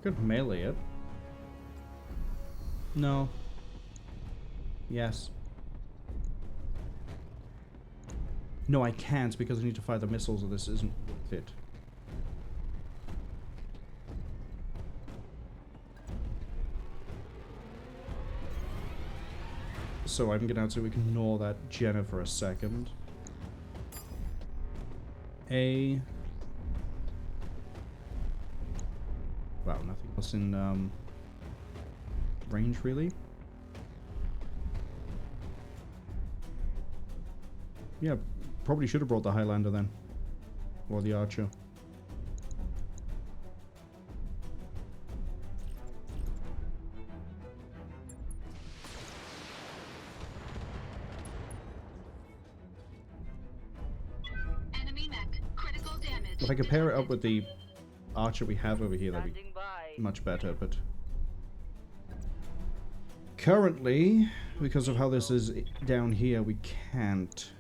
Could melee it. No. Yes. No, I can't because I need to fire the missiles or this isn't worth it. So I'm gonna have to ignore that Jenna for a second. Wow, nothing else in range really. Yeah, probably should have brought the Highlander then. Or the Archer. Enemy mech. Critical damage. If I could pair it up with the Archer we have over here, that'd be Standing by. much better, but currently, because of how this is down here, we can't.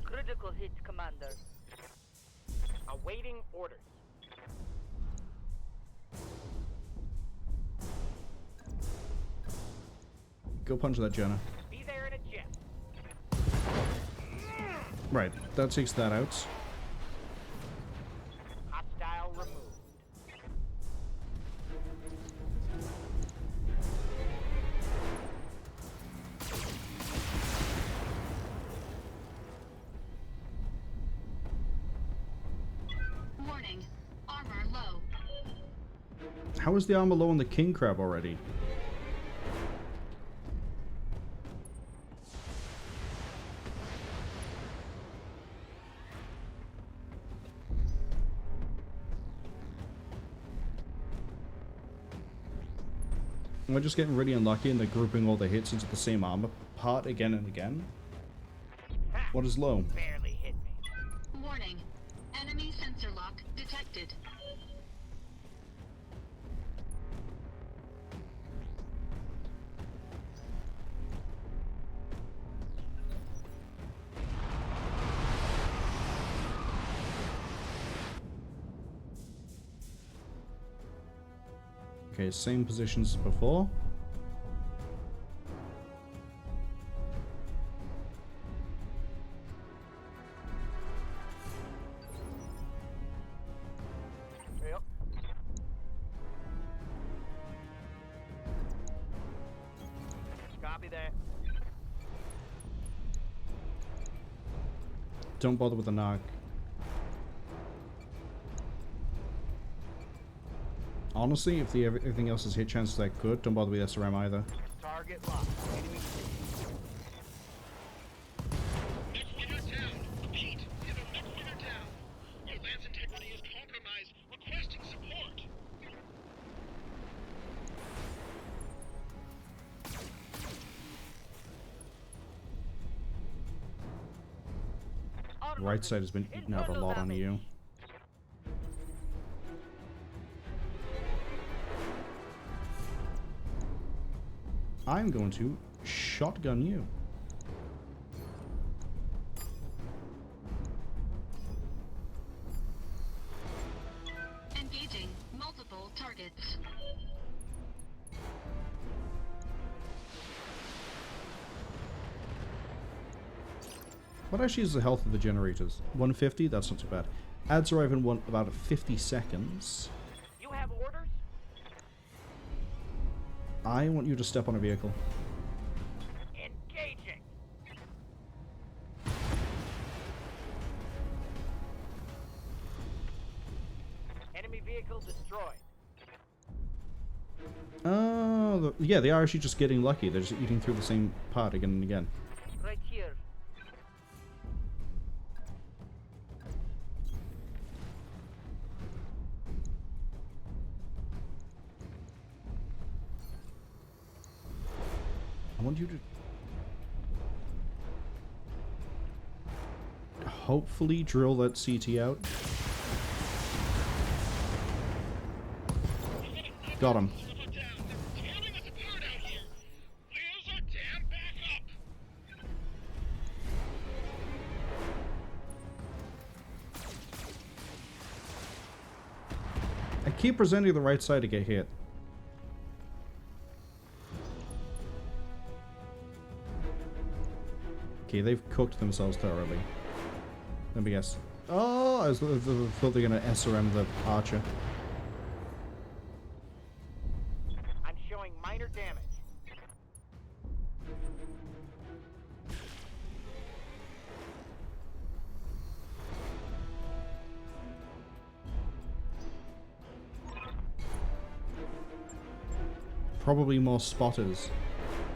Critical hit, Commander. Awaiting orders. Go punch that Jenna. Be there in a jet. Right, that takes that out. Hostile removed. Warning. Armor low. How is the armor low on the king crab already? Am I just getting really unlucky and they're grouping all the hits into the same armor part again and again? What is low? Barely hit me. Warning. Enemy sensor lock detected. Okay, same positions as before. Yep. Copy that. Don't bother with the knock. Honestly, if everything else is hit chances that good, don't bother with SRM either. Target locked. Enemy Mech winner down. Repeat, we have a mech winner down. Your lance integrity is compromised. Requesting support. The right side has been eating out a lot on you. I'm going to shotgun you. Engaging multiple targets. What actually is the health of the generators? 150? That's not too bad. Ads arrive in about 50 seconds. You have orders? I want you to step on a vehicle. Engaging. Enemy vehicle destroyed. Oh, yeah, they are actually just getting lucky. They're just eating through the same part again and again. Right here. I want you to hopefully drill that CT out. Got him. I keep presenting the right side to get hit. Okay, they've cooked themselves thoroughly. Let me guess. Oh, I thought they were going to SRM the archer. I'm showing minor damage. Probably more spotters.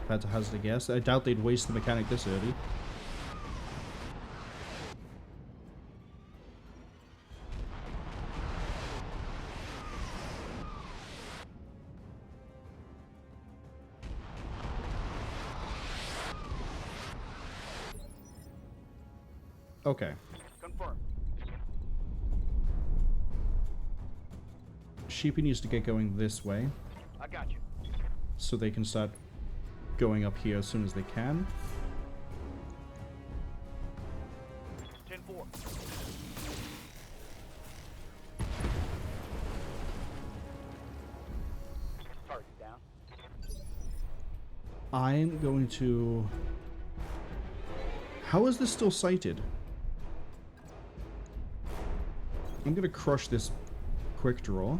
If I had to hazard a guess. I doubt they'd waste the mechanic this early. Okay. Confirmed. Sheepy needs to get going this way. I got you. So they can start going up here as soon as they can. 10-4. Target down. I'm going to... How is this still sighted? I'm going to crush this quick draw.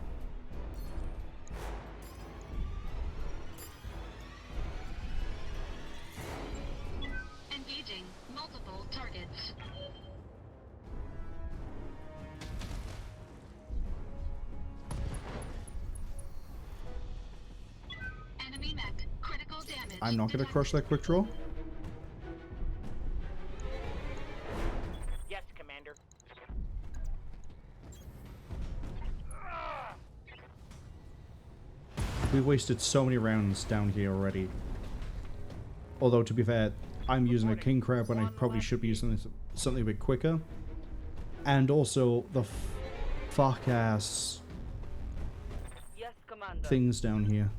Engaging multiple targets. I'm not going to crush that quick draw. Yes, Commander. We've wasted so many rounds down here already. Although, to be fair, I'm using a king crab when I probably should be using something a bit quicker. And also, the fuck-ass Yes, Commander. things down here.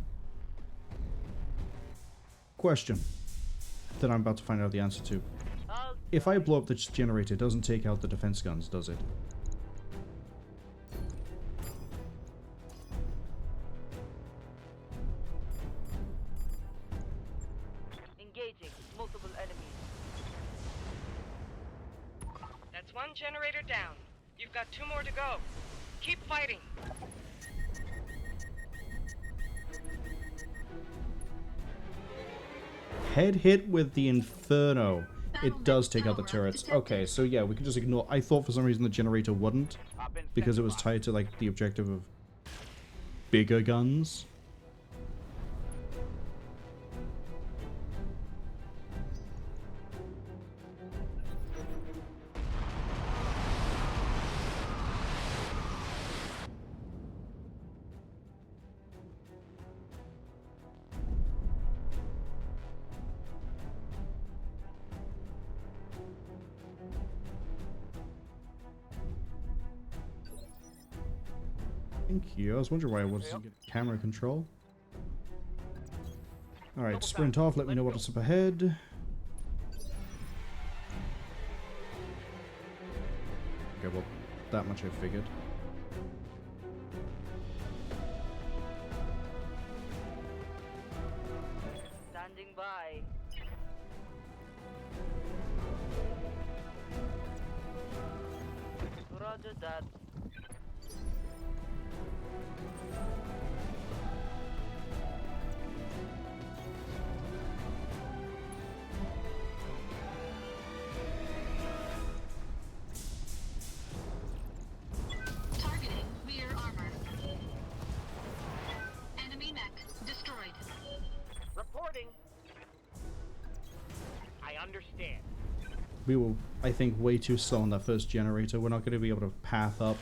Question that I'm about to find out the answer to. If I blow up the generator, it doesn't take out the defense guns, does it? Engaging multiple enemies. That's one generator down. You've got 2 more to go. Keep fighting. Head hit with the Inferno. It does take out the turrets. Okay, so yeah, we can just ignore... I thought for some reason the generator wouldn't, because it was tied to, like, the objective of bigger guns. Thank you. I was wondering why I wasn't getting camera control. Alright, sprint off. Let me know what's up ahead. Okay, well, that much I figured. Standing by. Roger that. Targeting rear armor. Enemy mech destroyed. Reporting. I understand. We were, I think, way too slow on that first generator. We're not going to be able to path up.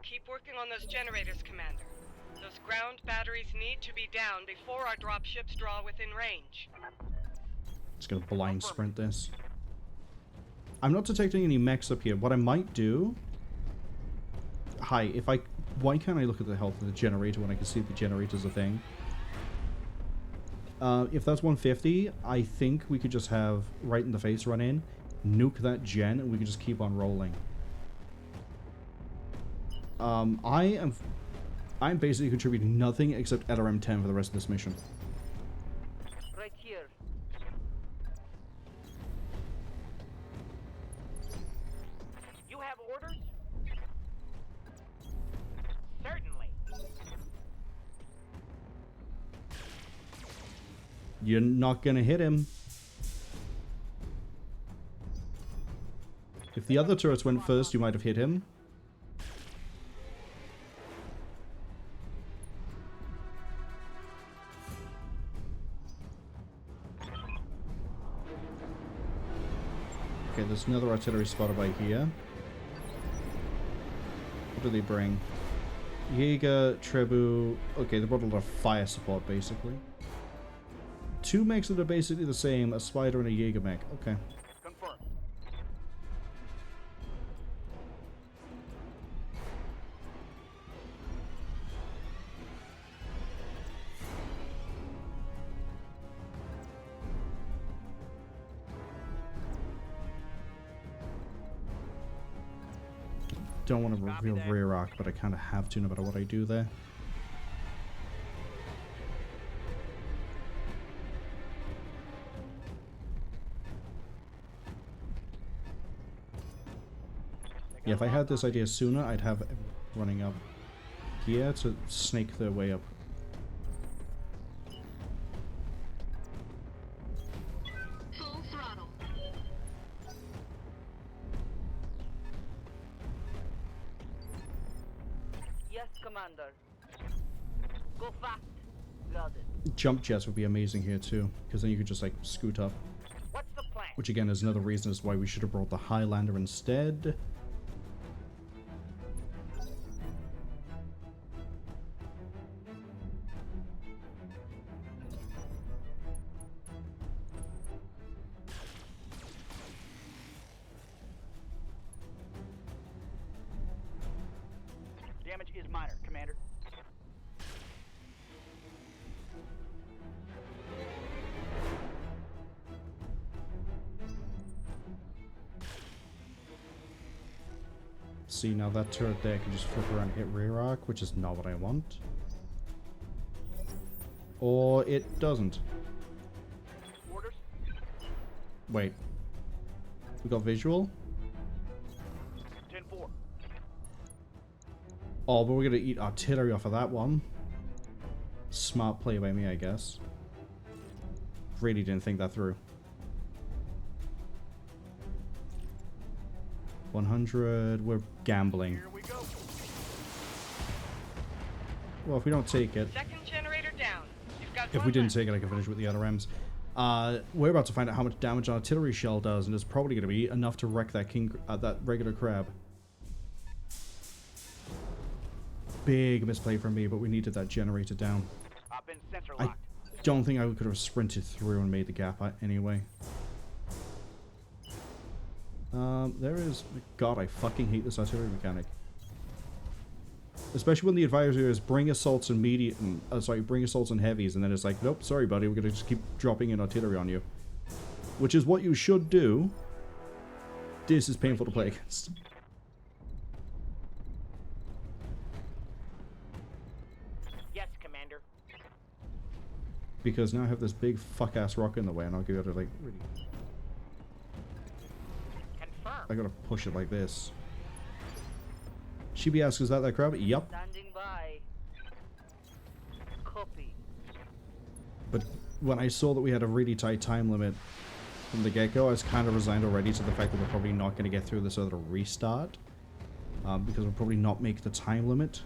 Keep working on those generators, Commander. Those ground batteries need to be down before our drop ships draw within range. Just going to blind sprint this. I'm not detecting any mechs up here. What I might do... Hi, if I... Why can't I look at the health of the generator when I can see the generator's a thing? If that's 150, I think we could just have right in the face run in, nuke that gen, and we can just keep on rolling. I'm basically contributing nothing except LRM-10 for the rest of this mission. Right here. You have orders? Certainly. You're not gonna hit him. If the other turrets went first, you might have hit him. Okay, there's another artillery spotted by here. What do they bring? Jaeger, Trebu... Okay, they brought a lot of fire support, basically. 2 mechs that are basically the same, a Spider and a Jaeger mech. Okay. Confirmed. Don't want to reveal rear arc, but I kind of have to no matter what I do there. Yeah, if I had this idea sooner, I'd have it running up here to snake their way up. Full throttle. Commander. Go fast. Got it. Jump jets would be amazing here too, because then you could just like scoot up. What's the plan? Which again is another reason as why we should have brought the Highlander instead. Damage is minor, Commander. See, now that turret there can just flip around and hit rear arc, which is not what I want. Or it doesn't. Orders? Wait. We got visual? 10-4. Oh, but we're gonna eat artillery off of that one. Smart play by me, I guess. Really didn't think that through. 100, we're gambling. Here we go. Well, if we don't take it, Second generator down. You've got if we didn't take it, I can finish with the other M's. We're about to find out how much damage an artillery shell does, and it's probably going to be enough to wreck that that regular crab. Big misplay from me, but we needed that generator down. Up in sensor I locked. don't think I could have sprinted through and made the gap anyway. There is... God, I fucking hate this artillery mechanic. Especially when the advisor is bring assaults and bring assaults and heavies, and then it's like, nope, sorry buddy, we're gonna just keep dropping in artillery on you. Which is what you should do. This is painful to play against. Yes, Commander. Because now I have this big fuck-ass rock in the way, and I'll give it like, really... I gotta push it like this. Sheeby asks, is that crab? Yup. Standing by. Copy. But when I saw that we had a really tight time limit from the get-go, I was kind of resigned already to the fact that we're probably not going to get through this other restart. Because we'll probably not make the time limit.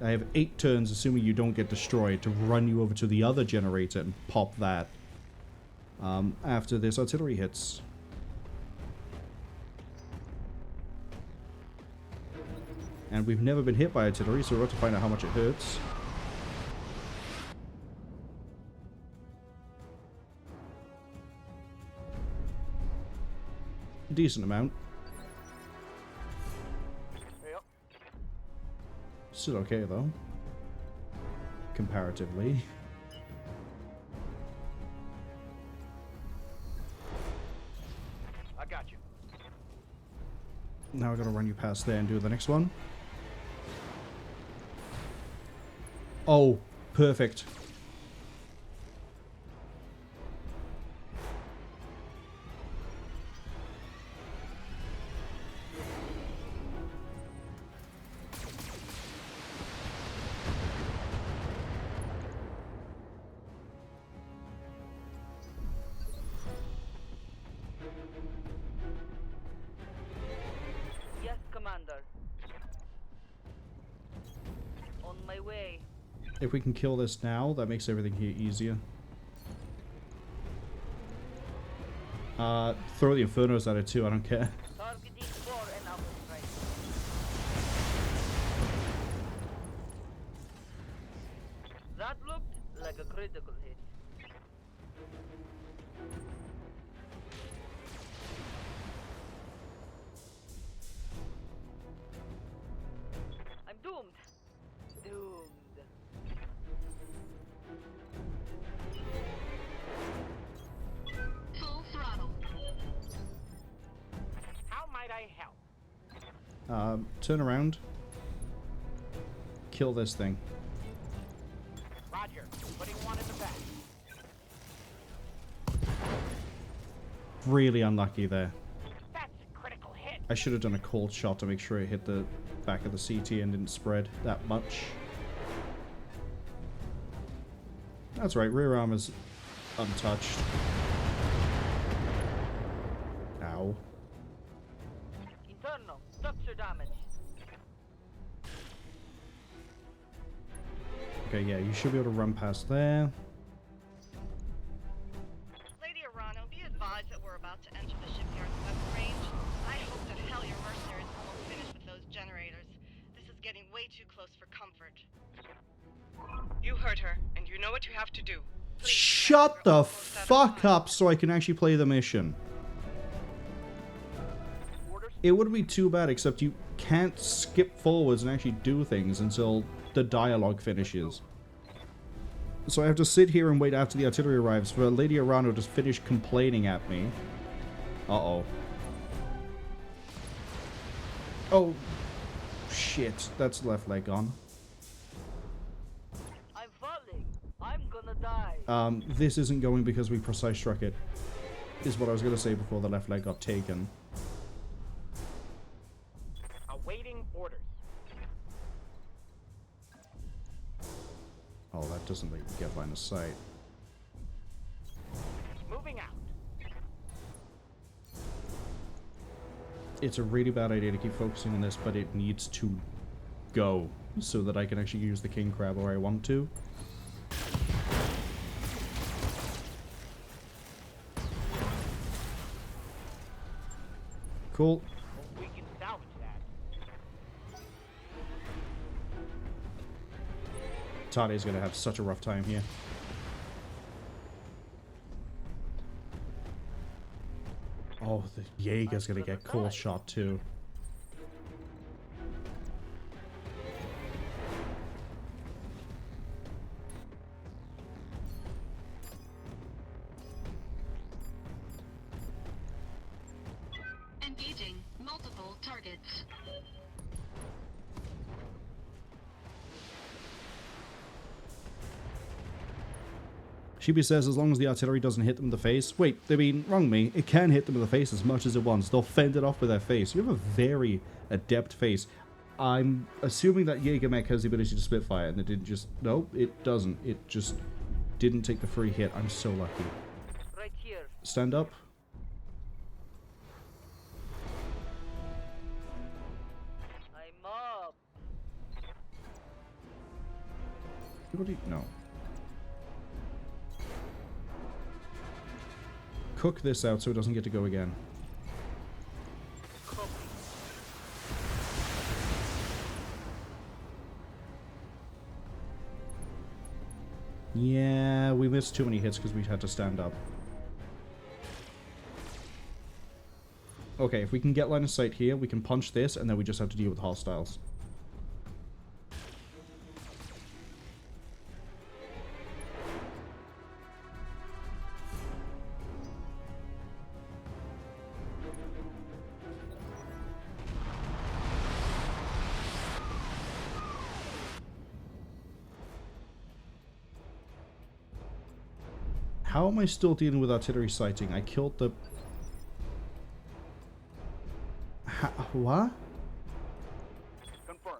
I have 8 turns, assuming you don't get destroyed, to run you over to the other generator and pop that. After this artillery hits. And we've never been hit by artillery, so we're about to find out how much it hurts. Decent amount. Yep. Still okay, though. Comparatively. I got you. Now I gotta run you past there and do the next one. Oh, perfect. Yes, Commander. On my way. If we can kill this now, that makes everything here easier. Throw the Infernos at it too, I don't care. Targeting for an upper strike. That looked like a critical hit. I'm doomed. Doomed. Full throttle. How might I help? Turn around. Kill this thing. Roger. Putting one in the back. Really unlucky there. That's a critical hit. I should have done a cold shot to make sure it hit the back of the CT and didn't spread that much. That's right, rear arm is untouched. Ow. Internal structure damage. Okay, yeah, you should be able to run past there. Lady Arano, be advised that we're about to enter the shipyard's weapon range. I hope to hell your mercenaries are almost finished with those generators. This is getting way too close for comfort. You heard her, and you know what you have to do. Please, Shut the fuck up so I can actually play the mission. It wouldn't be too bad, except you can't skip forwards and actually do things until the dialogue finishes. So I have to sit here and wait after the artillery arrives for Lady Arano to finish complaining at me. Uh-oh. Oh, shit. That's left leg gone. I'm falling. I'm gonna die. This isn't going because we precise struck it, is what I was going to say before the left leg got taken. Awaiting orders. Oh, that doesn't let you get line of sight. Moving out. It's a really bad idea to keep focusing on this, but it needs to go so that I can actually use the king crab where I want to. Cool. We can salvage that. Tade's gonna have such a rough time here. Oh, the Jaeger's gonna get cold shot too. Engaging multiple targets. Sheepy says as long as the artillery doesn't hit them in the face. Wait, they mean, wrong me. It can hit them in the face as much as it wants. They'll fend it off with their face. You have a very adept face. I'm assuming that Jaeger mech has the ability to spitfire, and it didn't just... No, it doesn't. It just didn't take the free hit. I'm so lucky. Right here. Stand up. I'm up. What do you... No. Cook this out so it doesn't get to go again. Yeah, we missed too many hits because we had to stand up. Okay, if we can get line of sight here, we can punch this, and then we just have to deal with hostiles. How am I still dealing with artillery sighting? I killed the... What? Confirm.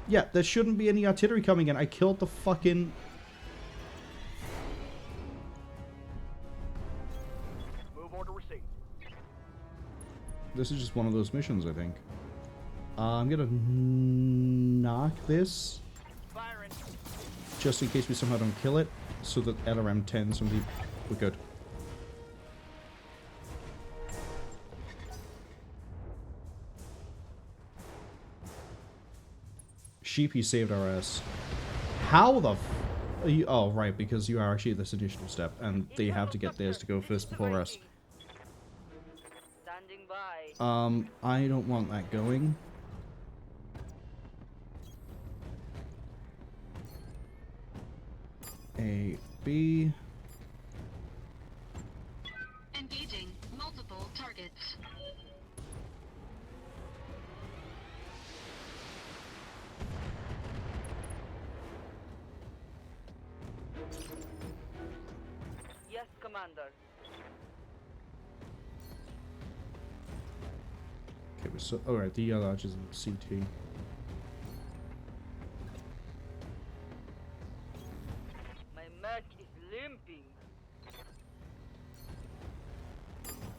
Yeah, there shouldn't be any artillery coming in. I killed the fucking... Move order received. This is just one of those missions, I think. I'm gonna knock this. Firing. Just in case we somehow don't kill it. So that LRM 10 somebody... We're good. Sheepy saved our ass. How the f... Are you, oh, right, because you are actually this initiative step, and they have to get theirs to go first before us. Standing by. I don't want that going. A, B... Engaging multiple targets. Yes, Commander. Okay, so... Alright, the other arch is in CT. My mech is limping.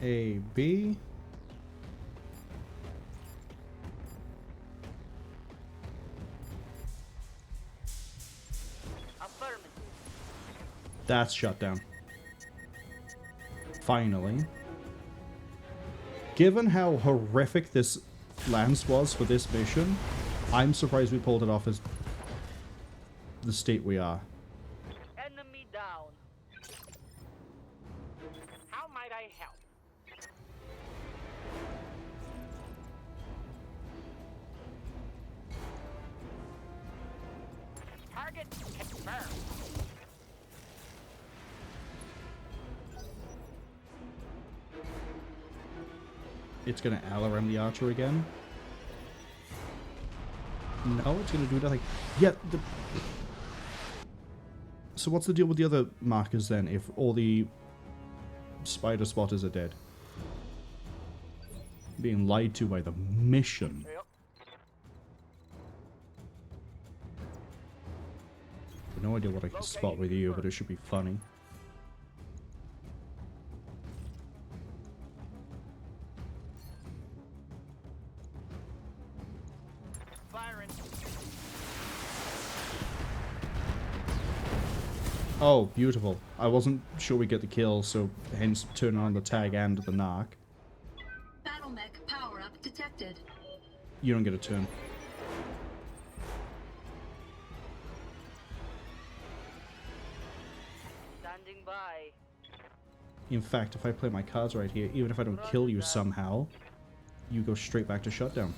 A, B... That's shut down. Finally. Given how horrific this lance was for this mission, I'm surprised we pulled it off as the state we are. Enemy down. How might I help? Target confirmed. It's gonna LRM the archer again. No, it's gonna do nothing. Yeah, so what's the deal with the other markers then, if all the spider spotters are dead? Being lied to by the mission. Yep. I have no idea what I can spot with you, but it should be funny. Firing. Oh, beautiful. I wasn't sure we'd get the kill, so hence turning on the tag and the narc. Battle mech power-up detected. You don't get a turn. Standing by. In fact, if I play my cards right here, even if I don't kill you somehow, you go straight back to shutdown.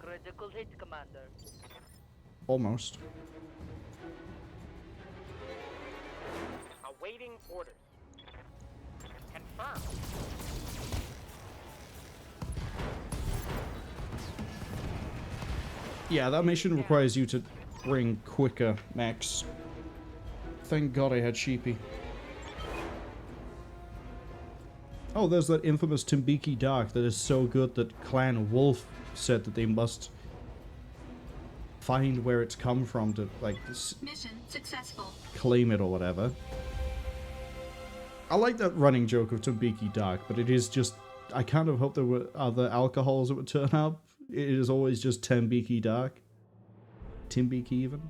Critical hit, Commander. Almost. Awaiting orders. Confirmed. Yeah, that mission requires you to bring quicker mechs. Thank God I had Sheepy. Oh, there's that infamous Timbiki Dark that is so good that Clan Wolf said that they must find where it's come from to, like, Mission successful. claim it or whatever. I like that running joke of Timbiki Dark, but it is just... I kind of hope there were other alcohols that would turn up. It is always just Timbiki Dark. Timbiki even.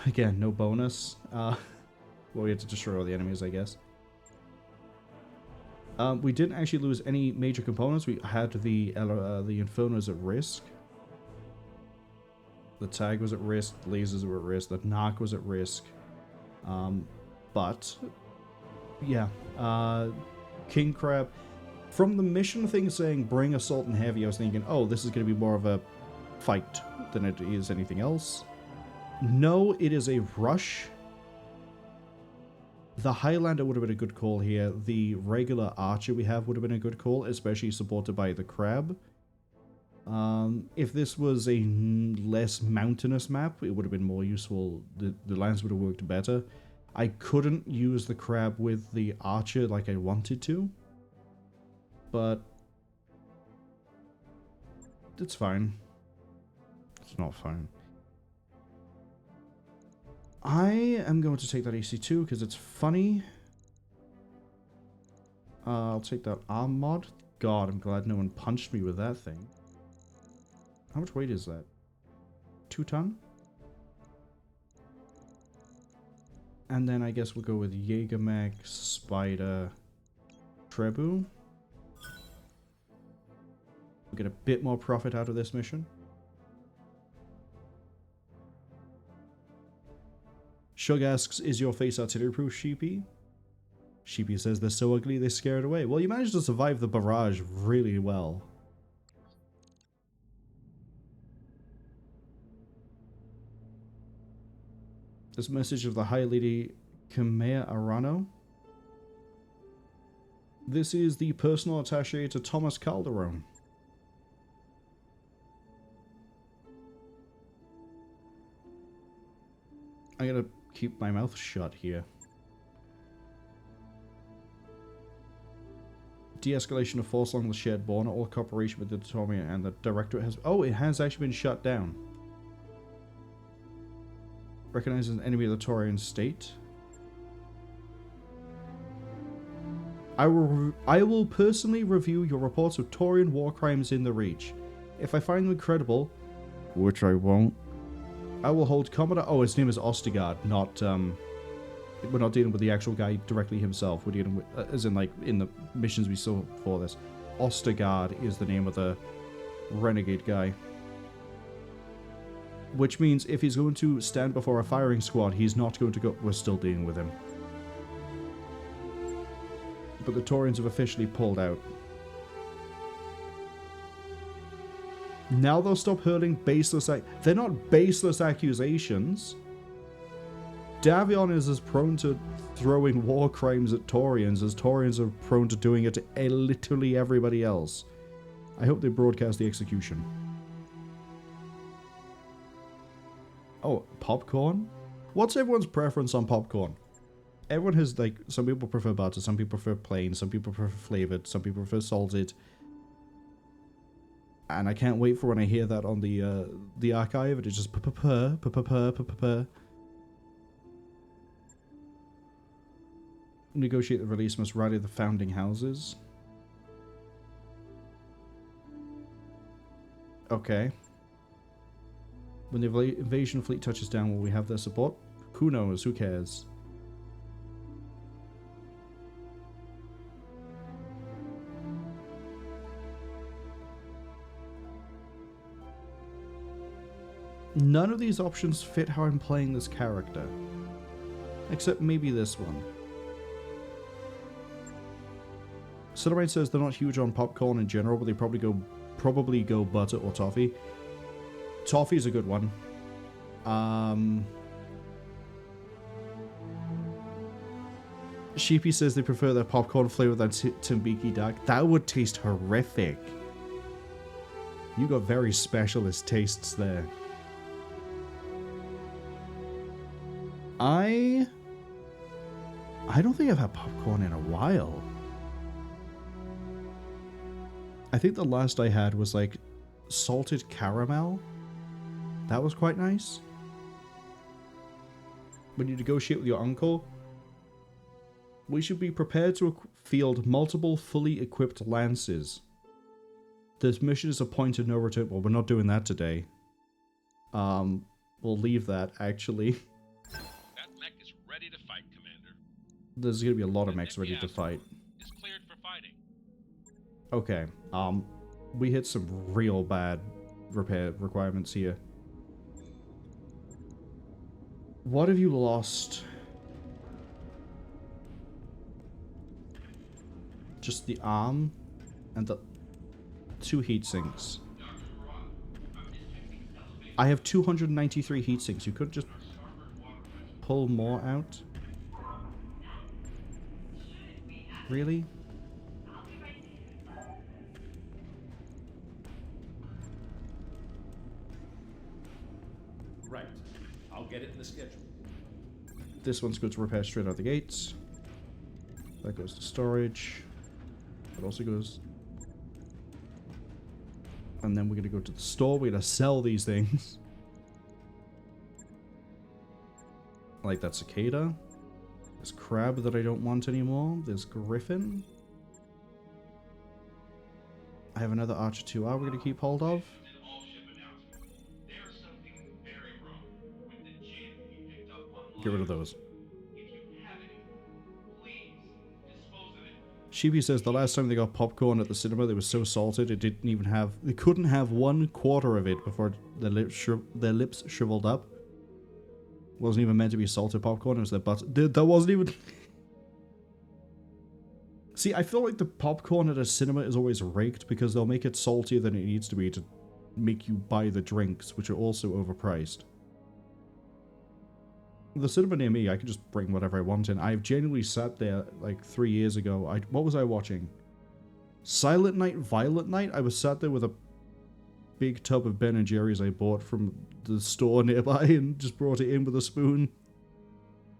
Again, no bonus. Well, we had to destroy all the enemies, I guess. We didn't actually lose any major components. We had the Infernos at risk. The tag was at risk. The lasers were at risk. The narc was at risk. But yeah, King Crab. From the mission thing saying bring assault and heavy, I was thinking, oh, this is going to be more of a fight than it is anything else. No, it is a rush. The Highlander would have been a good call here. The regular archer we have would have been a good call, especially supported by the crab. If this was a less mountainous map, it would have been more useful. The lines would have worked better. I couldn't use the crab with the archer like I wanted to. But it's fine. It's not fine. I am going to take that AC2 because it's funny. I'll take that arm mod. God, I'm glad no one punched me with that thing. How much weight is that? 2 ton? And then I guess we'll go with Jägermech, Spider, Trebu. We'll get a bit more profit out of this mission. Shug asks, is your face artillery proof, Sheepy? Sheepy says they're so ugly they scare it away. Well, you managed to survive the barrage really well. This message of the High Lady Kamea Arano. This is the personal attaché to Thomas Calderon. I gotta keep my mouth shut here. De-escalation of force along the shared border, all cooperation with the Tormia and the Directorate has... Oh, it has actually been shut down. Recognizes an enemy of the Taurian state. I will personally review your reports of Taurian war crimes in the Reach. If I find them credible, which I won't, I will hold Commodore. Oh, his name is Ostigard, not, we're not dealing with the actual guy directly himself. We're dealing with, as in, like, in the missions we saw for this. Ostigard is the name of the renegade guy. Which means if he's going to stand before a firing squad, he's not going to go... We're still dealing with him. But the Taurians have officially pulled out. Now they'll stop hurling baseless... They're not baseless accusations. Davion is as prone to throwing war crimes at Taurians as Taurians are prone to doing it to literally everybody else. I hope they broadcast the execution. Oh, popcorn? What's everyone's preference on popcorn? Everyone has, like, some people prefer butter, some people prefer plain, some people prefer flavored, some people prefer salted. And I can't wait for when I hear that on the archive, and it's just p-p-p-p-p-p-p-p-p. Negotiate the release, must rally the founding houses. Okay. When the invasion fleet touches down, will we have their support? Who knows? Who cares? None of these options fit how I'm playing this character. Except maybe this one. Cinnamite says they're not huge on popcorn in general, but they probably go butter or toffee. Toffee's a good one. Sheepy says they prefer their popcorn flavor than Timbiki Dark. That would taste horrific. You got very specialist tastes there. I don't think I've had popcorn in a while. I think the last I had was like salted caramel. That was quite nice. When you negotiate with your uncle, we should be prepared to field multiple fully equipped lances. This mission is a point of no return. Well, we're not doing that today. We'll leave that, actually. That mech is ready to fight, Commander. There's gonna be a lot of mechs ready to fight. Is cleared for fighting. Okay, we hit some real bad repair requirements here. What have you lost? Just the arm and the 2 heat sinks. I have 293 heat sinks. You could just pull more out. Really? Right. I'll get it in the schedule. This one's good to repair straight out the gates. That goes to storage. That also goes... And then we're going to go to the store. We're going to sell these things. Like that cicada. There's crab that I don't want anymore. There's griffin. I have another Archer 2R we're going to keep hold of. Get rid of those. Sheepy says the last time they got popcorn at the cinema, they were so salted it didn't even have... They couldn't have 1/4 of it before their lips shriveled up. Wasn't even meant to be salted popcorn, it was their butter. That wasn't even... See, I feel like the popcorn at a cinema is always raked because they'll make it saltier than it needs to be to make you buy the drinks, which are also overpriced. The cinema near me, I can just bring whatever I want in. I've genuinely sat there like 3 years ago. What was I watching? Silent Night, Violent Night? I was sat there with a big tub of Ben & Jerry's I bought from the store nearby and just brought it in with a spoon.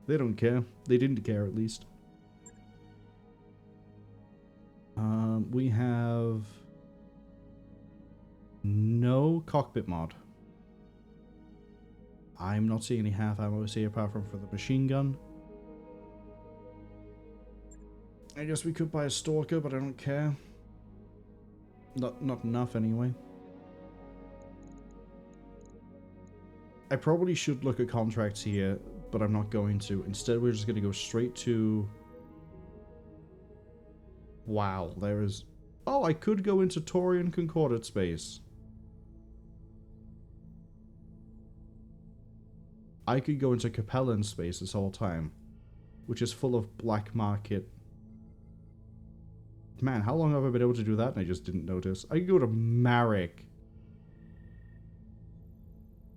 They don't care. They didn't care, at least. We have no cockpit mod. I'm not seeing any half ammos here apart from for the machine gun. I guess we could buy a stalker, but I don't care. Not enough anyway. I probably should look at contracts here, but I'm not going to. Instead, we're just going to go straight to... Wow, there is... Oh, I could go into Taurian Concordate space. I could go into Capellan space this whole time, which is full of black market. Man, how long have I been able to do that and I just didn't notice? I could go to Marek.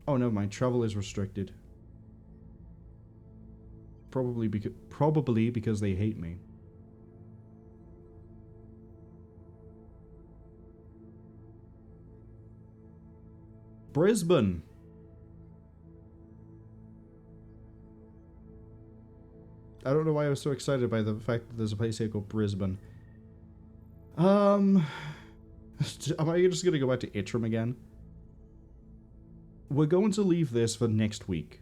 Oh, no, my travel is restricted. Probably because they hate me. Brisbane. I don't know why I was so excited by the fact that there's a place here called Brisbane. Am I just gonna go back to Itram again? We're going to leave this for next week.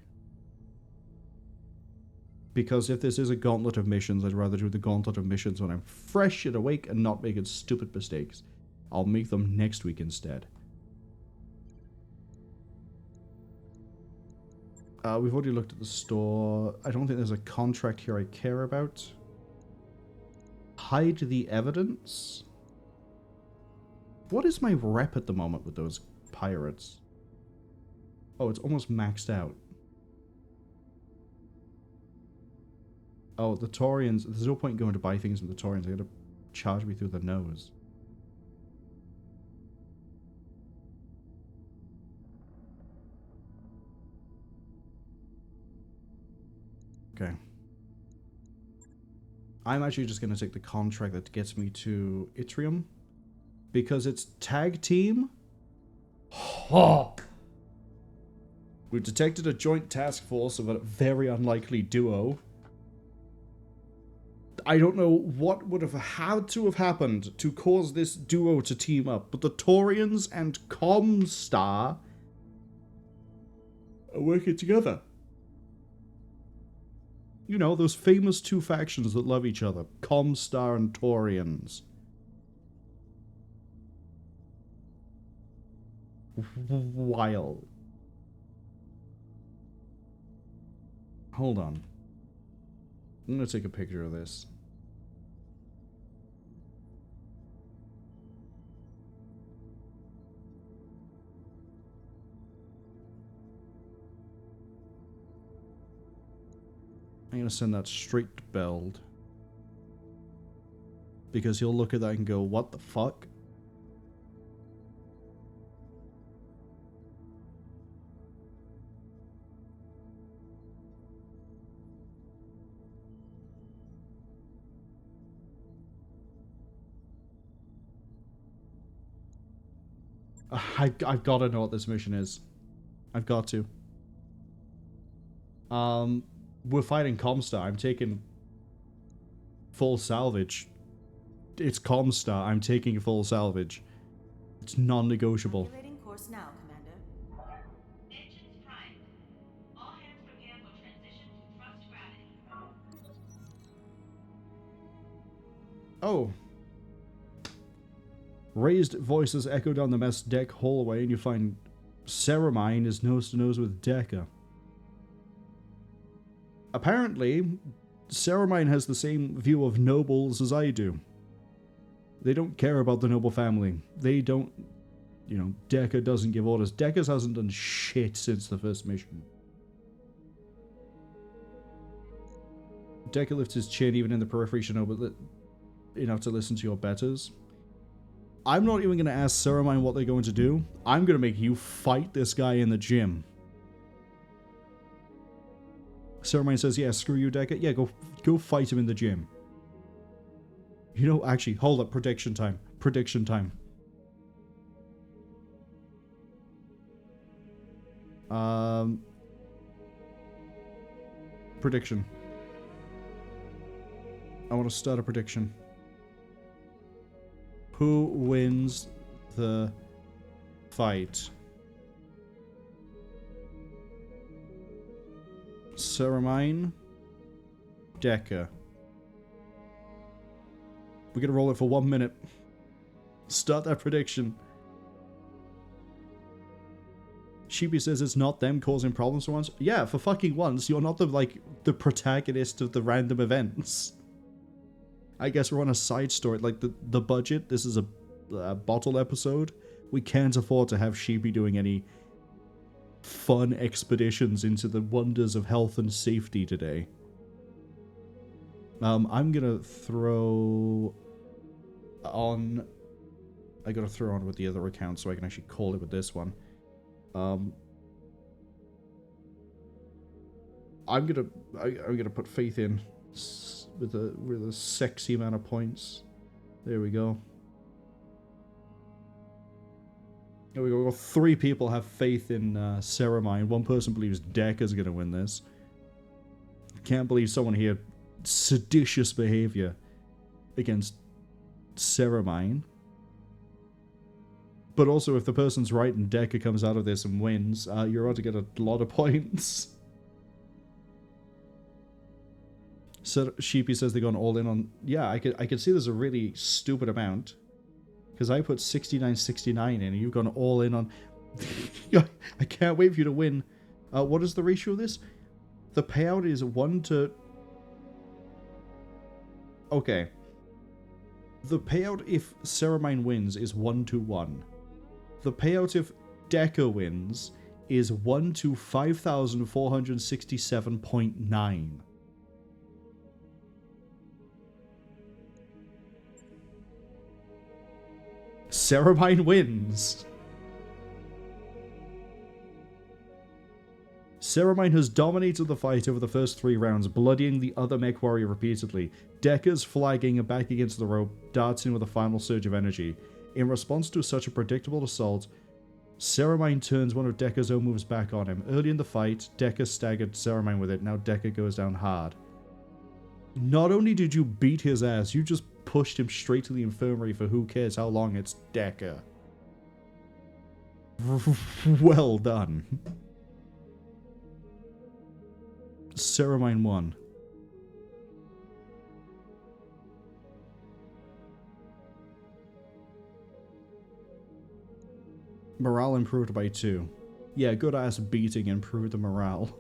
Because if this is a gauntlet of missions, I'd rather do the gauntlet of missions when I'm fresh and awake and not making stupid mistakes. I'll make them next week instead. We've already looked at the store. I don't think there's a contract here I care about. Hide the evidence? What is my rep at the moment with those pirates? Oh, it's almost maxed out. Oh, the Taurians. There's no point going to buy things from the Taurians. They're going to charge me through the nose. Okay. I'm actually just going to take the contract that gets me to Itrium. Because it's tag team. Oh. We've detected a joint task force of a very unlikely duo. I don't know what would have had to have happened to cause this duo to team up, but the Taurians and Comstar are working together. You know, those famous two factions that love each other. Comstar and Taurians. Wild. Hold on. I'm gonna take a picture of this. I'm gonna send that straight to Beld. Because he'll look at that and go, what the fuck? I've got to know what this mission is. I've got to. We're fighting Comstar. I'm taking full salvage. It's Comstar. I'm taking full salvage. It's non-negotiable. Calculating course now, Commander. Engines primed. All hands prepare for transition to thrust gravity. Oh. Raised voices echo down the mess deck hallway, and you find Semi-Blind is nose to nose with Decker. Apparently, Semi-Blind has the same view of nobles as I do. They don't care about the noble family. They don't... You know, Decker doesn't give orders. Decker hasn't done shit since the first mission. Decker lifts his chin even in the periphery, should know, but enough to listen to your betters. I'm not even going to ask Semi-Blind what they're going to do. I'm going to make you fight this guy in the gym. Semi-Blind says, yeah, screw you, Decker. Yeah, go fight him in the gym. You know, actually, hold up. Prediction time. Prediction time. Prediction. I want to start a prediction. Who wins the fight? Semi-Blind, Decker. We're gonna roll it for 1 minute. Start that prediction. Sheepy says it's not them causing problems for once. Yeah, for fucking once, you're not the protagonist of the random events. I guess we're on a side story. Like, the budget, this is a bottle episode. We can't afford to have Sheepy doing any fun expeditions into the wonders of health and safety today. I'm gonna throw on... I gotta throw on with the other account so I can actually call it with this one. I'm gonna put Faith in with a sexy amount of points. There we go. There we go. 3 people have faith in Semi-Blind. 1 person believes Dekka's gonna win this. Can't believe someone here seditious behavior against Semi-Blind. But also, if the person's right and Dekka comes out of this and wins, you're about to get a lot of points. So Sheepy says they're going all in on... Yeah, I could see there's a really stupid amount. Because I put 69.69 in, and you've gone all in on... I can't wait for you to win. What is the ratio of this? The payout is 1 to... Okay. The payout if Semi-Blind wins is 1 to 1. The payout if Dekka wins is 1 to 5,467.9. Semi-Blind wins. Semi-Blind has dominated the fight over the first 3 rounds, bloodying the other mech warrior repeatedly. Dekka's flagging and back against the rope, darts in with a final surge of energy. In response to such a predictable assault, Semi-Blind turns one of Dekka's own moves back on him. Early in the fight, Dekka staggered Semi-Blind with it, now Dekka goes down hard. Not only did you beat his ass, you just pushed him straight to the infirmary for who cares how long it's Dekka. Well done. Semi-Blind won. Morale improved by 2. Yeah, good ass beating improved the morale.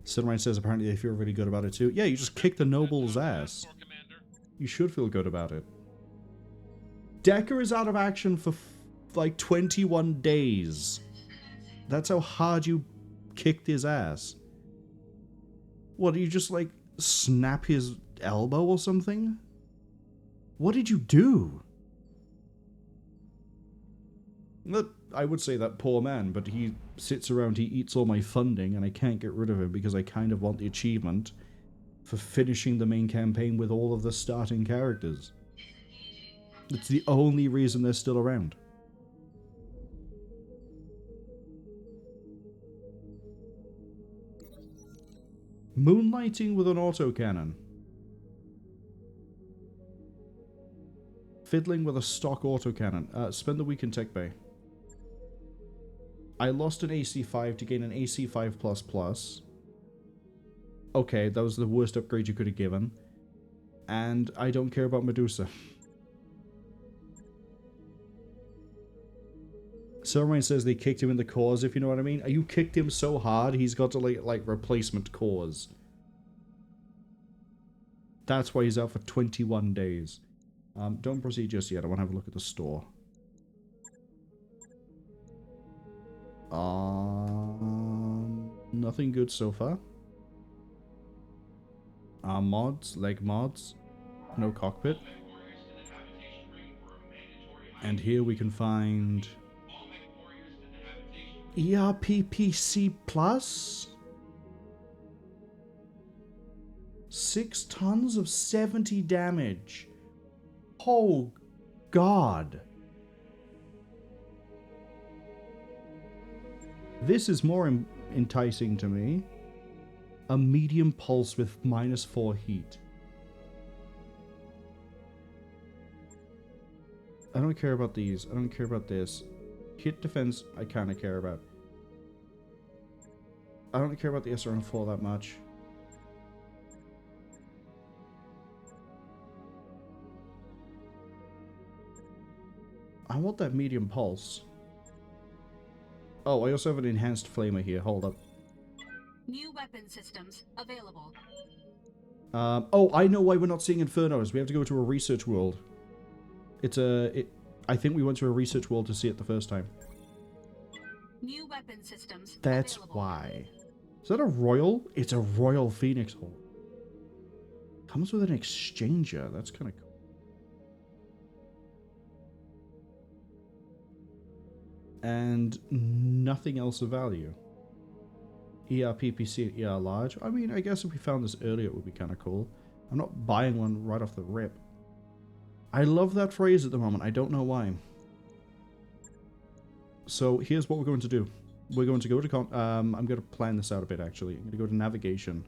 Semi-Blind says apparently they feel really good about it too. Yeah, you just kicked the noble's ass. You should feel good about it. Dekka is out of action for like 21 days. That's how hard you kicked his ass. What, do you just like snap his elbow or something? What did you do? I would say that poor man, but he sits around, he eats all my funding, and I can't get rid of him because I kind of want the achievement for finishing the main campaign with all of the starting characters. It's the only reason they're still around. Moonlighting with an autocannon. Fiddling with a stock autocannon. Spend the week in Tech Bay. I lost an AC5 to gain an AC5++. Okay, that was the worst upgrade you could have given. And I don't care about Medusa. Semi-Blind says they kicked him in the cores, if you know what I mean. You kicked him so hard, he's got to like replacement cores. That's why he's out for 21 days. Don't proceed just yet. I want to have a look at the store. Nothing good so far. Mods, leg mods. No cockpit. And here we can find ERPPC Plus. 6 tons of 70 damage. Oh, God. This is more enticing to me. A medium pulse with -4 heat. I don't care about these. I don't care about this. Hit defense, I kind of care about. I don't care about the SRM4 that much. I want that medium pulse. Oh, I also have an enhanced flamer here. Hold up. New weapon systems available. Oh, I know why we're not seeing Infernos. We have to go to a research world. I think we went to a research world to see it the first time. New weapon systems That's available. why. Is that a royal? It's a royal phoenix hole. Comes with an exchanger. That's kind of cool. And nothing else of value. ER PPC and ER large. I mean, I guess if we found this earlier, it would be kind of cool. I'm not buying one right off the rip. I love that phrase at the moment. I don't know why. So here's what we're going to do. We're going to go to... I'm going to plan this out a bit, actually. I'm going to go to navigation.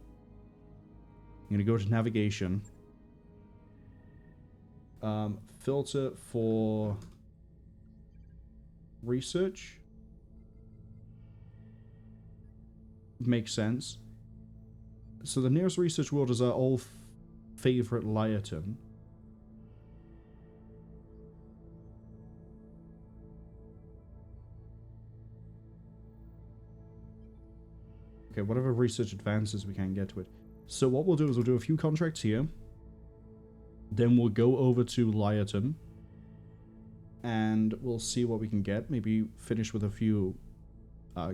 I'm going to go to navigation. Filter for... research. Makes sense. So the nearest research world is our old favorite Liaton. Okay, whatever research advances we can get to it. So what we'll do is we'll do a few contracts here. Then we'll go over to Liaton. And we'll see what we can get. Maybe finish with a few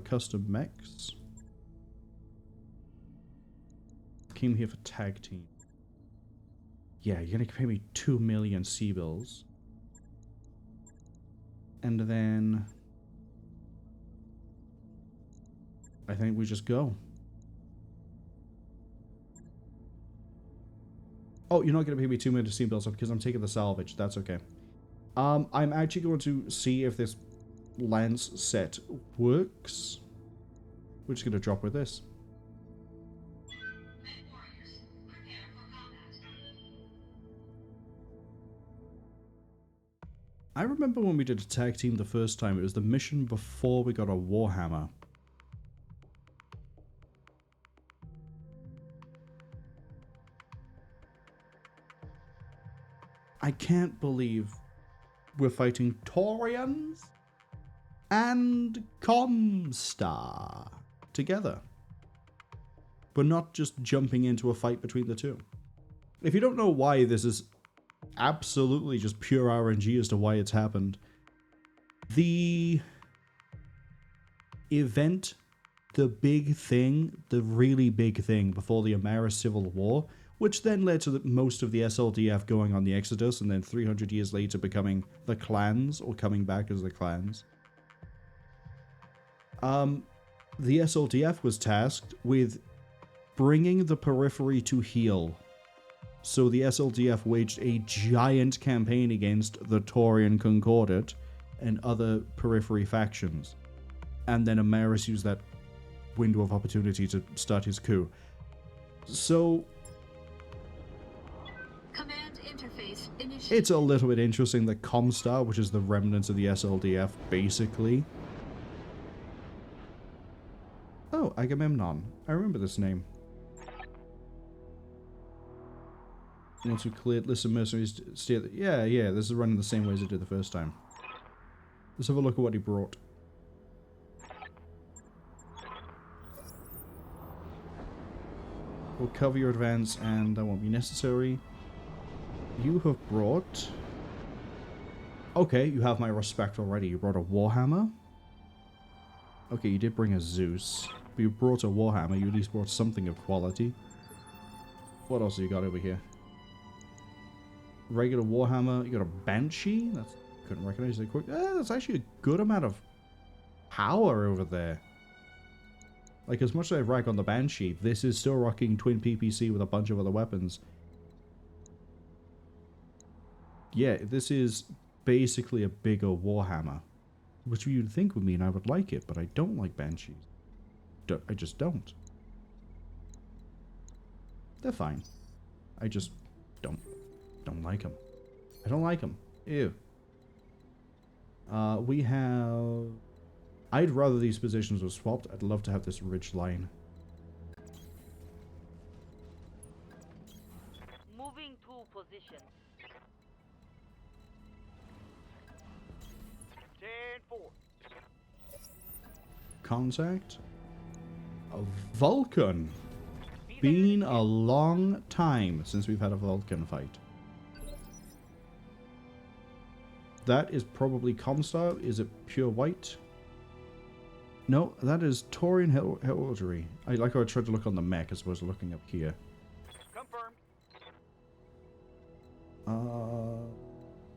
custom mechs. Came here for tag team. Yeah, you're gonna pay me 2 million C-bills. And then... I think we just go. Oh, you're not gonna pay me 2 million C-bills because I'm taking the salvage. That's okay. I'm actually going to see if this lance set works. We're just gonna drop with this. I remember when we did a tag team the first time, it was the mission before we got a Warhammer. I can't believe we're fighting Taurians and Comstar together. We're not just jumping into a fight between the two. If you don't know why this is absolutely just pure RNG as to why it's happened. The event, the big thing, the really big thing before the Amara Civil War, which then led to most of the SLDF going on the Exodus and then 300 years later becoming the clans, or coming back as the clans. The SLDF was tasked with bringing the periphery to heel. So the SLDF waged a giant campaign against the Taurian Concordate and other periphery factions. And then Amaris used that window of opportunity to start his coup. So... Command interface initiated. It's a little bit interesting that Comstar, which is the remnants of the SLDF, basically... Oh, Agamemnon. I remember this name. Once we cleared, list of mercenaries, steer the... Yeah, this is running the same way as it did the first time. Let's have a look at what he brought. We'll cover your advance, and that won't be necessary. You have brought... Okay, you have my respect already. You brought a Warhammer. Okay, you did bring a Zeus. But you brought a Warhammer. You at least brought something of quality. What else have you got over here? Regular Warhammer. You got a Banshee. That's couldn't recognize it quick. That's actually a good amount of power over there. Like, as much as I rag on the Banshee, this is still rocking twin PPC with a bunch of other weapons. Yeah, this is basically a bigger Warhammer, which you'd think would mean I would like it, but I don't like Banshees. I just don't. They're fine. I just don't like them. I don't like them. Ew. We have... I'd rather these positions were swapped. I'd love to have this ridge line. Moving to position. 10-4. Contact. A Vulcan. Been a long time since we've had a Vulcan fight. That is probably Comstar. Is it pure white? No, that is Taurian heraldry. I like how I tried to look on the mech as opposed to looking up here. Confirmed.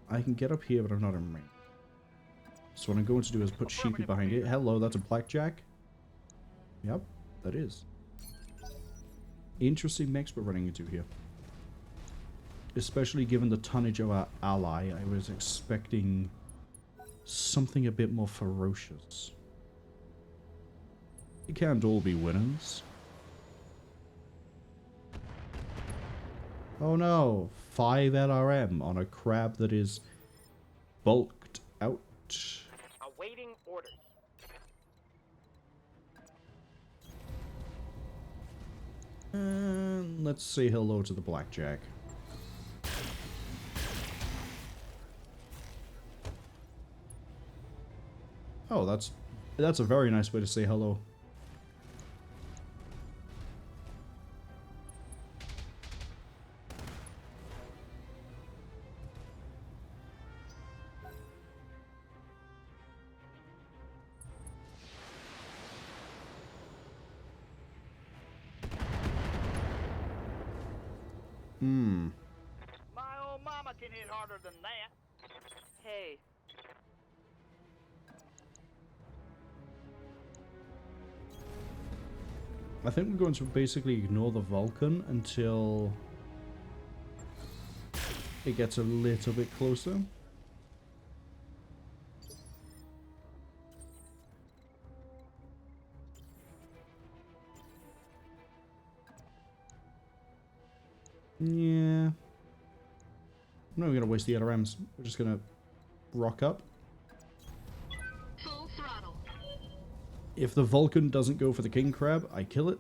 I can get up here, but I'm not in range. So what I'm going to do is put Sheepy behind it. Hello, that's a blackjack. Yep, that is. Interesting mix we're running into here. Especially given the tonnage of our ally, I was expecting something a bit more ferocious. You can't all be winners. Oh no, 5 LRM on a crab that is bulked out. Awaiting orders. And let's say hello to the blackjack. Oh, that's a very nice way to say hello. My old mama can hit harder than that. Hey, I think we're going to basically ignore the Vulcan until it gets a little bit closer. Yeah. I'm not even going to waste the LRMs. We're just going to rock up. Full throttle. If the Vulcan doesn't go for the King Crab, I kill it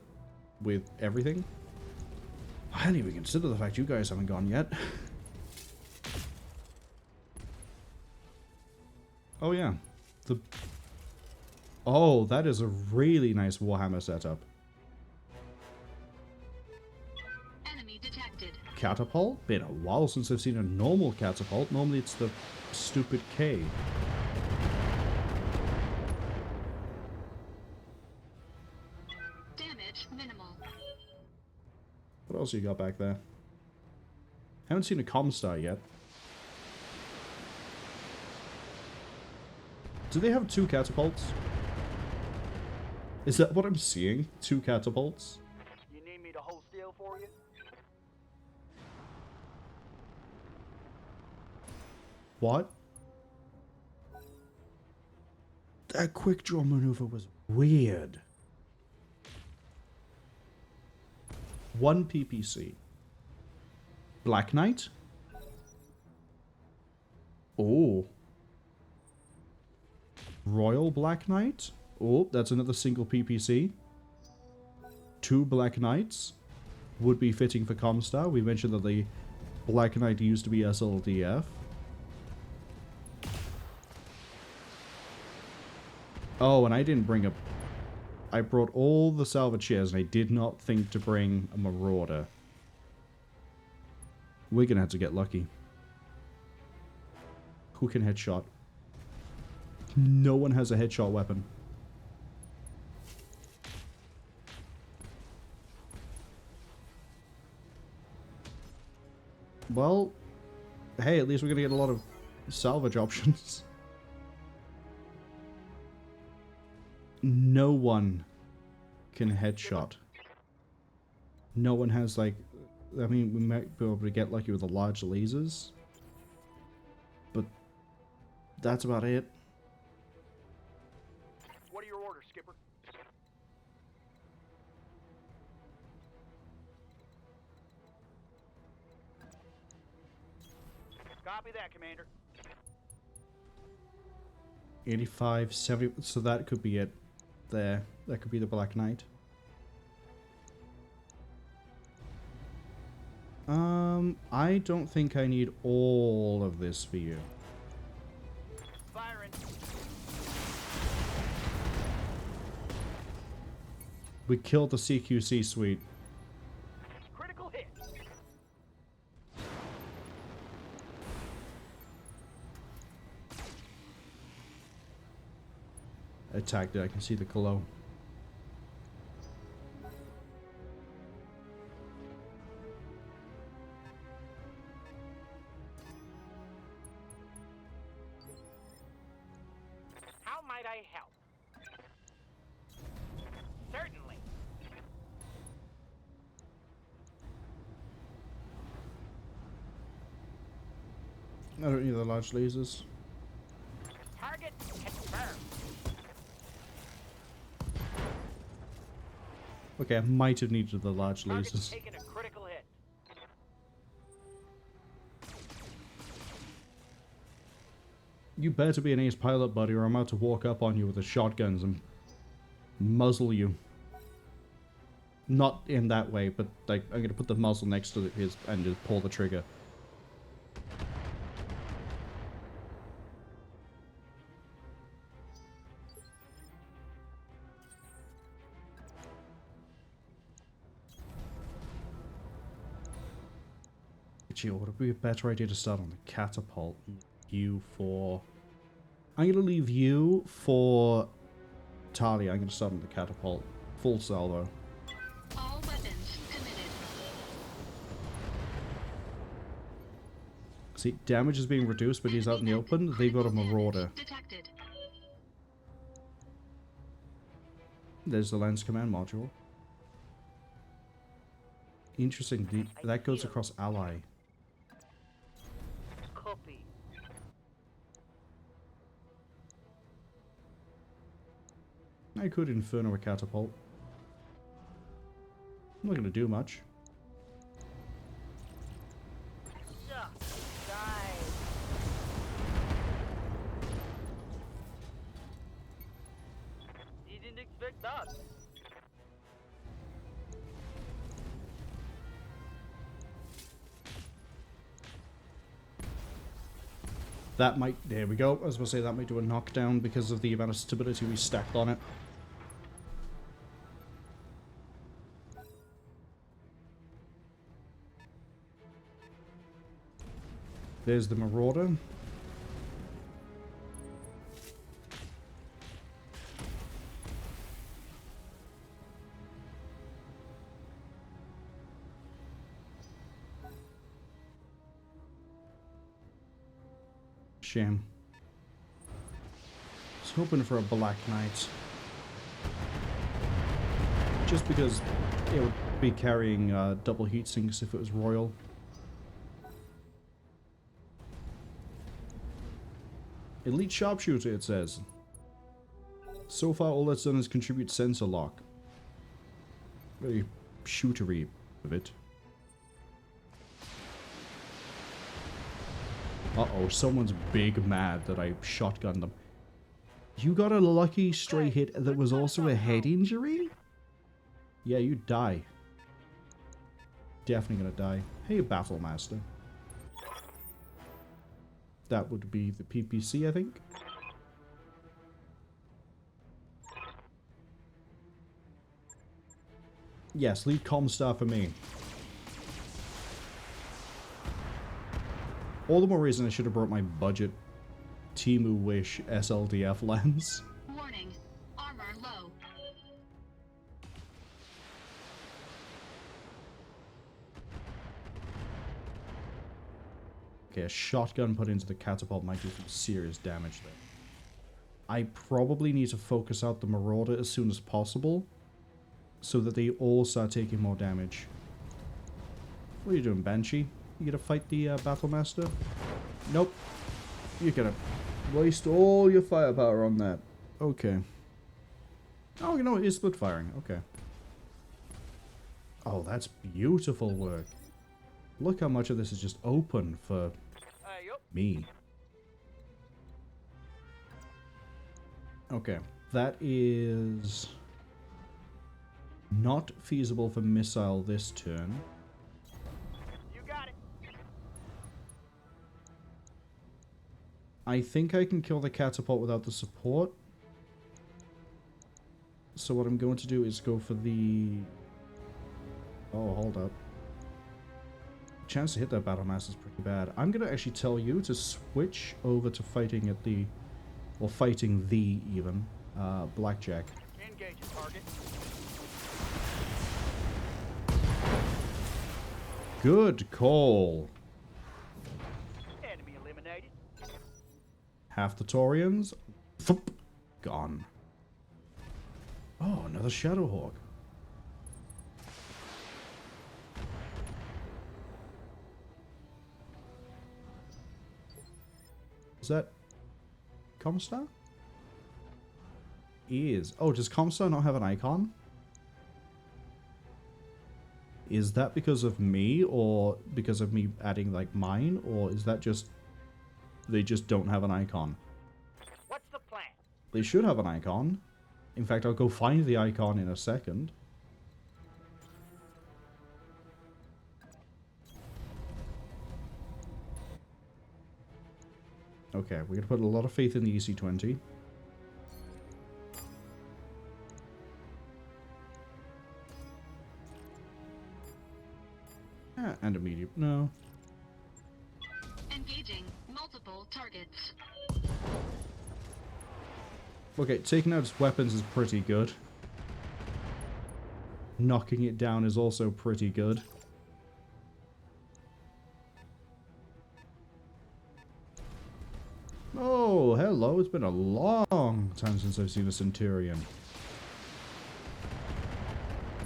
with everything. I hadn't even considered the fact you guys haven't gone yet. Oh yeah. Oh, that is a really nice Warhammer setup. Enemy detected. Catapult? Been a while since I've seen a normal catapult. Normally it's the stupid K. Damage minimal. What else you got back there? Haven't seen a Comstar yet. Do they have 2 catapults? Is that what I'm seeing? 2 catapults? You need me to hold still for you? What? That quick draw maneuver was weird. 1 PPC. Black Knight? Oh. Royal Black Knight? Oh, that's another single PPC. 2 Black Knights would be fitting for Comstar. We mentioned that the Black Knight used to be SLDF. Oh, and I didn't bring a... I brought all the salvage shares, and I did not think to bring a Marauder. We're gonna have to get lucky. Who can headshot? No one has a headshot weapon. Well, hey, at least we're gonna get a lot of salvage options. No one can headshot. No one has, like... I mean, we might be able to get lucky with the large lasers. But that's about it. What are your orders, Skipper? Copy that, Commander. 85, 70... So that could be it. There. That could be the Black Knight. I don't think I need all of this for you. Firing. We killed the CQC suite. Critical hit. Attacked it. I can see the glow. How might I help? Certainly. I don't need the large lasers. Target confirmed. Okay, I might have needed the large Target's lasers. taking a critical hit. You better be an ace pilot, buddy, or I'm about to walk up on you with the shotguns and muzzle you. Not in that way, but like I'm gonna put the muzzle next to his and just pull the trigger. Gee, would it be a better idea to start on the catapult? You for... I'm gonna leave you for Talia. I'm gonna start on the catapult. Full salvo. All weapons committed. See, damage is being reduced, but he's out in the open. They've got a marauder. Detected. There's the lens command module. Interesting. That goes across ally. Copy. I could Inferno a catapult. I'm not going to do much. Didn't expect that. That might... There we go. I was going to say that might do a knockdown because of the amount of stability we stacked on it. There's the Marauder. Shame. I was hoping for a Black Knight. Just because it would be carrying double heat sinks if it was Royal. Elite Sharpshooter, it says. So far, all that's done is contribute sensor lock. Very shootery of it. Uh-oh, someone's big mad that I shotgunned them. You got a lucky stray hit that was also a head injury? Yeah, you die. Definitely gonna die. Hey, Battle Master. That would be the PPC, I think. Yes, leave Comstar for me. All the more reason I should have brought my budget Temu Wish SLDF lens. Warning. Armor low. Okay, a shotgun put into the catapult might do some serious damage there. I probably need to focus out the Marauder as soon as possible so that they all start taking more damage. What are you doing, Banshee? You gonna fight the Battle Master? Nope. You're gonna waste all your firepower on that. Okay. Oh, you know, it is split firing. Okay. Oh, that's beautiful work. Look how much of this is just open for me. Okay. That is not feasible for missile this turn. You got it. I think I can kill the catapult without the support. So what I'm going to do is go for the... Oh, hold up. Chance to hit that battle mass is pretty bad. I'm going to actually tell you to switch over to fighting at the... Or fighting the, even, Blackjack. Engage target. Good call. Enemy eliminated. Half the Taurians. Thump. Gone. Oh, another Shadowhawk. Is that Comstar? Is. Oh, does Comstar not have an icon? Is that because of me, or because of me adding, like, mine? Or is that just... They just don't have an icon? What's the plan? They should have an icon. In fact, I'll go find the icon in a second. Okay, we're going to put a lot of faith in the EC-20. And a medium. No. Engaging multiple targets. Okay, taking out its weapons is pretty good. Knocking it down is also pretty good. Oh, hello. It's been a long time since I've seen a Centurion.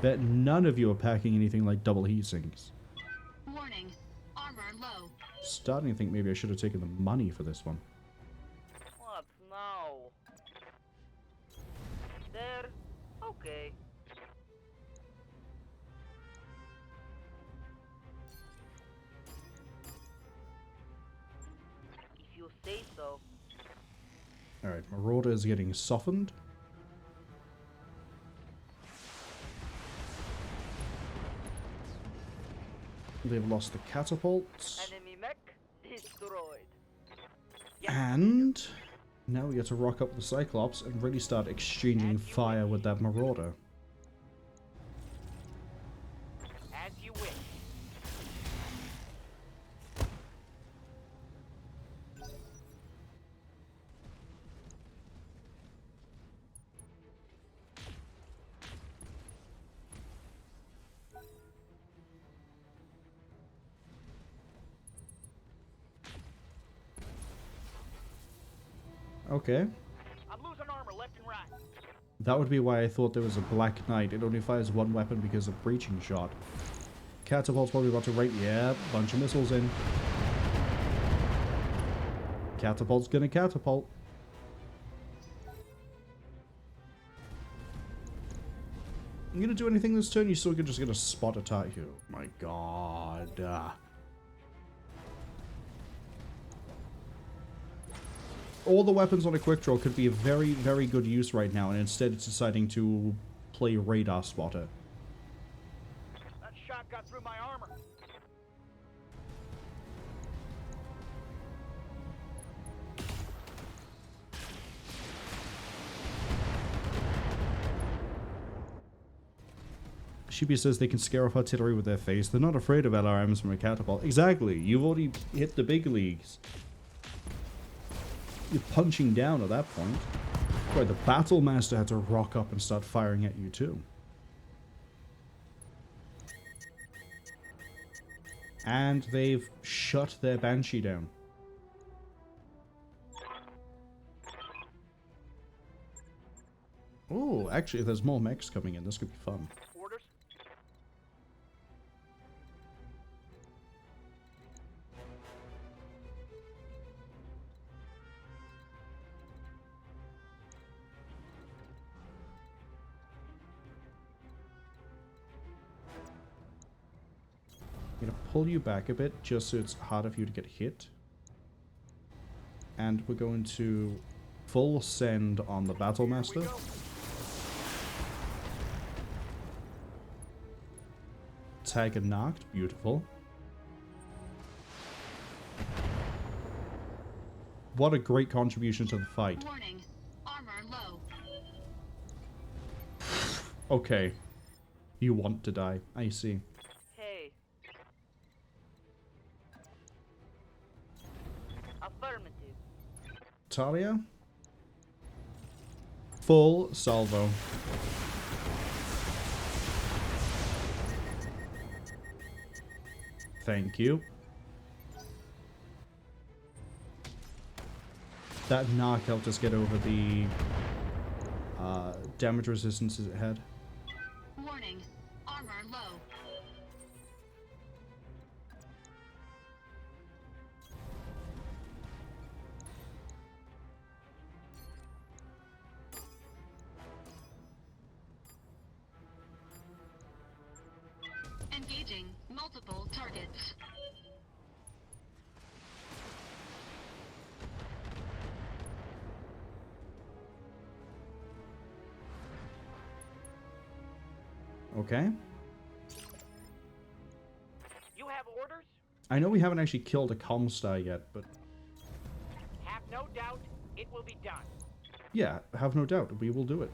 Bet none of you are packing anything like double heat sinks. Warning. Armor low. Starting to think maybe I should have taken the money for this one. What now? There? Okay. If you say so. Alright, Marauder is getting softened. They've lost the catapults. Enemy mech destroyed. And now we get to rock up the Cyclops and really start exchanging fire with that Marauder. As you wish. Okay. I'm losing armor left and right. That would be why I thought there was a Black Knight. It only fires one weapon because of Breaching Shot. Catapult's probably about to right. Yeah, bunch of missiles in. Catapult's gonna catapult. You gonna do anything this turn? You're still just gonna spot attack you. Oh my god. All the weapons on a quick draw could be of very, very good use right now, and instead it's deciding to play radar spotter. That shot got through my armor. Shibi says they can scare off artillery with their face. They're not afraid of LRMs from a catapult. Exactly. You've already hit the big leagues. You're punching down at that point. Right, the Battle Master had to rock up and start firing at you too. And they've shut their Banshee down. Oh, actually, if there's more mechs coming in, this could be fun. Orders. I'm going to pull you back a bit, just so it's harder for you to get hit. And we're going to full send on the Battle Master. Tag and knocked, beautiful. What a great contribution to the fight. Warning. Armor low. Okay. You want to die. I see. Hey. Affirmative. Talia? Full salvo. Thank you. That knock helped us get over the damage resistances it had. Warning. Armor low. Engaging multiple targets. Okay. You have orders? I know we haven't actually killed a Comstar yet, but Have no doubt it will be done. yeah, have no doubt, we will do it.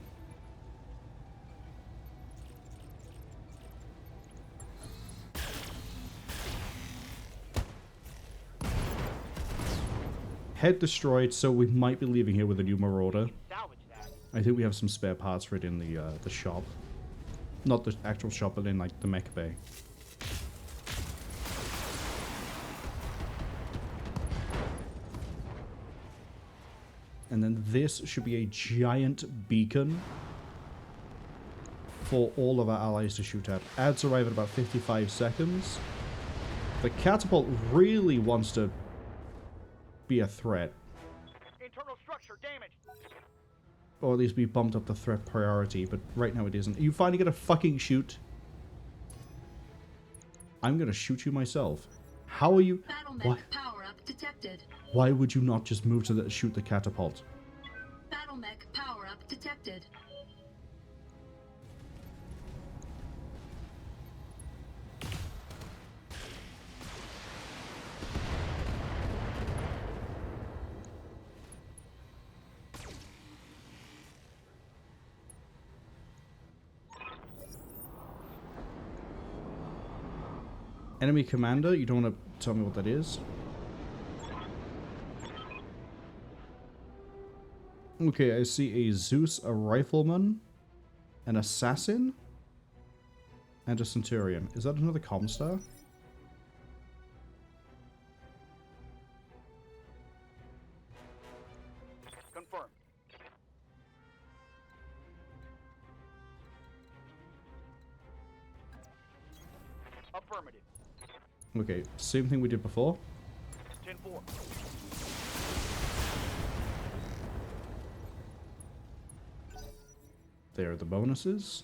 Head destroyed, so we might be leaving here with a new Marauder. Salvage that. I think we have some spare parts for it in the shop. Not the actual shop, but in like the mech bay. And then this should be a giant beacon for all of our allies to shoot at. Ads arrive at about 55 seconds. The catapult really wants to be a threat. Internal structure damaged. Or at least we bumped up the threat priority, but right now it isn't. Are you finally gonna fucking shoot? I'm gonna shoot you myself. How are you... Battlemech power up detected. Why would you not just move to shoot the catapult? Battlemech power up detected. Enemy commander? You don't want to tell me what that is? Okay, I see a Zeus, a rifleman, an assassin, and a centurion. Is that another Comstar? Confirmed. Affirmative. Okay, same thing we did before. 10-4. There are the bonuses.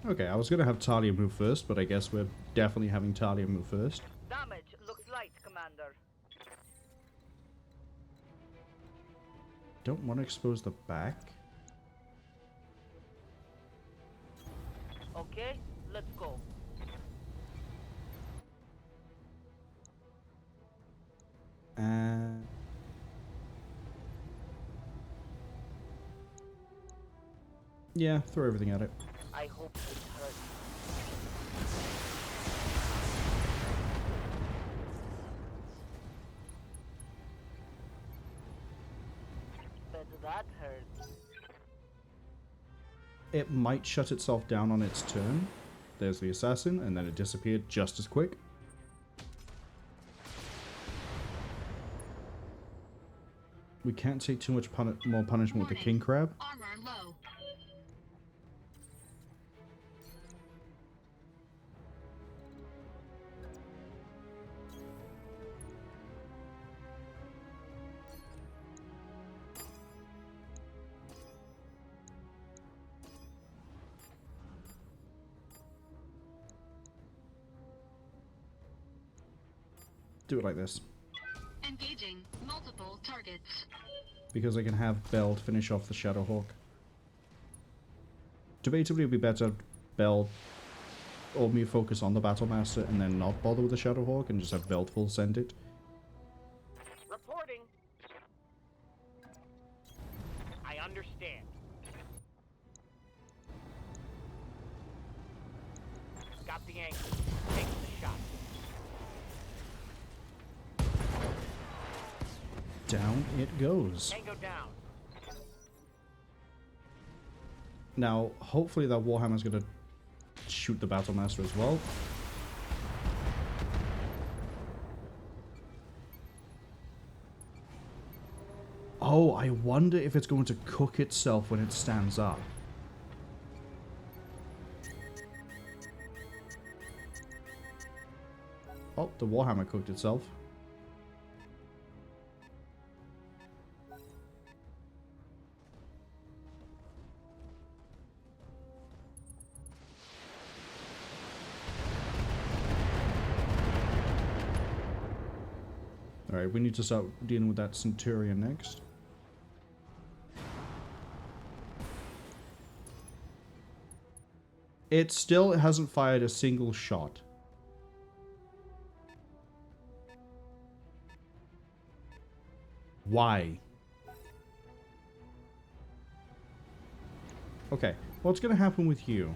Okay, I was gonna have Talia move first, but I guess we're definitely having Talia move first. Damage looks light, Commander. Don't want to expose the back. Okay, let's go. Yeah, throw everything at it. I hope it hurts. Bet that hurts. It might shut itself down on its turn. There's the assassin, and then it disappeared just as quick. We can't take too much more punishment with the king crab. Armor low. Do it like this. Engaging multiple targets. Because I can have Bell finish off the Shadowhawk. Debatably, it would be better Bell or me focus on the Battlemaster and then not bother with the Shadowhawk and just have Veltful send it. Reporting. I understand. Got the angle. Take the shot. Down it goes. Tango down. Now, hopefully that Warhammer's gonna shoot the Battlemaster as well. Oh, I wonder if it's going to cook itself when it stands up. Oh, the Warhammer cooked itself. Alright, we need to start dealing with that Centurion next. It still hasn't fired a single shot. Why? Okay, what's gonna happen with you?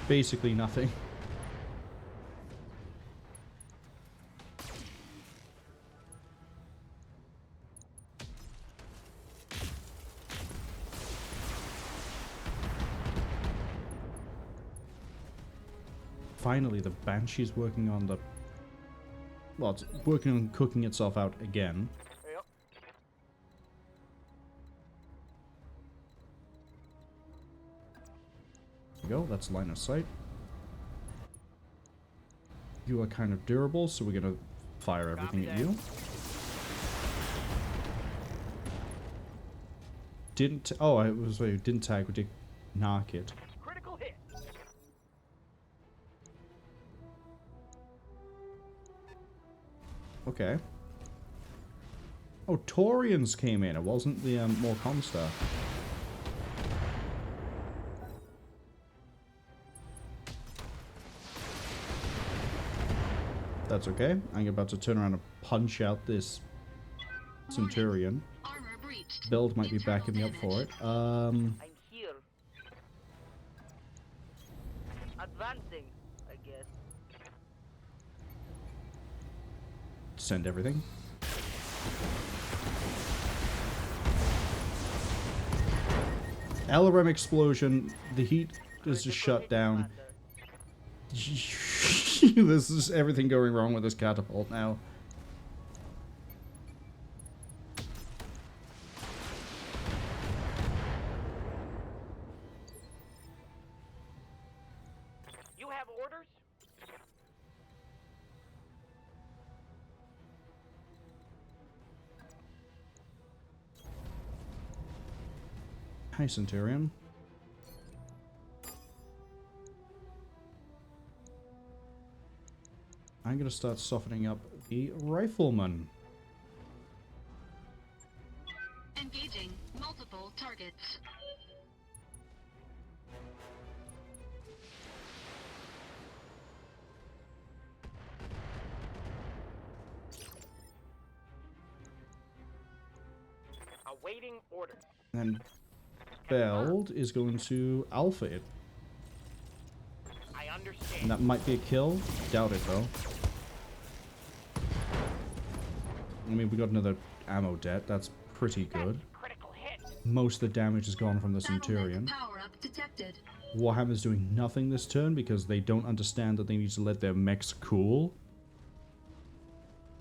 Basically nothing. Finally, the Banshee's working on the... Well, it's working on cooking itself out again. Yep. There we go, that's line of sight. You are kind of durable, so we're gonna fire everything at you. Didn't... Oh, I was... Wait, didn't tag, we did knock it. Critical hit. Okay. Oh, Taurians came in. It wasn't the more Comstar. That's okay. I'm about to turn around and punch out this Centurion. Build might be backing me up for it. I'm here. Advancing, I guess. Send everything. LRM explosion. The heat is just shut down. This is everything going wrong with this catapult now. You have orders? Hi, Centurion. I'm gonna start softening up the Rifleman. Engaging multiple targets. Awaiting orders. And Beld is going to Alpha it. I understand. And that might be a kill. Doubt it, though. I mean, we got another ammo debt. That's pretty good. Critical hit. Most of the damage is gone from the Centurion. Power up detected. Warhammer's doing nothing this turn because they don't understand that they need to let their mechs cool.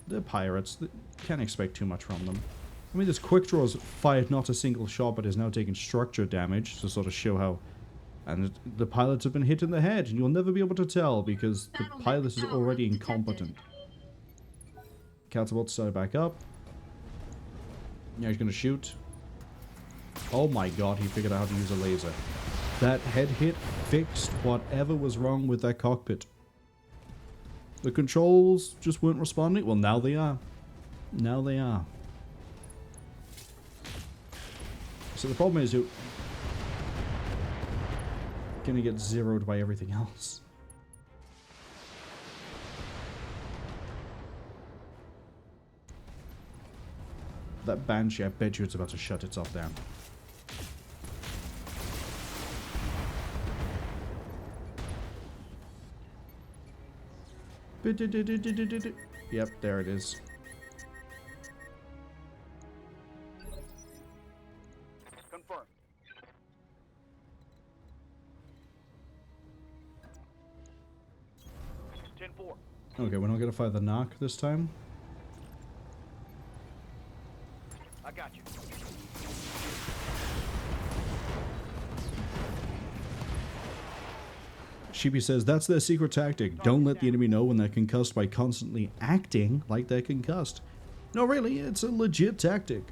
They're pirates. They can't expect too much from them. I mean, this quick draw's fired not a single shot, but is now taking structure damage to sort of show how... And the pilots have been hit in the head, and you'll never be able to tell because the pilot is already incompetent. Catapult started back up. Now he's going to shoot. Oh my god, he figured out how to use a laser. That head hit fixed whatever was wrong with that cockpit. The controls just weren't responding. Well, now they are. Now they are. So the problem is you're gonna get zeroed by everything else. That Banshee, I bet you it's about to shut itself down. Yep, there it is. Confirmed. 10-4. Okay, we're not gonna fire the knock this time. I got you. Sheepy says, that's their secret tactic. Don't let the enemy know when they're concussed by constantly acting like they're concussed. No, really, it's a legit tactic.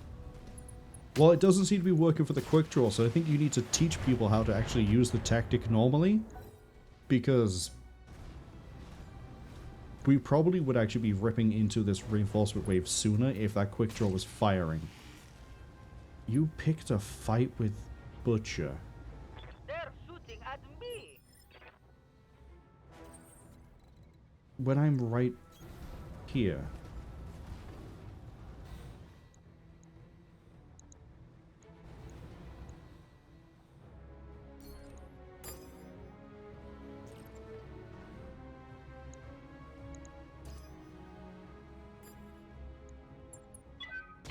Well, it doesn't seem to be working for the quick draw, so I think you need to teach people how to actually use the tactic normally. Because we probably would actually be ripping into this reinforcement wave sooner if that quick draw was firing. You picked a fight with Butcher. They're shooting at me. When I'm right here.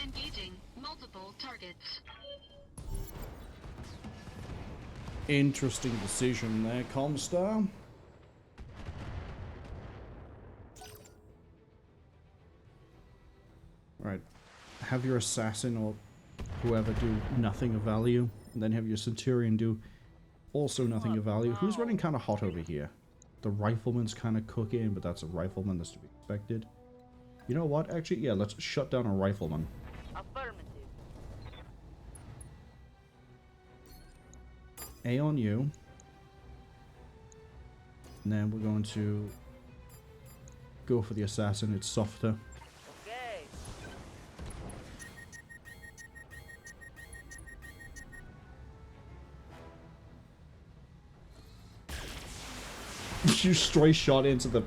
Engaging multiple targets. Interesting decision there, Comstar. Right. Have your assassin or whoever do nothing of value, and then have your centurion do also nothing of value. Who's running kind of hot over here? The rifleman's kind of cooking, but that's a rifleman, that's to be expected. You know what? Actually, yeah, let's shut down a rifleman. Affirmative. A on you. And then we're going to go for the assassin. It's softer. Okay. You straight shot into the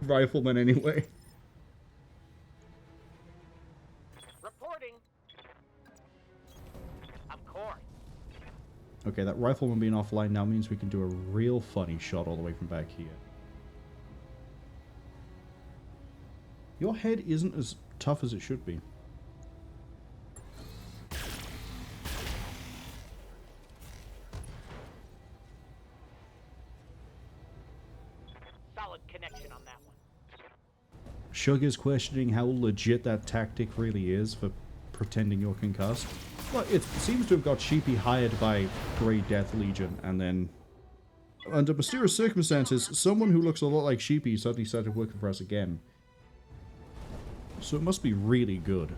rifleman anyway. Reporting. Of course. Okay, that rifleman being offline now means we can do a real funny shot all the way from back here. Your head isn't as tough as it should be. Solid connection on that one. Sugar's questioning how legit that tactic really is for pretending you're concussed. Well, it seems to have got Sheepy hired by Grey Death Legion, and then, under mysterious circumstances, someone who looks a lot like Sheepy suddenly started working for us again. So it must be really good.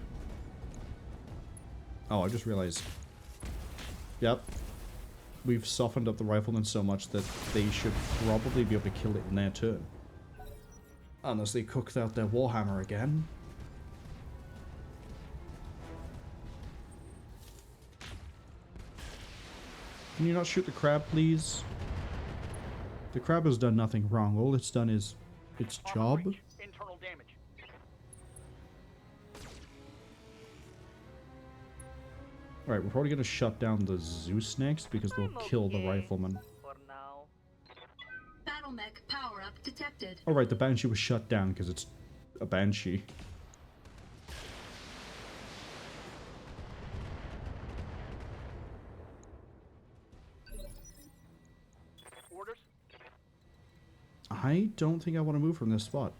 Oh, I just realized. Yep. We've softened up the riflemen so much that they should probably be able to kill it in their turn. Unless they cooked out their Warhammer again. Can you not shoot the crab, please? The crab has done nothing wrong. All it's done is its job. Internal damage. Alright, we're probably going to shut down the Zeus next because they'll kill the rifleman. For now. Battle mech power up detected. Alright, the Banshee was shut down because it's a Banshee. Orders. I don't think I want to move from this spot.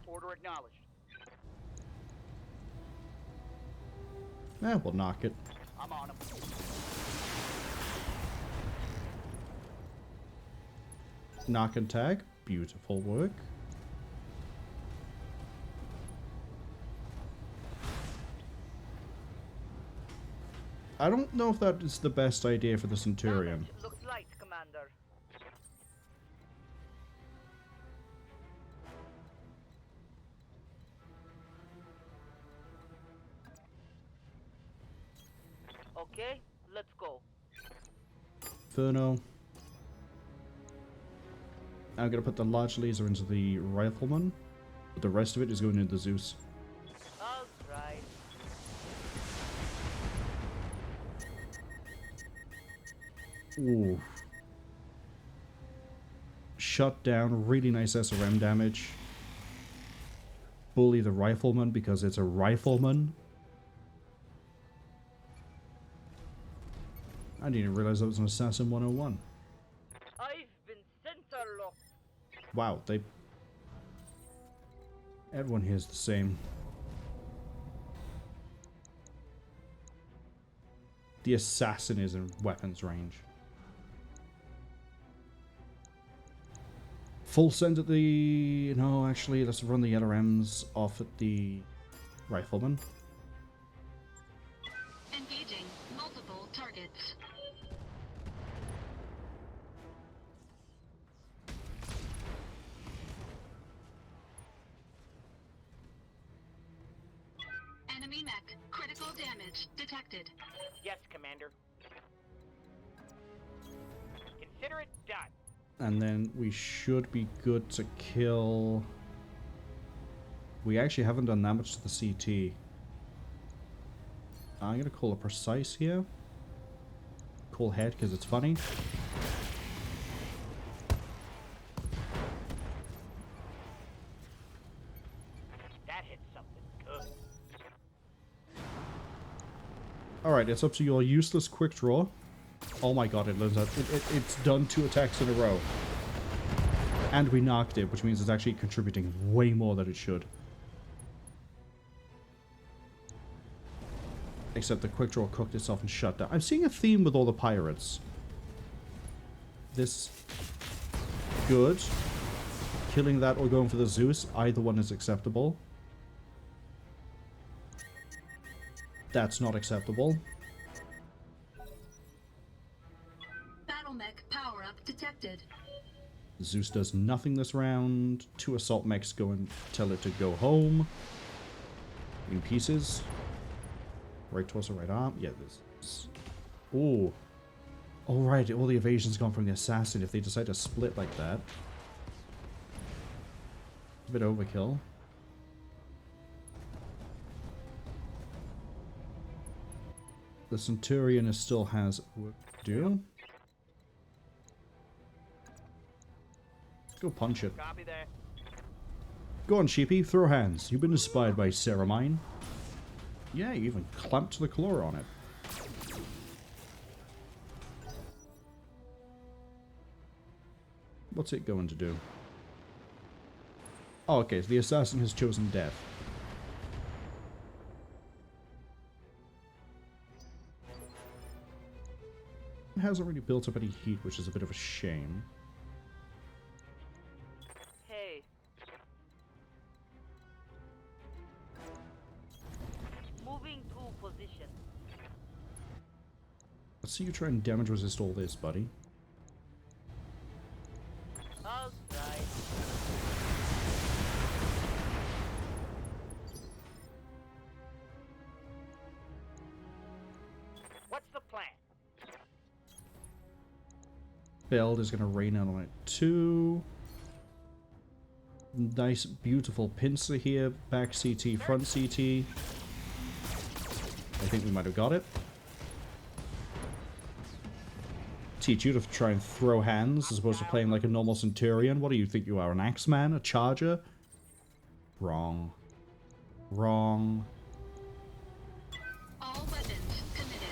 Order acknowledged. We'll knock it. I'm on him. Knock and tag. Beautiful work. I don't know if that is the best idea for the Centurion. Damage looks light, Commander. Okay, let's go. Inferno. I'm gonna put the large laser into the rifleman, but the rest of it is going into the Zeus. I'll try. Ooh. Shut down, really nice SRM damage. Bully the rifleman because it's a rifleman. I didn't realize that was an Assassin 101. I've been center locked. Wow, they... Everyone here is the same. The assassin is in weapons range. Full send at the... No, actually, let's run the LRMs off at the rifleman. Engaging multiple targets. Enemy mech. Critical damage detected. Yes, Commander. Consider it done. And then we should be good to kill... We actually haven't done that much to the CT. I'm going to call a precise here. Call head because it's funny. That hit something good. Alright, it's up to your useless quick draw. Oh my god, it learns out. It's done 2 attacks in a row. And we knocked it, which means it's actually contributing way more than it should. Except the quick draw cooked itself and shut down. I'm seeing a theme with all the pirates. This... Good. Killing that or going for the Zeus, either one is acceptable. That's not acceptable. Battle mech power-up detected. Zeus does nothing this round. 2 assault mechs go and tell it to go home. In pieces. Right torso, right arm. Yeah, this. Ooh. Oh, right. All the evasion's gone from the assassin if they decide to split like that. A bit overkill. The Centurion still has work to do. Go punch it. Copy there. Go on, sheepy. Throw hands. You've been inspired by Sarah Mine. Yeah, you even clamped the claw on it. What's it going to do? Oh, okay. So the assassin has chosen death. It hasn't really built up any heat, which is a bit of a shame. Hey. Moving to position. Let's see you try and damage resist all this, buddy. I'll try. What's the plan? Build is going to rain out on it too. Nice, beautiful pincer here. Back CT, front CT. I think we might have got it. Teach you to try and throw hands as opposed to playing like a normal Centurion. What do you think you are, an Axeman? A Charger? Wrong. Wrong. All weapons committed.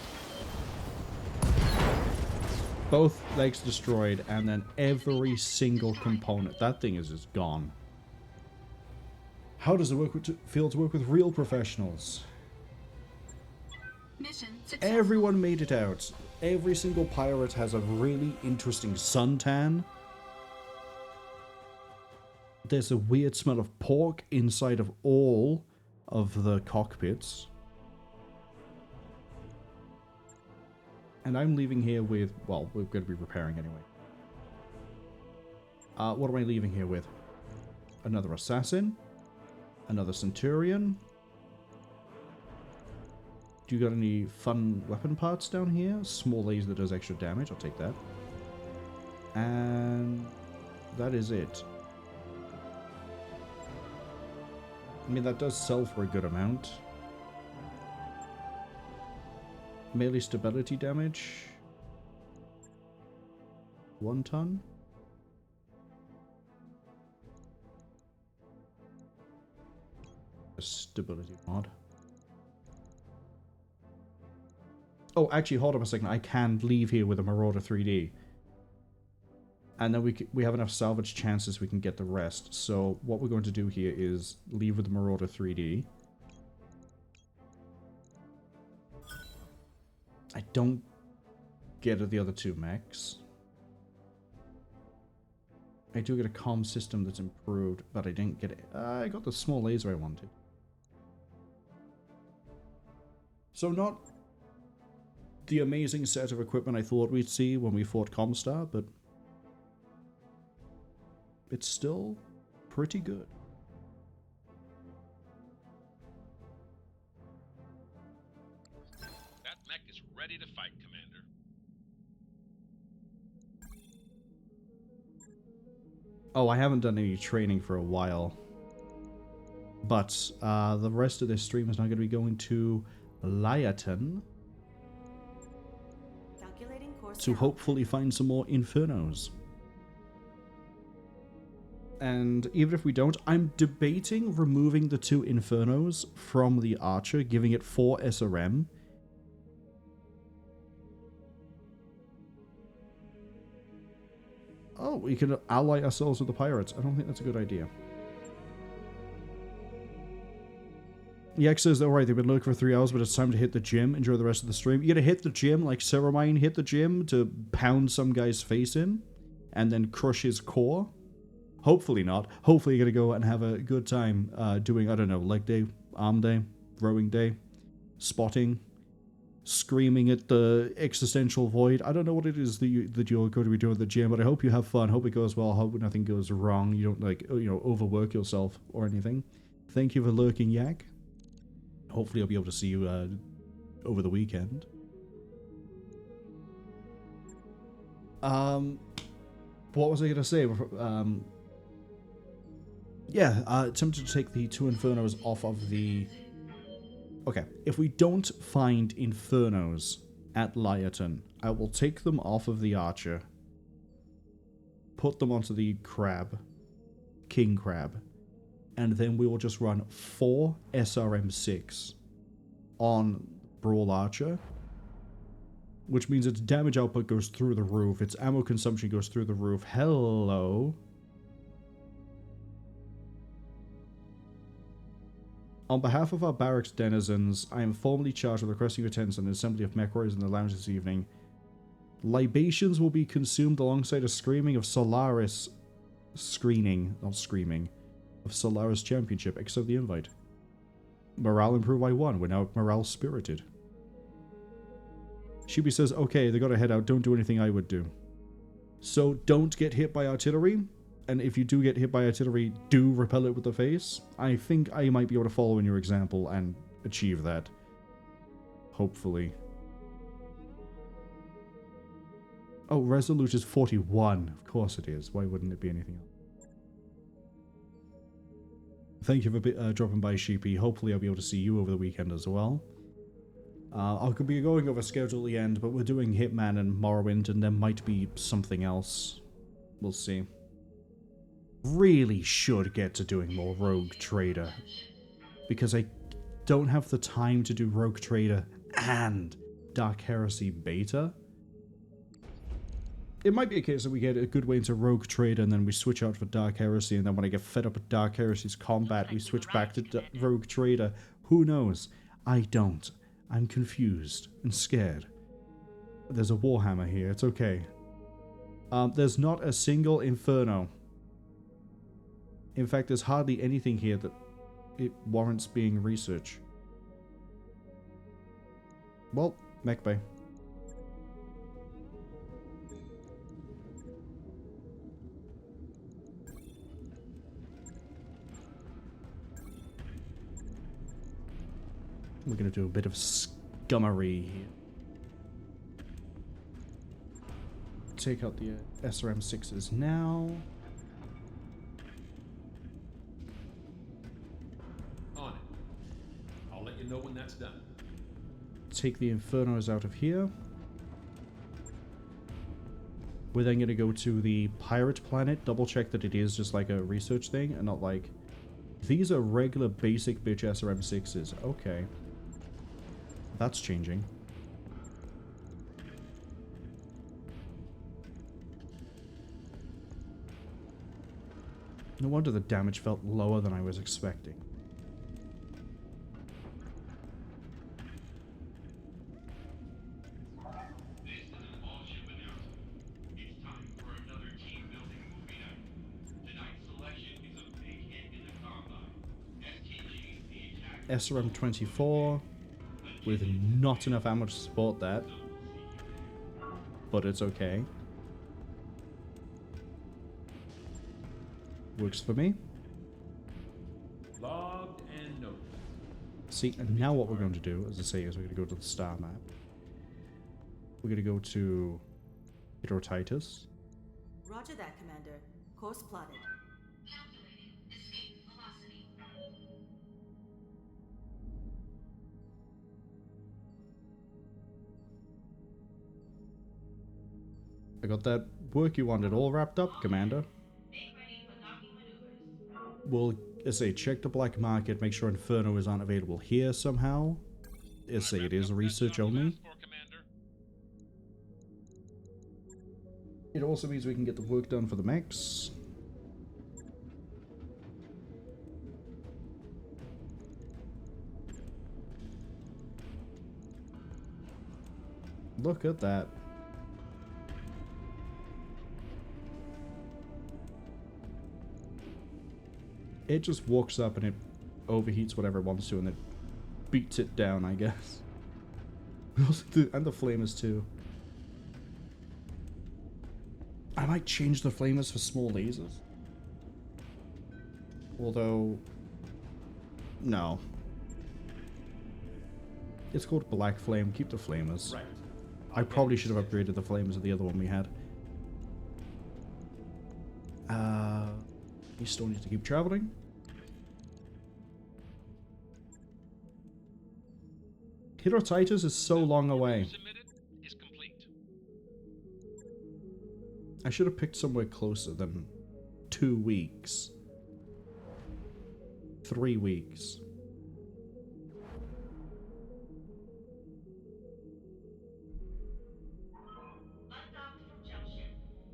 Both legs destroyed, and then every single component. That thing is just gone. How does it feel to work with real professionals? Mission successful. Everyone made it out. Every single pirate has a really interesting suntan. There's a weird smell of pork inside of all of the cockpits. And I'm leaving here with... Well, we're going to be repairing anyway. What am I leaving here with? Another assassin. Another Centurion. Do you got any fun weapon parts down here? Small laser that does extra damage. I'll take that. And that is it. I mean, that does sell for a good amount. Melee stability damage. 1 ton. A stability mod. Oh, actually, hold up a second. I can leave here with a Marauder 3D. And then we have enough salvage chances we can get the rest. So what we're going to do here is leave with the Marauder 3D. I don't get the other 2 mechs. I do get a comm system that's improved, but I didn't get it. I got the small laser I wanted. So not the amazing set of equipment I thought we'd see when we fought Comstar, but it's still pretty good. That mech is ready to fight, Commander. Oh, I haven't done any training for a while. But the rest of this stream is now going to be going to Liaton to hopefully find some more Infernos. And even if we don't, I'm debating removing the 2 Infernos from the Archer, giving it 4 SRM. Oh, we can ally ourselves with the pirates. I don't think that's a good idea. Yak says, alright, they've been looking for 3 hours, but it's time to hit the gym. Enjoy the rest of the stream. You gotta hit the gym like Ceramine hit the gym to pound some guy's face in and then crush his core. Hopefully not. Hopefully you're gonna go and have a good time doing, I don't know, leg day, arm day, rowing day, spotting, screaming at the existential void. I don't know what it is that you're going to be doing at the gym, but I hope you have fun. Hope it goes well. Hope nothing goes wrong. You don't, like, you know, overwork yourself or anything. Thank you for lurking, Yak. Hopefully I'll be able to see you over the weekend. What was I going to say? Yeah, attempted to take the 2 Infernos off of the... Okay, if we don't find Infernos at Liaton, I will take them off of the Archer, put them onto the Crab, King Crab, and then we will just run 4 SRM6 on Brawl Archer, which means its damage output goes through the roof, its ammo consumption goes through the roof. Hello. On behalf of our barracks denizens, I am formally charged with requesting your attendance an assembly of mech warriors in the lounge this evening. Libations will be consumed alongside a screaming of Solaris... Screening, not screaming. Of Solaris Championship. Accept the invite. Morale improved by 1. We're now morale spirited. Shubi says, okay, they gotta head out. Don't do anything I would do. So don't get hit by artillery. And if you do get hit by artillery, do repel it with the face. I think I might be able to follow in your example and achieve that. Hopefully. Oh, Resolute is 41. Of course it is. Why wouldn't it be anything else? Thank you for dropping by, Sheepy. Hopefully I'll be able to see you over the weekend as well. I could be going over schedule at the end, but we're doing Hitman and Morrowind, and there might be something else. We'll see. Really should get to doing more Rogue Trader, because I don't have the time to do Rogue Trader and Dark Heresy Beta. It might be a case that we get a good way into Rogue Trader and then we switch out for Dark Heresy, and then when I get fed up with Dark Heresy's combat, we switch back to Rogue Trader. Who knows? I don't. I'm confused and scared. There's a Warhammer here. It's okay. There's not a single Inferno. In fact, there's hardly anything here that it warrants being researched. Well, Mech Bay. We're going to do a bit of Montgomery. Take out the SRM-6s now. On it. I'll let you know when that's done. Take the Infernos out of here. We're then going to go to the pirate planet, double check that it is just like a research thing and not like, these are regular basic bitch SRM-6s. Okay. That's changing. No wonder the damage felt lower than I was expecting. SRM-24 with not enough ammo to support that, but it's okay. Works for me. Logged and noted. See, and now what we're going to do, as I say, is we're going to go to the star map. We're going to go to Hydrotitus. Roger that, Commander. Course plotted. Calculating escape velocity. I got that work you wanted all wrapped up, Commander. We'll, as I say, check the black market, make sure Infernos aren't available here somehow. As I say, it is research only. It also means we can get the work done for the mechs. Look at that. It just walks up and it overheats whatever it wants to and then beats it down, I guess. And the flamers too. I might change the flamers for small lasers. Although, no. It's called Black Flame, keep the flamers. Right. I probably should have upgraded the flamers of the other one we had. You still need to keep traveling. Hydrotitus is so long away. I should have picked somewhere closer than 2 weeks. 3 weeks.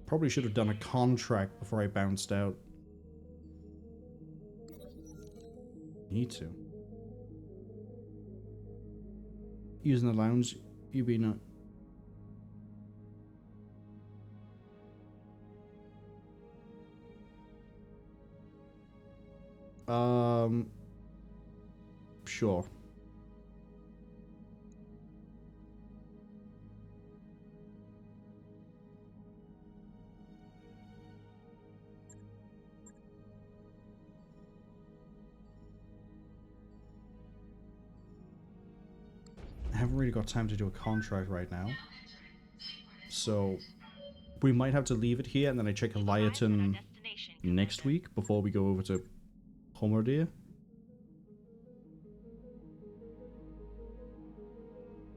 Probably should have done a contract before I bounced out. Need to. Using the lounge, you be not. Sure. I haven't really got time to do a contract right now. So, we might have to leave it here and then I check Eliaton next week before we go over to Homordia.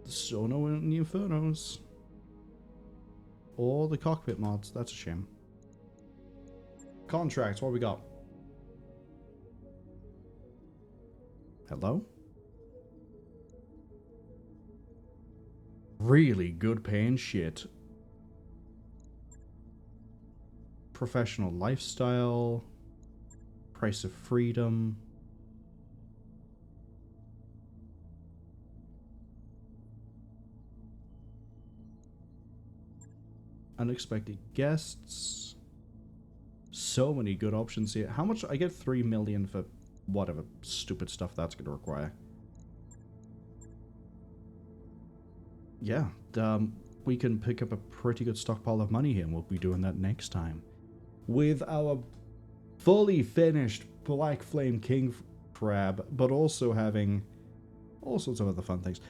The Sono and the Infernos. Or the cockpit mods, that's a shame. Contracts, what we got? Hello? Really good paying shit. Professional lifestyle. Price of freedom. Unexpected guests. So many good options here. How much? I get 3 million for whatever stupid stuff that's going to require. Yeah, we can pick up a pretty good stockpile of money here, and we'll be doing that next time. With our fully finished Black Flame King Crab, but also having all sorts of other fun things.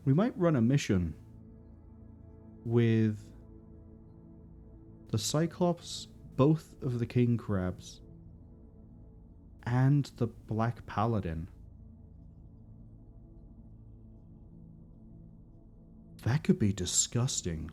We might run a mission with the Cyclops, both of the King Crabs, and the Black Paladin. That could be disgusting.